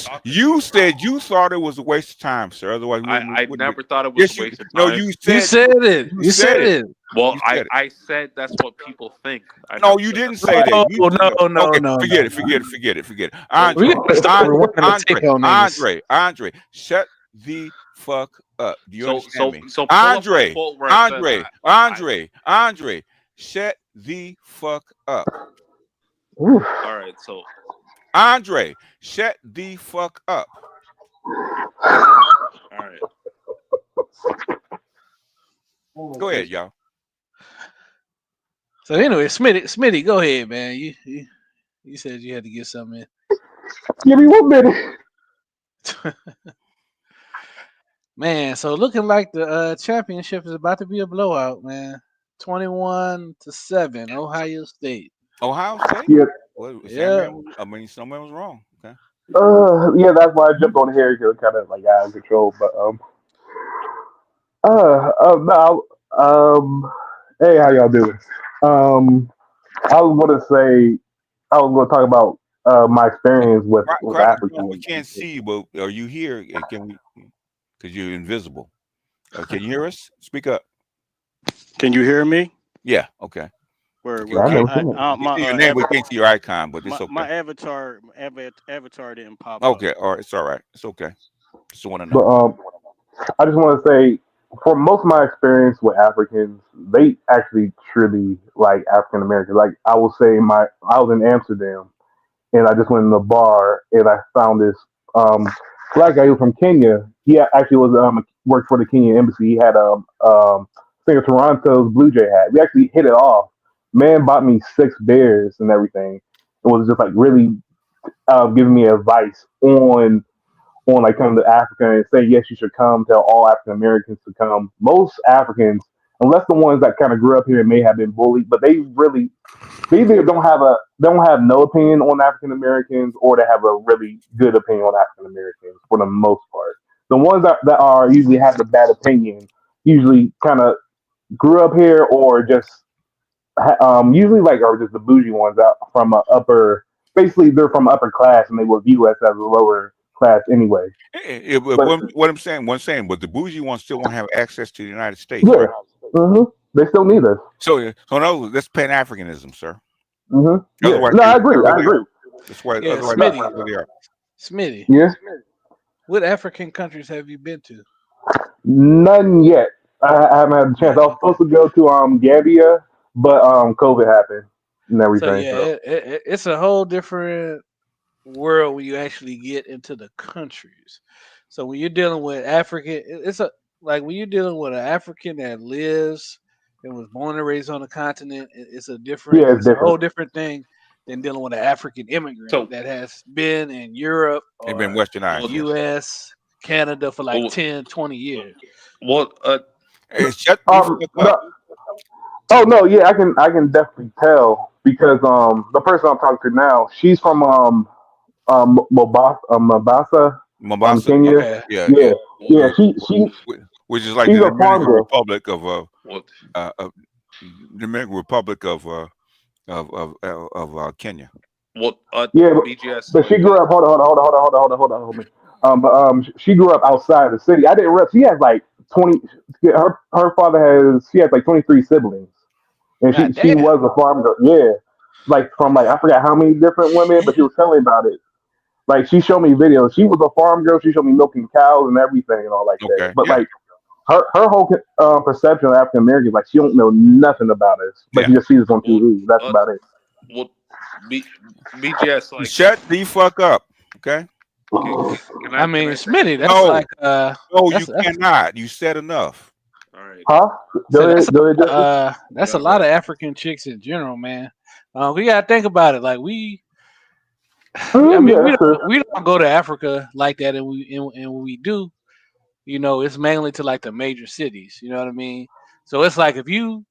said you thought it was a waste of time, sir. Otherwise, I never thought it was yes, a waste of no, time. you said it. You said it. Well, You I said it. I said that's what people think. I No, never you said didn't that's say what that. people You think. okay? Forget it. Andre, We gotta start rewinding the tape on niggas. Andre, shut the fuck up. Do you understand me? So pull up my Andre, quote where I said that. Andre, shut the fuck up. All right, so Andre, shut the fuck up. all right. Go ahead, y'all. So anyway, Smitty, go ahead, man. You said you had to get something in. Give me 1 minute. Man, so looking like the championship is about to be a blowout, man. 21-7, Ohio State. Ohio State? Yeah. Well, Yeah. someone was wrong. Okay. Yeah, that's why I jumped on here because kind of like out of control. But no, hey, how y'all doing? I was gonna say, I was gonna talk about my experience with Africans. We can't see you, but are you here? Can we? Because you're invisible. Can you hear us? Speak up. Can you hear me? Yeah. Okay. Where Okay, we can't see your name. We avatar, can't see your icon, but it's okay. my avatar didn't pop up. Okay. All right. It's all right. It's okay. Just want to But know. I just want to say, for most of my experience with Africans, they actually truly like African Americans. Like I will say, I was in Amsterdam, and I just went in the bar, and I found this um, black guy who was from Kenya. He actually was worked for the Kenyan embassy. He had I think a Toronto's Blue Jay hat. We actually hit it off. Man bought me 6 beers and everything. It was just like really giving me advice on like coming to Africa and say yes, you should come. Tell all African Americans to come. Most Africans, unless the ones that kind of grew up here and may have been bullied, but they either don't have no opinion on African Americans or they have a really good opinion on African Americans for the most part. The ones that are usually have the bad opinion usually kind of grew up here or just usually like are just the bougie ones out from a upper. Basically, they're from upper class and they will view us as a lower class anyway. But What I'm saying, but the bougie ones still won't have access to the United States, yeah, right? they still need us. So no, that's Pan Africanism, sir. Yeah, Otherwise, no, I agree. That's why. Yeah, Otherwise, Smitty. that's where they are. Smitty. Yeah, What African countries have you been to? none yet. I haven't had a chance. I was supposed to go to Gambia, but COVID happened and So everything. yeah, it's a whole different world when you actually get into the countries. So when you're dealing with African, it's a like when you're dealing with an African that lives and was born and raised on the continent, it's a different, Yeah, it's it's a whole different. different thing than dealing with an African immigrant So that has been in Europe They've been or westernized. Yes. US, Canada for like 10, 20 years. Well, shut the fuck up. Oh no, yeah, I can definitely tell because the person I'm talking to now, she's from Mombasa. Kenya. Okay. Yeah. Which is like She's the a farm Dominican girl. Republic Dominican Republic of Kenya. Well, Yeah, BGS. but she grew up. Hold on. She grew up outside the city. I didn't realize she has like 20. Her father she has like 23 siblings, and God she damn. was a farm girl. Yeah, like from like I forgot how many different women, but she was telling me about it. Like she showed me videos. She was a farm girl. She showed me milking cows and everything and all like that. Okay. But Yeah. like her whole perception of African Americans, like she don't know nothing about us, but Yeah. she just sees us on TV. That's about it. Well, BGS, like Shut the fuck up. Okay. Can I mean, Smitty, that's No. like No, that's, you cannot. You said enough. All right. Huh? So Go that's a lot of African chicks in general, man. We gotta think about it. Like I mean, we don't go to Africa like that, and when we do, it's mainly to like the major cities. You know what I mean? So it's like if you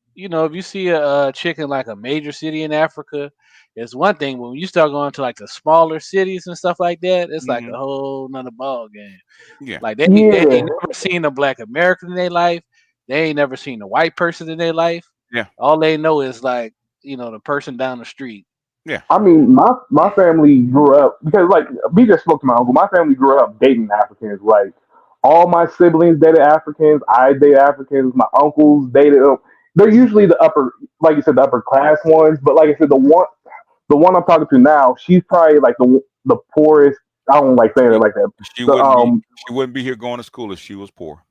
see a chick in like a major city in Africa, it's one thing. But when you start going to like the smaller cities and stuff like that, it's like a whole nother ball game. Yeah. Like they ain't never seen a black American in their life. they ain't never seen a white person in their life. Yeah. All they know is like, the person down the street. Yeah. I mean, my family grew up because like we just spoke to my uncle. My family grew up dating Africans. Like all my siblings dated Africans. I dated Africans. My uncles dated them. They're usually the upper, like you said, the upper class ones. But like I said, the one I'm talking to now, she's probably like the poorest. I don't like saying it like that. She The wouldn't be here going to school if she was poor.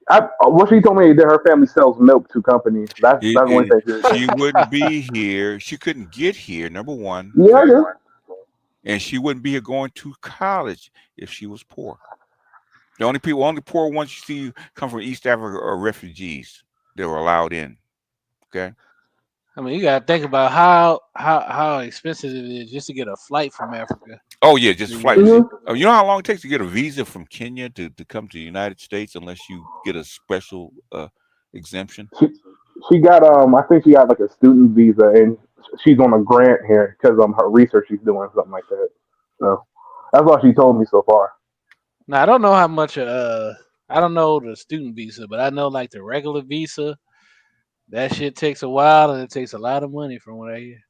what she told me that her family sells milk to companies. That's one thing. She wouldn't be here. She couldn't get here. Number one. Yeah, okay? yeah. And she wouldn't be here going to college if she was poor. The only poor ones you see come from East Africa are refugees that were allowed in. Okay. I mean, you gotta think about how expensive it is just to get a flight from Africa. Oh yeah, just flight. Mm-hmm. You know how long it takes to get a visa from Kenya to come to the United States unless you get a special exemption? She got I think she got like a student visa and she's on a grant here because her research she's doing something like that. So that's what she told me so far. Now I don't know how much I don't know the student visa, but I know like the regular visa, that shit takes a while and it takes a lot of money from what I hear.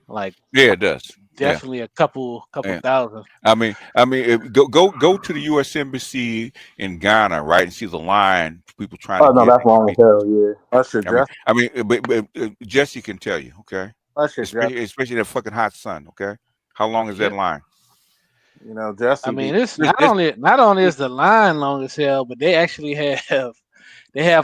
Like yeah, it does. Definitely a couple thousand. I mean, go to the U.S. Embassy in Ghana, right, and see the line. People trying to. Oh no, that's long as hell. Yeah. But Jesse can tell you, okay. Especially that fucking hot sun, okay. How long is that line? Jesse. I mean, it's not only is the line long as hell, but they actually have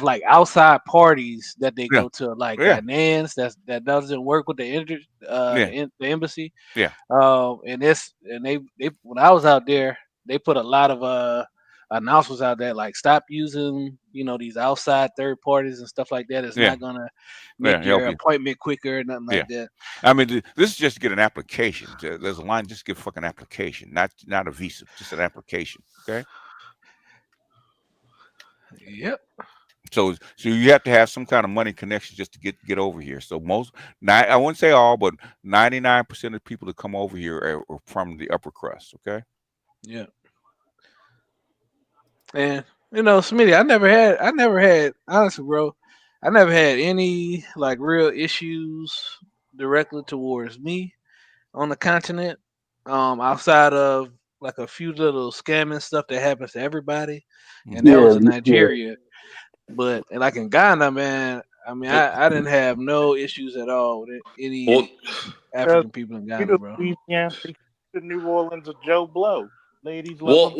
like outside parties that they go to, like Ghanaians that doesn't work with the embassy. Yeah. And they when I was out there, they put a lot of announcements out there like stop using these outside third parties and stuff like that. It's not gonna make your appointment quicker or nothing like that. I mean, this is just to get an application. There's a line, just get a fucking application, not a visa, just an application. Okay. Yep. So you have to have some kind of money connection just to get over here. So I wouldn't say all, but 99% of people that come over here are from the upper crust. Okay. Yeah. And Smitty, I never had honestly, bro, I never had any like real issues directly towards me on the continent. Outside of like a few little scamming stuff that happens to everybody. And that was in Nigeria. But like in Ghana, man, I mean I didn't have no issues at all with any African people in Ghana, bro. The New Orleans of Joe Blow. Ladies love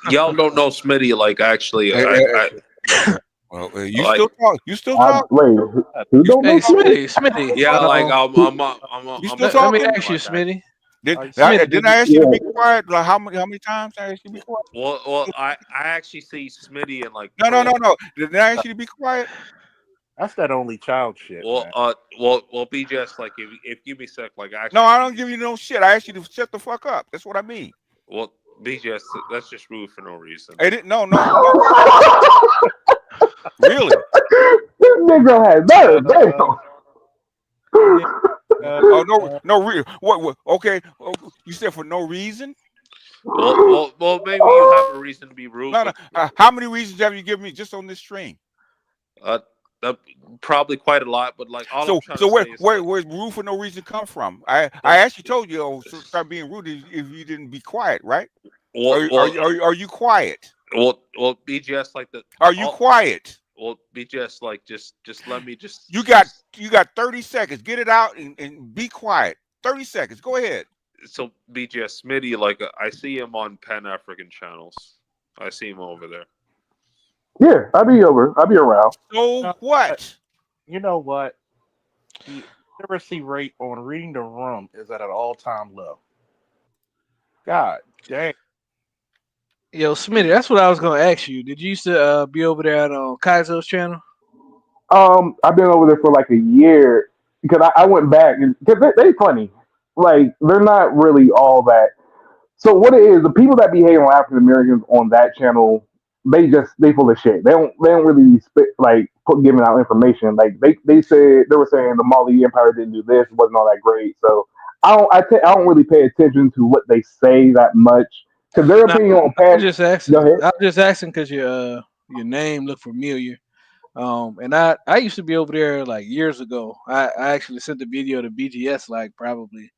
y'all don't know Smitty, like actually you still talk? Wait, who don't know Smitty? Yeah, like you still talking? Let me ask you, Smitty. Didn't I ask you to be quiet? Like how many times I asked you to be quiet? Well, I actually see Smitty and like no. Did I ask you to be quiet? That's that only child shit. Well, BJ's like if you be sick, like actually. No, I don't give you no shit. I asked you to shut the fuck up. That's what I mean. Well, BJ's that's just rude for no reason. No. Really? This nigga has nerve. What? Okay. You said for no reason? Well, maybe you have a reason to be rude. No. How many reasons have you given me just on this stream? Probably quite a lot, but like all. So where's rude for no reason come from? I actually told you, start being rude if you didn't be quiet, right? Are you quiet? Well, BGS like the. Are you quiet? Well, BGS like just let me just. You got 30 seconds. Get it out and be quiet. 30 seconds. Go ahead. So BGS Smitty, like I see him on Pan African channels. I see him over there. Yeah, I'll be around. So what? You know what? The literacy rate on reading the room is at an all-time low. God dang. Yo, Smitty, that's what I was gonna ask you. Did you used to be over there on Kaizo's channel? I've been over there for like a year because I went back and because they funny. Like they're not really all that. So what it is, the people that behave on African Americans on that channel, they full of shit. They don't really giving out information. Like they were saying the Mali Empire didn't do this, it wasn't all that great. So I don't really pay attention to what they say that much Because their Nah, opinion on I was Pat. just asking. Go ahead. I was just asking because your name looked familiar. And I used to be over there like years ago. I actually sent the video to BGS like probably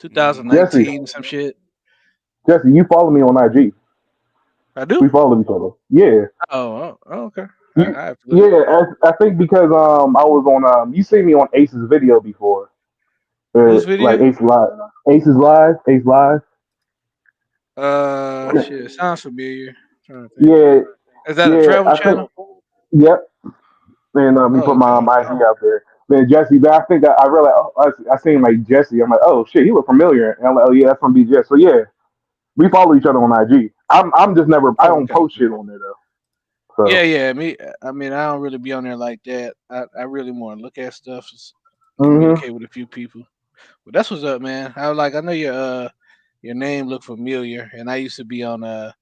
Jesse, 2019 some shit. Jesse, you follow me on IG. I do. We follow each other. Yeah. Okay. You, I look. yeah, I think because I was on you see me on Ace's video before. Whose Like video? Ace Live. Ace Live. Shit, it sounds familiar. Trying to think. Yeah, Is that a yeah, travel I think channel? yep. And we Oh, put my okay. IG out there. Then Jesse, then I think I realized I seen like Jesse. I'm like, oh shit, he look familiar. And I'm like, oh yeah, that's from BGS. So yeah, we follow each other on IG. I'm just never I Oh, don't okay. post shit on there though. Yeah, So yeah. Me, I mean, I don't really be on there like that. I really want to look at stuff, just hmm communicate with a few people. But that's what's up, man. I was like, I know your name looked familiar, and I used to be on I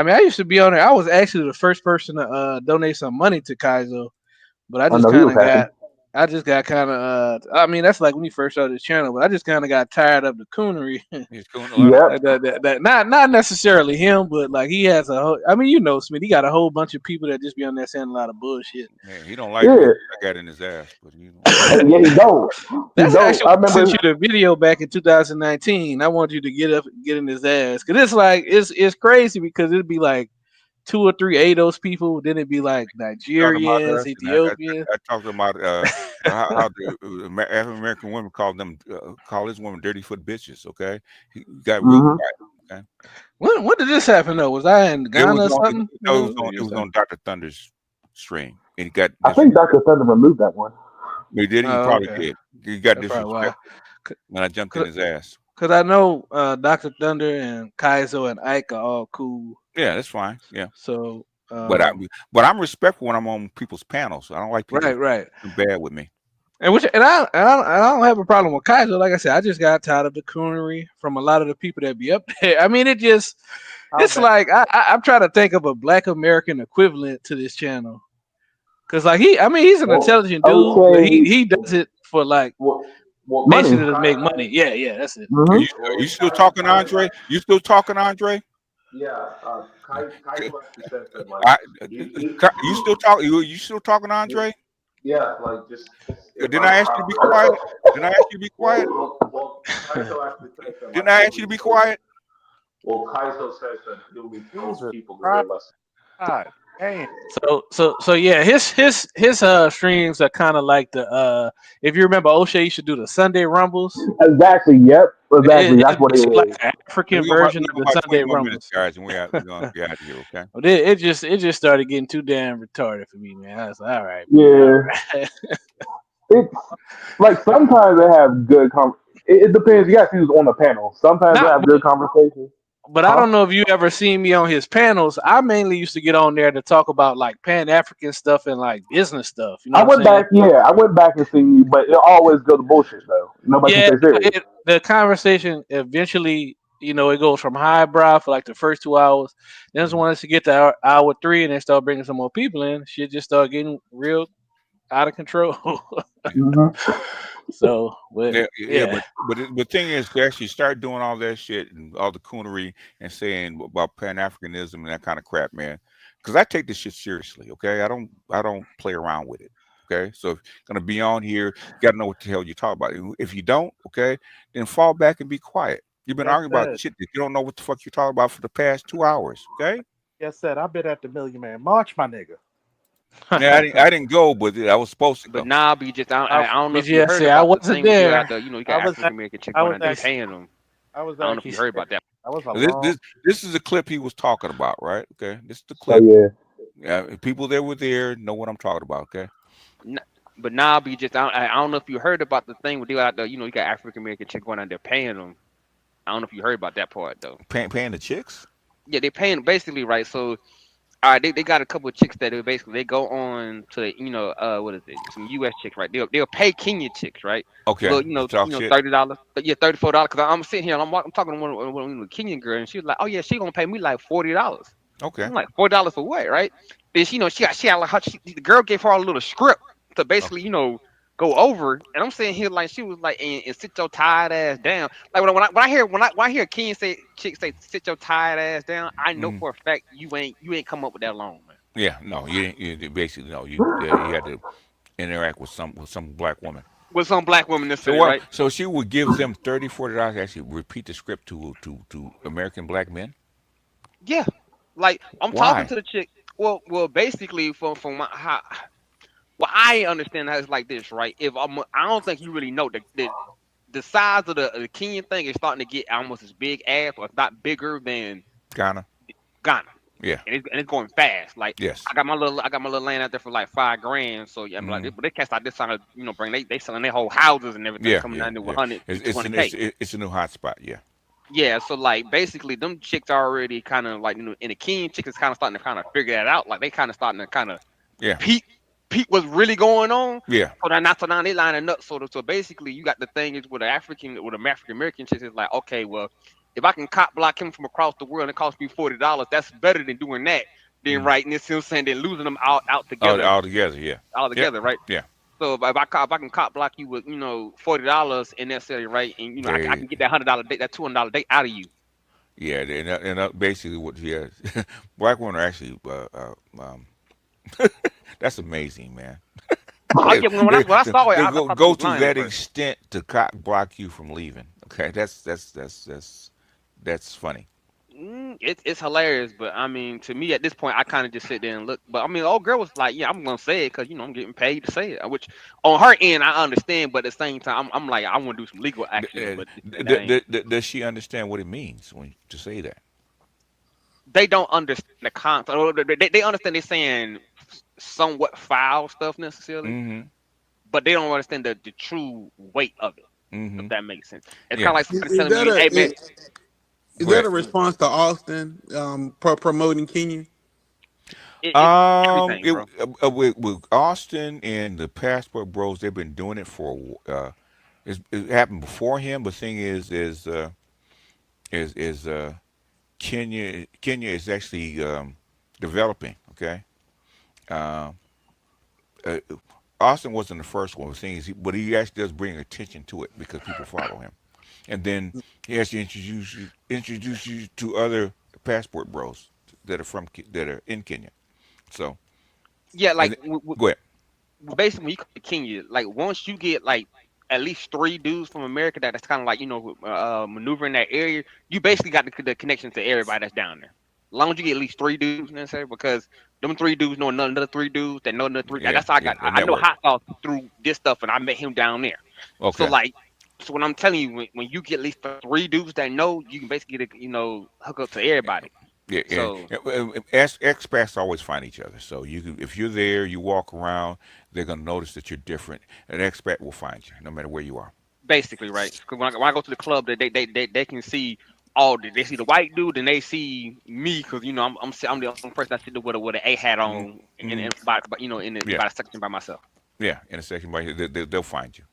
mean, I used to be on there. I was actually the first person to donate some money to Kaizo, but I know he was happy. I just got kind of I mean, that's like when he first started his channel, but I just kind of got tired of the coonery. He's cool a lot. Yep. that not necessarily him, but like he has a whole. I mean, you know, Smith. He got a whole bunch of people that just be on there saying a lot of bullshit. Man, he don't like me. Yeah. I got in his ass, but you know. Yeah, he don't. He That's don't. actually I why I sent remember. you the video back in 2019. I want you to get in his ass, cause it's like it's crazy because it'd be like 2 or 3 ADOS people, then it'd be like Talking about Nigerians, us, and I Ethiopians. talked about how the African American women call his women dirty foot bitches. Okay, he got real hmm quiet. Okay, When did this happen though? Was I in it was Ghana or on something? no, it was on Dr. Thunder's stream, and he got I think Dr. Thunder removed that one. he did. He Oh, probably okay. did. He got That's probably why. disrespectful when I jumped in his ass. Cause I know Dr. Thunder and Kaizo and Ike are all cool. Yeah, that's fine. Yeah, So but I'm respectful when I'm on people's panels. I don't like people right. too bad with me. And I don't have a problem with Kaiser. Like I said, I just got tired of the coonery from a lot of the people that be up there. I mean, it's like I'm trying to think of a Black American equivalent to this channel. Cause like he's an intelligent dude, but he does it for like basically Money. to make money. Yeah, that's it. Are you still talking, Andre? You still talking, Andre? Yeah, Kaizo actually said that You still talk? You still talking, Andre? yeah, like just. Didn't I ask you to be quiet? Didn't I ask you to be quiet? Well, Kaizo actually says that. Didn't I ask you to be quiet? Well, Kaizo says that he'll be telling people to their lesson. Damn. So yeah, his streams are kind of like the if you remember O'Shea used to do the Sunday Rumbles. Exactly. Yep. Exactly. That's what it It's is. like an African version of the about Sunday 20 more minutes, Rumbles. guys, and we're gonna be out of here. Okay. But it just started getting too damn retarded for me, man. I was like, all right, man, Yeah. all right. It's like sometimes they have good it depends. You got to see who's on the panel. Sometimes they have good conversations. But I don't know if you ever seen me on his panels. I mainly used to get on there to talk about like Pan African stuff and like business stuff. You know I what I'm went saying? back. Yeah, I went back and seen you, but it always go to bullshit though. Nobody Yeah, can say serious. the conversation eventually, it goes from highbrow for like the first 2 hours. Then just wanted to get to hour 3, and they start bringing some more people in. Shit just started getting real out of control. So, but the thing is, to actually start doing all that shit and all the coonery and saying about Pan Africanism and that kind of crap, man. Because I take this shit seriously. Okay, I don't play around with it. Okay, so if you're gonna be on here, you gotta know what the hell you talk about. If you don't, okay, then fall back and be quiet. You've been arguing about shit that you don't know what the fuck you're talking about for the past 2 hours. Okay. Yes, said I've been at the Million Man March, my nigga. Yeah, I didn't go, but I was supposed to go. But nah, I don't know if you heard I about the wasn't thing with there. out there. You got African American chick going out there paying them. I don't know if you heard about that. This is a clip he was talking about, right? Okay, this is the clip. Oh, yeah, people that were there know what I'm talking about. Okay. But now, I don't know if you heard about the thing where they out there. You got African American chick going out there paying them. I don't know if you heard about that part though. Paying the chicks? Yeah, they paying basically, right? So, all right, they got a couple of chicks that they go on to what is it? Some U.S. chicks, right? They'll pay Kenyan chicks, right? Okay. But, $30. But yeah, $34. Because I'm sitting here, I'm talking to one Kenyan girl, and she was like, "Oh yeah, she gonna pay me like $40." Okay. I'm like, $40 for what, right? And she had like the girl gave her a little script to basically, go over, and I'm saying here like she was like, and sit your tired ass down. Like when I hear Ken say chick say sit your tired ass down, I know for a fact you ain't come up with that long, man. Yeah, no, you basically no, you had to interact with some black woman. With some black woman So necessarily, what? right? So she would give them $30-$40 to actually repeat the script to American black men. Yeah, like I'm talking Why? to the chick. Well, basically from well, I understand how it's like this, right? I don't think you really know the size of the Kenyan thing is starting to get almost as big as, or if not bigger than Ghana. Ghana. Yeah. And it's going fast. Like Yes. I got my little land out there for like $5,000. So yeah, I'm like, but they cats out this time, bring they selling their whole houses and everything, Yeah, coming yeah, down there with yeah. 100 to It's 200K. it's a new hot spot. Yeah. Yeah, so like basically them chicks already kind of like, in the Kenyan chicks is kind of starting to kind of figure that out. Like they kind of starting to kind of Yeah. peep what's really going on. Yeah. So now they lining up. So basically you got the thing is with an African American chicks is like, okay, well, if I can cop block him from across the world and it costs me $40, that's better than doing that than writing this, you know what I'm saying, than losing them out together. All together, yeah. All together, right? Yeah. So if I can cop block you with $40 and necessarily, right, and I can get that $100 date, that $200 date out of you. Yeah, and basically what black women are actually that's amazing, man. When I saw it, I go thought it was to lying that at first. extent to cock block you from leaving. Okay, that's funny. It's hilarious, but I mean, to me at this point, I kind of just sit there and look. But I mean, the old girl was like, "Yeah, I'm gonna say it because I'm getting paid to say it." Which on her end, I understand, but at the same time, I'm like, I want to do some legal action. But Does she understand what it means when to say that? they don't understand the concept. They understand they're saying somewhat foul stuff necessarily, but they don't understand the true weight of it. If that makes sense, it's kind of like somebody telling me, "Hey man." Is that a response to Austin promoting Kenya? Everything, bro. With Austin and the Passport Bros, they've been doing it for it happened before him. The thing is Kenya is actually developing. Okay, Austin wasn't the first one. The thing is, but he actually does bring attention to it because people follow him, and then he has to introduce you to other Passport Bros that are in Kenya. So yeah, like go ahead. Basically, when you come to Kenya, like once you get like at least 3 dudes from America that's kind of like maneuvering that area, you basically got the connection to everybody that's down there. As long as you get at least 3 dudes necessary, because them 3 dudes know another 3 dudes that know another 3. Yeah, that's how I got. I know Hot Sauce through this stuff, and I met him down there. Okay. So when I'm telling you, when you get at least 3 dudes that know, you can basically get hook up to everybody. Yeah, so expats always find each other. So if you're there, you walk around, they're gonna notice that you're different. An expat will find you, no matter where you are. Basically, right? Because when I go to the club, they can see they see the white dude and they see me because I'm the only person that sit with an A hat on by the section by myself. Yeah, in a section by they'll find you.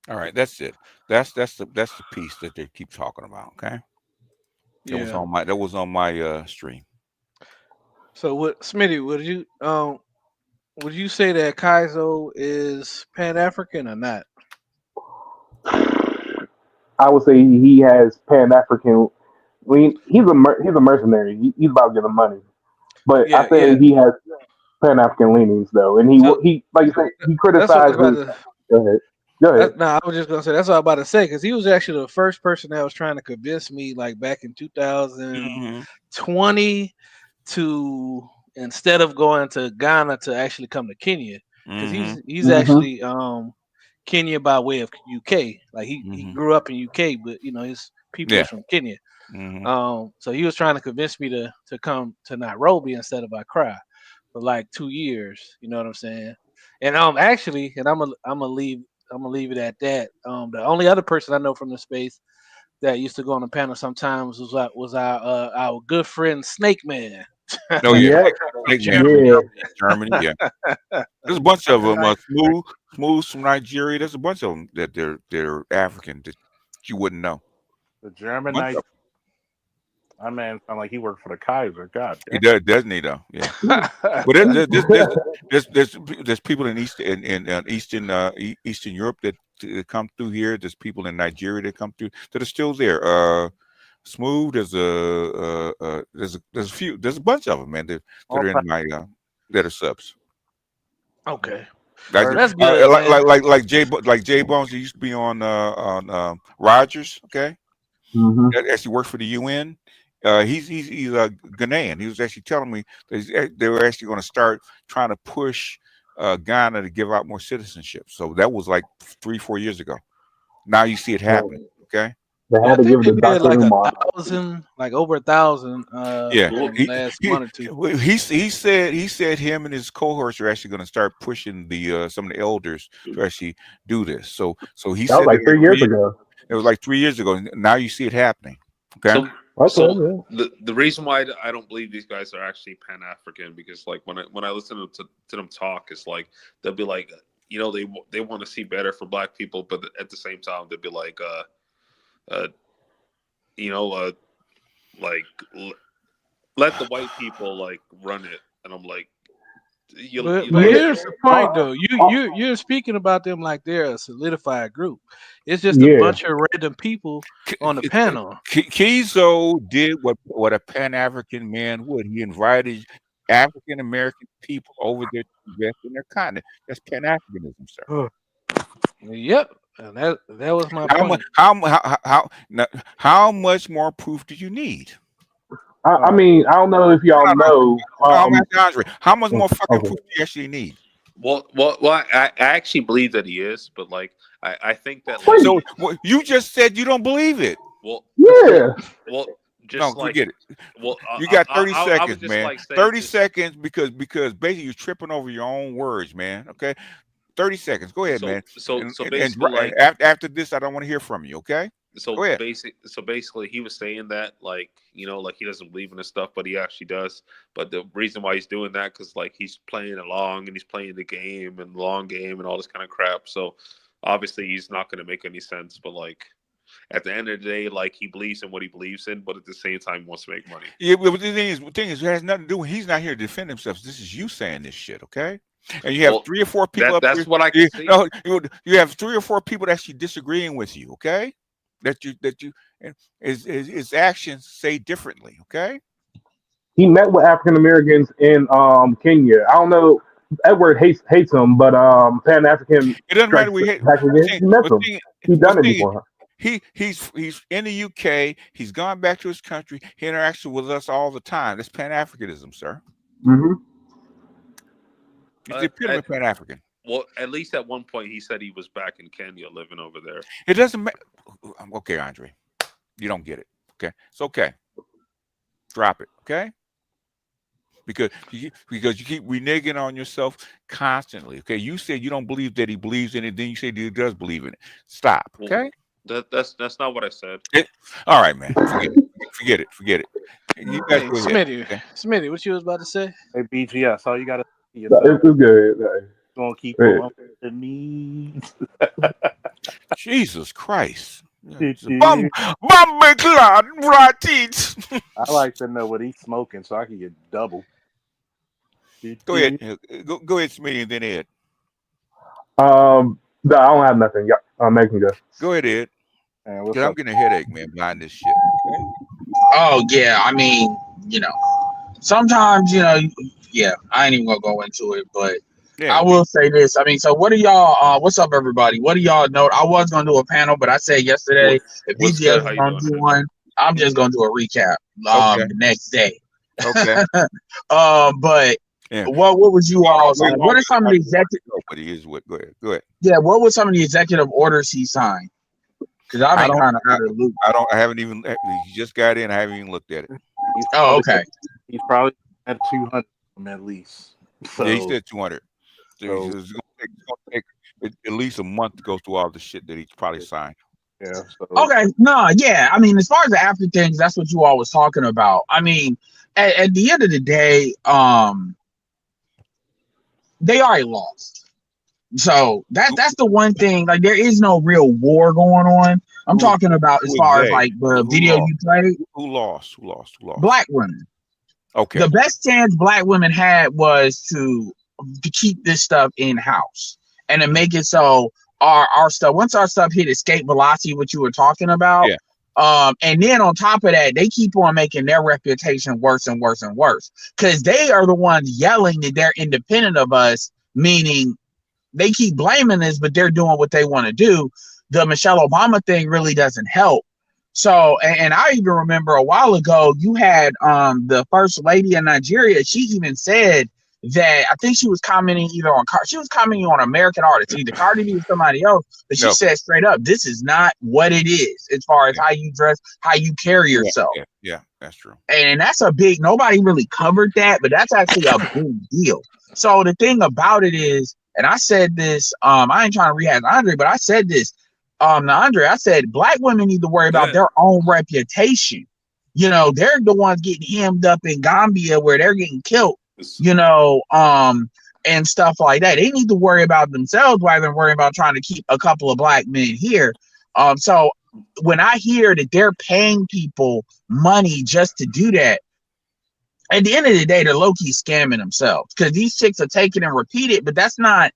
All right, that's it. That's the piece that they keep talking about. Okay. That was on my stream. So what, Smitty? Would you say that Kaizo is Pan African or not? I would say he has Pan African. He's a mercenary. He's about getting money, but I say he has Pan African leanings though, and he like you said, he criticizes. Go ahead. I was just gonna say that's what I'm about to say because he was actually the first person that was trying to convince me, like back in 2020, to instead of going to Ghana to actually come to Kenya because he's actually Kenya by way of UK. Like he grew up in UK, but his people is from Kenya. So he was trying to convince me to come to Nairobi instead of Accra for like 2 years. You know what I'm saying? And actually, and I'm gonna leave it at that. The only other person I know from the space that used to go on the panel sometimes was our good friend Snake Man. Oh yeah, Germany. Yeah, there's a bunch of them. Smooth from Nigeria. There's a bunch of them that they're African that you wouldn't know. The German My man sound like he worked for the Kaiser. God He damn. does, doesn't he? Though, yeah. But there's people in Eastern Europe that come through here. There's people in Nigeria that come through that are still there. Smooth. There's a bunch of them, man. That are in my that are subs. Okay. Like That's good, man. like Jay Bones, he used to be on Rogers. Okay, Mm-hmm. that actually worked for the UN. He's Ghanaian. He was actually telling me that they were actually going to start trying to push Ghana to give out more citizenship. So that was like 3-4 years ago. Now you see it happening. Okay. They Yeah, had I to think give they it to did Dr. like Umar. 1,000, like over 1,000 Yeah, in the last month or two. he said him and his cohorts are actually going to start pushing the some of the elders to actually do this. So he That was said like it 3 years ago. It was like 3 years ago. Now you see it happening. Okay. So the reason why I don't believe these guys are actually Pan African, because like when I listen to them talk, it's like they'll be like, you know, they want to see better for Black people, but at the same time they'll be like you know, let the white people like run it, and I'm like, But here's the point, though. You're speaking about them like they're a solidified group. It's just a bunch of random people on the panel. Kizo did what a Pan African man would. He invited African American people over there to invest in their continent. That's Pan Africanism, sir. Yep, and that was my point. How much more proof do you need? I mean, I don't know if y'all know. Andre, how much more fucking proof do you actually need? Well, I actually believe that he is, but like I think that like, so you just said you don't believe it. Well, yeah. Well, just no, like, forget it. Well, you got 30 I seconds, would just man. like say 30 this. seconds because basically you're tripping over your own words, man. Okay, 30 seconds. Go ahead, man. So basically, like after this, I don't want to hear from you. Okay. So Go ahead. basically, he was saying that, like, you know, like he doesn't believe in this stuff, but he actually does. But the reason why he's doing that, because like he's playing along and he's playing the game and the long game and all this kind of crap. So obviously, he's not going to make any sense. But like at the end of the day, like he believes in what he believes in, but at the same time wants to make money. Yeah, but the thing is, it has nothing to do with. He's not here to defend himself. This is you saying this shit, okay? And you have 3 or 4 people up that's here. what I can see. No, you have 3 or 4 people actually disagreeing with you, okay? That you his actions say differently, okay? He met with African Americans in Kenya. I don't know. Edward hates them, but Pan African. It doesn't matter. We hate. He met them. He done it before. He's in the UK. He's gone back to his country. He interacts with us all the time. That's Pan Africanism, sir. Mm-hmm. It's the epitome of Pan African. Well, at least at one point he said he was back in Kenya living over there. It doesn't matter. Okay, Andre, you don't get it. Okay, it's okay. Drop it. Okay. Because you keep reneging on yourself constantly. Okay, you said you don't believe that he believes in it. Then you say that he does believe in it. Stop. Okay. That's not what I said. All right, man. Forget it. You guys go ahead. Smitty, what you was about to say? Hey, BGS, all you got to see is good. Gonna keep on the knees. Jesus Christ. I like to know what he's smoking so I can get double. Go ahead. Go ahead, Smitty, and then Ed. No, I don't have nothing. Yeah, Meg can go. Go ahead, Ed. Because I'm getting a headache, man, behind this shit. Okay? Oh yeah, I mean, you know, sometimes, you know, yeah, I ain't even gonna go into it, but I will say this. I mean, so what are y'all? What's up, everybody? What do y'all know? I was gonna do a panel, but I said yesterday if BGS is gonna do one, I'm just gonna do a recap the next day. Okay. But what would you all say? What are some of the executive? But he is what? Go ahead. Yeah, what were some of the executive orders he signed? Because I've been kind of out of the loop. I haven't even. He just got in. I haven't even looked at it. Okay. He's probably at 200 at least. So, yeah, he said 200. So it's gonna take at least a month to go through all the shit that he's probably signed. Yeah. So. Okay. No. Yeah. I mean, as far as the after things, that's what you all was talking about. I mean, at the end of the day, they already lost. So that's the one thing. Like, there is no real war going on. I'm talking about as Who is far as they? like the Who video lost? you played. Who lost? Who lost? Who lost? Black women. Okay. The best chance black women had was to keep this stuff in house and to make it so our stuff, once our stuff hit escape velocity, what you were talking about. And then on top of that, they keep on making their reputation worse and worse and worse because they are the ones yelling that they're independent of us, meaning they keep blaming us, but they're doing what they want to do. The Michelle Obama thing really doesn't help. So, and I even remember a while ago, you had the first lady in Nigeria. She even said that, I think she was commenting either on, she was commenting on American artists, either Cardi B or somebody else, but she said straight up, this is not what it is as far as how you dress, how you carry yourself. Yeah, that's true. And that's a big, nobody really covered that, but that's actually a big deal. So the thing about it is, and I said this, I ain't trying to rehash Andre, but I said this, Andre, I said black women need to worry about their own reputation. You know, they're the ones getting hemmed up in Gambia where they're getting killed, you know, and stuff like that. They need to worry about themselves rather than worrying about trying to keep a couple of black men here. So when I hear that they're paying people money just to do that, at the end of the day, they're low-key scamming themselves because these chicks are taking and repeat it, but that's not,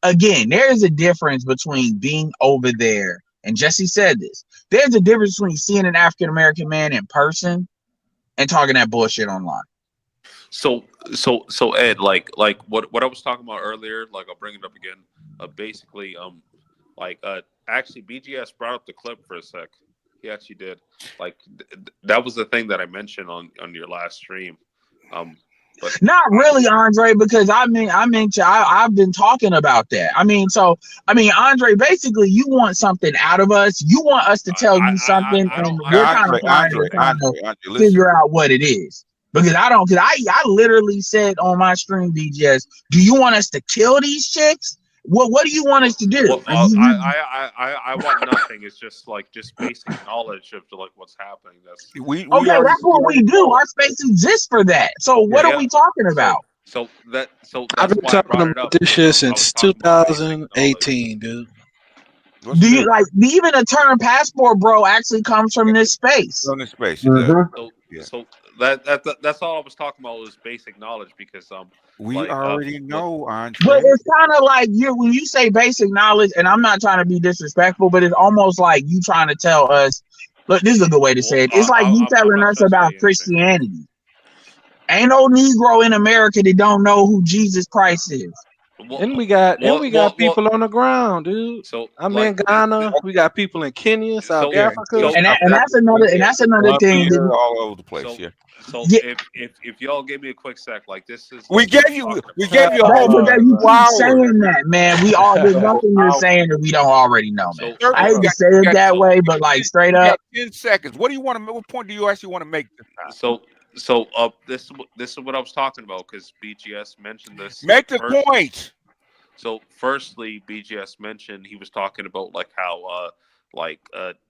again, there is a difference between being over there, and Jesse said this, there's a difference between seeing an African-American man in person and talking that bullshit online. So Ed, like what I was talking about earlier, like I'll bring it up again. Basically, actually BGS brought up the clip for a sec. He actually did. Like that was the thing that I mentioned on your last stream. But not really, Andre, because I've been talking about that. Andre, basically, you want something out of us. You want us to tell you something, and we're kind of trying to figure out what it is. Because I literally said on my stream, BGS, do you want us to kill these chicks? What do you want us to do? Well, I want nothing. It's just basic knowledge of like what's happening. That's that's what we do. Our space exists for that. So what are we talking about? So that's I've been why I talking brought it about up. this shit since 2018, dude. Do you like even a term passport, bro, actually comes from this space? From this space, So that's all I was talking about was basic knowledge because we already know, Andre. But it's kind of like when you say basic knowledge, and I'm not trying to be disrespectful, but it's almost like you trying to tell us. Look, this is a good way to say it. It's like you telling us about Christianity. Ain't no Negro in America that don't know who Jesus Christ is. And we got people on the ground, dude. So I'm in Ghana. We got people in Kenya, South Africa, and that's another thing. All over the place, So if y'all give me a quick sec, like this is we gave you a whole you keep saying that, man. We all there's nothing you're saying that we don't already know, man. I hate to say it that way, but like straight up. 10 seconds. What do you want to? What point do you actually want to make? So this is what I was talking about because BGS mentioned this. Make the point. So firstly, BGS mentioned he was talking about like how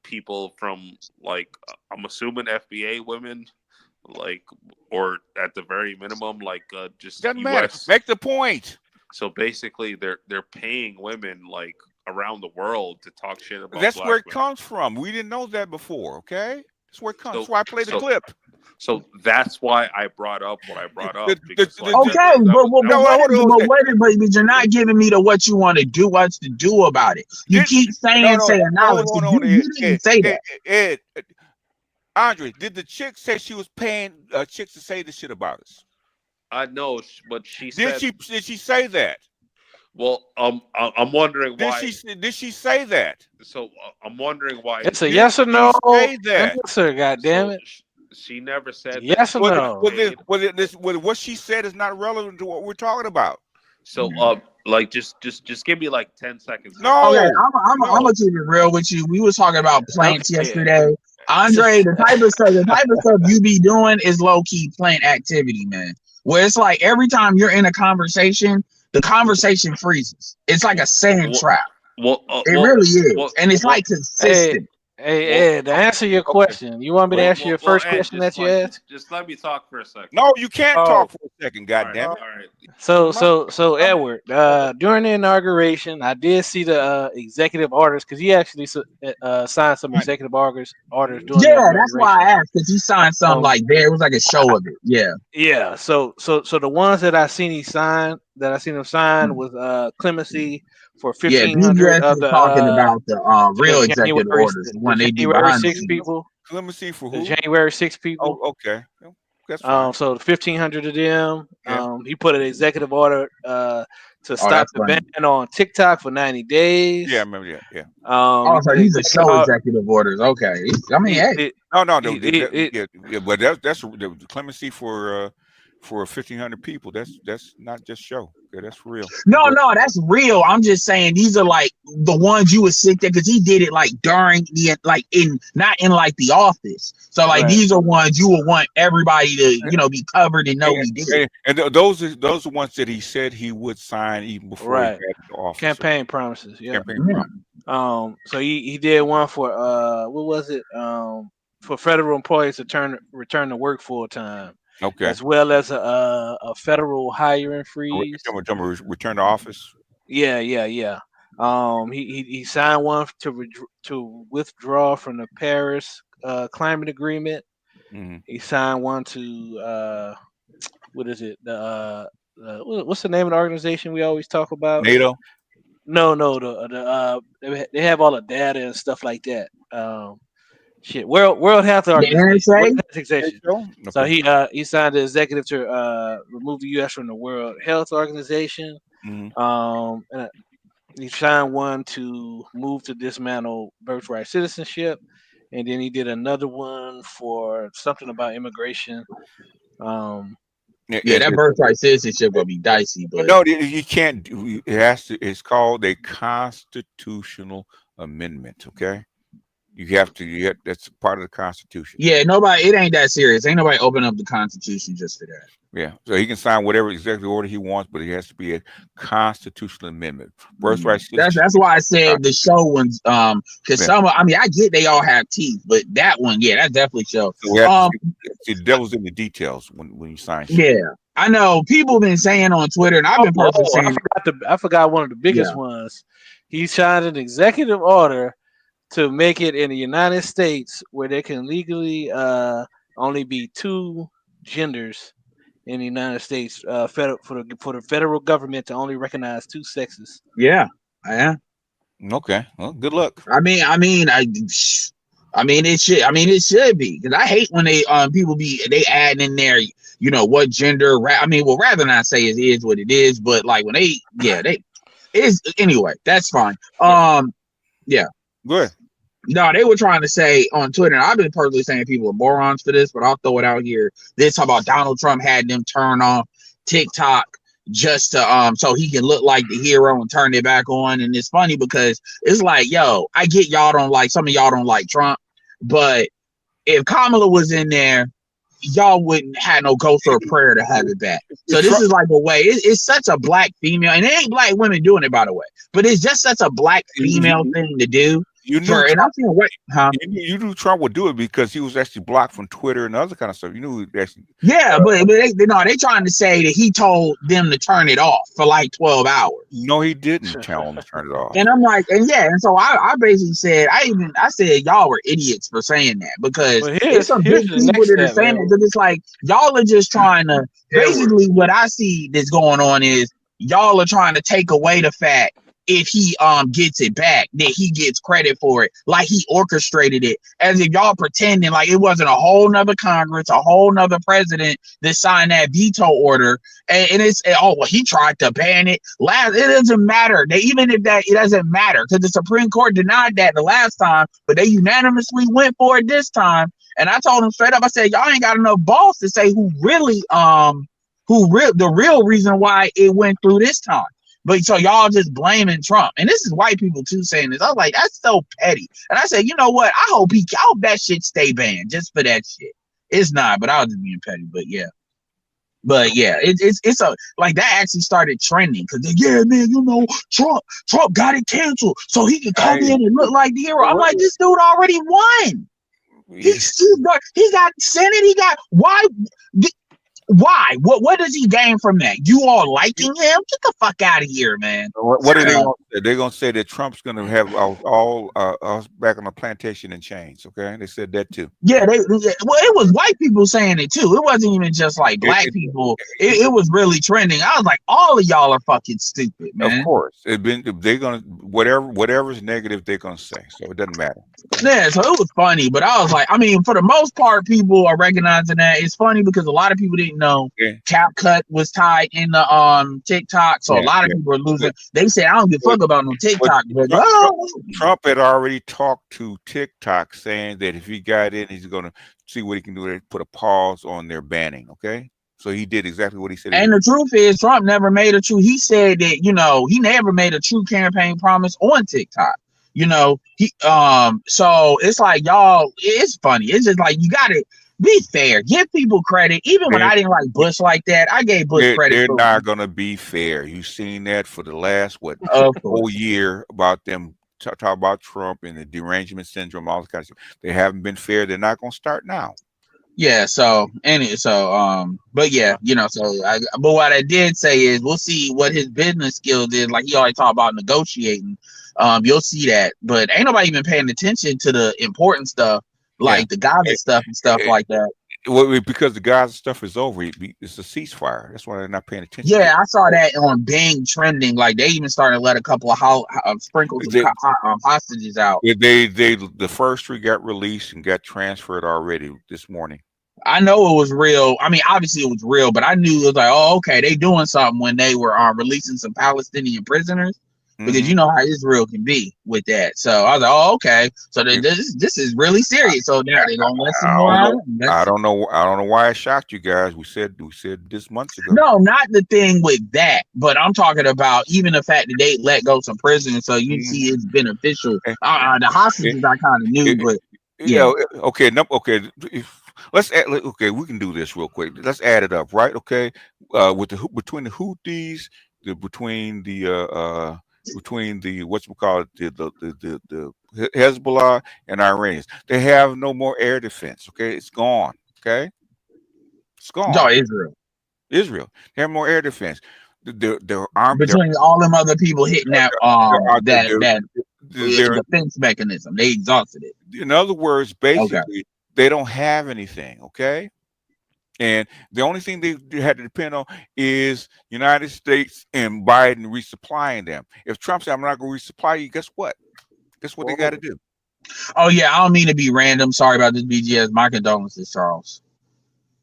people from like I'm assuming FBA women, like, or at the very minimum, like just doesn't US. matter. Make the point. So basically, they're paying women like around the world to talk shit about. That's black where it women. comes from. We didn't know that before. Okay, that's where it comes. That's why I played the clip. So that's why I brought up what I brought up. But you're not giving me what you want to do, what's to do about it. You keep saying knowledge. You didn't say that. Ed, Andre, did the chick say she was paying chicks to say this shit about us? I know, but she said. Did she say that? Well, I'm wondering why. Did she say that? So I'm wondering why. It's a yes or no answer. God damn it. She never said yes or no. What she said is not relevant to what we're talking about. So, like, just give me like 10 seconds. No, okay, I'm gonna keep it real with you. We was talking about plants yesterday. Andre, the type of stuff you be doing is low key plant activity, man. Where it's like every time you're in a conversation, the conversation freezes. It's like a sand trap. It really is, and it's like consistent. Hey, Ed, to answer your question, you want me to answer your first Ed, question that you asked? just let me talk for a second. No, you can't Oh. talk for a second. All Goddamn it! right. So Edward, during the inauguration, I did see the executive orders because he actually signed some executive orders during the Yeah, inauguration. that's why I asked, because he signed something like there. It was like a show of it. Yeah. Yeah. So the ones that I seen him sign was clemency for Yeah, 1,500 BBS of was the talking about the real executive January orders, the one the they do January behind the 6 scenes. people. Clemency for The who? January 6 people. Oh, okay. That's fine. So the 1,500 of them. Yeah. He put an executive order to stop that's the funny. ban on TikTok for 90 days. Yeah, I remember that. Yeah. Oh, so these are show executive orders. Okay. I mean, hey. Yeah, but that's the clemency for 1,500 people. That's not just show. Okay, that's for real. No, that's real. I'm just saying these are like the ones you would sit there because he did it like during the not in like the office. So like these are ones you would want everybody to be covered and know he did. And those are the ones that he said he would sign even before he got into office. Campaign promises. Yeah. Campaign promises. So he did one for what was it? For federal employees to return to work full time. Okay. As well as a federal hiring freeze. Return to office. Yeah. He signed one to withdraw from the Paris climate agreement. Mm-hmm. He signed one to what is it? What's the name of the organization we always talk about? NATO. No. They have all the data and stuff like that. World Health Organization. So he signed the executive to remove the U.S. from the World Health Organization. Mm-hmm. And he signed one to move to dismantle birthright citizenship, and then he did another one for something about immigration. That birthright citizenship will be dicey, but no, you can't. It has to. It's called a constitutional amendment. Okay. You have to. That's part of the Constitution. Yeah, nobody. It ain't that serious. Ain't nobody open up the Constitution just for that. Yeah, so he can sign whatever executive order he wants, but it has to be a constitutional amendment. Birthright. That's why I said the show ones. Because some. I mean, I get they all have teeth, but that one, that's definitely show. So we have to see the devil's in the details when you sign. Yeah, I know people been saying on Twitter, and I've been personally saying. I forgot one of the biggest ones. He signed an executive order to make it in the United States where there can legally only be two genders in the United States, for the federal government to only recognize two sexes. Yeah. Okay. Well, good luck. I mean, it should. I mean, it should be, because I hate when they people they add in there, what gender. Rather not say it is what it is, but like when they is anyway. That's fine. Yeah. Good. No, they were trying to say on Twitter, and I've been personally saying people are morons for this, but I'll throw it out here. They talk about Donald Trump had them turn off TikTok just to so he can look like the hero and turn it back on. And it's funny because it's like, yo, I get some of y'all don't like Trump, but if Kamala was in there, y'all wouldn't have no ghost or prayer to have it back. So this is like a way. It's such a black female, and it ain't black women doing it, by the way, but it's just such a black female thing to do. You knew Trump would do it because he was actually blocked from Twitter and other kind of stuff. You knew actually. Yeah, but they trying to say that he told them to turn it off for like 12 hours. No, he didn't tell them to turn it off. And I'm like, and so I basically said, I said y'all were idiots for saying that, because it's some big people that are saying it, because it's like y'all are just trying to. Basically, what I see that's going on is y'all are trying to take away the fact, if he gets it back, that he gets credit for it, like he orchestrated it, as if y'all pretending like it wasn't a whole nother Congress, a whole nother president that signed that veto order, and it's he tried to ban it. It doesn't matter. Even if it doesn't matter, because the Supreme Court denied that the last time, but they unanimously went for it this time. And I told them straight up, I said, y'all ain't got enough balls to say the real reason why it went through this time. But so y'all just blaming Trump, and this is white people too saying this. I was like, that's so petty. And I said, you know what? I hope that shit stay banned just for that shit. It's not, but I was just being petty. But yeah. But yeah, it's a like that actually started trending because yeah, man, you know, Trump got it canceled so he can come in and look like the hero. I'm like, this dude already won. He got Senate. He got why? Why? What does he gain from that? You all liking him? Get the fuck out of here, man. What are they going to say? They're going to say that Trump's going to have all us back on the plantation in chains. Okay, they said that too. Yeah, well, it was white people saying it too. It wasn't even just like black people. It was really trending. I was like, all of y'all are fucking stupid, man. Of course, they're going to whatever's negative they're going to say. So it doesn't matter. Yeah, so it was funny, but I was like, I mean, for the most part, people are recognizing that. It's funny because a lot of people didn't know CapCut was tied in the TikTok, so a lot of people are losing. They say, I don't give a fuck about no TikTok. But Trump had already talked to TikTok saying that if he got in, he's going to see what he can do to put a pause on their banning. Okay, so he did exactly what he said. And the truth is, Trump never made a true. He said that he never made a true campaign promise on TikTok. So it's like y'all, it's funny. It's just like you gotta be fair. Give people credit. Even when I didn't like Bush like that, I gave Bush credit. They're not gonna be fair. You've seen that for the last whole year about them talk about Trump and the derangement syndrome, all this kind of stuff. They haven't been fair. They're not gonna start now. Yeah. But yeah, but what I did say is we'll see what his business skills is. Like he always talked about negotiating. You'll see that, but ain't nobody even paying attention to the important stuff, like the Gaza stuff and stuff like that. Well, because the Gaza stuff is over, it's a ceasefire. That's why they're not paying attention. Yeah, I saw that on Bing trending. Like they even started to let a couple of sprinkles of hostages out. The first 3 got released and got transferred already this morning. I know it was real. I mean, obviously it was real, but I knew it was like, oh, okay, they doing something when they were releasing some Palestinian prisoners. Because you know how Israel can be with that. So I was like, oh, okay. So this is really serious. So now they're gonna let some more out. I don't know why it shocked you guys. We said this months ago. No, not the thing with that, but I'm talking about even the fact that they let go some prisoners. So you see it's beneficial. The hostages I kind of knew, but yeah. Okay. Let's add, we can do this real quick. Let's add it up, right? Okay. Between the Houthis, between the the Hezbollah and Iranians, they have no more air defense. Okay, it's gone. Okay, it's gone. No, Israel. They have more air defense. Their army between all them other people hitting that defense mechanism, they exhausted it. In other words, basically, they don't have anything. Okay. And the only thing they had to depend on is United States and Biden resupplying them. If Trump said, I'm not going to resupply you, guess what? Guess what they got to do? Oh, yeah. I don't mean to be random. Sorry about this, BGS. My condolences, Charles.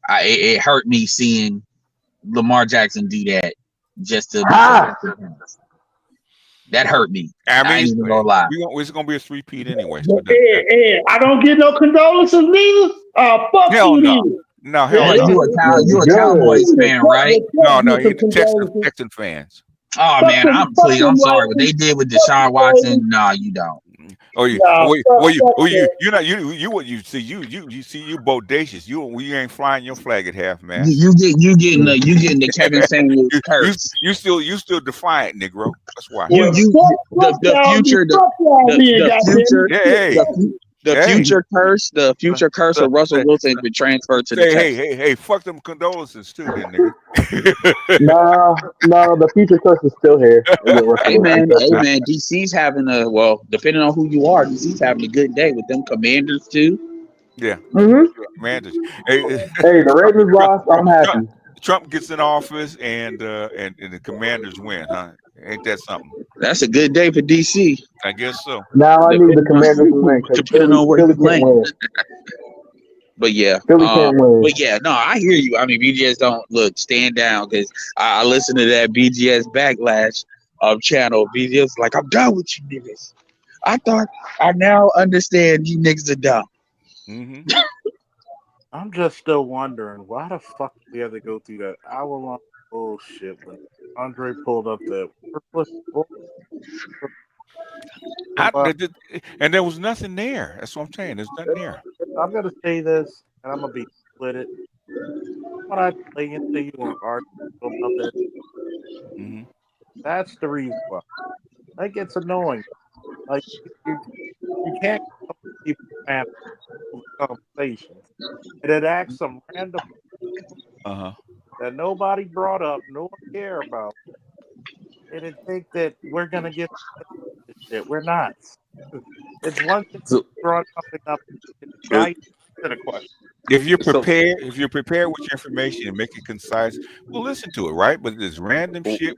It hurt me seeing Lamar Jackson do that just to that hurt me. I ain't even gonna lie. It's going to be a 3-peat anyway. So I don't get no condolences neither. Fuck hell you, no. neither. No, hell no. You a Cowboys fan, right? No, you're the Texan fans. Oh man, I'm sorry. What they did with Deshaun Watson, no, you don't. You bodacious. You ain't flying your flag at half, man. You getting the Kevin Samuels curse. You still defiant, Negro. That's why. The future curse of Russell Wilson has been transferred to the Texans. Hey, fuck them condolences too, then, nigga. No, the future curse is still here. Hey man, DC's having depending on who you are, DC's having a good day with them Commanders too. Yeah. Commanders. Hey, the Ravens lost. I'm happy. Trump gets in office and the Commanders win, huh? Ain't that something? That's a good day for DC. I guess so. Now I need the Commanders to win. Depending on where you're playing. But yeah, no, I hear you. I mean, BGS don't stand down because I listen to that BGS backlash channel. BGS like, I'm done with you niggas. I now understand you niggas are dumb. Mm-hmm. I'm just still wondering why the fuck did we have to go through that hour-long bullshit when Andre pulled up the and there was nothing there. That's what I'm saying. There's nothing there. I'm gonna say this, and I'm gonna be split it. what I lay into you and argue about that. Mm-hmm. That's the reason why. That gets annoying. Like you can't come to people's panel conversations and then ask some random that nobody brought up, no one care about, and then think that we're gonna get this shit. We're not. It's one thing to draw something up. Now you answer the question. If you're prepared, with your information and make it concise, we'll listen to it, right? But this random shit,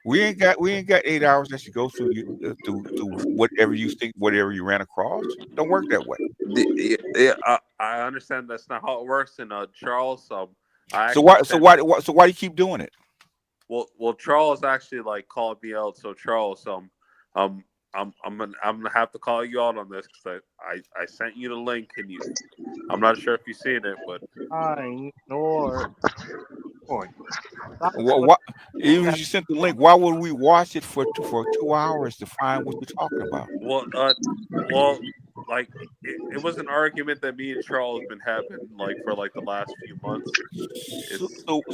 we ain't got 8 hours that should go through you to whatever you think, whatever you ran across. Don't work that way. Yeah, I understand that's not how it works in Charles. So why do you keep doing it? Well, Charles actually like called me out. So Charles, I'm gonna have to call you out on this because I sent you the link and I'm not sure if you've seen it, but I ignore point. What, even if you sent the link, why would we watch it for 2 hours to find what you're talking about? Well, like it was an argument that me and Charles been having like for like the last few months.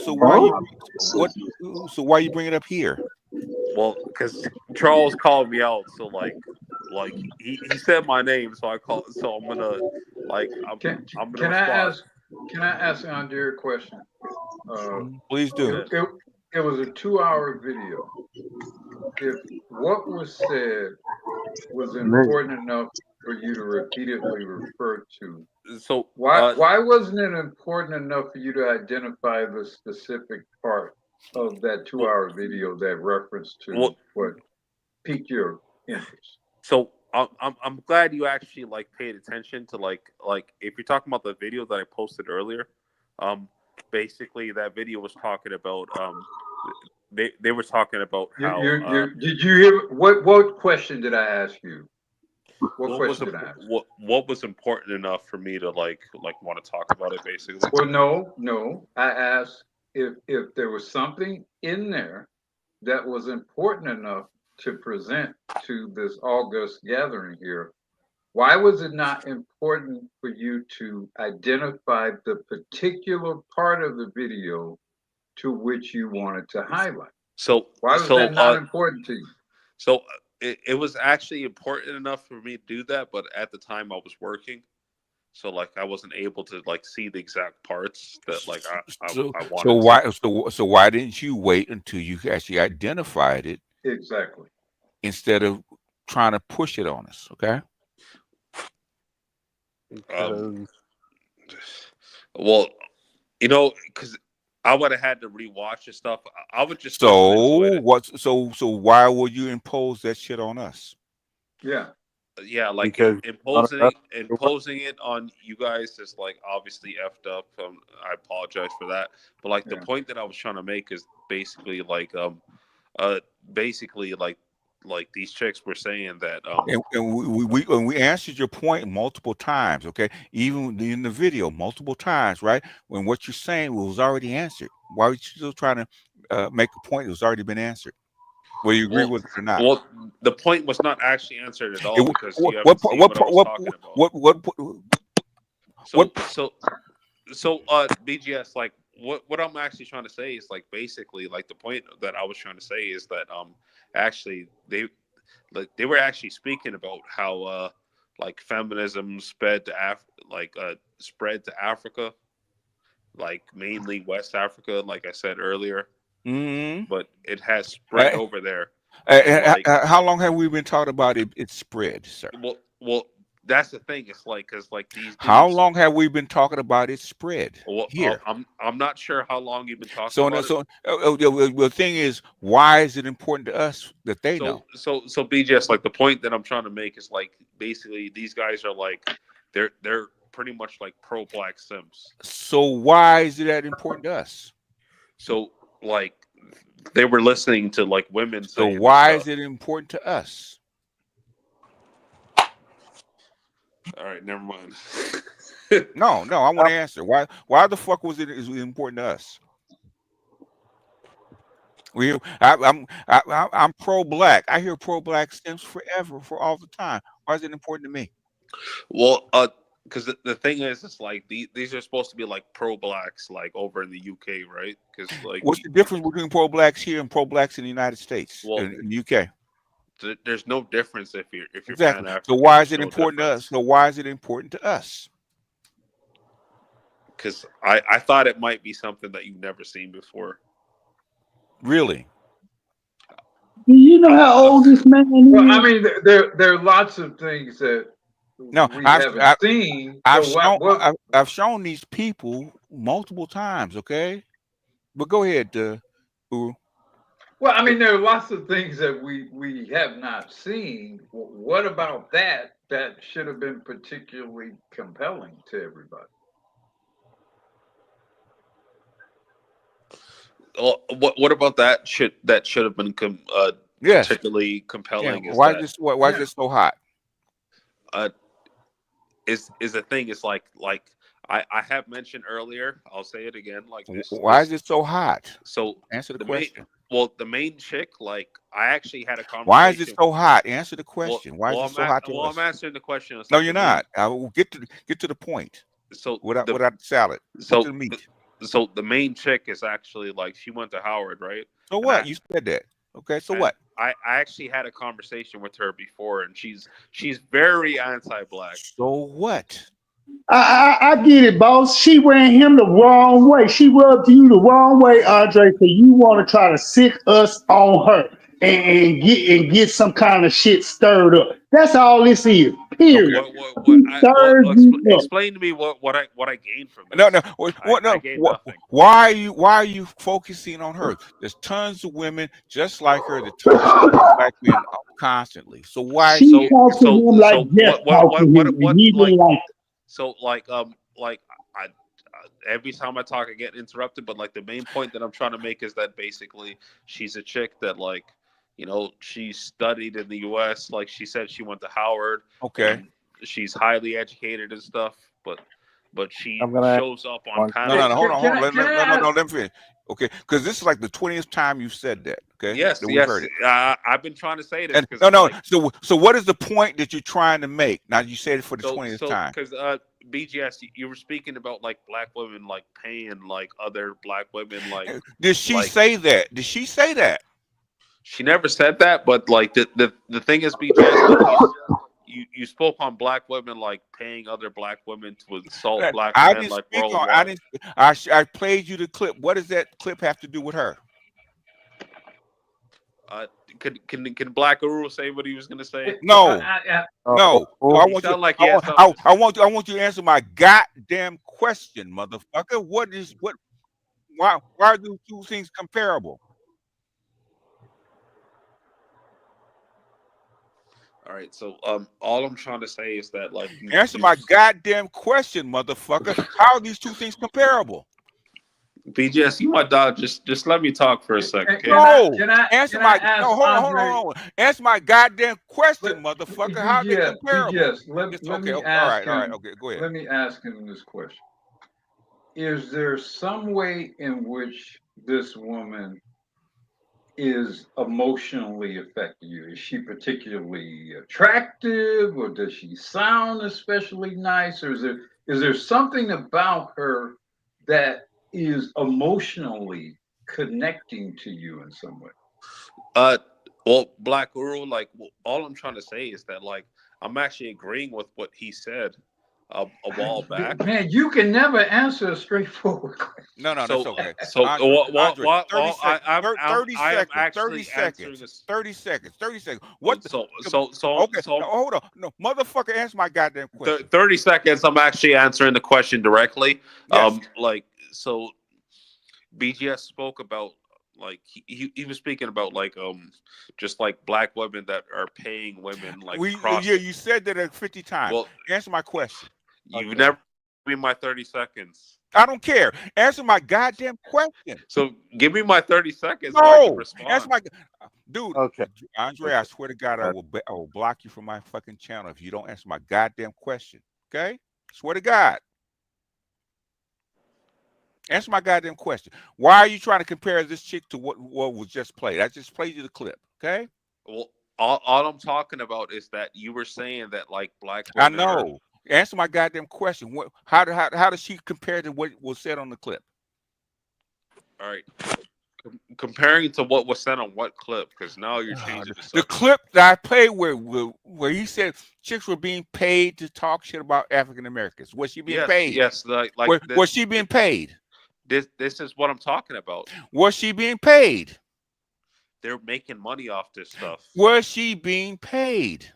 So why you bring it up here? Well, because Charles called me out, so like he said my name, so I called. So I'm gonna like I'm gonna Can I respond. can I ask Andre a question? Please do. It was a 2-hour video. If what was said was important enough for you to repeatedly refer to, so why wasn't it important enough for you to identify the specific part of that 2-hour video that referenced to what piqued your interest? So I'm glad you actually like paid attention to like if you're talking about the video that I posted earlier, basically that video was talking about they were talking about how did you hear what question did I ask you? What question did I ask? What was important enough for me to like want to talk about it basically? Well, no. I asked if there was something in there that was important enough to present to this august gathering here. Why was it not important for you to identify the particular part of the video to which you wanted to highlight? So why was that not important to you? So it was actually important enough for me to do that, but at the time I was working, so like I wasn't able to like see the exact parts that like I wanted. So why didn't you wait until you actually identified it? Exactly. Instead of trying to push it on us, okay? Well, because I would have had to rewatch the stuff. I would just so why would you impose that shit on us? Yeah, like imposing it on you guys is like obviously effed up. I apologize for that. But like the point that I was trying to make is basically like these chicks were saying that and we answered your point multiple times, okay? Even in the video, multiple times, right? When what you're saying was already answered. Why are you still trying to make a point that was already been answered? Whether you agree with it or not. Well, the point was not actually answered at all because you haven't seen what I was talking about. So BGS, like what I'm actually trying to say is like basically like the point that I was trying to say is that actually they were actually speaking about how like feminism spread to Africa, like mainly West Africa, like I said earlier. Mm-hmm. But it has spread over there. How long have we been talking about it spread, sir? Well, that's the thing. It's like because like these. How long have we been talking about it spread here? I'm not sure how long you've been talking about it. The thing is, why is it important to us that they know? So BGS, like the point that I'm trying to make is like basically these guys are like they're pretty much like pro-black simps. So why is it that important to us? So like they were listening to like women. So why is it important to us? All right, never mind. No, I want to answer. Why the fuck was it important to us? I'm pro-black. I hear pro-black simps forever, for all the time. Why is it important to me? Well, because the thing is, it's like these are supposed to be like pro-blacks, like over in the UK, right? Because like, what's the difference between pro-blacks here and pro-blacks in the United States, well, in the UK? There's no difference if you're Exactly. Pan-African. So why is it no important to difference. us? So why is it important to us? Because I thought it might be something that you've never seen before. Really? Do you know how old this man is? Well, I mean, there are lots of things that No, we haven't seen. I've shown these people multiple times. Okay, but go ahead, Uru. Well, I mean, there are lots of things that we have not seen. What about that should have been particularly compelling to everybody? What about that should have been particularly compelling? Yeah. Is Why that, is this so hot? Is the thing? It's like I have mentioned earlier. I'll say it again. Like why is it so hot? So answer the question. The main chick, like I actually had a conversation. Why is it so hot? Answer the question. Why is it so hot to us? I'm answering the question. No, you're not. I will get to the point. So without the salad. So to the meat. So the main chick is actually like she went to Howard, right? So what? You said that. Okay. So what? I actually had a conversation with her before, and she's very anti-black. So what? I get it, boss. She ran him the wrong way. She rubbed you the wrong way, Andre, so you want to try to sick us on her and get some kind of shit stirred up. That's all this is. Period. Explain to me what I gained from this. No. I gained nothing. Why are you focusing on her? There's tons of women just like her that touch black men constantly. So why? She talks to him like Jeff talks to him, and he didn't like it. So like I every time I talk I get interrupted, but like the main point that I'm trying to make is that basically she's a chick that like, you know, she studied in the US, like she said she went to Howard. Okay. She's highly educated and stuff, but she shows up on panels. No, hold on. Let me finish. Okay, because this is like the 20th time you've said that. Okay. Yes. Heard it. I've been trying to say this. So what is the point that you're trying to make? Now you said it for the 20th time. Because BGS, you were speaking about like black women like paying like other black women like. Did she say that? Did she say that? She never said that, but like the thing is, BGS, you spoke on black women like paying other black women to insult black men like worldwide. I played you the clip. What does that clip have to do with her? Can Black Uru say what he was gonna say? No. I want you to answer my goddamn question, motherfucker. Why are those two things comparable? All right, so all I'm trying to say is that like answer my goddamn question, motherfucker. How are these two things comparable? BGS, you my dog. Just let me talk for a second. Okay? No, answer my hold on. Answer my goddamn question, motherfucker. How are they comparable? BGS, let me ask him. All right. Okay, go ahead. Let me ask him this question: is there some way in which this woman is emotionally affecting you? Is she particularly attractive, or does she sound especially nice, or is there something about her that is emotionally connecting to you in some way? Well, Black Uru, like all I'm trying to say is that like I'm actually agreeing with what he said a while back. Man, you can never answer a straightforward question. No, that's okay. So, Andre, 30 seconds. What? So, hold on. No, motherfucker, answer my goddamn question. 30 seconds. I'm actually answering the question directly. Yes. So BGS spoke about like he was speaking about like just like black women that are paying women like you said that 50 times. Well, answer my question. You've never given me my 30 seconds. I don't care. Answer my goddamn question. So give me my 30 seconds. No, so I can respond. answer my dude. Okay, Andre, I swear to God, I will block you from my fucking channel if you don't answer my goddamn question. Okay, swear to God. Answer my goddamn question. Why are you trying to compare this chick to what was just played? I just played you the clip. Okay. Well, all I'm talking about is that you were saying that like black women. I know. Answer my goddamn question. How does she compare to what was said on the clip? All right. Comparing to what was said on what clip? Because now you're changing the The subject. clip that I played where he said chicks were being paid to talk shit about African Americans. Was she being paid? Yes, like Was she being paid? This is what I'm talking about. Was she being paid? They're making money off this stuff. Was she being paid?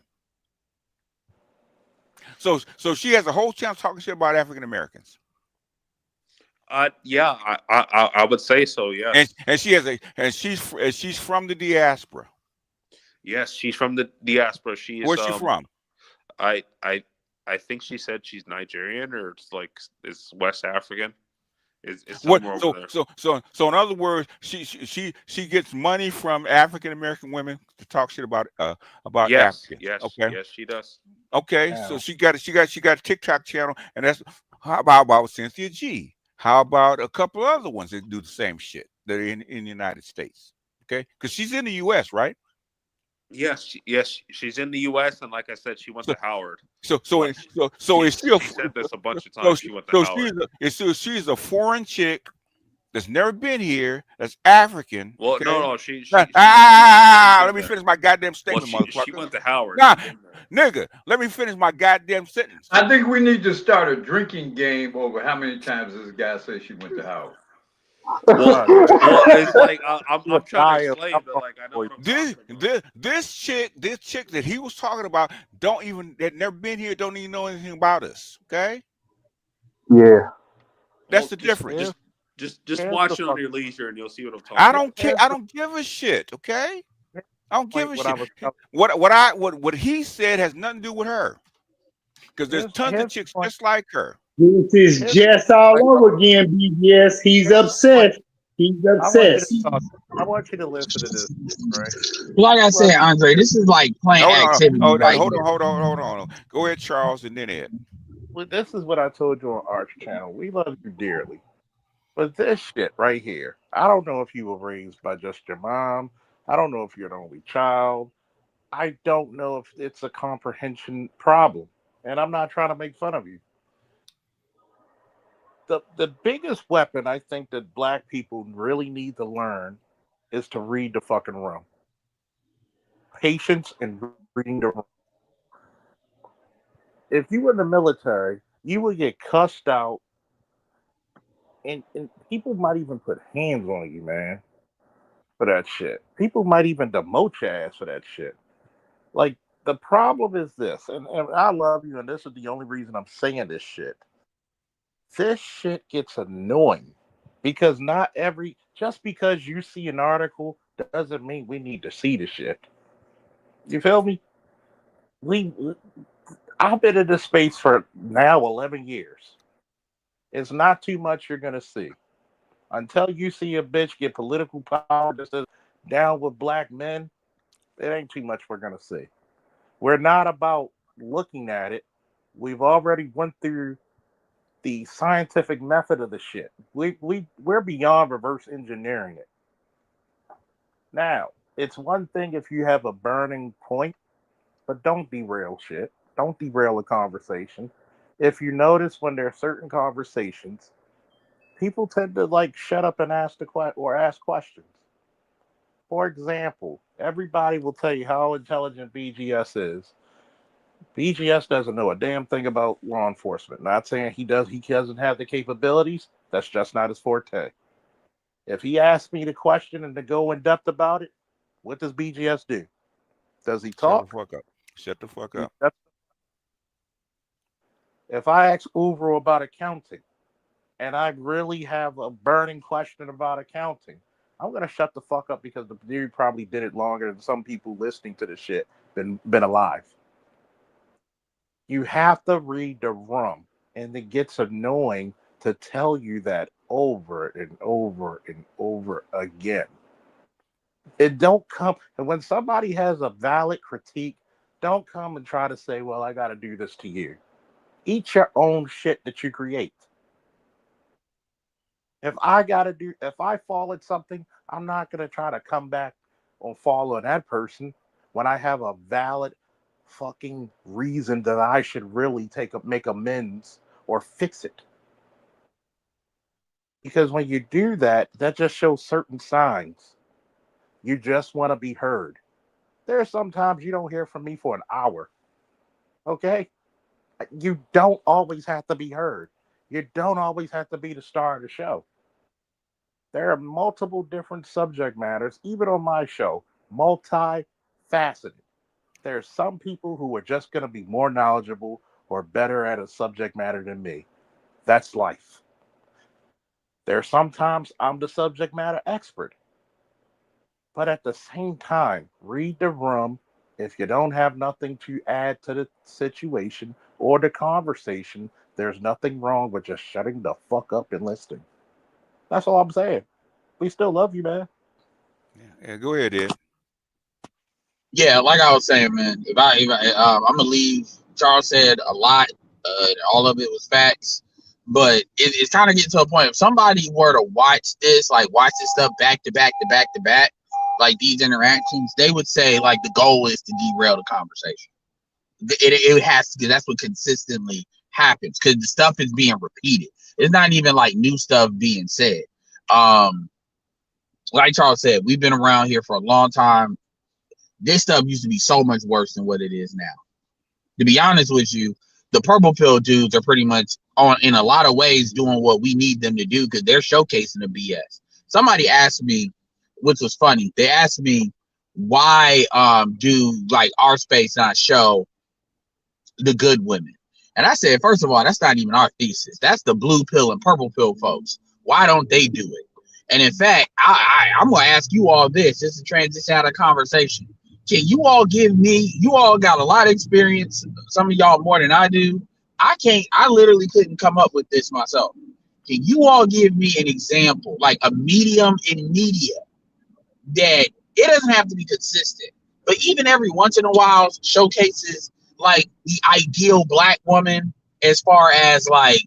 So she has a whole channel talking shit about African Americans. Yeah, I would say so. Yes. And she has she's from the diaspora. Yes, she's from the diaspora. She is. Where's she from? I think she said she's Nigerian or it's West African. It's somewhere over there. So in other words, she gets money from African American women to talk shit about Africans. Yes, okay. Yes, she does. Okay, so she got a TikTok channel, and that's how about Cynthia G? How about a couple of other ones that do the same shit that are in the United States? Okay, because she's in the U.S., right? Yes, she's in the U.S. and like I said, she went to Howard. So is she? She said this a bunch of times. She went to Howard. She's a foreign chick that's never been here. That's African. Well, okay? no, she let me finish my goddamn statement, motherfucker. She went to Howard. Nah, nigga, let me finish my goddamn sentence. I think we need to start a drinking game over how many times this guy says she went to Howard. Well, it's like I'm trying to explain, but like I know what I'm talking about. This chick that he was talking about that never been here, don't even know anything about us. Okay. Yeah. That's the difference. Just watch it on your leisure, and you'll see what I'm talking. I don't care. I don't give a shit. Okay. I don't give a shit. What he said has nothing to do with her, because there's tons of chicks just like her. This is just all over again, BGS. He's obsessed. He's obsessed. I want you to listen to this, right? Like I said, Andre, this is like playing activity. Hold on. Go ahead, Charles, and then Ed. Well, this is what I told you on Arch Channel. We love you dearly. But this shit right here, I don't know if you were raised by just your mom. I don't know if you're an only child. I don't know if it's a comprehension problem. And I'm not trying to make fun of you. The biggest weapon I think that black people really need to learn is to read the fucking room. Patience and reading the room. If you were in the military, you would get cussed out, and people might even put hands on you, man, for that shit. People might even demote your ass for that shit. Like, the problem is this, and I love you, and this is the only reason I'm saying this shit. This shit gets annoying because just because you see an article doesn't mean we need to see the shit. You feel me? I've been in this space for now 11 years. It's not too much you're going to see. Until you see a bitch get political power just down with black men, it ain't too much we're going to see. We're not about looking at it. We've already went through the scientific method of the shit. We're beyond reverse engineering it. Now, it's one thing if you have a burning point, but don't derail shit. Don't derail a conversation. If you notice when there are certain conversations, people tend to like shut up and ask questions. For example, everybody will tell you how intelligent BGS is. BGS doesn't know a damn thing about law enforcement. Not saying he doesn't have the capabilities. That's just not his forte. If he asks me the question and to go in depth about it, what does BGS do? Does he talk? Shut the fuck up. If I ask Uvro about accounting and I really have a burning question about accounting, I'm going to shut the fuck up because the dude probably did it longer than some people listening to the shit been alive. You have to read the room, and it gets annoying to tell you that over and over and over again. It don't come, and when somebody has a valid critique, don't come and try to say, well, I got to do this to you. Eat your own shit that you create. If I fall at something, I'm not going to try to come back on following that person when I have a valid fucking reason that I should really make amends or fix it. Because when you do that, that just shows certain signs. You just want to be heard. There are sometimes you don't hear from me for an hour. Okay? You don't always have to be heard. You don't always have to be the star of the show. There are multiple different subject matters, even on my show, multifaceted. There are some people who are just going to be more knowledgeable or better at a subject matter than me. That's life. There are sometimes I'm the subject matter expert. But at the same time, read the room. If you don't have nothing to add to the situation or the conversation, there's nothing wrong with just shutting the fuck up and listening. That's all I'm saying. We still love you, man. Yeah, go ahead, Ed. Yeah, like I was saying, man. I'm gonna leave. Charles said a lot. All of it was facts, but it's kind of getting to a point. If somebody were to watch this stuff back to back to back to back, like these interactions, they would say like the goal is to derail the conversation. It has to, because that's what consistently happens. Because the stuff is being repeated. It's not even like new stuff being said. Like Charles said, we've been around here for a long time. This stuff used to be so much worse than what it is now. To be honest with you, the purple pill dudes are pretty much in a lot of ways doing what we need them to do, because they're showcasing the BS. Somebody asked me, which was funny, they asked me, why do like our space not show the good women? And I said, first of all, that's not even our thesis. That's the blue pill and purple pill folks. Why don't they do it? And in fact, I'm going to ask you all this, just to transition out of conversation. Can you all give me, you all got a lot of experience, some of y'all more than I do. I literally couldn't come up with this myself. Can you all give me an example, like a medium in media, that it doesn't have to be consistent, but even every once in a while showcases like the ideal black woman, as far as like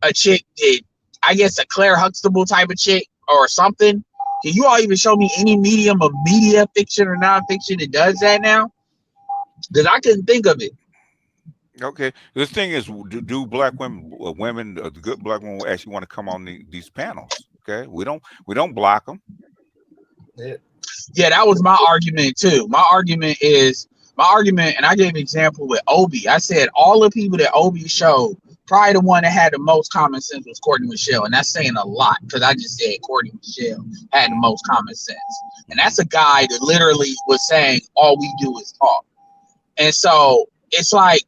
a chick that, I guess, a Claire Huxtable type of chick or something? Can you all even show me any medium of media, fiction or nonfiction, that does that now? Because I couldn't think of it. Okay, the thing is, do black women, the good black women, actually want to come on these panels? Okay, we don't block them. Yeah, that was my argument too. My argument, and I gave an example with Obi. I said all the people that Obi showed, probably the one that had the most common sense was Courtney Michelle, and that's saying a lot, because I just said Courtney Michelle had the most common sense, and that's a guy that literally was saying all we do is talk. And so it's like,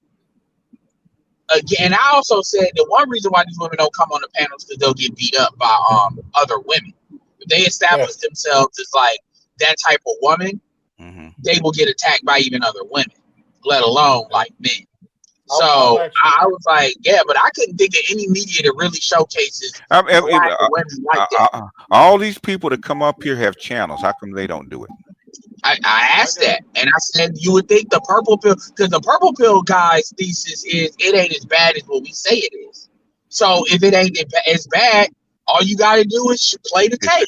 again, I also said that one reason why these women don't come on the panels is because they'll get beat up by other women. If they establish themselves as like that type of woman, they will get attacked by even other women, let alone like men. So I was like, yeah, but I couldn't think of any media that really showcases black women like that. All these people that come up here have channels. How come they don't do it? I asked that, and I said you would think the purple pill, because the purple pill guy's thesis is it ain't as bad as what we say it is. So if it ain't as bad, all you got to do is play the tape.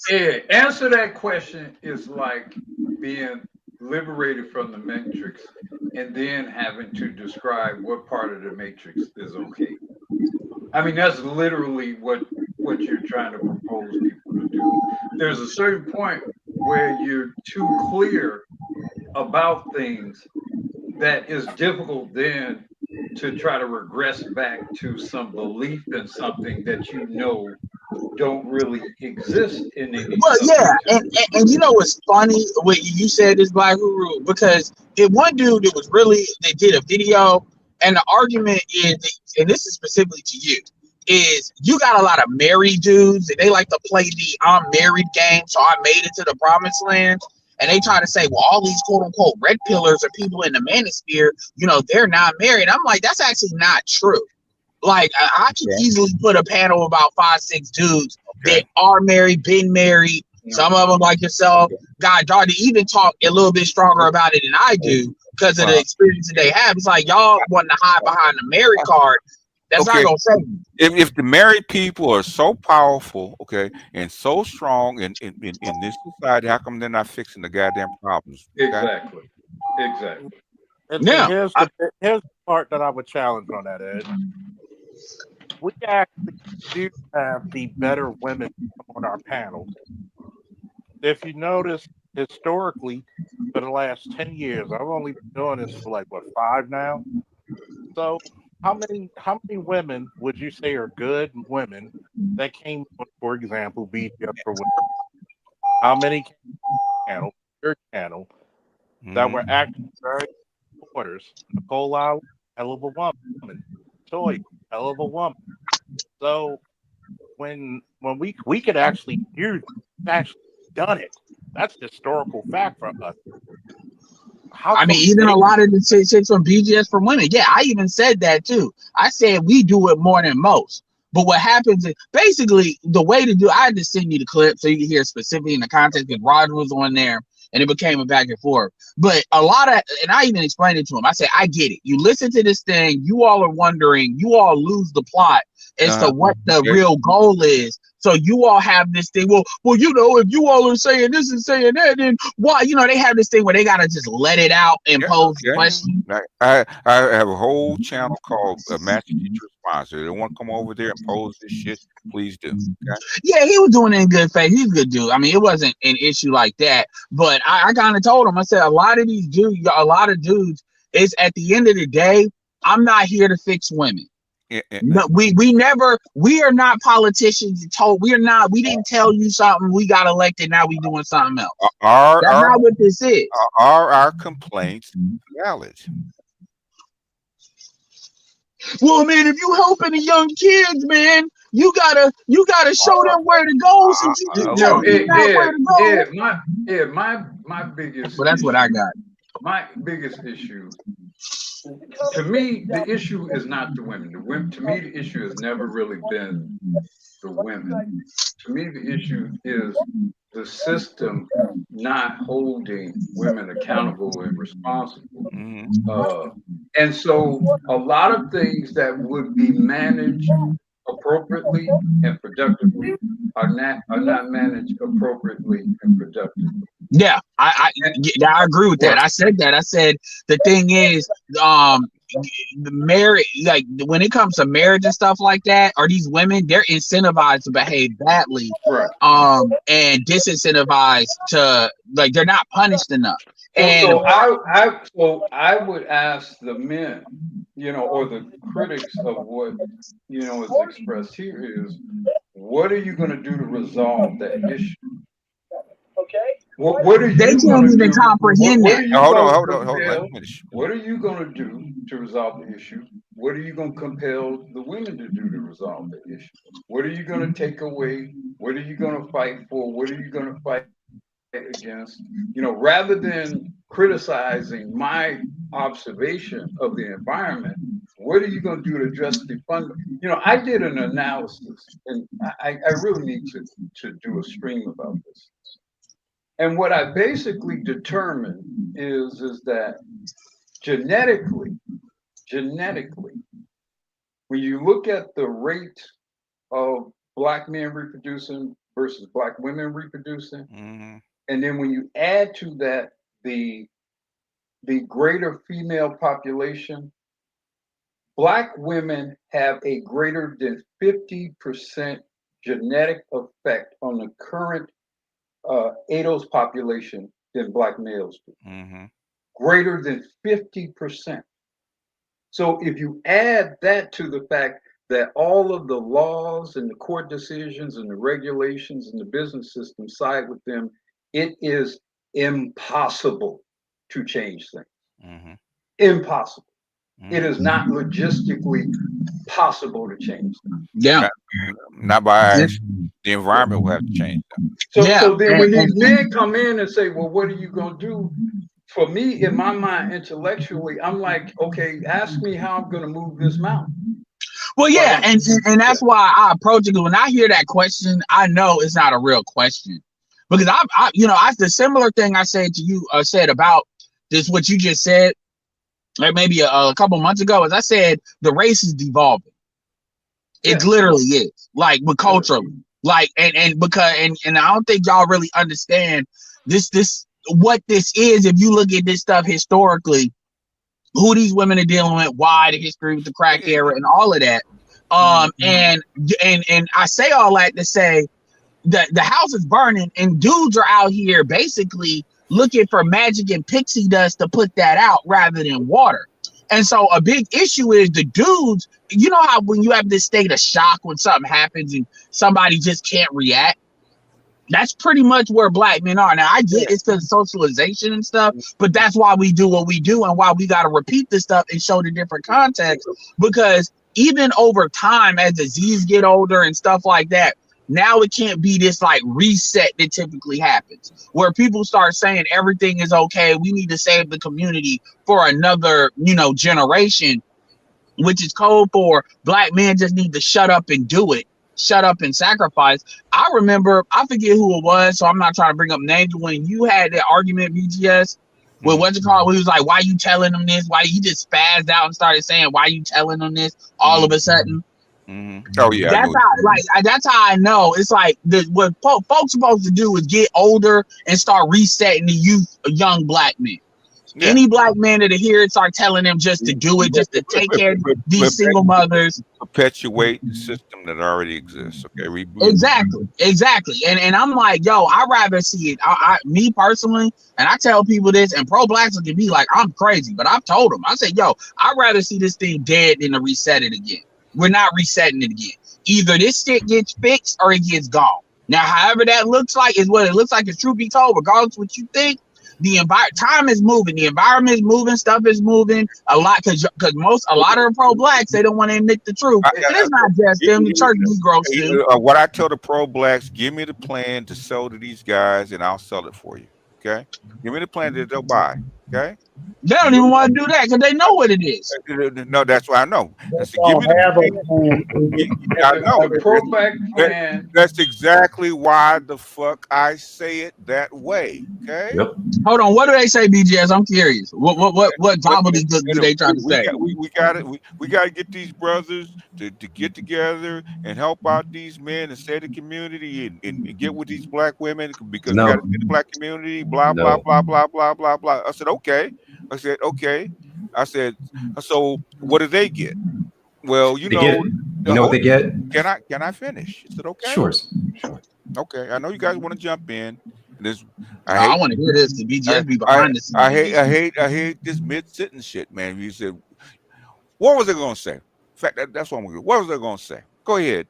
Ed, answer that question is like being liberated from the matrix and then having to describe what part of the matrix is okay. I mean, that's literally what you're trying to propose people to do. There's a certain point where you're too clear about things that is difficult then to try to regress back to some belief in something that you know don't really exist in any. Well, yeah, and you know what's funny? What you said this Black Guru, because if one dude that did a video, and the argument is, and this is specifically to you, is you got a lot of married dudes and they like to play the I'm married game, so I made it to the promised land. And they try to say, well, all these quote unquote red pillars are people in the manosphere, they're not married. I'm like, that's actually not true. Like, I can easily put a panel about 5-6 dudes that are married, been married. Some of them, like yourself, got daughter, even talk a little bit stronger about it than I do because of the experience that they have. It's like y'all want to hide behind the married card. That's not gonna save you. If the married people are so powerful, and so strong in this society, how come they're not fixing the goddamn problems? Exactly. Exactly. And Yeah. here's the part that I would challenge on that, Ed. We actually do have the better women on our panels. If you notice, historically, for the last 10 years, I've only been doing this for like, what, 5 now? So how many women would you say are good women that came on, for example, BTS for women? How many channel, your channel, that were actually very supporters? Nicole Island, hell of a woman. Toy, hell of a woman. So when we could actually do, actually done it. That's historical fact for us. How I mean, come even they? a lot of the chicks on BGS for women. Yeah, I even said that too. I said we do it more than most. But what happens is basically the way to do. I had to send you the clip so you can hear specifically in the context because Roger was on there and it became a back and forth. But a lot of, and I even explained it to him. I said, I get it. You listen to this thing, you all are wondering, you all lose the plot as to what the real goal is. So you all have this thing. Well, you know, if you all are saying this and saying that, then why? You know, they have this thing where they gotta just let it out and pose questions. I have a whole channel called Master Teacher Response. If they want to come over there and pose this shit, please do. Okay? Yeah, he was doing it in good faith. He's a good dude. I mean, it wasn't an issue like that. But I kind of told him, I said, a lot of dudes, is at the end of the day, I'm not here to fix women. No, we are not politicians. We didn't tell you something. We got elected. Now we doing something else. That's not what this is. Are our complaints valid? Well, man, if you helping the young kids, man, you gotta show them where to go. Since you keep telling them not where to go. My biggest. Well, that's what I got. My biggest issue. To me, the issue is not the women. To me, the issue has never really been the women. To me, the issue is the system not holding women accountable and responsible. And so a lot of things that would be managed appropriately and productively are not managed appropriately and productively. Yeah, I agree with that. I said that. I said the thing is, the marriage, like when it comes to marriage and stuff like that, are these women, they're incentivized to behave badly, right? And disincentivized to, like, they're not punished enough. So I would ask the men, you know, or the critics of what, you know, is expressed here is, what are you going to do to resolve that issue? What are you they can't even comprehend that. Hold on. Let me finish. What are you going to do to resolve the issue? What are you going to compel the women to do to resolve the issue? What are you going to take away? What are you going to fight for? What are you going to fight against? You know, rather than criticizing my observation of the environment, what are you going to do to address the fund? You know, I did an analysis, and I really need to do a stream about this. And what I basically determined is that genetically, when you look at the rate of Black men reproducing versus Black women reproducing, and then when you add to that the greater female population, Black women have a greater than 50% genetic effect on the current ADOS population than Black males do. Greater than 50%. So if you add that to the fact that all of the laws and the court decisions and the regulations and the business system side with them, it is impossible to change things. Impossible. It is not logistically possible to change them. Yeah. Not by the environment will have to change them. So then when these men come in and say, well, what are you going to do? For me, in my mind, intellectually, I'm like, okay, ask me how I'm going to move this mountain. Well, yeah, and that's why I approach it. When I hear that question, I know it's not a real question, because I the similar thing I said to you, said about this, what you just said, like maybe a couple months ago, as I said, the race is devolving. It literally is, like, but culturally, like, and I don't think y'all really understand this what this is, if you look at this stuff historically, who these women are dealing with, why, the history with the crack era, and all of that. And I say all that to say that the house is burning, and dudes are out here basically looking for magic and pixie dust to put that out rather than water. And so a big issue is the dudes. You know how when you have this state of shock when something happens and somebody just can't react? That's pretty much where black men are. Now, I get it's because of socialization and stuff, but that's why we do what we do and why we got to repeat this stuff and show the different context. Because even over time, as disease get older and stuff like that, now it can't be this like reset that typically happens where people start saying everything is okay. We need to save the community for another, generation, which is code for black men just need to shut up and do it. Shut up and sacrifice. I remember, I forget who it was, so I'm not trying to bring up names. When you had that argument, BGS, with what's it called? He was like, "Why you telling them this? Why you just spazzed out and started saying, why you telling them this?" All of a sudden, oh yeah, that's how I know. It's like what folks supposed to do is get older and start resetting the youth, young black men. Yeah. Any black man that hear it start telling them just to do it, just to take care of these single mothers. Perpetuate the system that already exists. Okay, exactly. And I'm like, yo, I rather see it. Me personally, and I tell people this, and pro-blacks look at me like I'm crazy, but I've told them, I said, yo, I'd rather see this thing dead than to reset it again. We're not resetting it again. Either this shit gets fixed or it gets gone. Now, however that looks like is what it looks like. It's truth be told, regardless of what you think. The time is moving, the environment is moving, stuff is moving a lot because a lot of the pro-blacks, they don't want to admit the truth. And it's not just them, the church Negroes too. What I tell the pro-blacks, give me the plan to sell to these guys and I'll sell it for you. Okay, give me the plan that they'll buy. Okay, they don't even want to do that because they know what it is. No, that's what I know. Give me that's exactly why the fuck I say it that way. Okay. Yep. Hold on. What do they say, BGS? I'm curious. What gobbledygook do they try to say? We got to get these brothers to get together and help out these men and save the community and get with these black women because we got to get the black community. Blah blah blah blah blah blah blah. I said okay. I said, so what do they get? Well, you know what they get. Can I finish? I said okay. Sure. Okay, I know you guys want to jump in. I want to hear this. The BGS be behind this. I hate this mid-sentence shit, man. You said, what was they going to say? In fact, that's what I'm going to do. What was they going to say? Go ahead.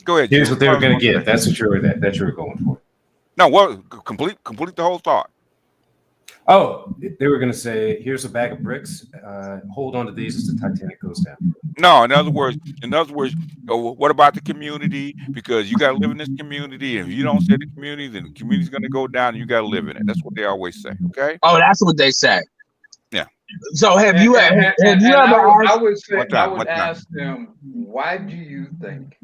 Go ahead. Here's what they were going to get. That's what you're going for. No, what? Complete the whole thought. Oh, they were going to say, here's a bag of bricks. Hold on to these as the Titanic goes down. No, in other words, what about the community? Because you got to live in this community. And if you don't save the community, then the community's going to go down and you got to live in it. That's what they always say. Okay. Oh, that's what they say. Yeah. So have you ever? I would ask them, why do you think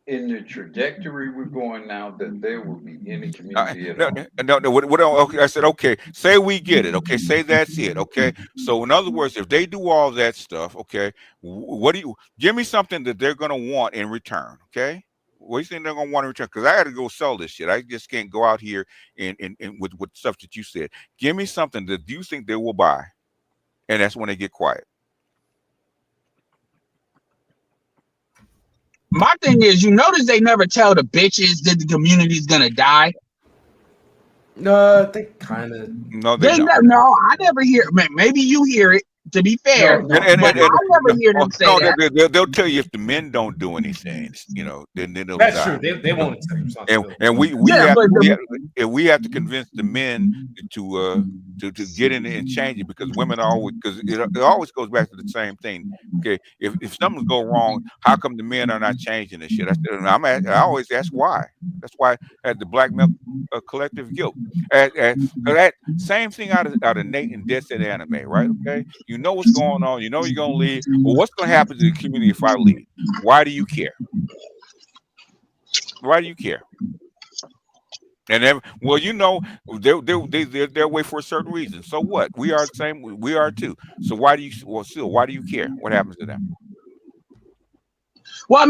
in the trajectory we're going now that there will be any community at all? No. Okay, I said, okay, say we get it. Okay, say that's it. Okay. So in other words, if they do all that stuff, okay, what do you give me something that they're gonna want in return? Okay. What do you think they're gonna want in return? Because I got to go sell this shit. I just can't go out here and with stuff that you said. Give me something that you think they will buy. And that's when they get quiet. My thing is, you notice they never tell the bitches that the community's gonna die. No, they kind of. No, they don't. No, I never hear. Maybe you hear it. To be fair, but I never hear them say that. They'll tell you if the men don't do anything, then they'll That's die. true. They won't accept responsibility. And we have to convince the men to get in there and change it because women are always it always goes back to the same thing. Okay, if something's go wrong, how come the men are not changing this shit? I always ask why. That's why at the Black Male Collective Guilt. That same thing out of Nate and Dead Set Anime, right? Okay. You know what's going on. You know you're gonna leave. Well, what's gonna happen to the community if I leave? Why do you care? Why do you care? And then, well, they're away for a certain reason. So what? We are the same. We are too. So why do you? Well, still, why do you care? What happens to them? Well, I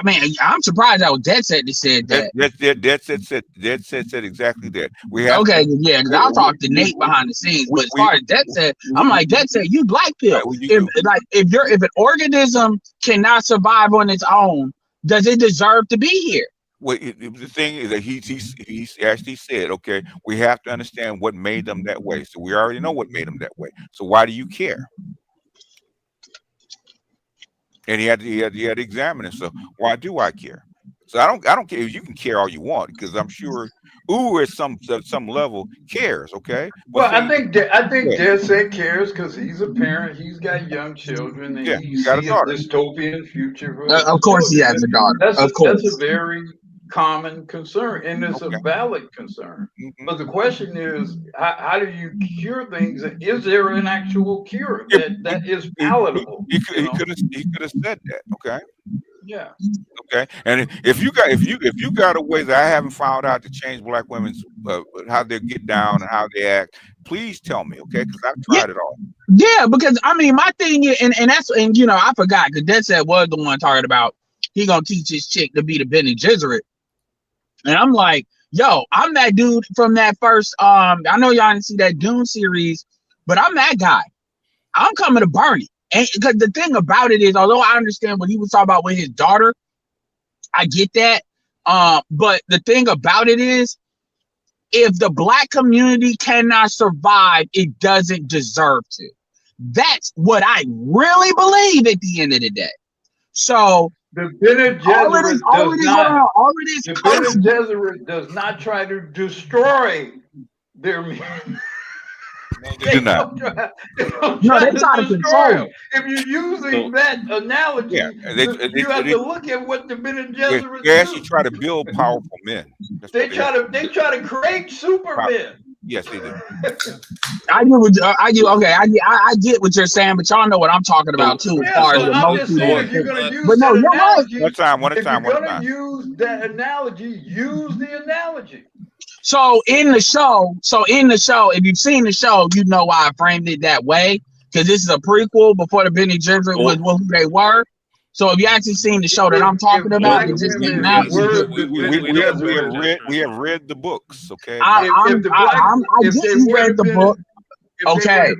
mean, I'm surprised that was Dead Set that said that. Dead Set said exactly that. We have Okay, yeah, because I'll talk to Nate behind the scenes. But as far as Dead Set, I'm like, Dead Set, you black pill. If an organism cannot survive on its own, does it deserve to be here? Well, the thing is that he actually said, okay, we have to understand what made them that way. So we already know what made them that way. So why do you care? And he had to examine it. So why do I care? So I don't care. You can care all you want, because I'm sure at some level cares. Okay. Well, I think Dead Set cares because he's a parent. He's got young children, and he sees a dystopian future. For of course, he has a daughter. That's a very common concern, and it's a valid concern. But the question is, how do you cure things? Is there an actual cure that is palatable? He could have said that. Okay. Yeah. Okay. And if you got a way that I haven't found out to change black women's how they get down and how they act, please tell me. Okay, because I've tried it all. Yeah, because I mean, my thing is, and I forgot, because Dead Set was the one talking about he gonna teach his chick to be the Bene Gesserit. And I'm like, yo, I'm that dude from that first, I know y'all didn't see that Dune series, but I'm that guy. I'm coming to burn it. And because the thing about it is, although I understand what he was talking about with his daughter, I get that. But the thing about it is, if the black community cannot survive, it doesn't deserve to. That's what I really believe at the end of the day. So the Bene Gesserit does not try to destroy their men. They do not. They try to destroy them. If you're using that analogy, you have to look at what the Bene Gesserit they actually try to build powerful men. They try to create supermen. Yes, they do. I get what you're saying, but y'all know what I'm talking about too. As far as I'm just saying, if you're going to use but no, that you're analogy, right. If you're going to use that analogy, use the analogy. So in the show, if you've seen the show, you know why I framed it that way, because this is a prequel before the Bene Gesserit was who they were. So if you actually seen the show that I'm talking about, it's just an analogy. We have read the books. Okay. I get you read the book. Okay.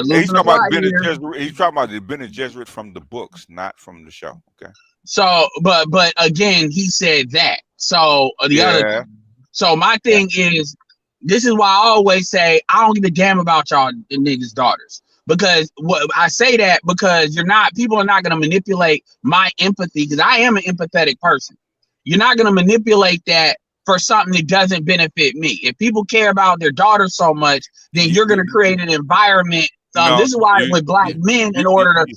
He's talking about Bene Gesserit. He's talking about the Bene Gesserit from the books, not from the show. Okay. So, but again, he said that. So other. So my thing is, this is why I always say I don't give a damn about y'all niggas' daughters, because I say that because people are not going to manipulate my empathy, because I am an empathetic person. You're not going to manipulate that for something that doesn't benefit me. If people care about their daughters so much, then you're going to create an environment. This is why with black men, in order to,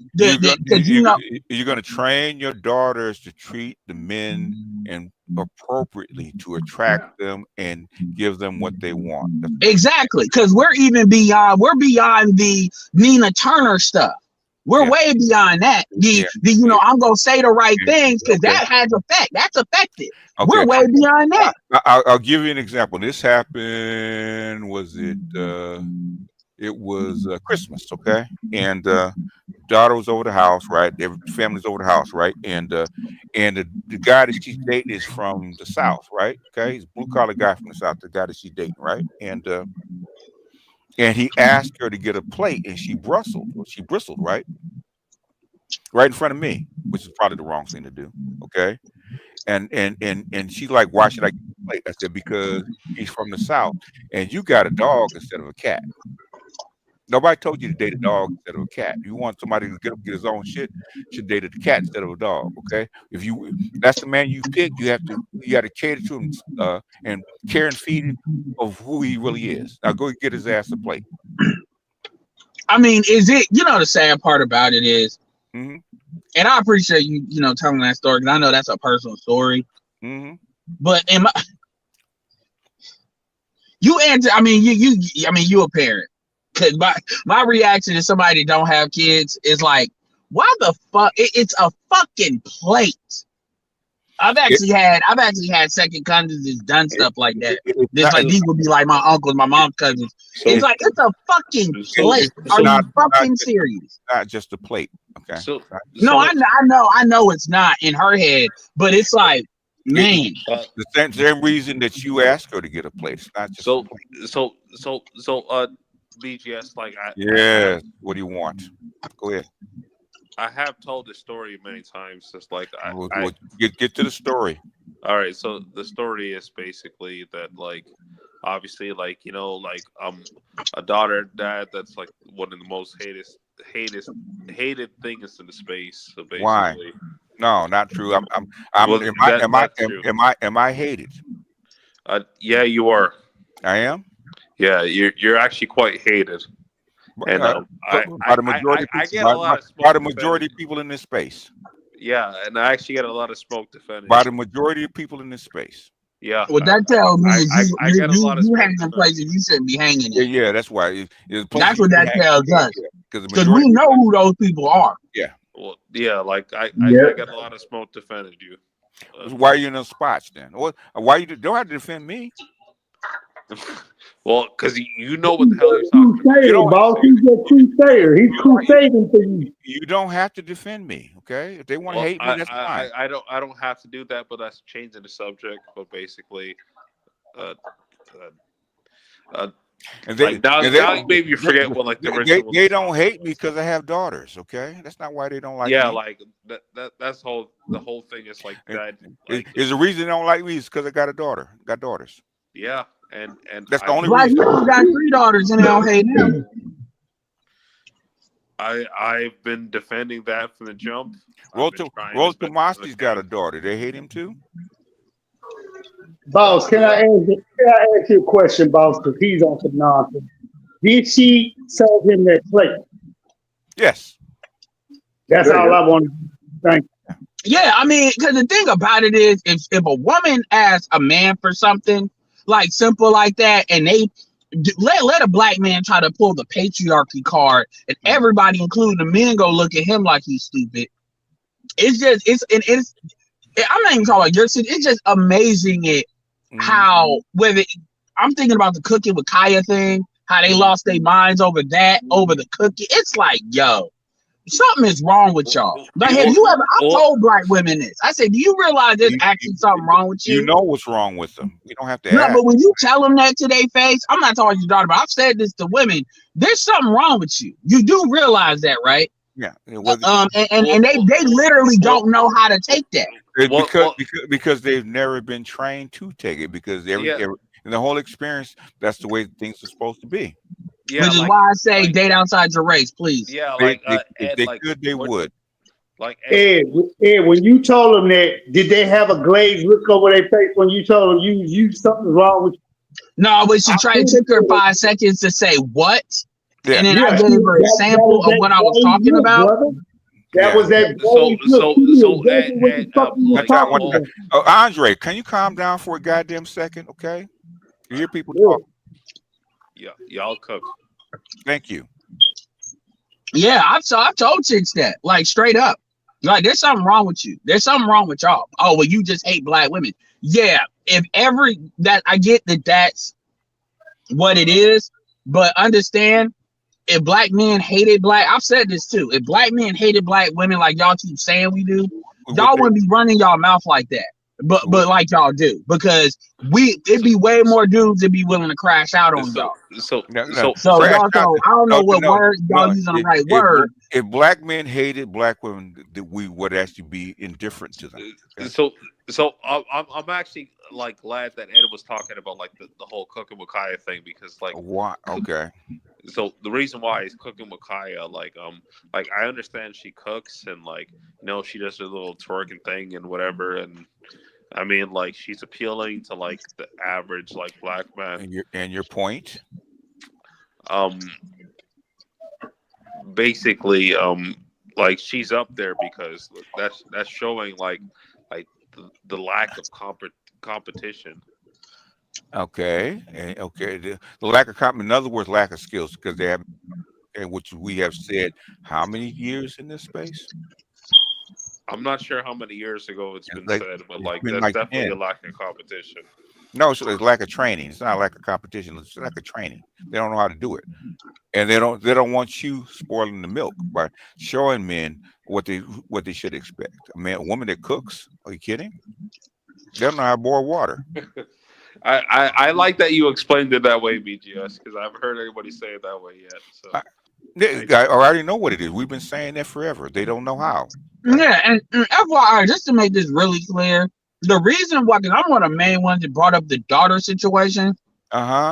you're going to train your daughters to treat the men and appropriately to attract them and give them what they want. Exactly, because we're beyond the Nina Turner stuff. We're way beyond that. I'm gonna say the right things because that has effect. That's effective. Okay. We're way beyond that. I'll give you an example. This happened. It was Christmas, okay, and daughter was over the house, right? Their family's over the house, right? And the guy that she's dating is from the South, right? Okay, he's a blue collar guy from the South. The guy that she's dating, right? And he asked her to get a plate, and she bristled, right? Right in front of me, which is probably the wrong thing to do, okay? And she's like, why should I get a plate? I said, because he's from the South, and you got a dog instead of a cat. Nobody told you to date a dog instead of a cat. If you want somebody to get his own shit, you should date a cat instead of a dog. Okay, that's the man you pick, you got to cater to him and care and feed him of who he really is. Now go get his ass a plate. I mean, the sad part about it is, and I appreciate you telling that story, because I know that's a personal story. But you answer. I mean, you a parent. Because my reaction to somebody that don't have kids is like, why the fuck? It's a fucking plate. I've actually had second cousins that's done stuff like that. Just like these would be like my uncles, my mom's cousins. It's like it's a fucking plate. Are you fucking serious? Not just a plate. Okay. No, I know it's not in her head, but it's like, man. The same reason that you ask her to get a plate. It's not just a plate. BGS, like what do you want? Go ahead. I have told this story many times. It's like get to the story. All right, so the story is basically that, like, obviously, like, you know, like a daughter dad that's like one of the most hated things in the space. So basically, why? No, not true. Am I hated? Yeah, you are. I am. Yeah, you're actually quite hated. And by the majority of people in this space. Yeah, and I actually get a lot of smoke defending. By the majority of people in this space. Yeah. What that tells me is I get a lot of you hang in places you shouldn't be hanging in. Yeah, that's why. That's what that tells us. Because we know who those people are. Yeah. Well, yeah, like I get a lot of smoke defending you. Why are you in those spots then? Why you don't have to defend me? Well, because you know what the hell you're talking about. Crusader, boss. He's a crusader. He's crusading for you. You don't have to defend me, okay? If they want to hate me, that's fine. I don't have to do that, but that's changing the subject. But basically, and they maybe you forget what like the original. They don't hate me because I have daughters, okay? That's not why they don't like me. Like that's the whole thing is like that. Like, is the reason they don't like me is because I got a daughter. Got daughters. Yeah. And that's the only reason. You got 3 daughters and they don't hate them. I've been defending that from the jump. Tomasi's got a daughter. They hate him too. Boss, can I ask you a question, boss? Because he's on some nonsense. Did she serve him that plate? Yes. That's all I want. Thank you. Yeah, I mean, because the thing about it is, if a woman asks a man for something like simple like that, and they let a black man try to pull the patriarchy card, and everybody, including the men, go look at him like he's stupid. I'm not even talking about your city. It's just amazing how I'm thinking about the cooking with Kaya thing, how they lost their minds over the cookie. It's like, yo, something is wrong with y'all. Like, have you ever? I told black women this. I said, do you realize there's actually something wrong with you? You know what's wrong with them. You don't have to. No, but when you tell them that to their face, I'm not talking to your daughter, but I've said this to women. There's something wrong with you. You do realize that, right? Yeah. And they literally don't know how to take that. Because they've never been trained to take it. Because in the whole experience, that's the way things are supposed to be. Yeah, which is why I say date outside your race, please. Yeah, if they could, they would. Like Ed, when you told them that, did they have a glazed look over their face when you told them you something's wrong with you? No, but she took her 5 seconds to say what, and then I gave her a sample of what I was talking about. Brother. That was that. Andre, can you calm down for a goddamn second, okay? You hear people talk. Yeah, y'all cook. Thank you. Yeah, I've told chicks that, like, straight up. Like, there's something wrong with you. There's something wrong with y'all. Oh, well, you just hate black women. Yeah, I get that that's what it is, but understand, if black men hated I've said this too, if black men hated black women like y'all keep saying we do, y'all wouldn't be running y'all mouth like that. But like y'all do, because it'd be way more dudes that be willing to crash out on y'all. So y'all, I don't know what word y'all using the right word. If black men hated black women, we would actually be indifferent to them. Okay? So I'm actually like glad that Ed was talking about like the whole cooking with Kaya thing, because like why? Okay. So the reason why he's cooking with Kaya, like I understand she cooks and like she does her little twerking thing and whatever, and I mean like she's appealing to like the average like black man. And your point? Basically, like she's up there because that's showing like the lack of competition. Okay. The lack of in other words, lack of skills, because they have, and which we have said, how many years in this space? I'm not sure how many years ago it's been Like, said, but it's like been that's like definitely 10. a lack of competition. No, it's lack of training. It's not a lack of competition. It's lack of training. They don't know how to do it, and they don't want you spoiling the milk by showing men what they should expect. A woman that cooks. Are you kidding? They don't know how to boil water. I like that you explained it that way, BGS, because I haven't heard anybody say it that way yet. So I already know what it is. We've been saying that forever. They don't know how. Yeah, and FYI, just to make this really clear, the reason why, because I'm one of the main ones that brought up the daughter situation. Like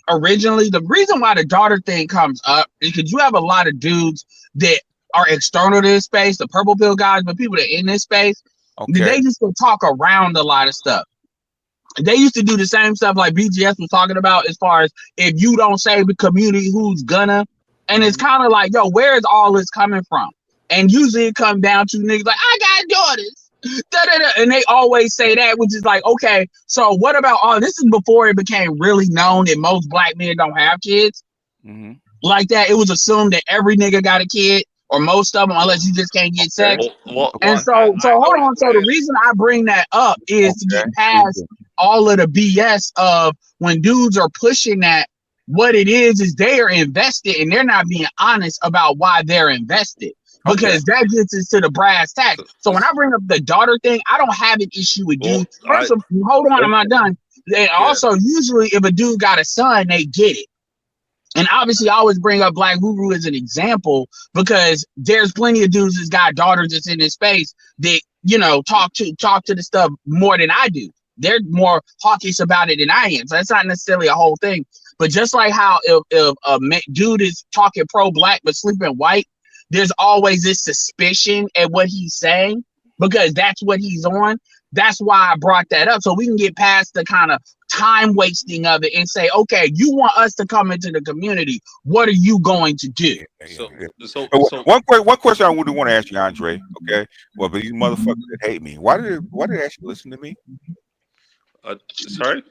originally, the reason why the daughter thing comes up is because you have a lot of dudes that are external to this space, the purple pill guys, but people that are in this space, they used to talk around a lot of stuff. They used to do the same stuff like BGS was talking about, as far as if you don't save the community, who's gonna? And it's kind of like, yo, where is all this coming from? And usually it comes down to niggas like, I got daughters. And they always say that, which is like, okay, so what about all this? Is before it became really known that most black men don't have kids like that. It was assumed that every nigga got a kid, or most of them, unless you just can't get sex. And so hold on. So the reason I bring that up is to get past all of the BS of when dudes are pushing that. What it is they are invested, and they're not being honest about why they're invested, because that gets into the brass tacks. So when I bring up the daughter thing, I don't have an issue with dudes. First of all, hold on, I'm not done. And also, usually if a dude got a son, they get it. And obviously, I always bring up Black Guru as an example, because there's plenty of dudes that's got daughters that's in this space that, you know, talk to the stuff more than I do. They're more hawkish about it than I am. So that's not necessarily a whole thing. But just like how if a dude is talking pro-black but sleeping white, there's always this suspicion at what he's saying, because that's what he's on. That's why I brought that up, so we can get past the kind of time wasting of it and say, okay, you want us to come into the community. What are you going to do? One question I would want to ask you, Andre. Okay, well, but these motherfuckers that hate me, why do they actually listen to me? Sorry?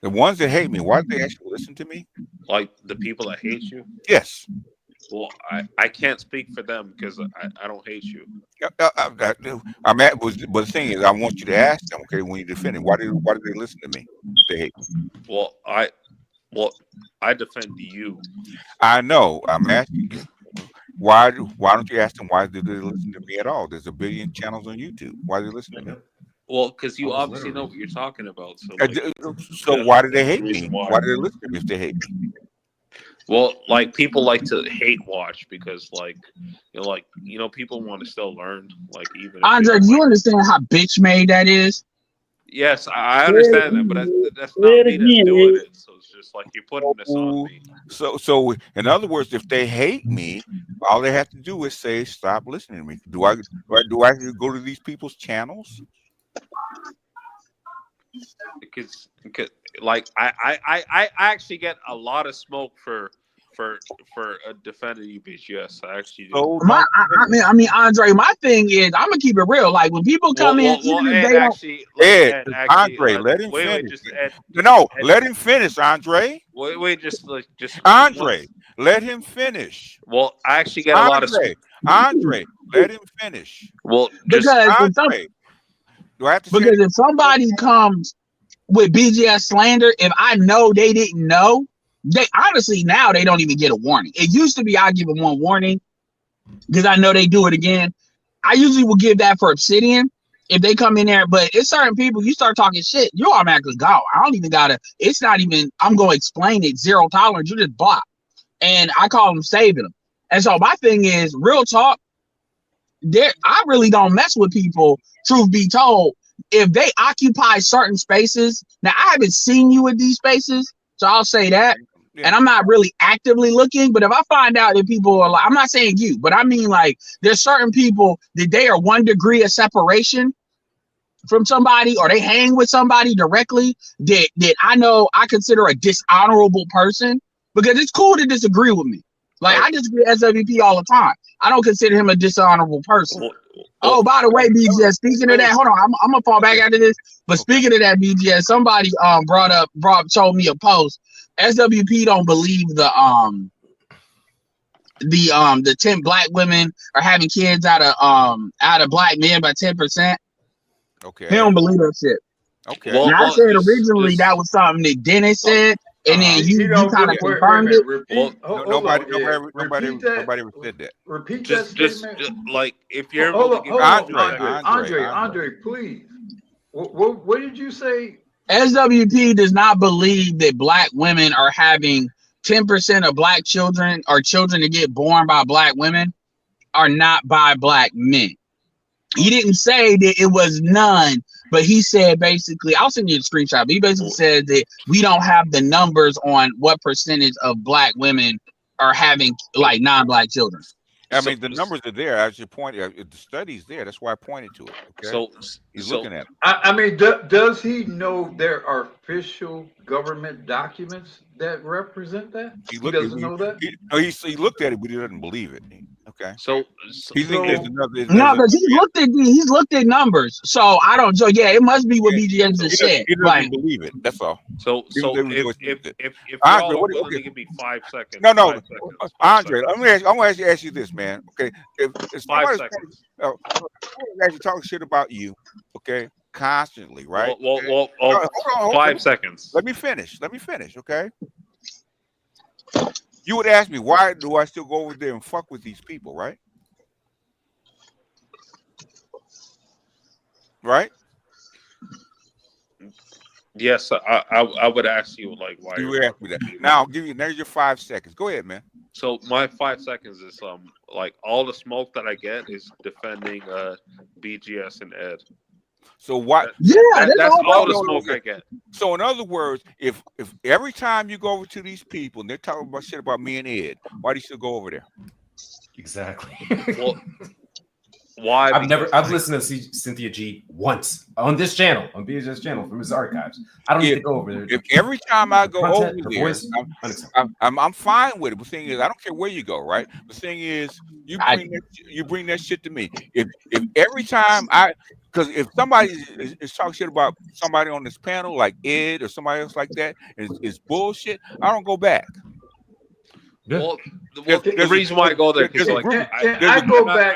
The ones that hate me, why do they actually listen to me? Like the people that hate you? Yes. Well, I can't speak for them because I don't hate you. I'm at, but the thing is, I want you to ask them, okay, when you defend it, why do they listen to me? They hate me. Well, I defend you. I know. I'm asking you. Why don't you ask them why do they listen to me at all? There's a billion channels on YouTube. Why do they listen to me? Well, because you obviously know what you're talking about. So why do they hate me? Why do they listen to me if they hate me? Well, like people like to hate watch because, like, people want to still learn. Like, even Andre, do you understand how bitch made that is? Yes, I understand that, but that's not me that's doing it. So it's just like you're putting this on me. So in other words, if they hate me, all they have to do is say, "Stop listening to me." Do I go to these people's channels? Because like I actually get a lot of smoke for defending you, bitch. Yes, I actually do. I mean, Andre, my thing is, I'm gonna keep it real. Like when people come in, even if they don't. Andre, let him finish. Let him finish, Andre. Wait, just Andre, let him finish. Well, I actually get a lot of smoke. Andre, let him finish. Well, because if somebody comes with BGS slander, if I know they didn't know, they honestly now they don't even get a warning. It used to be I give them one warning because I know they do it again. I usually will give that for Obsidian if they come in there, but it's certain people, you start talking shit, you automatically go. I don't even gotta, it's not even, I'm gonna explain it, zero tolerance, you just block. And I call them saving them. And so my thing is, real talk, I really don't mess with people, truth be told. If they occupy certain spaces, now I haven't seen you in these spaces, so I'll say that. Yeah. And I'm not really actively looking, but if I find out that people are like, I'm not saying you, but I mean like there's certain people that they are 1 degree of separation from somebody, or they hang with somebody directly that I know I consider a dishonorable person, because it's cool to disagree with me. Like I disagree with SWP all the time. I don't consider him a dishonorable person. Oh, by the way, BGS, speaking of that, hold on, I'm gonna fall back after this. But speaking of that, BGS, somebody showed me a post. SWP don't believe the the 10 black women are having kids out of black men by 10%. Okay. He don't believe that shit. Okay. Well, now I said originally that was something that Dennis said, and then you kind of confirmed it. Repeat, nobody that. ever said that. Repeat just, that statement. Just like if you're hold able on, to give Andre, please. What did you say? SWP does not believe that black women are having 10% of black children or children that get born by black women are not by black men. He didn't say that it was none, but he said basically, I'll send you the screenshot, but he basically said that we don't have the numbers on what percentage of black women are having like non-black children. I mean, the numbers are there. As you pointed, the study's there. That's why I pointed to it. Okay. So he's looking at it. I mean, does he know there are official government documents that represent that? He doesn't know that. He looked at it, but he doesn't believe it. Okay. So he thinks there's another. No, because he's looked at numbers. So I don't. So yeah, it must be what BGS just said. He doesn't believe it. That's all. So if Andre, y'all are willing to give me 5 seconds. No, 5 seconds, Andre, I'm going to ask you this, man. Okay, if 5 seconds. Actually talking shit about you, okay, constantly, right? Well, hold on, 5 seconds. Let me finish. Okay. You would ask me, why do I still go over there and fuck with these people, right? Right? Yes, I would ask you like why you would ask me that. Now I'll give you. There's your 5 seconds. Go ahead, man. So my 5 seconds is like all the smoke that I get is defending BGS and Ed. So what? That's all the smoke I get. So in other words, if every time you go over to these people and they're talking about shit about me and Ed, why do you still go over there? Exactly. Well, why? I've listened to Cynthia G once on this channel, on BJ's channel from his archives. I don't need to go over there. If every time I go over there, I'm fine with it. The thing is, I don't care where you go, right? The thing is, you bring that shit to me. If every time because if somebody is talking shit about somebody on this panel, like Ed or somebody else like that, is bullshit, I don't go back. Well, the reason why I go there because like I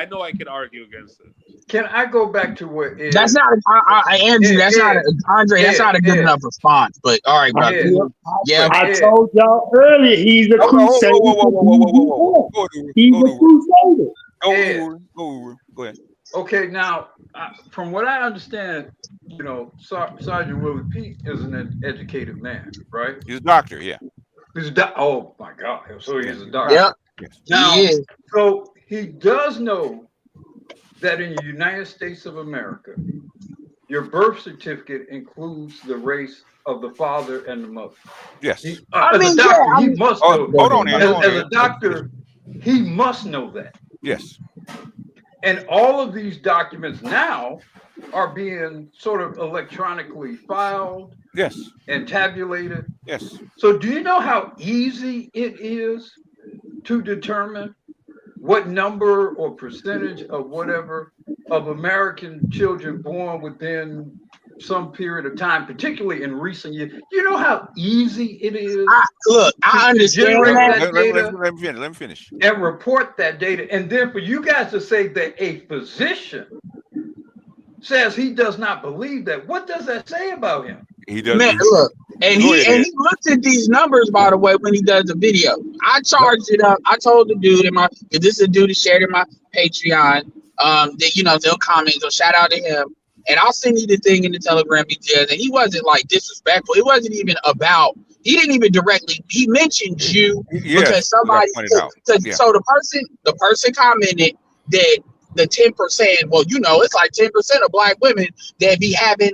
know I can argue against it. Can I go back to what Ed? That's not Andrew. That's not Andre. That's not a good enough response. But all right, brother. Yeah, I told y'all earlier he's a crusader. He's a crusader. Go ahead. Okay, now from what I understand, Sergeant Willie Pete is an educated man, right? He's a doctor, yeah. He's a oh my God! So he's a doctor. Yep. Now, so he does know that in the United States of America, your birth certificate includes the race of the father and the mother. Yes. As a doctor, he must know. Hold on, as a doctor, he must know that. Yes. And all of these documents now are being sort of electronically filed. Yes. And tabulated. Yes. So do you know how easy it is to determine what number or percentage of whatever of American children born within some period of time, particularly in recent years? You know how easy it is? I understand that. Let me finish. And report that data. And then for you guys to say that a physician says he does not believe that, what does that say about him? He does. Man, look, and he looks at these numbers, by the way, when he does the video. I charged it up. I told the dude because this is a dude that shared in my Patreon. That they'll comment. So shout out to him. And I'll send you the thing in the Telegram BTS. And he wasn't like disrespectful. It wasn't even about. He didn't even directly. He mentioned you because somebody. So the person commented that the 10%. Well, it's like 10% of black women that be having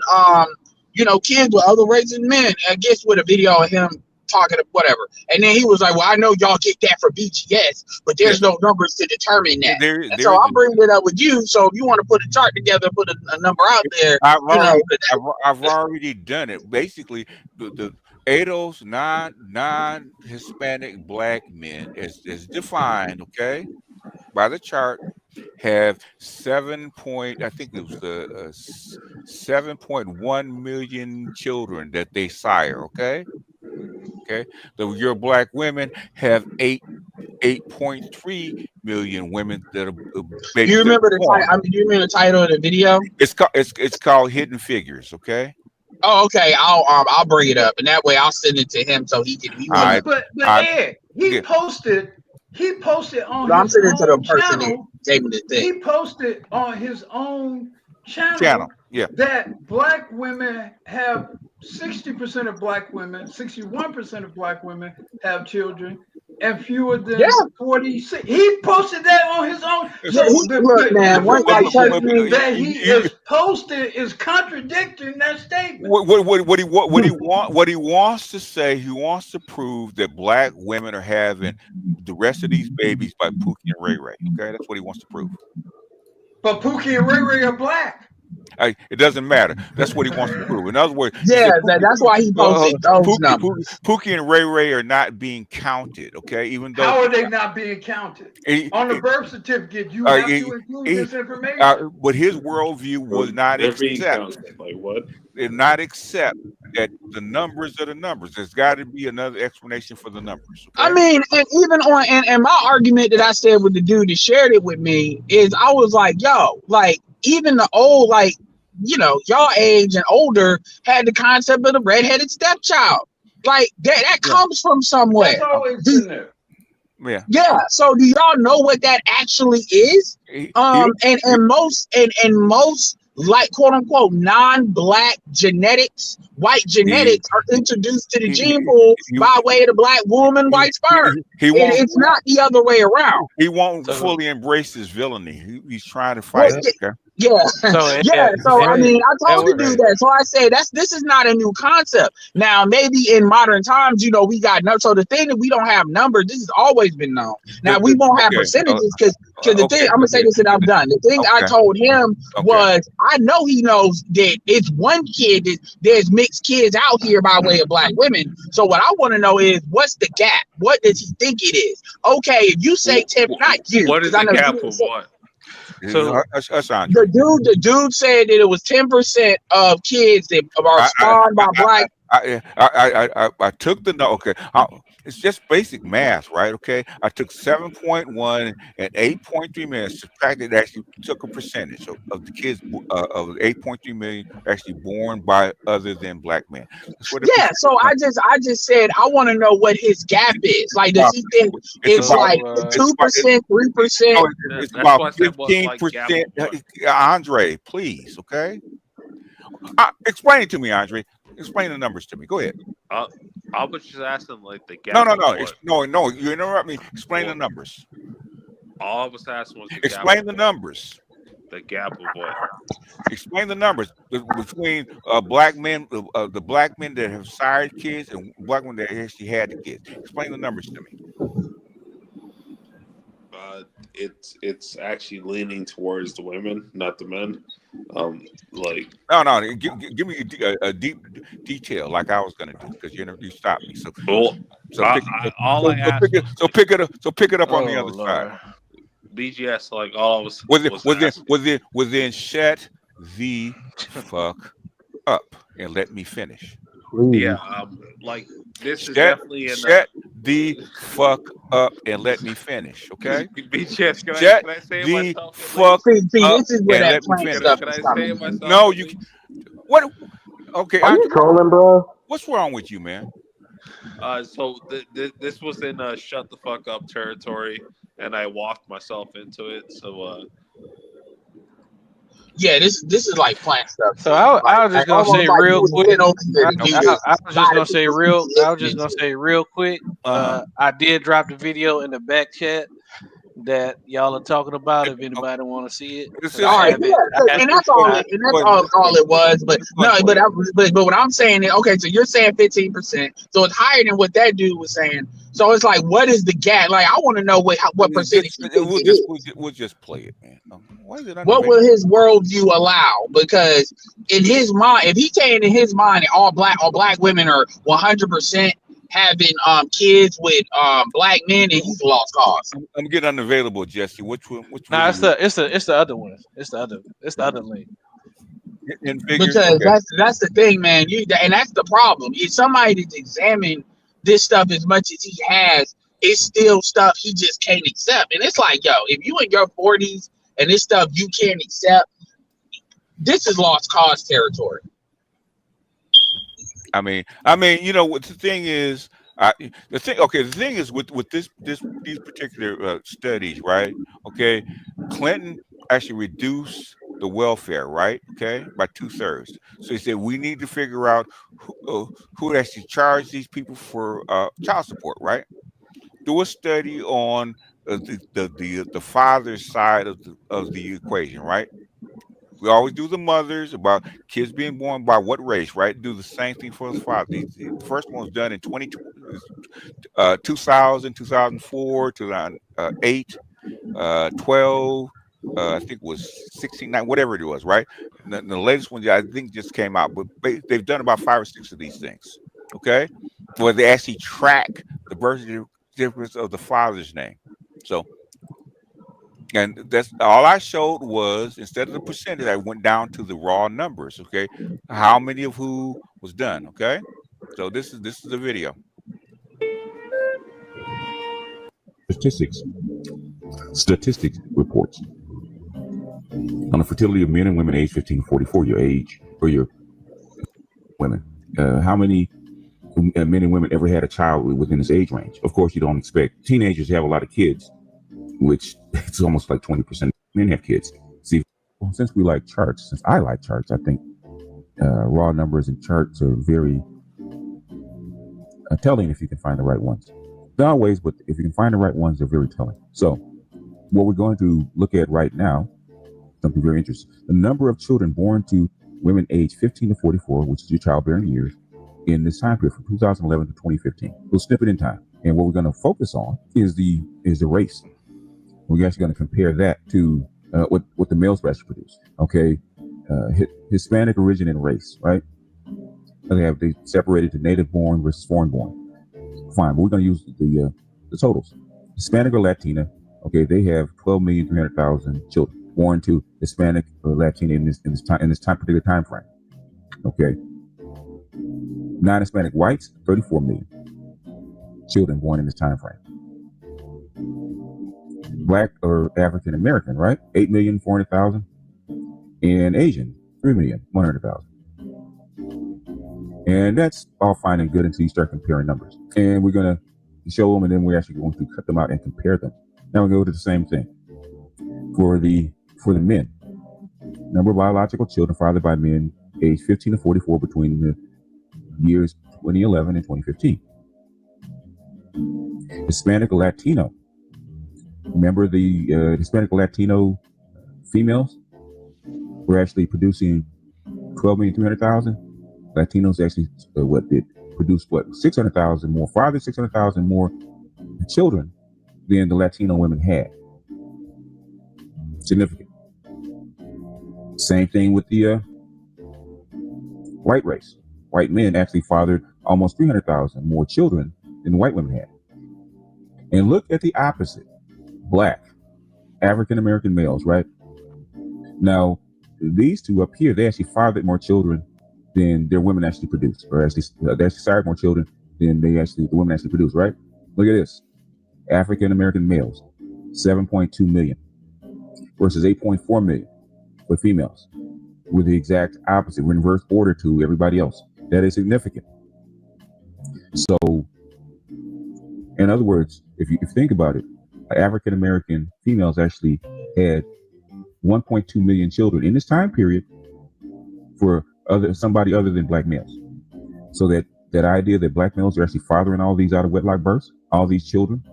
kids with other races and men. I guess with a video of him talking to whatever. And then he was like, well, I know y'all get that for BGS, but there's no numbers to determine that. So I'm bringing it up with you. So if you want to put a chart together, put a number out there. I've already done it. Basically, the ADOS non-Hispanic black men is defined, okay, by the chart, have 7.1 million children that they sire. Okay. So your black women have 8 8.3 million women that are You babies that remember are the born. title? I mean, you remember the title of the video? It's called Hidden Figures. Okay. Oh, okay. I'll bring it up, and that way I'll send it to him so he can. He All right. But All right. Ed, he posted on I'm his sending it to the own person that channel. gave me the thing. He posted on his own Channel. channel Yeah. that black women have 60% of black women, 61% of black women have children, and fewer than 46. He posted that on his own. So Look, man, information that he is posting is contradicting that statement. What he wants to say, he wants to prove that black women are having the rest of these babies by Pookie and Ray Ray. Okay, that's what he wants to prove. But Pookie and Ray Ray are black. It doesn't matter. That's what he wants to prove. In other words, that's why he posted those numbers. Pookie and Ray Ray are not being counted. Okay, even though how are they not being counted on the birth certificate? You have to include this information. But his worldview was not accept. Like what? Did not accept that the numbers are the numbers. There's got to be another explanation for the numbers. Okay? I mean, and even on and my argument that I said with the dude that shared it with me is I was like, yo, like even the old, like, you know, y'all age and older had the concept of the redheaded stepchild. Like that comes from somewhere. That's always been there. Yeah. So do y'all know what that actually is? And most like quote unquote non-black genetics, white genetics are introduced to the gene pool by way of the black woman, white sperm. It's not the other way around. He won't fully embrace his villainy. He's trying to fight it. Okay? Yeah. So I mean, I told the dude that. So I said this is not a new concept. Now, maybe in modern times, you know, we got numbers. So the thing that we don't have numbers, this has always been known. Now we won't have percentages because the thing I'm gonna say this and I'm done. The thing I told him was I know he knows that it's one kid that there's mixed kids out here by way of black women. So what I want to know is what's the gap? What does he think it is? Okay, if you say 10, not you. What is the gap of what? So the dude said that it was 10% of kids that are spawned by black. I took the okay. It's just basic math, right? Okay, I took 7.1 and 8.3 million, subtracted, actually took a percentage of the kids of 8.3 million actually born by other than black men. Yeah, so I just said I want to know what his gap is. Like, does he think it's like 2%, 3%? It's about 15%. Andre, please, okay. Explain it to me, Andre. Explain the numbers to me. Go ahead. I was just asking, like, the gap. No. You interrupt me. Explain the numbers. All I was asking was explain the numbers. The gap of what? Explain the numbers between black men, the black men that have sired kids, and black men that actually had the kids. Explain the numbers to me. It's actually leaning towards the women, not the men. Like give me a deep detail like I was gonna do because you stopped me. So pick it up on the other side. BGS, like all I was within shut the fuck up and let me finish. Yeah, like this is definitely in shut the fuck up and let me finish, okay? BGS, can I say it the myself? Fuck this is where that stuff can I say it myself? No, you can. What? Okay, are you trolling, bro? What's wrong with you, man? So this was in shut the fuck up territory, and I walked myself into it. So yeah, this is like plant stuff. So I was just gonna say real quick. I was just gonna say real quick. I did drop the video in the back chat that y'all are talking about. If anybody want to see it, all right, and that's all. All it was. But but what I'm saying is, okay, so you're saying 15%, so it's higher than what that dude was saying. So it's like, what is the gap? Like, I want to know what percentage. We'll just play it, man. What will his worldview allow? Because in his mind, if he came in his mind, all black women are 100% having kids with black men, and he's lost cause. I'm getting unavailable, Jesse. Which one? Nah, it's the other one. It's the other link. Because that's the thing, man. And that's the problem. If somebody that's examined this stuff as much as he has, it's still stuff he just can't accept. And it's like, yo, if you in your 40s and this stuff you can't accept, this is lost cause territory. I mean, what the thing is, the thing is with these particular studies, right? Okay, Clinton actually reduced the welfare, right? Okay, by 2/3. So he said we need to figure out who would actually charge these people for child support, right? Do a study on the father's side of the equation, right? We always do the mothers about kids being born by what race, right? Do the same thing for the father. The first one was done in 2000, 2004, 2008, 12, I think it was 16, 9, whatever it was, right? And the latest one, I think, just came out, but they've done about 5 or 6 of these things, okay? Where they actually track the birth difference of the father's name. So, and that's all I showed was, instead of the percentage, I went down to the raw numbers, okay? How many of who was done, okay? So this is the video. Statistics reports on the fertility of men and women aged 15 to 44, your age, or your women. How many men and women ever had a child within this age range? Of course, you don't expect teenagers to have a lot of kids, which it's almost like 20% of men have kids. See, since we like charts, since I like charts, I think raw numbers and charts are very telling if you can find the right ones. Not always, but if you can find the right ones, they're very telling. So what we're going to look at right now, something very interesting. The number of children born to women aged 15 to 44, which is your childbearing years, in this time period from 2011 to 2015. We'll snip it in time. And what we're going to focus on is the race. We're actually going to compare that to what the males actually produce. Okay, Hispanic origin and race, right? They separated to native born versus foreign born. Fine, but we're going to use the totals. Hispanic or Latina, okay, they have 12,300,000 children born to Hispanic or Latina in this particular time frame. Okay, non-Hispanic whites, 34 million children born in this time frame. Black or African American, right? 8,400,000, and Asian, 3,100,000. And that's all fine and good until you start comparing numbers. And we're going to show them, and then we're actually going to cut them out and compare them. Now we go to the same thing for the men. Number of biological children fathered by men aged 15 to 44 between the years 2011 and 2015. Hispanic or Latino. Remember the Hispanic or Latino females were actually producing 12,300,000. Latinos actually produced 600,000 more, fathered 600,000 more children than the Latino women had. Significant. Same thing with the white race. White men actually fathered almost 300,000 more children than the white women had. And look at the opposite. Black, African American males, right? Now, these two up here, they actually fathered more children than their women actually produced, or actually they actually sired more children than the women actually produced, right? Look at this. African American males, 7.2 million versus 8.4 million for females. We're the exact opposite. We're in reverse order to everybody else. That is significant. So, in other words, if you think about it, African American females actually had 1.2 million children in this time period for somebody other than black males. So that idea that black males are actually fathering all these out of wedlock births, all these children,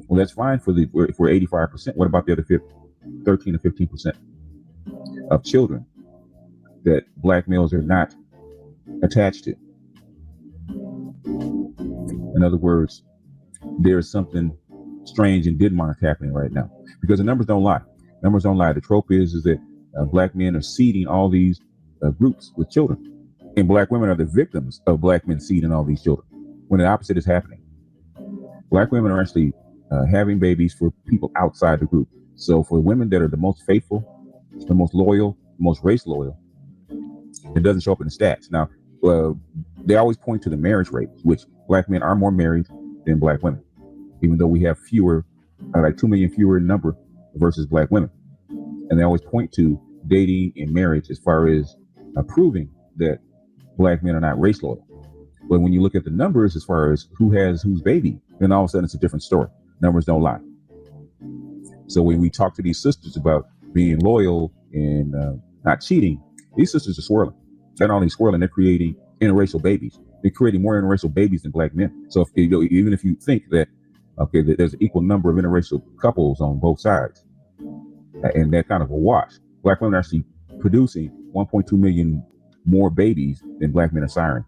well, that's fine for 85%. What about the other 13 to 15% of children that black males are not attached to? In other words, there's something strange in Denmark happening right now, because the numbers don't lie. Numbers don't lie. The trope is that black men are seeding all these groups with children, and black women are the victims of black men seeding all these children, when the opposite is happening. Black women are actually having babies for people outside the group. So for women that are the most faithful, the most loyal, the most race loyal, it doesn't show up in the stats. Now, they always point to the marriage rate, which black men are more married than black women. even though we have fewer, like 2 million fewer in number versus black women. And they always point to dating and marriage as far as proving that black men are not race loyal. But when you look at the numbers as far as who has whose baby, then all of a sudden it's a different story. Numbers don't lie. So when we talk to these sisters about being loyal and not cheating, these sisters are swirling. They're not only swirling, they're creating interracial babies. They're creating more interracial babies than black men. So if, even if you think that, okay, that there's an equal number of interracial couples on both sides, and that kind of a wash, black women are actually producing 1.2 million more babies than black men are siring.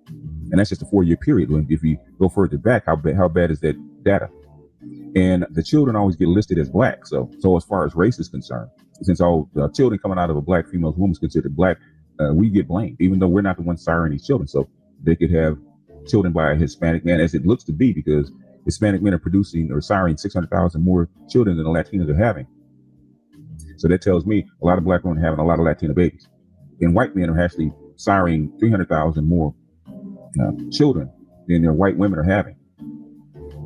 And that's just a 4-year period. If you go further back, how bad is that data? And the children always get listed as black. So as far as race is concerned, since all the children coming out of a black female womb is considered black, we get blamed, even though we're not the ones siring these children. So they could have children by a Hispanic man, as it looks to be, because Hispanic men are producing or siring 600,000 more children than the Latinos are having. So that tells me a lot of black women having a lot of Latino babies. And white men are actually siring 300,000 more children than their white women are having.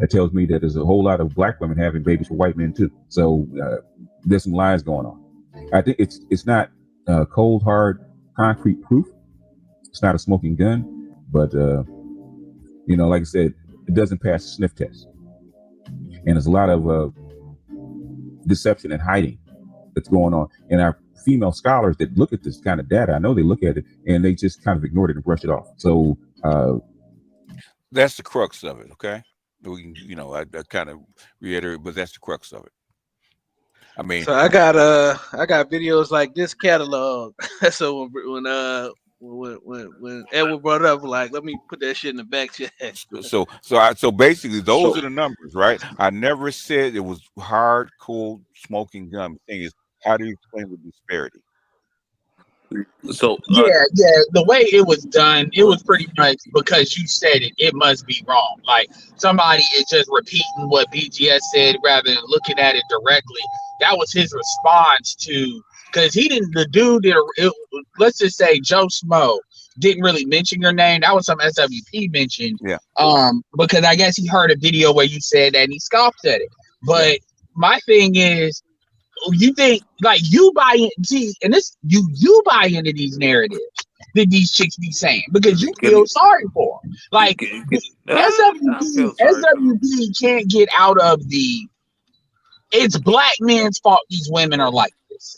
That tells me that there's a whole lot of black women having babies for white men too. So there's some lies going on. I think it's not cold, hard, concrete proof. It's not a smoking gun, but like I said, it doesn't pass the sniff test. And there's a lot of deception and hiding that's going on. And our female scholars that look at this kind of data, I know they look at it and they just kind of ignored it and brush it off. So that's the crux of it. Okay. We can, I kind of reiterate, but that's the crux of it. I mean, so I got videos like this catalog. So when Edward brought it up, like, let me put that shit in the back check. So basically, those are the numbers, right? I never said it was hard, cold, smoking gun. The thing is, how do you explain the disparity? So the way it was done, it was pretty much because you said it, it must be wrong. Like somebody is just repeating what BGS said rather than looking at it directly. That was his response to, because he didn't, the dude did, let's just say Joe Smo didn't really mention your name. That was something SWP mentioned. Yeah. Because I guess he heard a video where you said that and he scoffed at it. But my thing is, you think like you buy in, and this you buy into these narratives that these chicks be saying because you feel sorry for them. Like SWP can't get out of it's black men's fault these women are like this.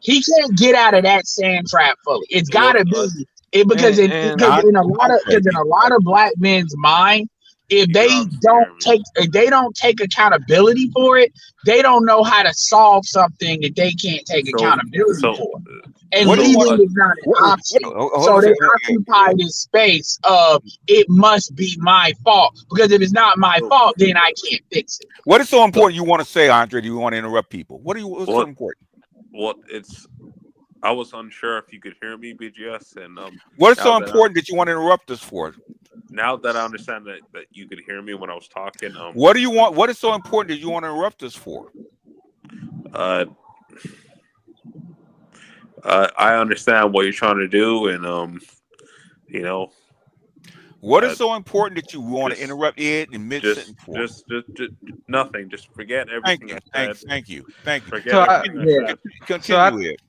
He can't get out of that sand trap fully. It's gotta be because in a lot of black men's mind, if they don't take accountability for it, they don't know how to solve something that they can't take accountability for. And leaving is not an option. So they occupy this space of it must be my fault. Because if it's not my fault, then I can't fix it. What is so important you want to say, Andre? Do you want to interrupt people? What's so important? Well, I was unsure if you could hear me, BGS, and what is so important that you want to interrupt us for? Now that I understand that you could hear me when I was talking, what do you want? What is so important that you want to interrupt us for? I understand what you're trying to do, and what is so important that you want to interrupt it and mid sentence for? Just nothing. Just forget everything I said. Thank you. Forget everything I said. Continue it.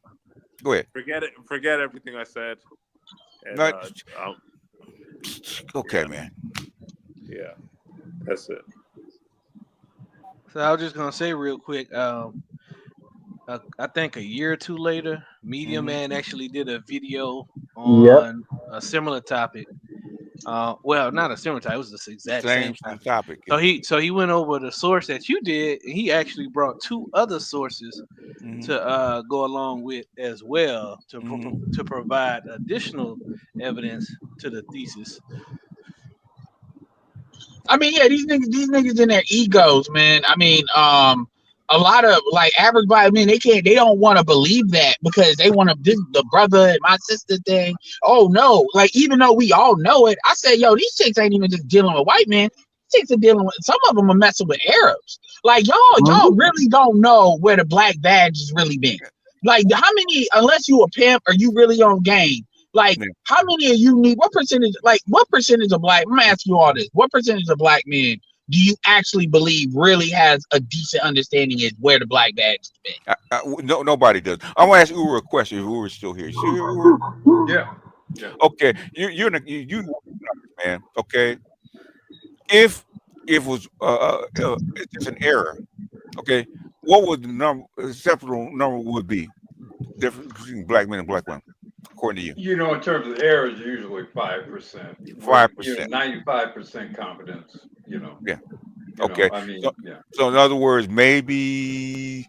Go ahead. Forget everything I said. And, okay, man. Yeah, that's it. So I was just gonna say real quick. I think a year or two later, Media Man actually did a video on a similar topic. Well, not a similar topic. It was the exact same topic. So he went over the source that you did, and he actually brought 2 other sources to go along with as well to provide additional evidence to the thesis. I mean, yeah, these niggas in their egos, man. I mean, a lot of like average black men, they don't want to believe that because they want to the brother and my sister thing. Oh no, like even though we all know it, I said, yo, these chicks ain't even just dealing with white men. These chicks are dealing with, some of them are messing with Arabs. Like y'all really don't know where the black badge has really been. Like how many, unless you a pimp or you really on game, like how many of you need, what percentage of black, I'm gonna ask you all this, what percentage of black men do you actually believe really has a decent understanding is where the black bag has been? No, nobody does. I want to ask Uru a question. If Uru's still here, you still here, Uru? Yeah. Yeah. Okay, you know numbers, man. Okay, if it was it's just an error, okay, what would the number acceptable number would be different between black men and black women, according to you? You know, in terms of errors, usually 5%. 5%. 95% confidence. You know. Yeah. You Okay. know, I mean, So, yeah. so in other words, maybe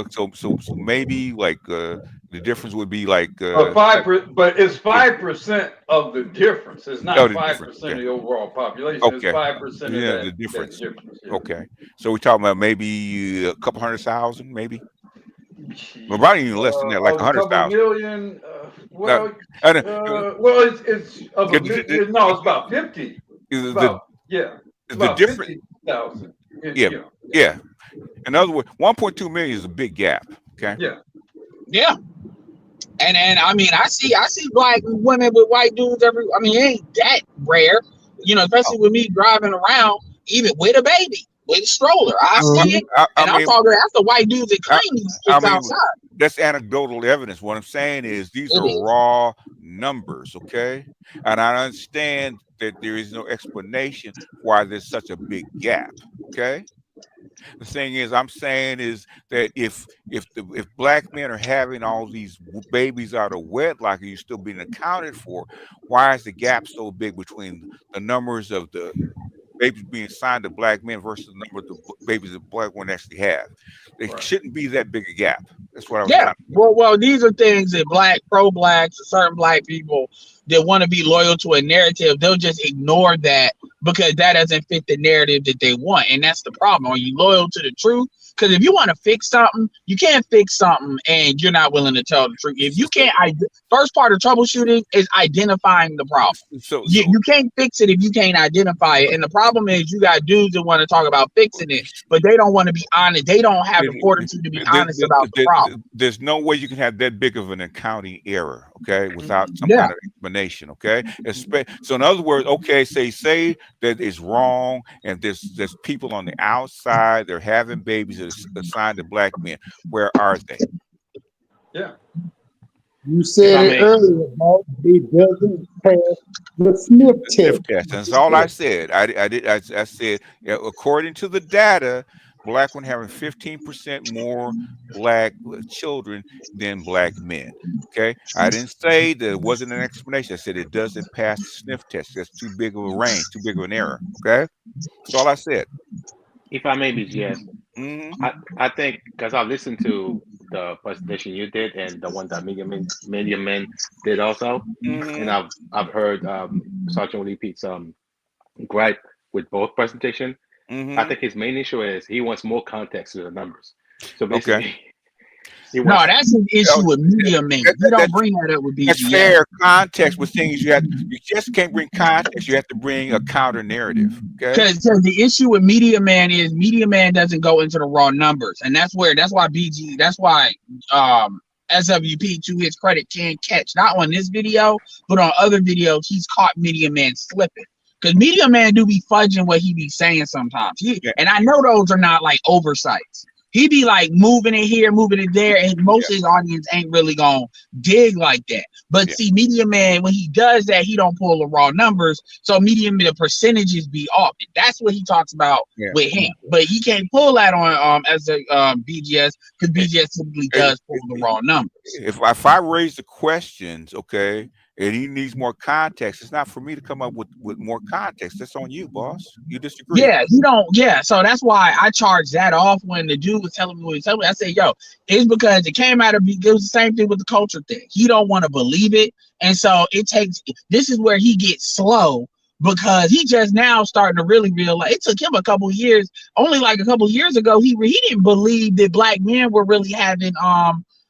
so maybe like the difference would be like But but it's 5% of the difference. It's not oh, the 5% difference. of Yeah. the overall population. Okay. It's 5% of Yeah, that the difference. That difference. Yeah. Okay. So we're talking about maybe a couple 100,000, maybe. Well, probably even less than that, like A couple 100,000. million. Well, Well, it's of a million. No, it's about 50. It's about it's the about difference. 50,000. Yeah, yeah. In other words, 1.2 million is a big gap. Okay. Yeah. And I mean, I see black women with white dudes every. I mean, it ain't that rare, you know, especially with me driving around, even with a baby, with a stroller. I see it, and I'm talking that's the white dudes that claim these kids outside. That's anecdotal evidence. What I'm saying is these are raw numbers, okay? And I understand that there is no explanation why there's such a big gap, okay? The thing is, I'm saying is that if black men are having all these babies out of wedlock and you're still being accounted for, why is the gap so big between the numbers of the babies being assigned to black men versus the number of the babies that black women actually have? There shouldn't be that big a gap. That's what I was trying to say. Well, these are things that pro-blacks, certain black people that want to be loyal to a narrative, they'll just ignore that because that doesn't fit the narrative that they want. And that's the problem. Are you loyal to the truth? Because if you want to fix something, you can't fix something and you're not willing to tell the truth. If you can't, first part of troubleshooting is identifying the problem. You can't fix it if you can't identify it. And the problem is you got dudes that want to talk about fixing it, but they don't want to be honest. They don't have the fortitude to be honest about the problem. There's no way you can have that big of an accounting error, okay, without some kind of explanation, okay? So in other words, okay, say that it's wrong and there's people on the outside, they're having babies that are assigned to black men. Where are they? Yeah. You said it earlier, Mark. It doesn't pass the sniff test. That's all I said. I said, according to the data, black women having 15% more black children than black men. Okay, I didn't say there wasn't an explanation. I said it doesn't pass the sniff test. That's too big of a range, too big of an error. Okay, that's all I said. If I may be, yes, I think because I listened to the presentation you did and the one that Media Men did also, and I've heard Sergeant Lee Pete's gripe with both presentation. I think his main issue is he wants more context to the numbers. So basically, that's an issue with Media Men. You don't bring that up with BGS. That's fair context with things you just can't bring context. You have to bring a counter narrative. Okay. Because the issue with Media Man is Media Man doesn't go into the raw numbers, and that's why SWP, to his credit, can catch not on this video, but on other videos he's caught Media Man slipping. Because Media Man do be fudging what he be saying sometimes. And I know those are not like oversights. He be like moving it here, moving it there, and most of his audience ain't really gonna dig like that. But see, Media Man, when he does that, he don't pull the raw numbers. So Media Man, the percentages be off. That's what he talks about with him. But he can't pull that on as a BGS because BGS typically does pull the raw numbers. If I raise the questions, okay, and he needs more context, it's not for me to come up with more context. That's on you, boss. You disagree. Yeah, you don't. Yeah, so that's why I charged that off when the dude was telling me what he was telling me. I said, yo, it's because it came out of, it was the same thing with the culture thing. He don't want to believe it. And so this is where he gets slow because he just now starting to really realize. It took him a couple years, only like a couple years ago, he didn't believe that black men were really having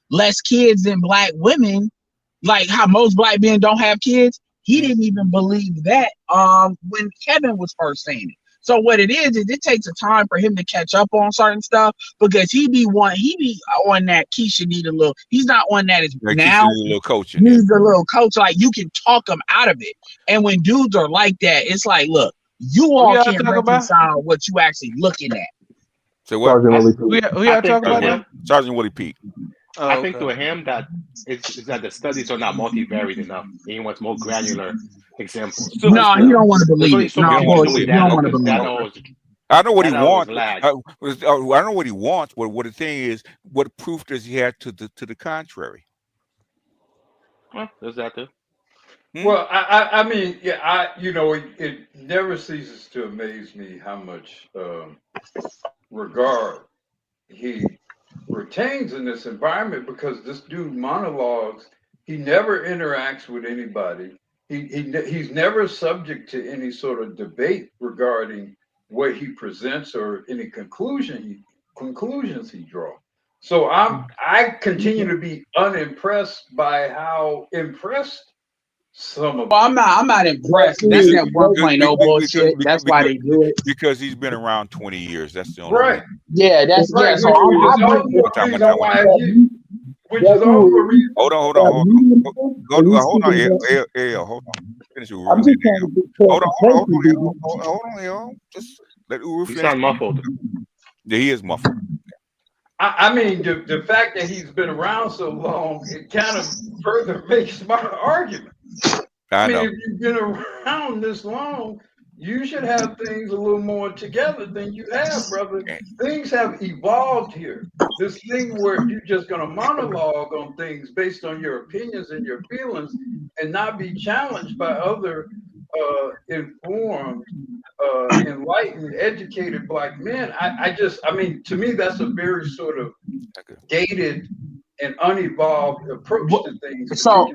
less kids than black women. Like how most black men don't have kids, he didn't even believe that when Kevin was first saying it. So what it is it takes a time for him to catch up on certain stuff because he be on that Keisha need a little. He's not on that is now. He's a little coaching. He's a little coach. Like you can talk him out of it. And when dudes are like that, it's like, look, You all can't reconcile what you actually looking at. So what? Who y'all talking about now? Sergeant Willie Pete. I think to him that it's that the studies are not multivariate enough. He wants more granular examples. No, he don't want to believe it. So No, many bullshit. doing He don't that want to because believe that it. always I know what he that always wants. lag. I know what he wants, but what the thing is, what proof does he have to the contrary? There's that too. Well, I mean, yeah, it never ceases to amaze me how much regard he retains in this environment, because this dude monologues. He never interacts with anybody. He's never subject to any sort of debate regarding what he presents or any conclusions he draws. So I continue to be unimpressed by how impressed some of. Well, I'm not impressed. That's that 1.0 bullshit. That's why they do it. Because he's been around 20 years. That's the only Right. reason. Yeah, that's Right, yeah. So which is I'm also a reason why which is also a reason. Hold on. Hold on. AL, hold on. Finish your I'm just trying to get Hold clarification. on, AL. Just let Uru He finish. sounds muffled. Yeah, he is muffled. I mean, the fact that he's been around so long, it kind of further makes my argument. I mean, know. if you've been around this long, you should have things a little more together than you have, brother. Things have evolved here. This thing where you're just going to monologue on things based on your opinions and your feelings and not be challenged by other informed, enlightened, educated black men. I mean, to me, that's a very sort of dated and unevolved approach to things. So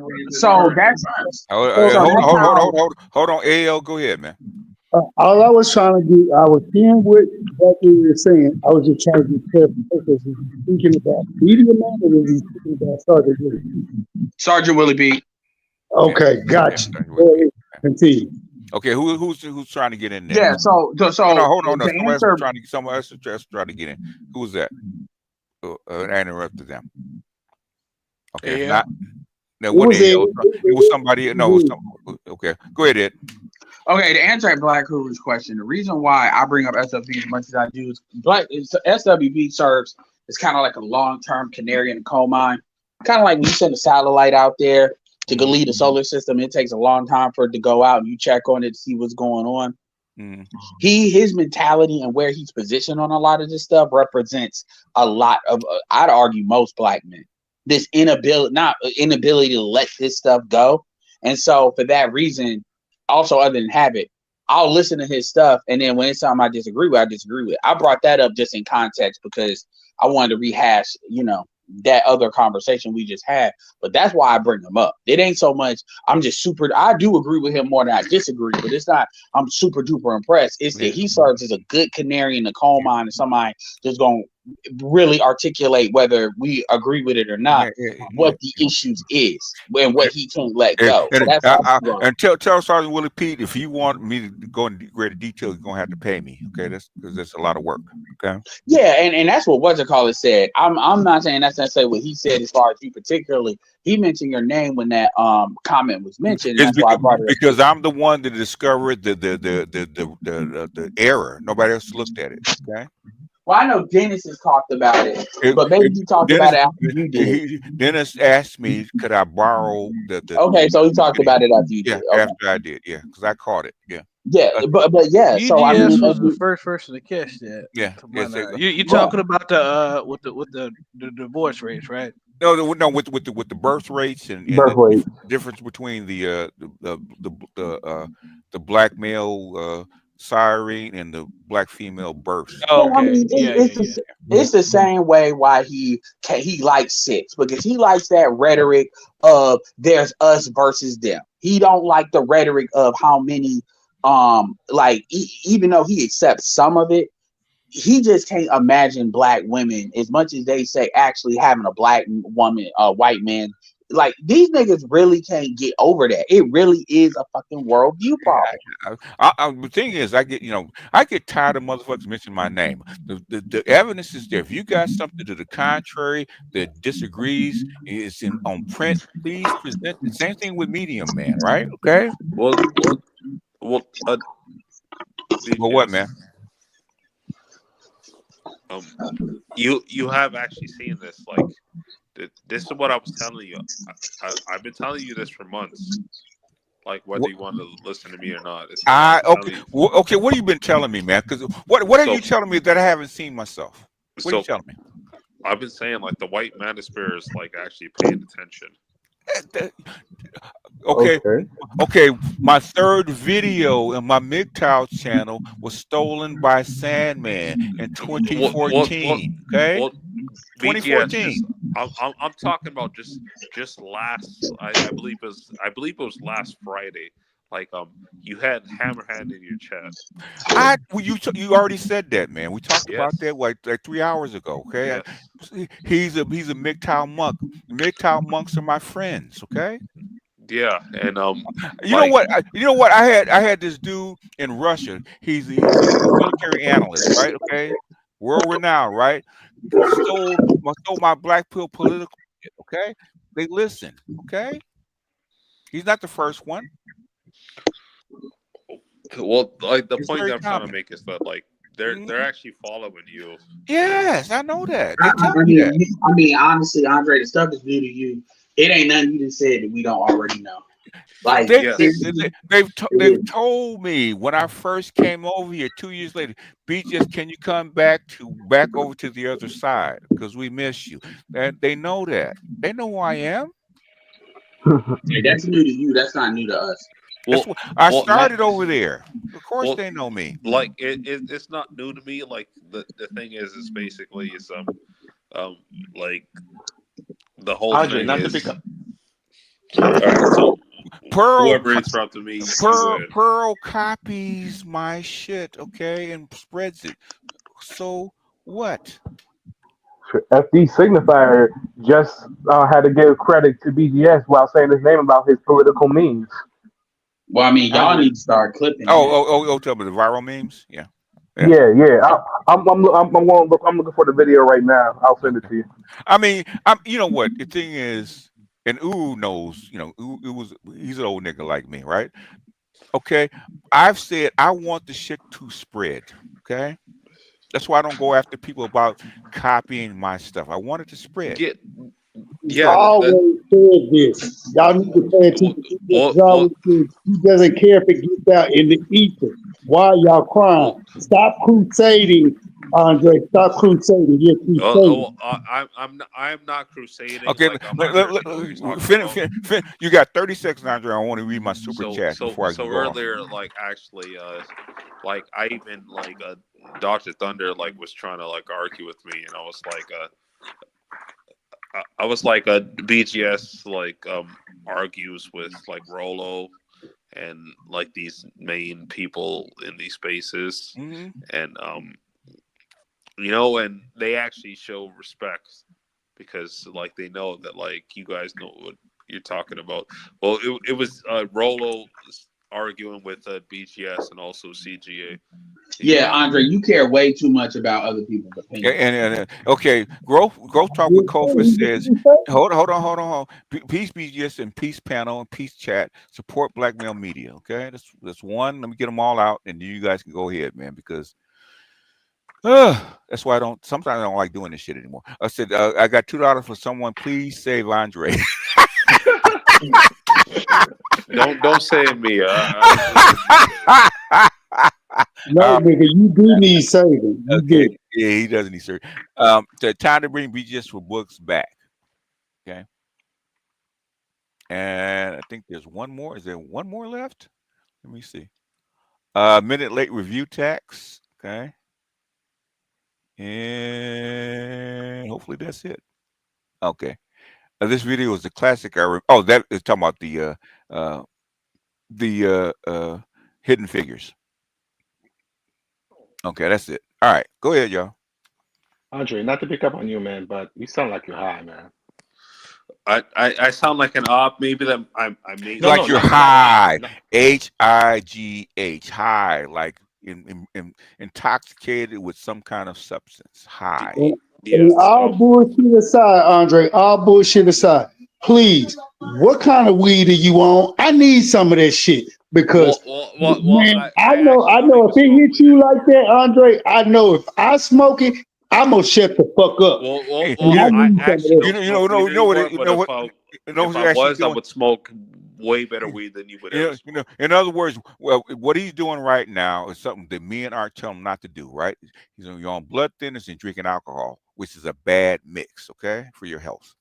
that's Hold on. AL, go ahead, man. All I was trying to do, I was hearing what you were saying. I was just trying to get clarification. Is he speaking about Media Man or is he speaking about Sergeant Willie? Sergeant Willie B. Okay, gotcha. Continue. Okay, who's trying to get in there? Yeah, so hold on. to Someone else trying to get in. Who's that? I interrupted them. Okay, if not. No, what it was somebody. No, okay. Go ahead, Ed. Okay, to answer Black Hoover's question, the reason why I bring up SWB as much as I do is SWB serves as kind of like a long-term canary in the coal mine. Kind of like when you send a satellite out there to go lead the solar system, it takes a long time for it to go out and you check on it to see what's going on. His mentality and where he's positioned on a lot of this stuff represents a lot of, I'd argue, most black men. This inability to let this stuff go. And so for that reason, also other than habit, I'll listen to his stuff. And then when it's something I disagree with, I disagree with. I brought that up just in context because I wanted to rehash, that other conversation we just had. But that's why I bring him up. It ain't so much I do agree with him more than I disagree, but it's not I'm super duper impressed. It's that he serves as a good canary in the coal mine and somebody that's going to really articulate whether we agree with it or not, what the issues is and what he can't let go. And tell Sergeant Willie Pete, if you want me to go into greater detail, you're gonna have to pay me. Okay, that's because that's a lot of work. Okay. Yeah, and that's what What's-It-Call-It said. I'm not saying that's necessarily what he said as far as you particularly. He mentioned your name when that comment was mentioned. That's why I brought it up. Because I'm the one that discovered the error. Nobody else looked at it. Okay. Well, I know Dennis has talked about it, but maybe he talked about it after you did. Dennis asked me, could I borrow the okay, so he talked about it after you did. Yeah, after I did. Yeah, because I caught it. Yeah. Yeah, but yeah. So I mean, was the first person to catch that. Yeah. You talking about the with the divorce rates, right? No, with the birth rates and the difference between the black male siren and the black female births. Oh, okay. I mean, it's the same way why he likes sex, because he likes that rhetoric of there's us versus them. He don't like the rhetoric of how many even though he accepts some of it, he just can't imagine black women, as much as they say actually having a black woman, a white man. Like, these niggas really can't get over that. It really is a fucking worldview problem. The thing is, I get tired of motherfuckers mentioning my name. The evidence is there. If you got something to the contrary that disagrees, it's on print. Please present. The same thing with Medium Man, right? Okay. Well, But what, man? You have actually seen this. Like, this is what I was telling you. I've been telling you this for months. Like, whether you want to listen to me or not. It's like, Okay. Okay. What have you been telling me, man? Because what are you telling me that I haven't seen myself? What are you telling me? I've been saying, like, the white manosphere is like actually paying attention. Okay. My third video in my MGTOW channel was stolen by Sandman in 2014. Okay. Well, 2014. I'm talking about just last. I believe it was last Friday. Like, you had Hammerhand in your chat. You already said that, man. We talked about that like 3 hours ago. Okay. He's a MGTOW monk. MGTOW monks are my friends. Okay. Yeah, and you know what? I had this dude in Russia. He's a military analyst, right? Okay, world renowned, right? Stole my black pill political shit. Okay, they listen. Okay, he's not the first one. Well, like, the It's point very that I'm trying to common. make is that, like, they're actually following you. Yes, I know that. I mean, honestly, Andre, the stuff is new to you. It ain't nothing you just said that we don't already know. Like, they've told me when I first came over here 2 years later, BGS, can you come back over to the other side because we miss you. And they know that. They know who I am. Hey, that's new to you. That's not new to us. I started over there. Of course, they know me. Like, it's not new to me. Like, the thing is basically like, the whole Andre, thing not to is. pick up. All right, so Pearl, whoever interrupted me, Pearl copies my shit, okay, and spreads it. So what? FD Signifier just had to give credit to BGS while saying his name about his political memes. Well, I mean, y'all need to start clipping. Tell me the viral memes. Yeah. I'm looking for the video right now. I'll send it to you. I mean, you know what? The thing is, and Ooh knows, he's an old nigga like me, right? Okay. I've said I want the shit to spread. Okay. That's why I don't go after people about copying my stuff. I want it to spread. He always said this. Y'all need to pay attention to this. He doesn't care if it gets out in the ether. Why y'all crying? Stop crusading, Andre. Stop crusading. You're crusading. I'm not crusading. Okay, like, you got 30 seconds, Andre. I want to read my super chat before I go earlier, like, actually, like, I even, like, Dr. Thunder, like, was trying to, like, argue with me, and I was like, BGS, like, argues with, like, Rolo and, like, these main people in these spaces, and and they actually show respect because, like, they know that, like, you guys know what you're talking about. Well, it was Rolo arguing with BGS and also CGA. Yeah, Andre, you care way too much about other people's opinions. And okay, growth talk with Kofa says, hold on. Peace BGS and peace panel and peace chat support black male media. Okay, that's one. Let me get them all out, and you guys can go ahead, man, because that's why sometimes I don't like doing this shit anymore. I said I got $2 for someone. Please save Andre. Don't say me. No, nigga, you do need saving. You do. Yeah, he doesn't need saving. Time to bring BGS for books back. Okay. And I think there's one more. Is there one more left? Let me see. Minute late review tax. Okay. And hopefully that's it. Okay. This video is a classic. That is talking about the hidden figures. Okay, that's it. All right, go ahead, y'all. Andre, not to pick up on you, man, but you sound like you're high, man. I sound like an op. Maybe that I made like you're high. HIGH. High, like intoxicated with some kind of substance. High. And all bullshit aside, Andre, all bullshit aside, please, what kind of weed are you on? I need some of that shit. Because man, I I know if he hit you like that, Andre, I know if I smoke it, I'm gonna shut the fuck up. And I I need some of actually that. don't smoke weed anymore. But if I was, I would smoke way better weed than you would ever smoke. In other words, well, what he's doing right now is something that me and Art tell him not to do. Right? You're on blood thinners and drinking alcohol, which is a bad mix. Okay, for your health.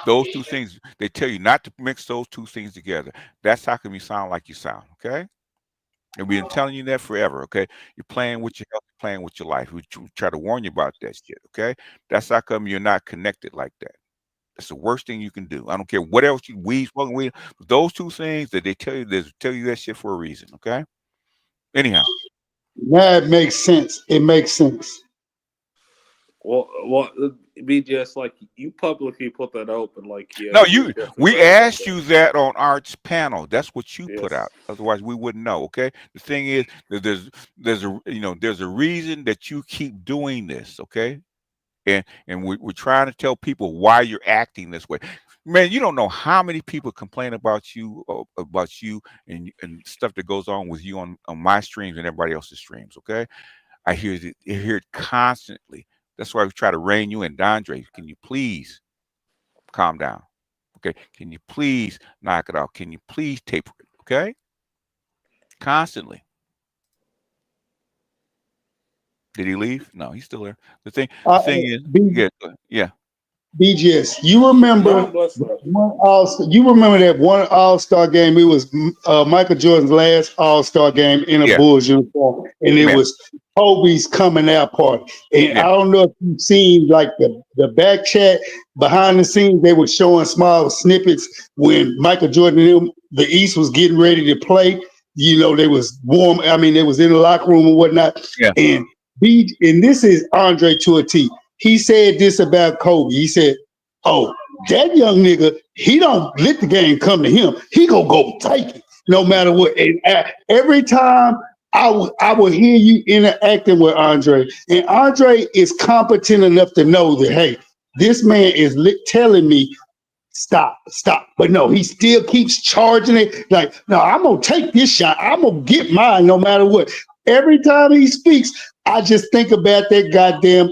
Those two things, they tell you not to mix those two things together. That's how come you sound like you sound. Okay. And we've been telling you that forever, okay? You're playing with your health, you're playing with your life. We try to warn you about that shit, okay? That's how come you're not connected like that. That's the worst thing you can do. I don't care what else you smoking weed. Those two things that they tell you that shit for a reason, okay? Anyhow. That makes sense. It makes sense. Well, BGS, like you publicly put that out, but like, yeah. No, we asked you that on Art's panel. That's what you put out. Otherwise, we wouldn't know. Okay. The thing is, there's a reason that you keep doing this. Okay, and we're trying to tell people why you're acting this way. Man, you don't know how many people complain about you and stuff that goes on with you on my streams and everybody else's streams. Okay, I hear it constantly. That's why we try to rein you in. Dondre, can you please calm down? Okay. Can you please knock it off? Can you please taper it? Okay. Constantly. Did he leave? No, he's still there. The thing is, yeah. BGS, you remember that one All-Star game? It was Michael Jordan's last All-Star game in a Bulls uniform, and it was Kobe's coming out party. And I don't know if you've seen like the back chat behind the scenes. They were showing small snippets when Michael Jordan and the East was getting ready to play. You know, they was warm. I mean, they was in the locker room and whatnot. Yeah. And this is Andre to a T. He said this about Kobe. He said, "Oh, that young nigga, he don't let the game come to him. He gonna go take it no matter what." And every time I would hear you interacting with Andre, and Andre is competent enough to know that, hey, this man is telling me, stop. But no, he still keeps charging it. Like, no, I'm gonna take this shot. I'm gonna get mine no matter what. Every time he speaks, I just think about that goddamn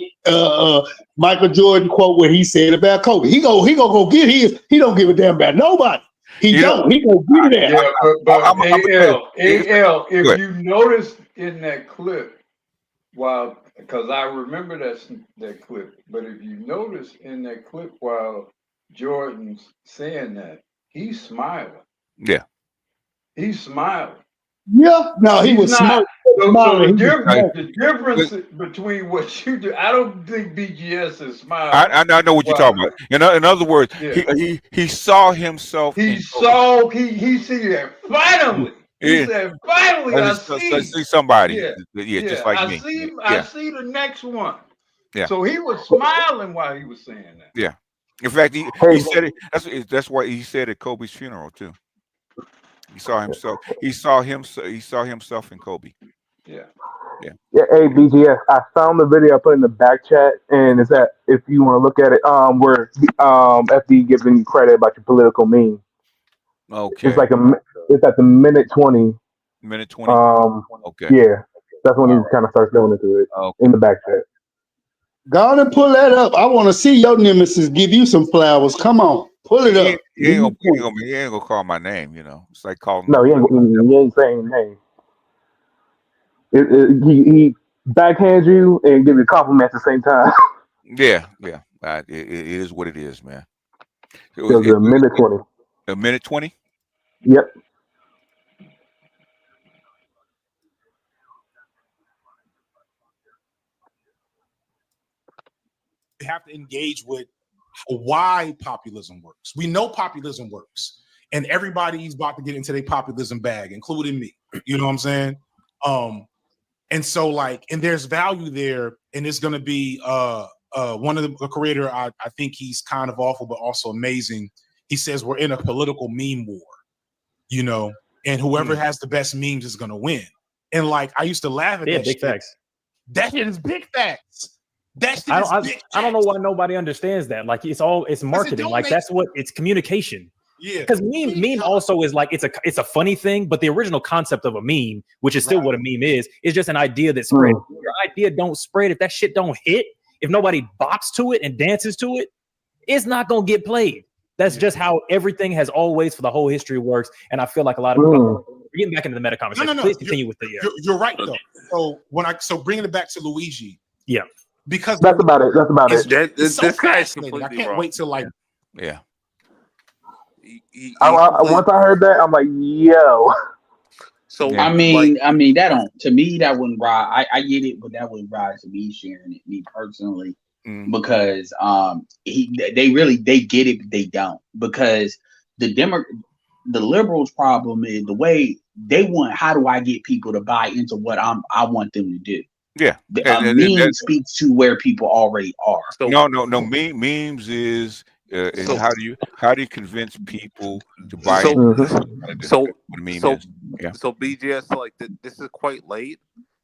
Michael Jordan quote where he said about Kobe. He gonna go get his. He don't give a damn about nobody. He don't. He gonna get it out. Yeah, but AL, if you notice in that clip, because I remember that clip, but if you notice in that clip while Jordan's saying that, he's smiling. Yeah. He's smiling. Yeah, no, he was smart. So the difference between what you do, I don't think BGS is smiling. I know what you're talking about. In other words, he saw himself. He see that finally. He said, "Finally, I see somebody." Yeah, just like me. I see the next one. Yeah. So he was smiling while he was saying that. Yeah. In fact, he said it. That's why he said at Kobe's funeral too. He saw himself. He saw himself in Kobe. Yeah. Yeah. Hey, BGS, I found the video I put in the back chat, and it's that if you want to look at it, where FD giving you credit about your political meme. Okay. It's at the minute 20. Minute 20. Okay. Yeah, that's when he kind of starts going into it in the back chat. Go on and pull that up. I want to see your nemesis give you some flowers. Come on, pull it up. He ain't gonna call my name. You know, it's like calling. No, he ain't saying name. He backhands you and give you a compliment at the same time. Yeah. It is what it is, man. It was a minute 20. A minute 20? Yep. We have to engage with why populism works. We know populism works, and everybody's about to get into their populism bag, including me. You know what I'm saying? And so and there's value there, and it's going to be one of the creator. I think he's kind of awful, but also amazing. He says we're in a political meme war, you know, and whoever has the best memes is going to win. And I used to laugh at that. Big facts. That shit is big facts. I don't know why nobody understands that. It's marketing. It's communication. Yeah, because meme also is like it's a funny thing, but the original concept of a meme, which is still what a meme is just an idea that spread. If your idea don't spread, if that shit don't hit, if nobody bops to it and dances to it, it's not gonna get played. That's just how everything has always for the whole history works. And I feel like a lot of we're getting back into the meta conversation. No. Please continue with the You're right though. So bringing it back to Luigi. Yeah. Because that's about it. That's about it. It's so This guy's fascinating. I completely can't wrong. wait till like Yeah. Once I heard that, I'm like, yo. So I mean, that don't, to me, that wouldn't ride. I get it, but that wouldn't rise to me sharing it, me personally, because they get it, but they don't, because the liberals' problem is the way they want. How do I get people to buy into what I want them to do? Yeah, meme speaks to where people already are. No. Memes is how do you convince people to buy into what a meme is? Yeah. So BGS, like this is quite late,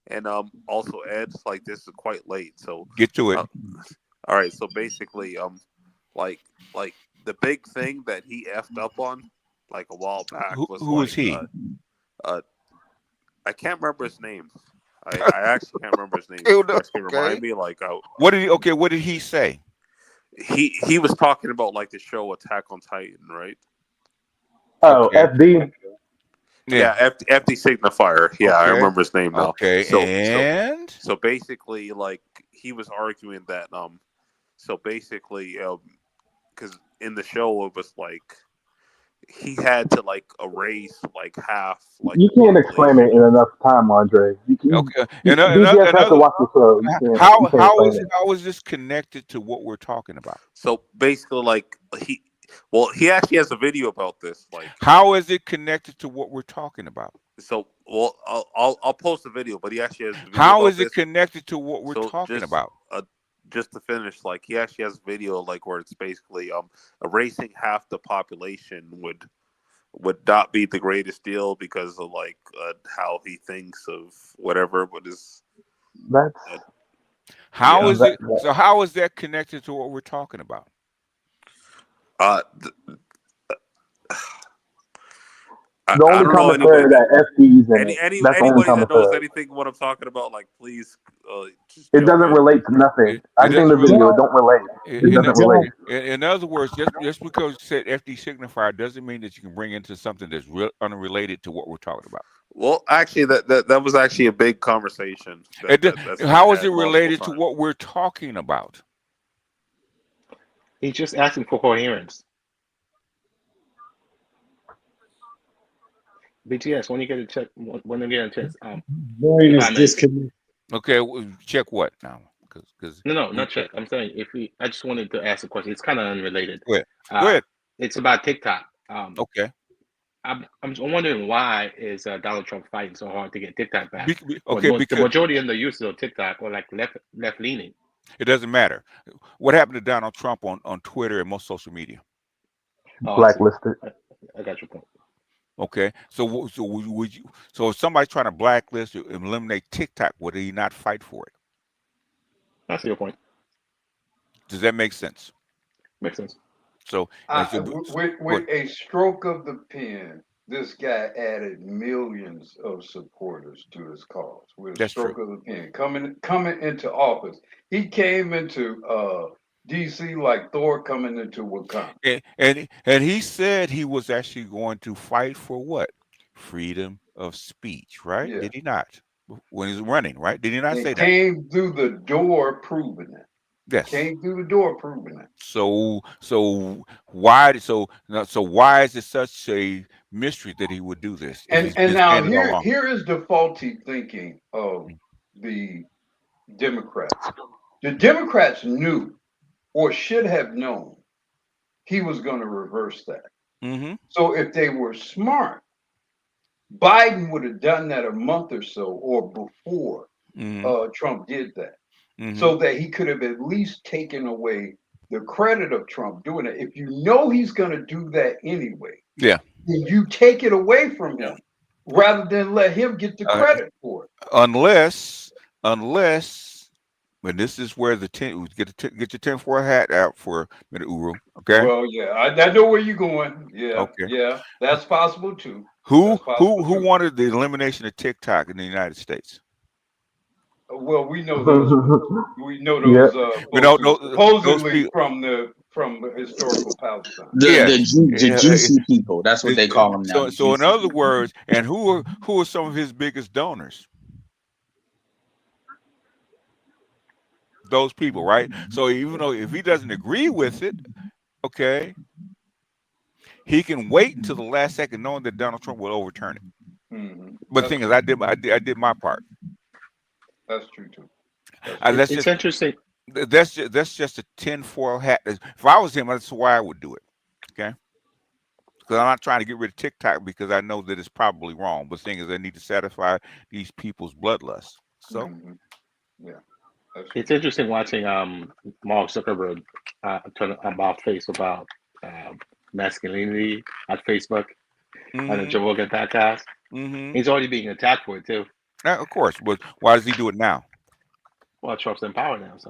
and also Ed's like this is quite late. So get to it. All right. So basically, like the big thing that he effed up on like a while back was who was he? I can't remember his name. I actually can't remember his name. You guys can remind me. Like, what did he say? He was talking about like the show Attack on Titan, right? Oh, FD. Yeah, FD Signifier. Yeah, I remember his name now. Okay, so basically, like he was arguing that so basically, because in the show it was like he had to like erase like half. Like you can't explain it in enough time, Andre. BGS has to watch the show. How is this connected to what we're talking about? So basically, like he actually has a video about this. Like, how is it connected to what we're talking about? So, well, I'll post the video, but he actually has. A video how about is it connected to what we're talking about? Just to finish, like he actually has a video like where it's basically erasing half the population would not be the greatest deal because of like how he thinks of whatever. But is how is it? So how is that connected to what we're talking about? The only commentary that FD's in anybody that knows anything what I'm talking about, like please. It doesn't relate to nothing. I've seen the video. It don't relate. It doesn't relate. In other words, just because you said FD signifier doesn't mean that you can bring into something that's unrelated to what we're talking about. Well, actually, that was actually a big conversation. How is it related to what we're talking about? He's just asking for coherence. BTS, when you get a check, when you get a chance, Brain is disconnected. Okay, check what now? Because no, not check. I'm saying I just wanted to ask a question. It's kind of unrelated. Go ahead. It's about TikTok. Okay. I'm wondering why is Donald Trump fighting so hard to get TikTok back? Because the majority of the users of TikTok are like left leaning. It doesn't matter. What happened to Donald Trump on Twitter and most social media? Blacklisted. I got your point. Okay, so if somebody's trying to blacklist or eliminate TikTok, would he not fight for it? That's your point. Does that make sense? Makes sense. So with a stroke of the pen, this guy added millions of supporters to his cause. With a stroke of the pen, coming into office, he came into DC like Thor coming into Wakanda. And he said he was actually going to fight for what? Freedom of speech, right? Yeah. Did he not? When he was running, right? Did he not say that? Came through the door proving it. Yes. Came through the door proving it. So why is it such a mystery that he would do this? And now here is the faulty thinking of the Democrats. The Democrats knew or should have known he was going to reverse that. Mm-hmm. So if they were smart, Biden would have done that a month or so or before Trump did that. Mm-hmm. So that he could have at least taken away the credit of Trump doing it. If you know he's going to do that anyway, then you take it away from him rather than let him get the credit for it. Unless But this is where the get your tinfoil hat out for a minute, Uru. Okay. Well, yeah, I know where you're going. Yeah, Okay. yeah, that's possible too. Who That's possible who too. wanted the elimination of TikTok in the United States? Well, we know those. We know Yeah. those We know folks those supposedly people. from the historical Palestine. The Yeah. juicy people. That's what they call them now. So The so in juicy other people. words, and who are some of his biggest donors? Those people, right? So even though if he doesn't agree with it, okay, he can wait until the last second, knowing that Donald Trump will overturn it. Mm-hmm. But the thing is, I did my part. That's true too. It's interesting. That's just a tinfoil hat. If I was him, that's why I would do it. Okay, because I'm not trying to get rid of TikTok because I know that it's probably wrong. But the thing is, I need to satisfy these people's bloodlust. So, yeah, it's interesting watching Mark Zuckerberg turn about face about masculinity at Facebook on the Joe Rogan podcast. He's already being attacked for it too. Of course, but why does he do it now? Well, Trump's in power now, so.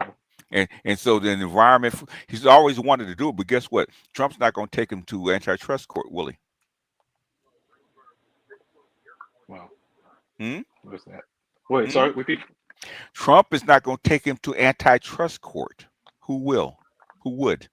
And so the environment, he's always wanted to do it, but guess what? Trump's not going to take him to antitrust court, will he? Wow. Hmm? What's that? Wait, sorry, repeat. Trump is not going to take him to antitrust court. Who will? Who would?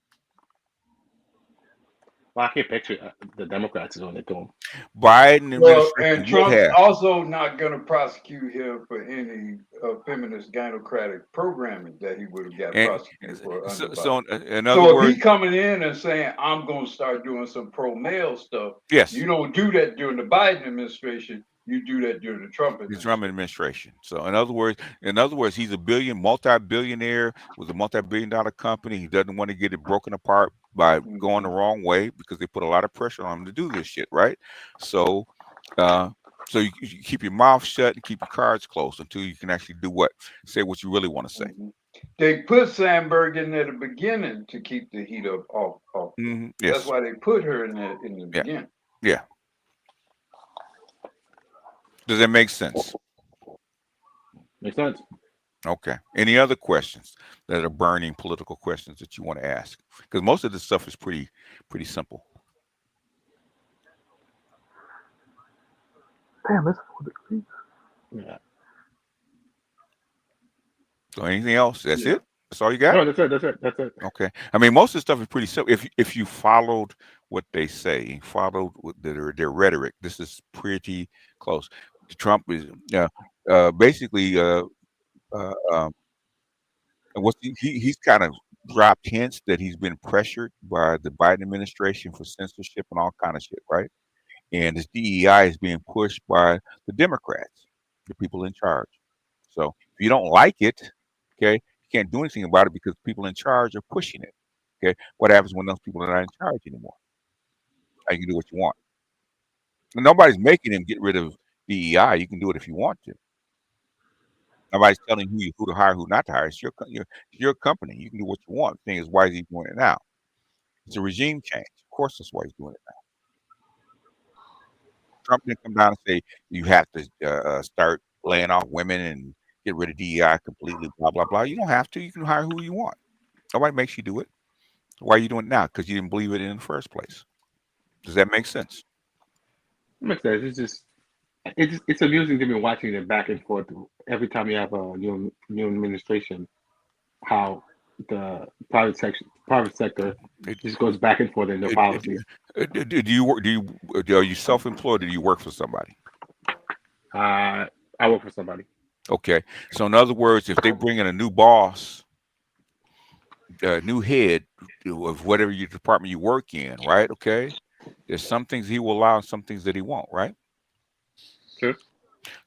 Well, I can't picture the Democrats doing it to him. Biden Well, administration and would Trump's have. also not going to prosecute him for any feminist gynocratic programming that he would have got prosecuted for. So in other So if words, he coming in and saying, I'm going to start doing some pro-male stuff, yes, you don't do that during the Biden administration. You do that during the Trump the administration. Trump administration. So in other words, he's a multi-billionaire with a multi-billion-dollar company. He doesn't want to get it broken apart by going the wrong way because they put a lot of pressure on him to do this shit, right? So, so you keep your mouth shut and keep your cards closed until you can actually do what? Say what you really want to say. They put Sandberg in there at the beginning to keep the heat up off. Yes. That's why they put her in there in the beginning. Yeah. Does that make sense? Makes sense. Okay. Any other questions that are burning political questions that you want to ask? Because most of this stuff is pretty simple. Damn, that's yeah. So anything else? That's it? That's all you got? No, that's it. Okay. I mean, most of the stuff is pretty simple. If you followed what they say, followed their rhetoric, this is pretty close. Trump is basically he's kind of dropped hints that he's been pressured by the Biden administration for censorship and all kind of shit, right? And his DEI is being pushed by the Democrats, the people in charge. So if you don't like it, okay, you can't do anything about it because people in charge are pushing it. Okay, what happens when those people are not in charge anymore? You can do what you want. And nobody's making him get rid of DEI. You can do it if you want to. Nobody's telling you who to hire, who not to hire. It's your company. You can do what you want. The thing is, why is he doing it now? It's a regime change. Of course, that's why he's doing it now. Trump didn't come down and say you have to start laying off women and get rid of DEI completely, blah, blah, blah. You don't have to. You can hire who you want. Nobody makes you do it. Why are you doing it now? Because you didn't believe it in the first place. Does that make sense? It makes sense. It's amusing to me watching it back and forth every time you have a new administration, how the private sector just goes back and forth in their policies. Are you self-employed or do you work for somebody? I work for somebody. Okay. So in other words, if they bring in a new boss, a new head of whatever your department you work in, right? Okay. There's some things he will allow and some things that he won't, right? Sure.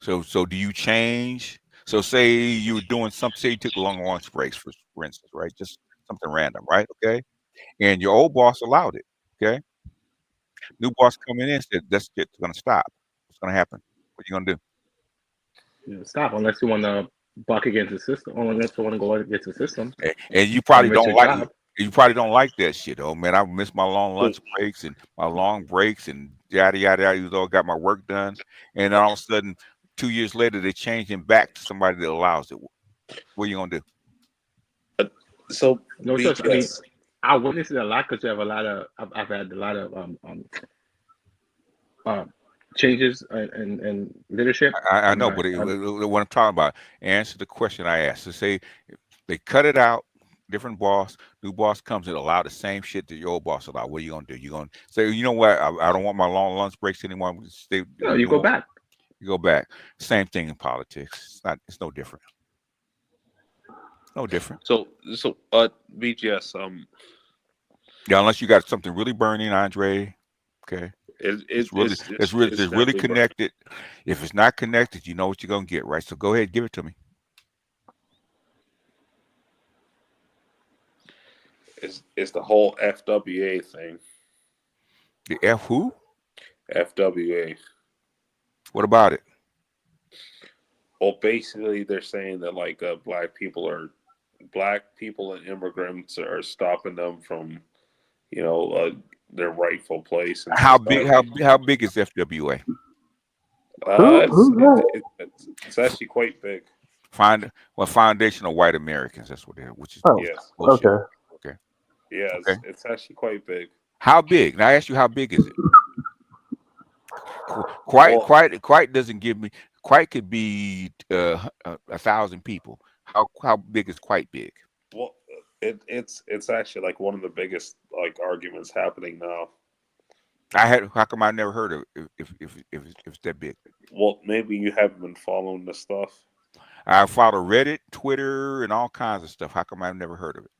So do you change? So say you were doing something, say you took long lunch breaks, for instance, right? Just something random, right? Okay. And your old boss allowed it. Okay. New boss coming in said, that's going to stop. What's going to happen? What are you going to do? Stop unless you want to buck against the system, or unless you want to go against the system. And you probably don't like it. You probably don't like that shit. Oh man, I miss my long lunch breaks and my long breaks and yada yada yada. You know, got my work done, and then all of a sudden, 2 years later, they change him back to somebody that allows it. What are you gonna do? So No, so I mean, I witnessed it a lot because you have a lot of. I've had a lot of changes in leadership. I in know, my, but what I'm talking about, answer the question I asked. To say they cut it out, different boss, new boss comes and allow the same shit that your old boss allowed. What are you gonna do? You gonna say, you know what? I don't want my long lunch breaks anymore. I'm gonna stay. no, you go back. You go back. Same thing in politics. It's not. It's no different. No different. So BGS. Yeah, unless you got something really burning, Andre. Okay. It's really connected. If it's not connected, you know what you're gonna get, right? So go ahead, give it to me. It's the whole FWA thing. The F who? FWA. What about it? Well, basically, they're saying that like black people and immigrants are stopping them from, their rightful place. How big? How big is FWA? It's actually quite big. Foundational White Americans. That's what they are. Which is Yes. bullshit. Okay. Okay. Yeah, Okay. it's actually quite big. How big? Now I ask you, how big is it? Quite doesn't give me. Quite could be 1,000 people. How big is quite big? Well, it's actually like one of the biggest like arguments happening now. How come I never heard of it if it's that big? Well, maybe you haven't been following this stuff. I follow Reddit, Twitter, and all kinds of stuff. How come I've never heard of it?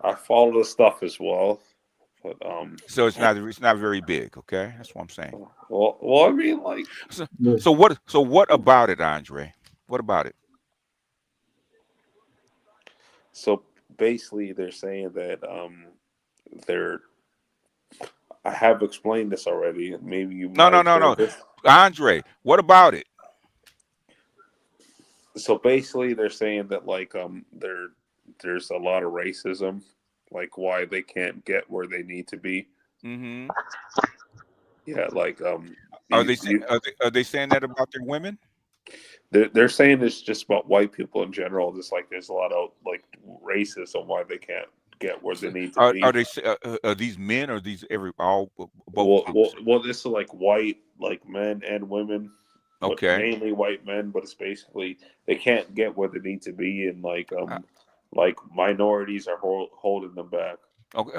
I follow the stuff as well, but So it's not very big. Okay, that's what I'm saying. Well, I mean, like, so what about it, Andre? What about it? So basically, they're saying that I have explained this already. Maybe you. No. Andre, what about it? So basically, they're saying that like there's a lot of racism, like why they can't get where they need to be. Mm-hmm. Yeah, like are they saying that about their women? They're saying it's just about white people in general. Just like there's a lot of like racism why they can't get where they need to be. Are these men or these both? Well, this is like white, like men and women. Okay. Mainly white men, but it's basically they can't get where they need to be, and like minorities are holding them back. Okay.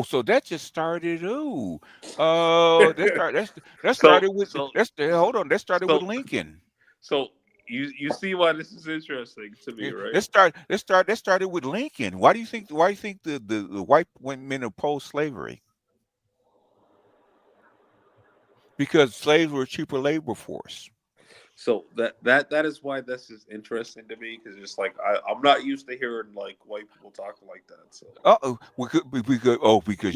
So that just started. That started with. Hold on. That started with Lincoln. So you see why this is interesting to me, right? That started with Lincoln. Why do you think the white men opposed slavery? Because slaves were a cheaper labor force. So that is why this is interesting to me, because it's like I'm not used to hearing like white people talking like that. So because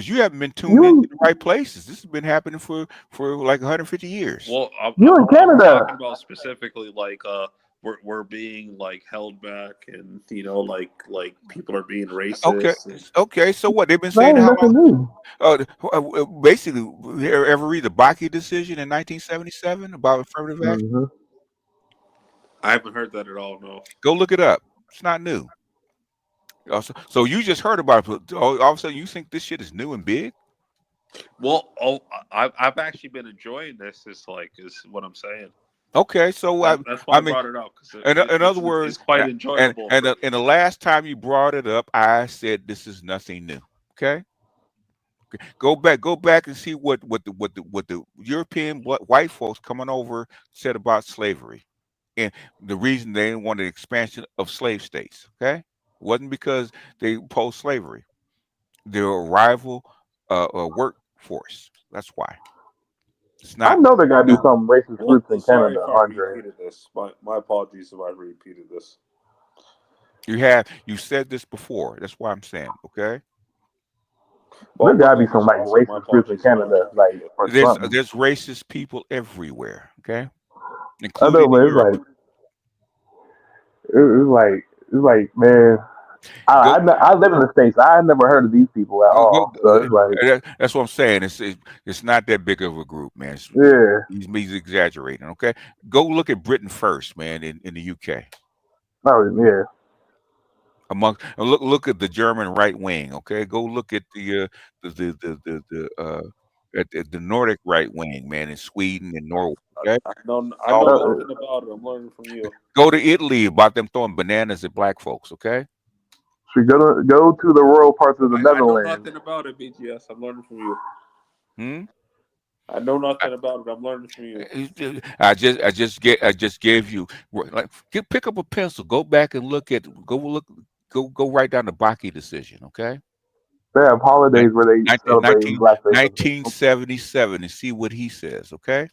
you haven't been tuned into the right places. This has been happening for like 150 years. Well, I'm Canada. talking about specifically like we're being like held back, and like people are being racist. Okay. So what they've been saying? Basically, ever read the Bakke decision in 1977 about affirmative action? Mm-hmm. I haven't heard that at all. No. Go look it up. It's not new. So you just heard about it. All of a sudden, you think this shit is new and big? Well, I've actually been enjoying this. Is what I'm saying. Okay, so that's why I brought it up. In other words, it's quite enjoyable. And the last time you brought it up, I said this is nothing new. Okay. Go back and see what the European white folks coming over said about slavery, and the reason they didn't want an expansion of slave states. Okay, it wasn't because they opposed slavery; their arrival workforce. That's why. It's not. I know there got to be some racist groups in Sorry Canada, if I Andre. repeated this. My apologies if I repeated this. You said this before. That's why I'm saying. Okay. There got to be some like racist groups in Canada, like or something. There's racist people everywhere. Okay, including Europe. It's like man, I live in the States. I never heard of these people at all. So it's like that's what I'm saying. It's not that big of a group, man. He's exaggerating. Okay, go look at Britain first, man, in the UK. Oh yeah. Look at the German right wing. Okay, go look at the Nordic right wing, man, in Sweden and Norway. Okay, I all know over. nothing about it. I'm learning from you. Go to Italy about them throwing bananas at black folks. Okay. Should go to the rural parts of the I know Netherlands. nothing about it, BGS. I'm learning from you. Hmm. I know nothing about it. I'm learning from you. I just gave you pick up a pencil. Go back and go write down the Baki decision. Okay. They have holidays where they celebrate 19, blackface. 1977 and see what he says. Okay.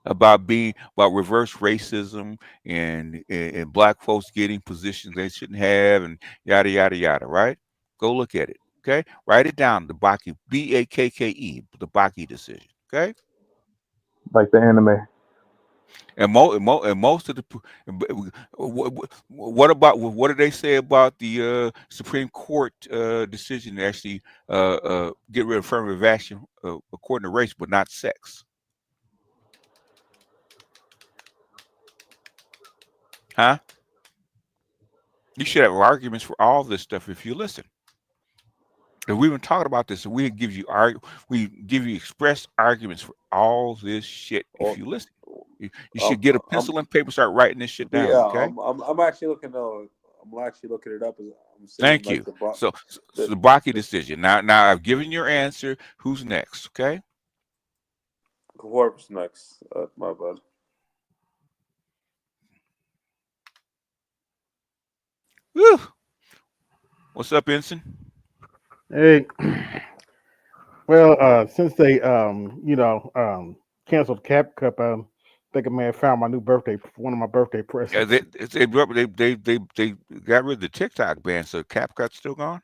About reverse racism and black folks getting positions they shouldn't have and yada yada yada. Right? Go look at it. Okay, write it down. The Baki BAKKE, the Baki decision. Okay, Like the anime. and most of the what do they say about the Supreme Court decision to actually get rid of affirmative action according to race but not sex? Huh? You should have arguments for all this stuff if you listen. And we've been talking about this, and we give you express arguments for all this shit if you listen. You should get a pencil and paper, start writing this shit down. Yeah, Okay. I'm actually looking. I'm actually looking it up. I'm seeing Thank like you. So the Baki decision. Now I've given your answer. Who's next? Okay. Whoever's next. My bad. Woo. What's up, Ensign? Hey, well, since they canceled Cap Cup, I think I may have found my new one of my birthday Yeah, presents. they got rid of the TikTok ban, so CapCut's still gone.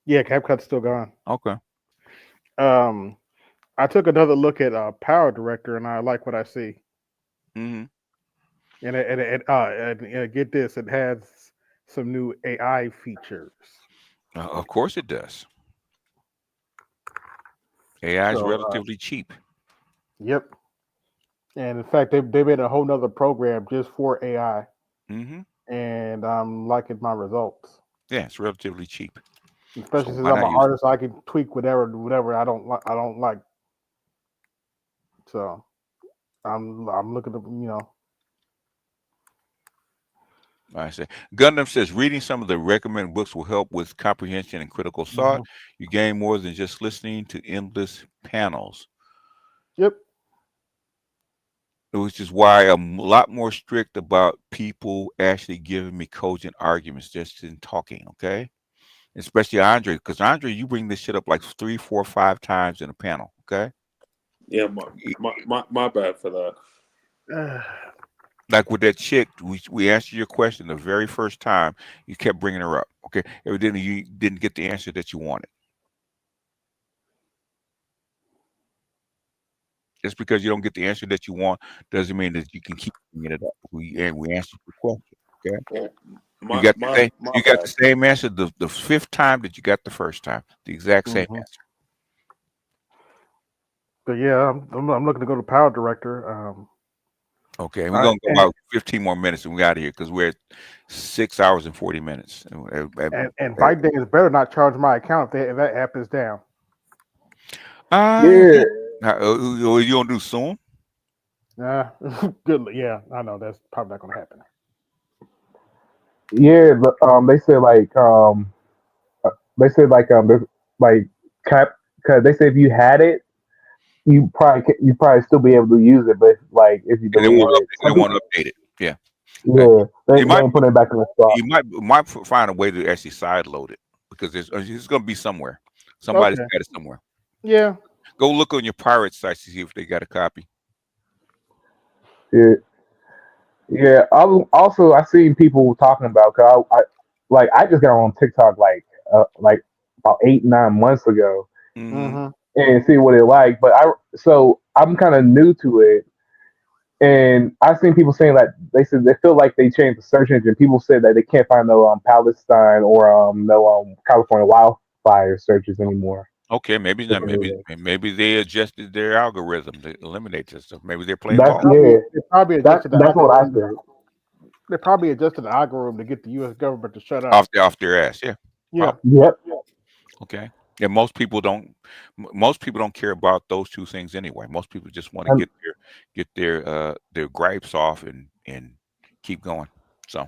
Yeah, Cap Cut's still gone. Okay. I took another look at Power Director, and I like what I see. Mm-hmm. And get this, it has some new AI features. Of course it does. AI is relatively cheap. Yep. And in fact, they made a whole nother program just for AI. Mm-hmm. And I'm liking my results. Yeah, it's relatively cheap. Especially So since why I'm not an use it? artist, I can tweak whatever I don't like. So I'm looking to I say Gundam says reading some of the recommended books will help with comprehension and critical thought. You gain more than just listening to endless panels. Yep. Which is why I'm a lot more strict about people actually giving me cogent arguments just in talking, okay? Especially Andre, because Andre, you bring this shit up like 3, 4, 5 times in a panel, okay? Yeah, my bad for that. Like with that chick, we answered your question the very first time. You kept bringing her up, okay? Evidently, you didn't get the answer that you wanted. Just because you don't get the answer that you want doesn't mean that you can keep bringing it up. We answered your question, okay? Yeah, You got the same answer the fifth time that you got the first time. The exact same answer. But yeah, I'm looking to go to Power Director. Okay, we're gonna go about 15 more minutes and we're out of here because we're at 6 hours and 40 minutes. And ByteDance is better not charge my account if that app is down. Yeah. You gonna do soon? Good. Yeah, I know that's probably not gonna happen. Yeah, but they said there's like cap because they said if you had it, you probably still be able to use it, but like if you delete it, they want to update it. Yeah. Yeah, they You might ain't put it back in the spot. You might find a way to actually side load it because it's going to be somewhere. Somebody's got it somewhere. Yeah. Go look on your pirate sites to see if they got a copy. Yeah. Yeah. I seen people talking about because I just got on TikTok like about 8-9 months ago Mm-hmm. and see what it like, but I'm kind of new to it. And I've seen people saying that they said they feel like they changed the search engine. People said that they can't find no Palestine or no California wildfire searches anymore. Okay, maybe not. Maybe they adjusted their algorithm to eliminate this stuff. Maybe they're playing That's ball. that's what I said. They probably adjusted the algorithm to get the U.S. government to shut up. off their ass. Yeah. Yeah. Yep. Okay. And most people don't care about those two things anyway. Most people just want to And get their gripes off and keep going. So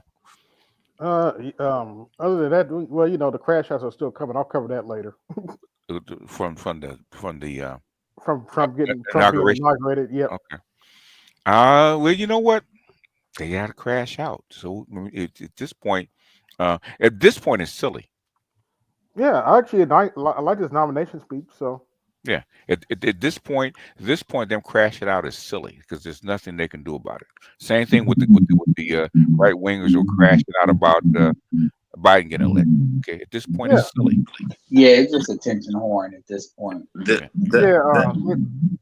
Other than that, well, the crash outs are still coming. I'll cover that later. from the From being inauguration. inaugurated. Yep. Okay. Well, you know what? They got to crash out. So at this point, it's silly. Yeah, actually, I like this nomination speech. So Yeah. At this point, them crashing out is silly because there's nothing they can do about it. Same thing with the right wingers who are crashing out about Biden getting elected. Okay. At this point, it's silly. Yeah, it's just a tension horn at this point.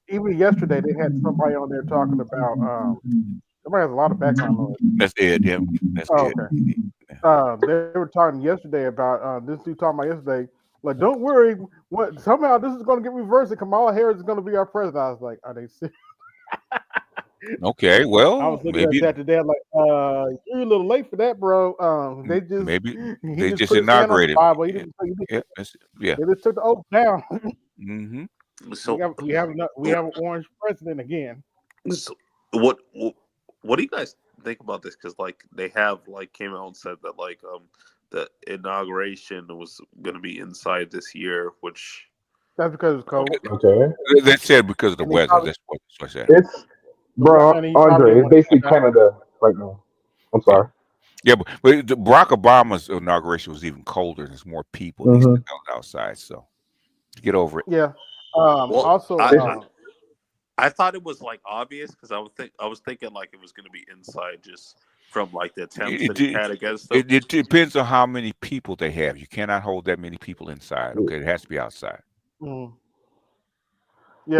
Even yesterday they had somebody on there talking about. Somebody has a lot of background noise. That's Ed. Yeah. That's Ed. Okay. They were talking yesterday about this dude talking about yesterday. Like, don't worry. What somehow this is going to get reversed and Kamala Harris is going to be our president. I was like, are they serious? Okay, I well, was looking maybe at that today. I'm like, you're a little late for that, bro. They just they just put his hand on the inaugurated. Bible. Yeah. They just took the oath down. Mm-hmm. So we have an orange president again. So what do you guys think about this? Because they have came out and said that the inauguration was going to be inside this year, which that's because it's cold. Okay. They said because of the weather. That's what I said. It's Andre. It's basically Canada right now. I'm sorry. Yeah, but Barack Obama's inauguration was even colder. There's more people. He's outside, so get over it. Yeah. also, I thought it was obvious because I was thinking it was going to be inside just from the attempts that he had against them. It depends on how many people they have. You cannot hold that many people inside. Okay, it has to be outside. Mm. Yeah.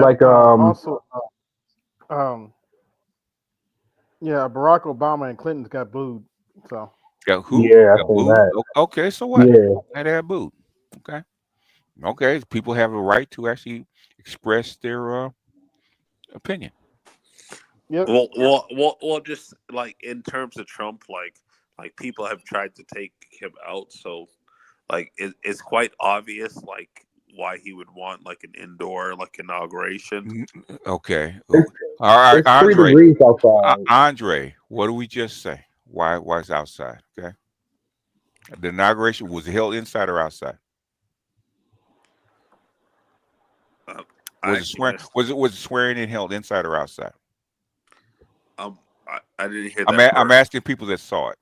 Yeah, Barack Obama and Clinton got booed. So yeah, who? Yeah, I think that. Okay, so what? Yeah, they got booed. Okay. People have a right to actually express their opinion. Yep. Well, just in terms of Trump, people have tried to take him out, so it's quite obvious why he would want an indoor inauguration. Okay. All right, it's 3 degrees outside. Andre, what do we just say? Why it's outside? Okay. The inauguration was held inside or outside? Was it swearing in held inside or outside? I didn't hear that. I'm asking people that saw it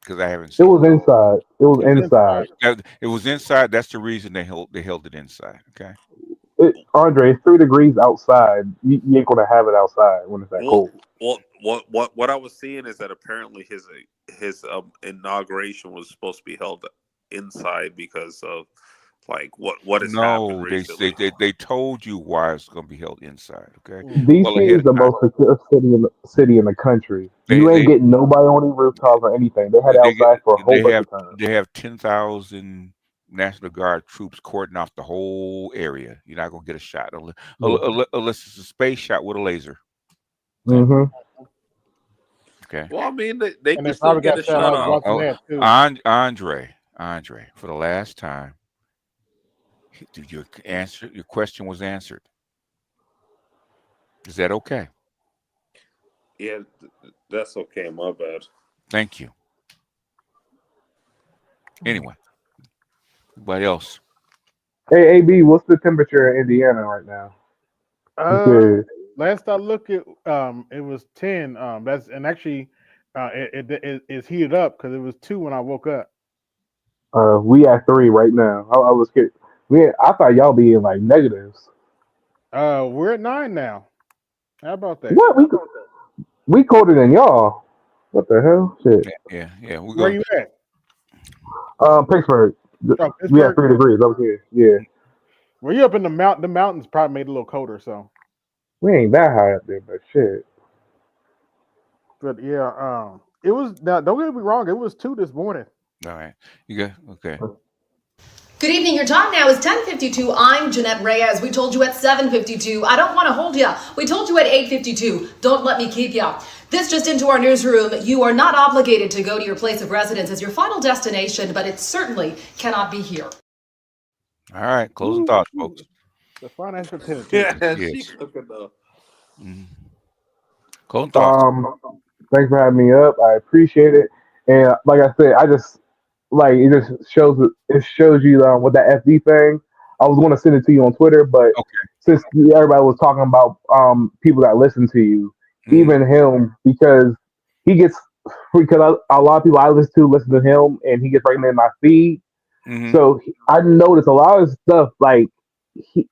because I haven't seen it. Was inside. It was inside. It was inside. That's the reason they held it inside. Okay. Andre, it's 3 degrees outside. You ain't gonna have it outside when it's that cold. What I was seeing is that apparently his inauguration was supposed to be held inside because of what has happened recently. They told you why it's going to be held inside. Okay. DC is the most secure city in the country. You ain't getting nobody on any rooftops or anything. They had outside for a whole bunch of time. They have 10,000 National Guard troops cordon off the whole area. You're not going to get a shot unless it's a space shot with a laser. Mm-hmm. Okay. Well, I mean, they can still get a shot off. Andre, for the last time. Your question was answered. Is that okay? Yeah, that's okay. My bad. Thank you. Anyway, anybody else? Hey, AB, what's the temperature in Indiana right now? Last I looked, it was 10. It's heated up because it was 2 when I woke up. We at 3 right now. I was scared. I thought y'all be in negatives. We're at 9 now. How about that? What we colder than y'all? What the hell? Shit. Yeah. Where you at? Pittsburgh. Pittsburgh. We at 3 degrees over here. Yeah. Well, you up in the mountain. The mountains probably made it a little colder, so we ain't that high up there, but shit. But yeah, it was. Now, don't get me wrong. It was 2 this morning. All right. You got okay. Good evening. Your time now is 10:52. I'm Jeanette Reyes. We told you at 7:52. I don't want to hold you. We told you at 8:52. Don't let me keep you. This just into our newsroom. You are not obligated to go to your place of residence as your final destination, but it certainly cannot be here. All right, closing thoughts, folks. The financial tenant. Yeah, Yes. she cooking though. Closing thoughts. Thanks for having me up. I appreciate it. And like I said, I just like it just shows you with that FD thing. I was going to send it to you on Twitter, but since everybody was talking about people that listen to you, even him, because he gets because a lot of people I listen to him, and he gets recommended in my feed. So I noticed a lot of stuff like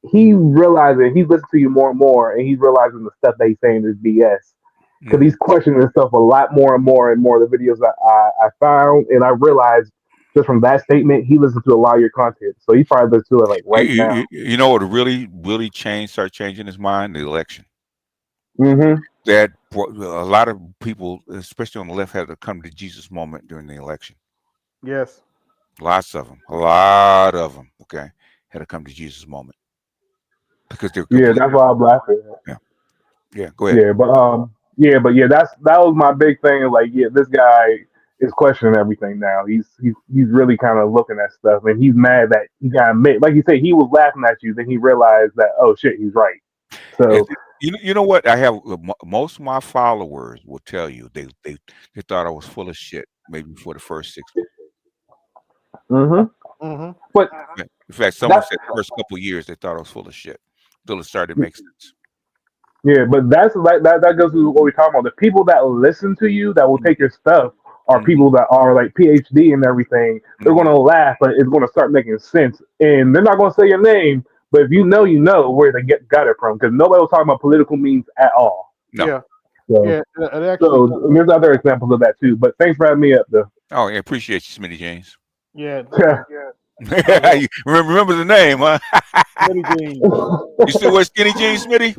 he realizing he's listening to you more and more, and he's realizing the stuff that he's saying is BS because he's questioning himself a lot more and more and more of the videos that I found, and I realized just from that statement he listens to a lot of your content, so he probably listens to it like right now. You know what really start changing his mind? The election. Mm-hmm. That a lot of people, especially on the left, had to come to Jesus moment during the election. Yes. Lots of them. A lot of them. Okay, had to come to Jesus moment because they're that's why I'm laughing. Yeah. Go ahead. That was my big thing. Like, this guy is questioning everything now. He's really kind of looking at stuff, and he's mad that he got admit. Like you said, he was laughing at you, then he realized that, oh shit, he's right. So you know what? I have most of my followers will tell you they thought I was full of shit maybe for the first 6 months. But in fact, someone said the first couple of years they thought I was full of shit until it started to make sense. Yeah, but that's like that goes to what we're talking about. The people that listen to you, that will take your stuff, are people that are like PhD and everything. They're gonna laugh, but it's gonna start making sense, and they're not gonna say your name. But if you know where they got it from, because nobody was talking about political memes at all. No. Yeah. So, And actually, so there's other examples of that too. But thanks for having me up, though. Oh, I appreciate you, Smitty James. Yeah. You remember the name, huh? Smitty Jeans. You still wear skinny jeans, Smitty?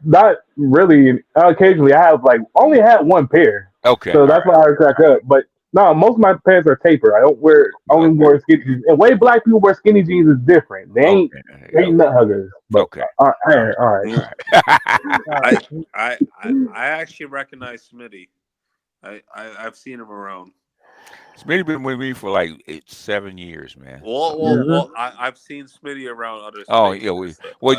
Not really. Occasionally, I have only had one pair. Okay. So that's why I crack up. But no, most of my pants are tapered. I don't only wear skinny jeans. And the way black people wear skinny jeans is different. They ain't nut huggers. But, all right. I actually recognize Smitty. I've seen him around. Smitty been with me for like 7 years, man. Well, I've seen Smitty around other spaces. Oh yeah,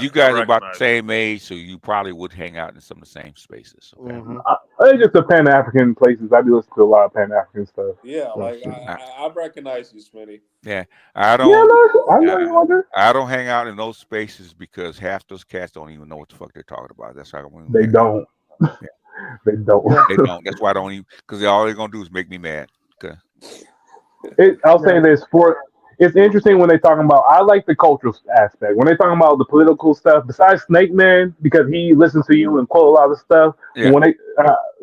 you guys are about the same age, so you probably would hang out in some of the same spaces. Okay? It's just the Pan African places. I be listening to a lot of Pan African stuff. Yeah, I recognize you, Smitty. Yeah, I don't. I don't hang out in those spaces because half those cats don't even know what the fuck they're talking about. That's why they don't. Yeah. They don't. They don't. That's why I don't even, because all they're gonna do is make me mad. Okay. I'll say this it's interesting when they talking about. I like the cultural aspect when they talking about the political stuff. Besides Snake Man, because he listens to you and quote a lot of stuff. Yeah.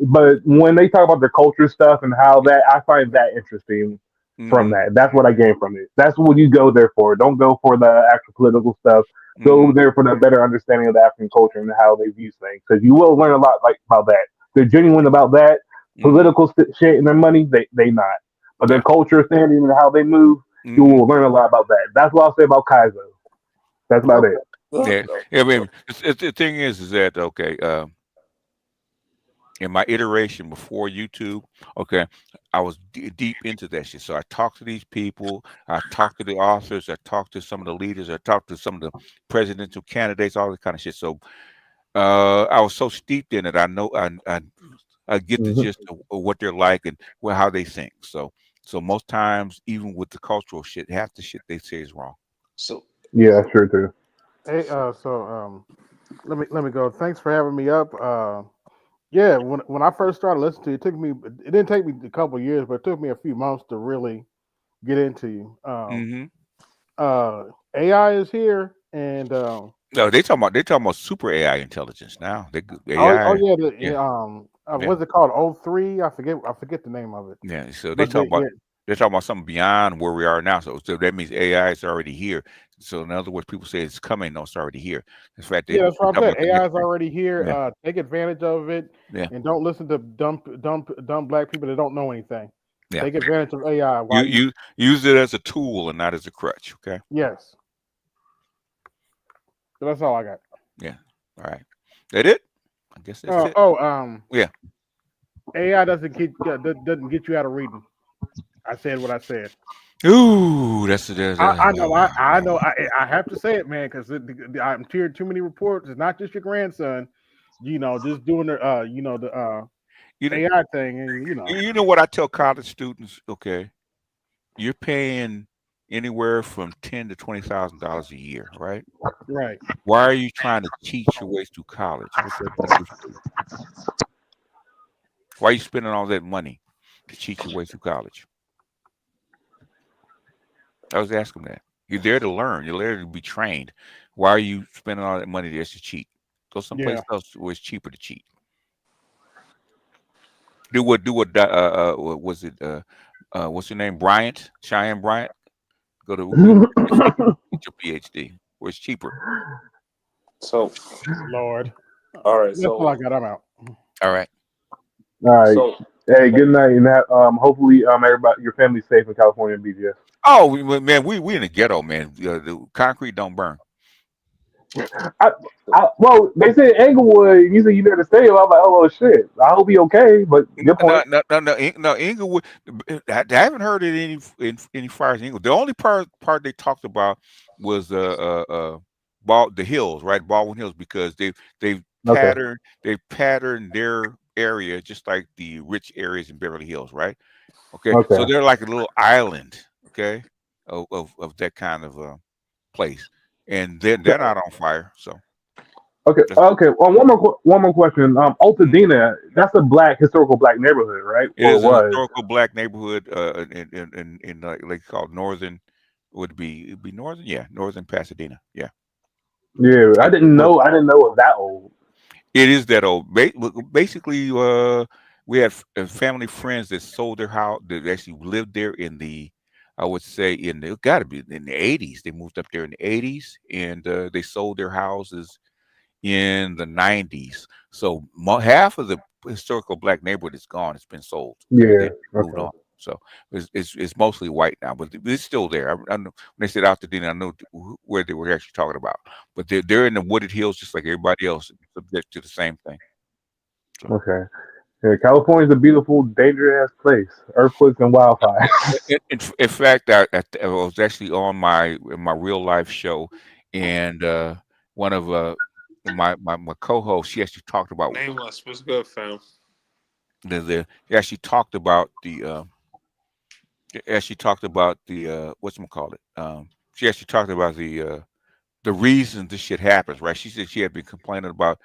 But when they talk about the culture stuff and how that, I find that interesting. From that, that's what I gain from it. That's what you go there for. Don't go for the actual political stuff. Go there for the better understanding of the African culture and how they view things. Because you will learn a lot about that. They're genuine about that. Political shit and their money, they not. But their culture, standing, and how they move, you will learn a lot about that. That's what I'll say about Kaizo. That's about it. Yeah. I mean, the thing is that in my iteration before YouTube, I was deep into that shit. So I talked to these people, I talked to the authors, I talked to some of the leaders, I talked to some of the presidential candidates, all that kind of shit. So I was so steeped in it, I know I get the gist of what they're like and how they think. So most times, even with the cultural shit, half the shit they say is wrong. So yeah, sure too. Hey, let me go. Thanks for having me up. Yeah, when I first started listening to you, it didn't take me a couple of years, but it took me a few months to really get into you. AI is here, and no, they talking about super AI intelligence now. AI, what's it called? O3? I forget the name of it. Yeah, so they're talking about something beyond where we are now. So that means AI is already here. So in other words, people say it's coming. No, it's already here. In fact, that's what I said. AI is already here. Yeah. Take advantage of it, and don't listen to dumb black people that don't know anything. Yeah. Take advantage of AI. You use it as a tool and not as a crutch. Okay. Yes. So that's all I got. Yeah. All right. That it? I guess that's it. Yeah. AI doesn't get you out of reading. I said what I said. Ooh, that's I know. I know. I have to say it, man, because I'm hearing too many reports. It's not just your grandson, just doing the AI thing, and You know what I tell college students? Okay, you're paying anywhere from $10,000 to $20,000 a year, right? Right. Why are you trying to cheat your way through college? What's that gonna do for you? Why are you spending all that money to cheat your way through college? I was asking that. You're there to learn. You're there to be trained. Why are you spending all that money just to cheat? Go someplace else where it's cheaper to cheat. Do what was it what's your name? Bryant? Cheyenne Bryant? Go to get your PhD where it's cheaper. So Lord. All right. That's all I got. I'm out. All right. All right. So Hey, good night, and hopefully everybody, your family's safe in California and BGS. Oh man, we in the ghetto, man. The concrete don't burn. Well, they said Englewood. You said you there to stay. I was like, oh shit. I hope he okay. But good point. No, Inglewood. I haven't heard of any fires in Inglewood. The only part they talked about was the hills, right? Baldwin Hills, because they've patterned their area just like the rich areas in Beverly Hills, right? Okay, so they're like a little island, okay, of that kind of place, and they're not on fire. So Okay. Well, one more question. Altadena, that's a historical black neighborhood, right? it Or is a was? historical black neighborhood in like called northern. It'd be northern, northern Pasadena, yeah. Yeah, I didn't know it was that old. It is that old. Basically, we have family friends that sold their house, that actually lived there in the, I would say, it got to be in the 80s. They moved up there in the 80s, and they sold their houses in the 90s. So half of the historical black neighborhood is gone. It's been sold. Okay? They moved on. So it's mostly white now, but it's still there. I know when they said Altadena, I know where they were actually talking about. But they're in the wooded hills just like everybody else, subject to the same thing. So. Okay. Yeah, California's a beautiful, dangerous place. Earthquakes and wildfires. In fact, I was actually on my real life show, and one of my co-hosts, she actually talked about nameless. What's good, fam? He actually talked about the whatchamacallit. She actually talked about the reason this shit happens, right? She said she had been complaining about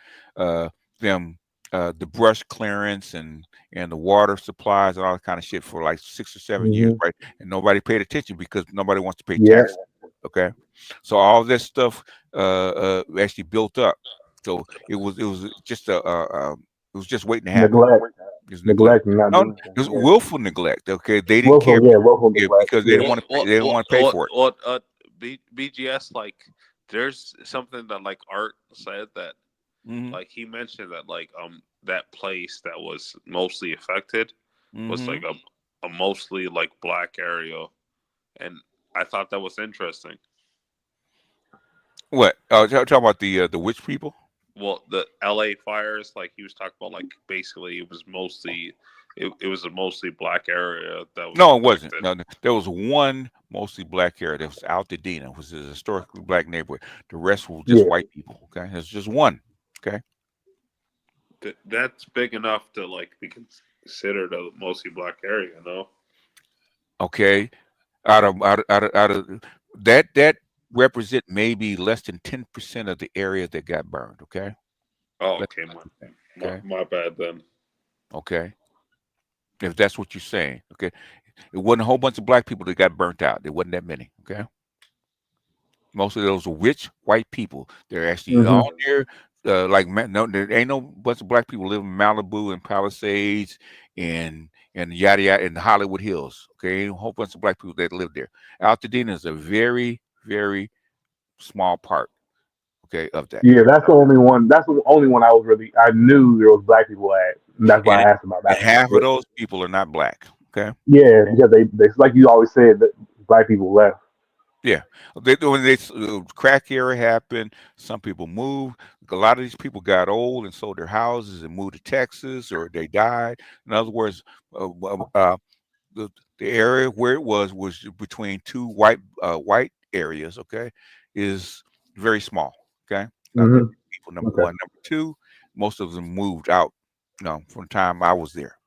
them the brush clearance and the water supplies and all that kind of shit for like 6 or 7 years, right? And nobody paid attention because nobody wants to pay taxes. Okay, so all this stuff actually built up. So it was just it was just waiting to happen. Neglect. No, it was willful neglect. Okay, they didn't care because they didn't want to. They didn't want to pay for it. Well, BGS, like, there's something that like Art said that, like, he mentioned that like that place that was mostly affected was like a mostly like black area, and I thought that was interesting. What? Talking about the witch people? Well, the LA fires, like he was talking about, like basically it was mostly it was a mostly black area that was No, it wasn't. No, there was one mostly black area. That was Altadena, which is a historically black neighborhood. The rest were just white people. Okay, there's just one. Okay, that's big enough to like be considered a mostly black area, no? Okay, out of that represent maybe less than 10% of the area that got burned. Okay. Oh, okay. My bad then. Okay. If that's what you're saying, okay. It wasn't a whole bunch of black people that got burnt out. There wasn't that many. Okay. Most of those were rich white people. They're actually on there. There ain't no bunch of black people living in Malibu and Palisades and yada yada in the Hollywood Hills. Okay, ain't a whole bunch of black people that live there. Altadena is a very, very small part, okay, of that. Yeah, that's the only one. That's the only one I knew there was black people at. And that's why I asked about that. And half of those people are not black. Okay. Yeah, because they like you always said that black people left. Yeah, when this crack era happened, some people moved. A lot of these people got old and sold their houses and moved to Texas, or they died. In other words, the area where it was between two white areas. Okay, is very small. Okay, not that many people. Number Okay. one, number two, most of them moved out. From the time I was there,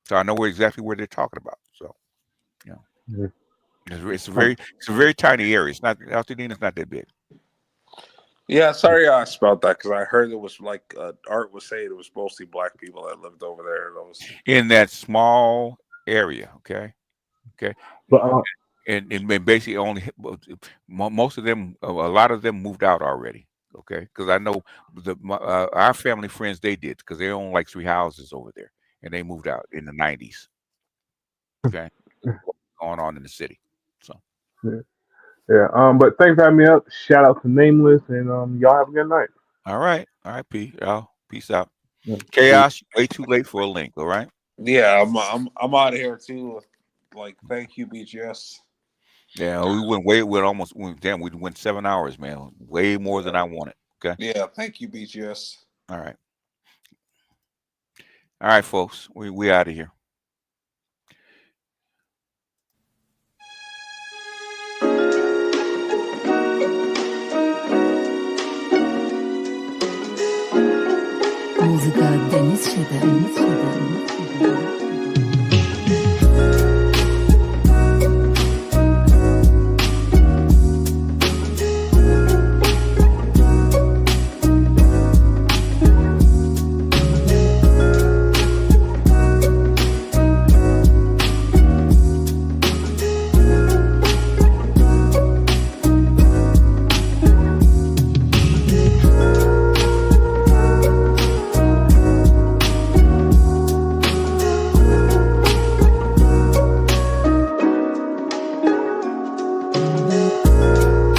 so I know exactly where they're talking about. So, Yeah. it's a very tiny area. It's not Altadena. It's not that big. Yeah, sorry I asked about that because I heard it was like Art was saying it was mostly black people that lived over there. And In that small area. Okay. But and basically only most of them, a lot of them moved out already. Okay, because I know our family friends, they did, because they own like 3 houses over there, and they moved out in the 90s. Okay, going on in the city. So yeah. But thanks for having me up. Shout out to Nameless, and y'all have a good night. all right, P. Y'all, peace out. Yeah. Chaos, way too late for a link. All right. yeah, I'm out of here too. Like, thank you, BGS. Yeah, we went 7 hours, man. Way more than I wanted. Okay. Yeah, thank you, BGS. All right, folks. We out of here.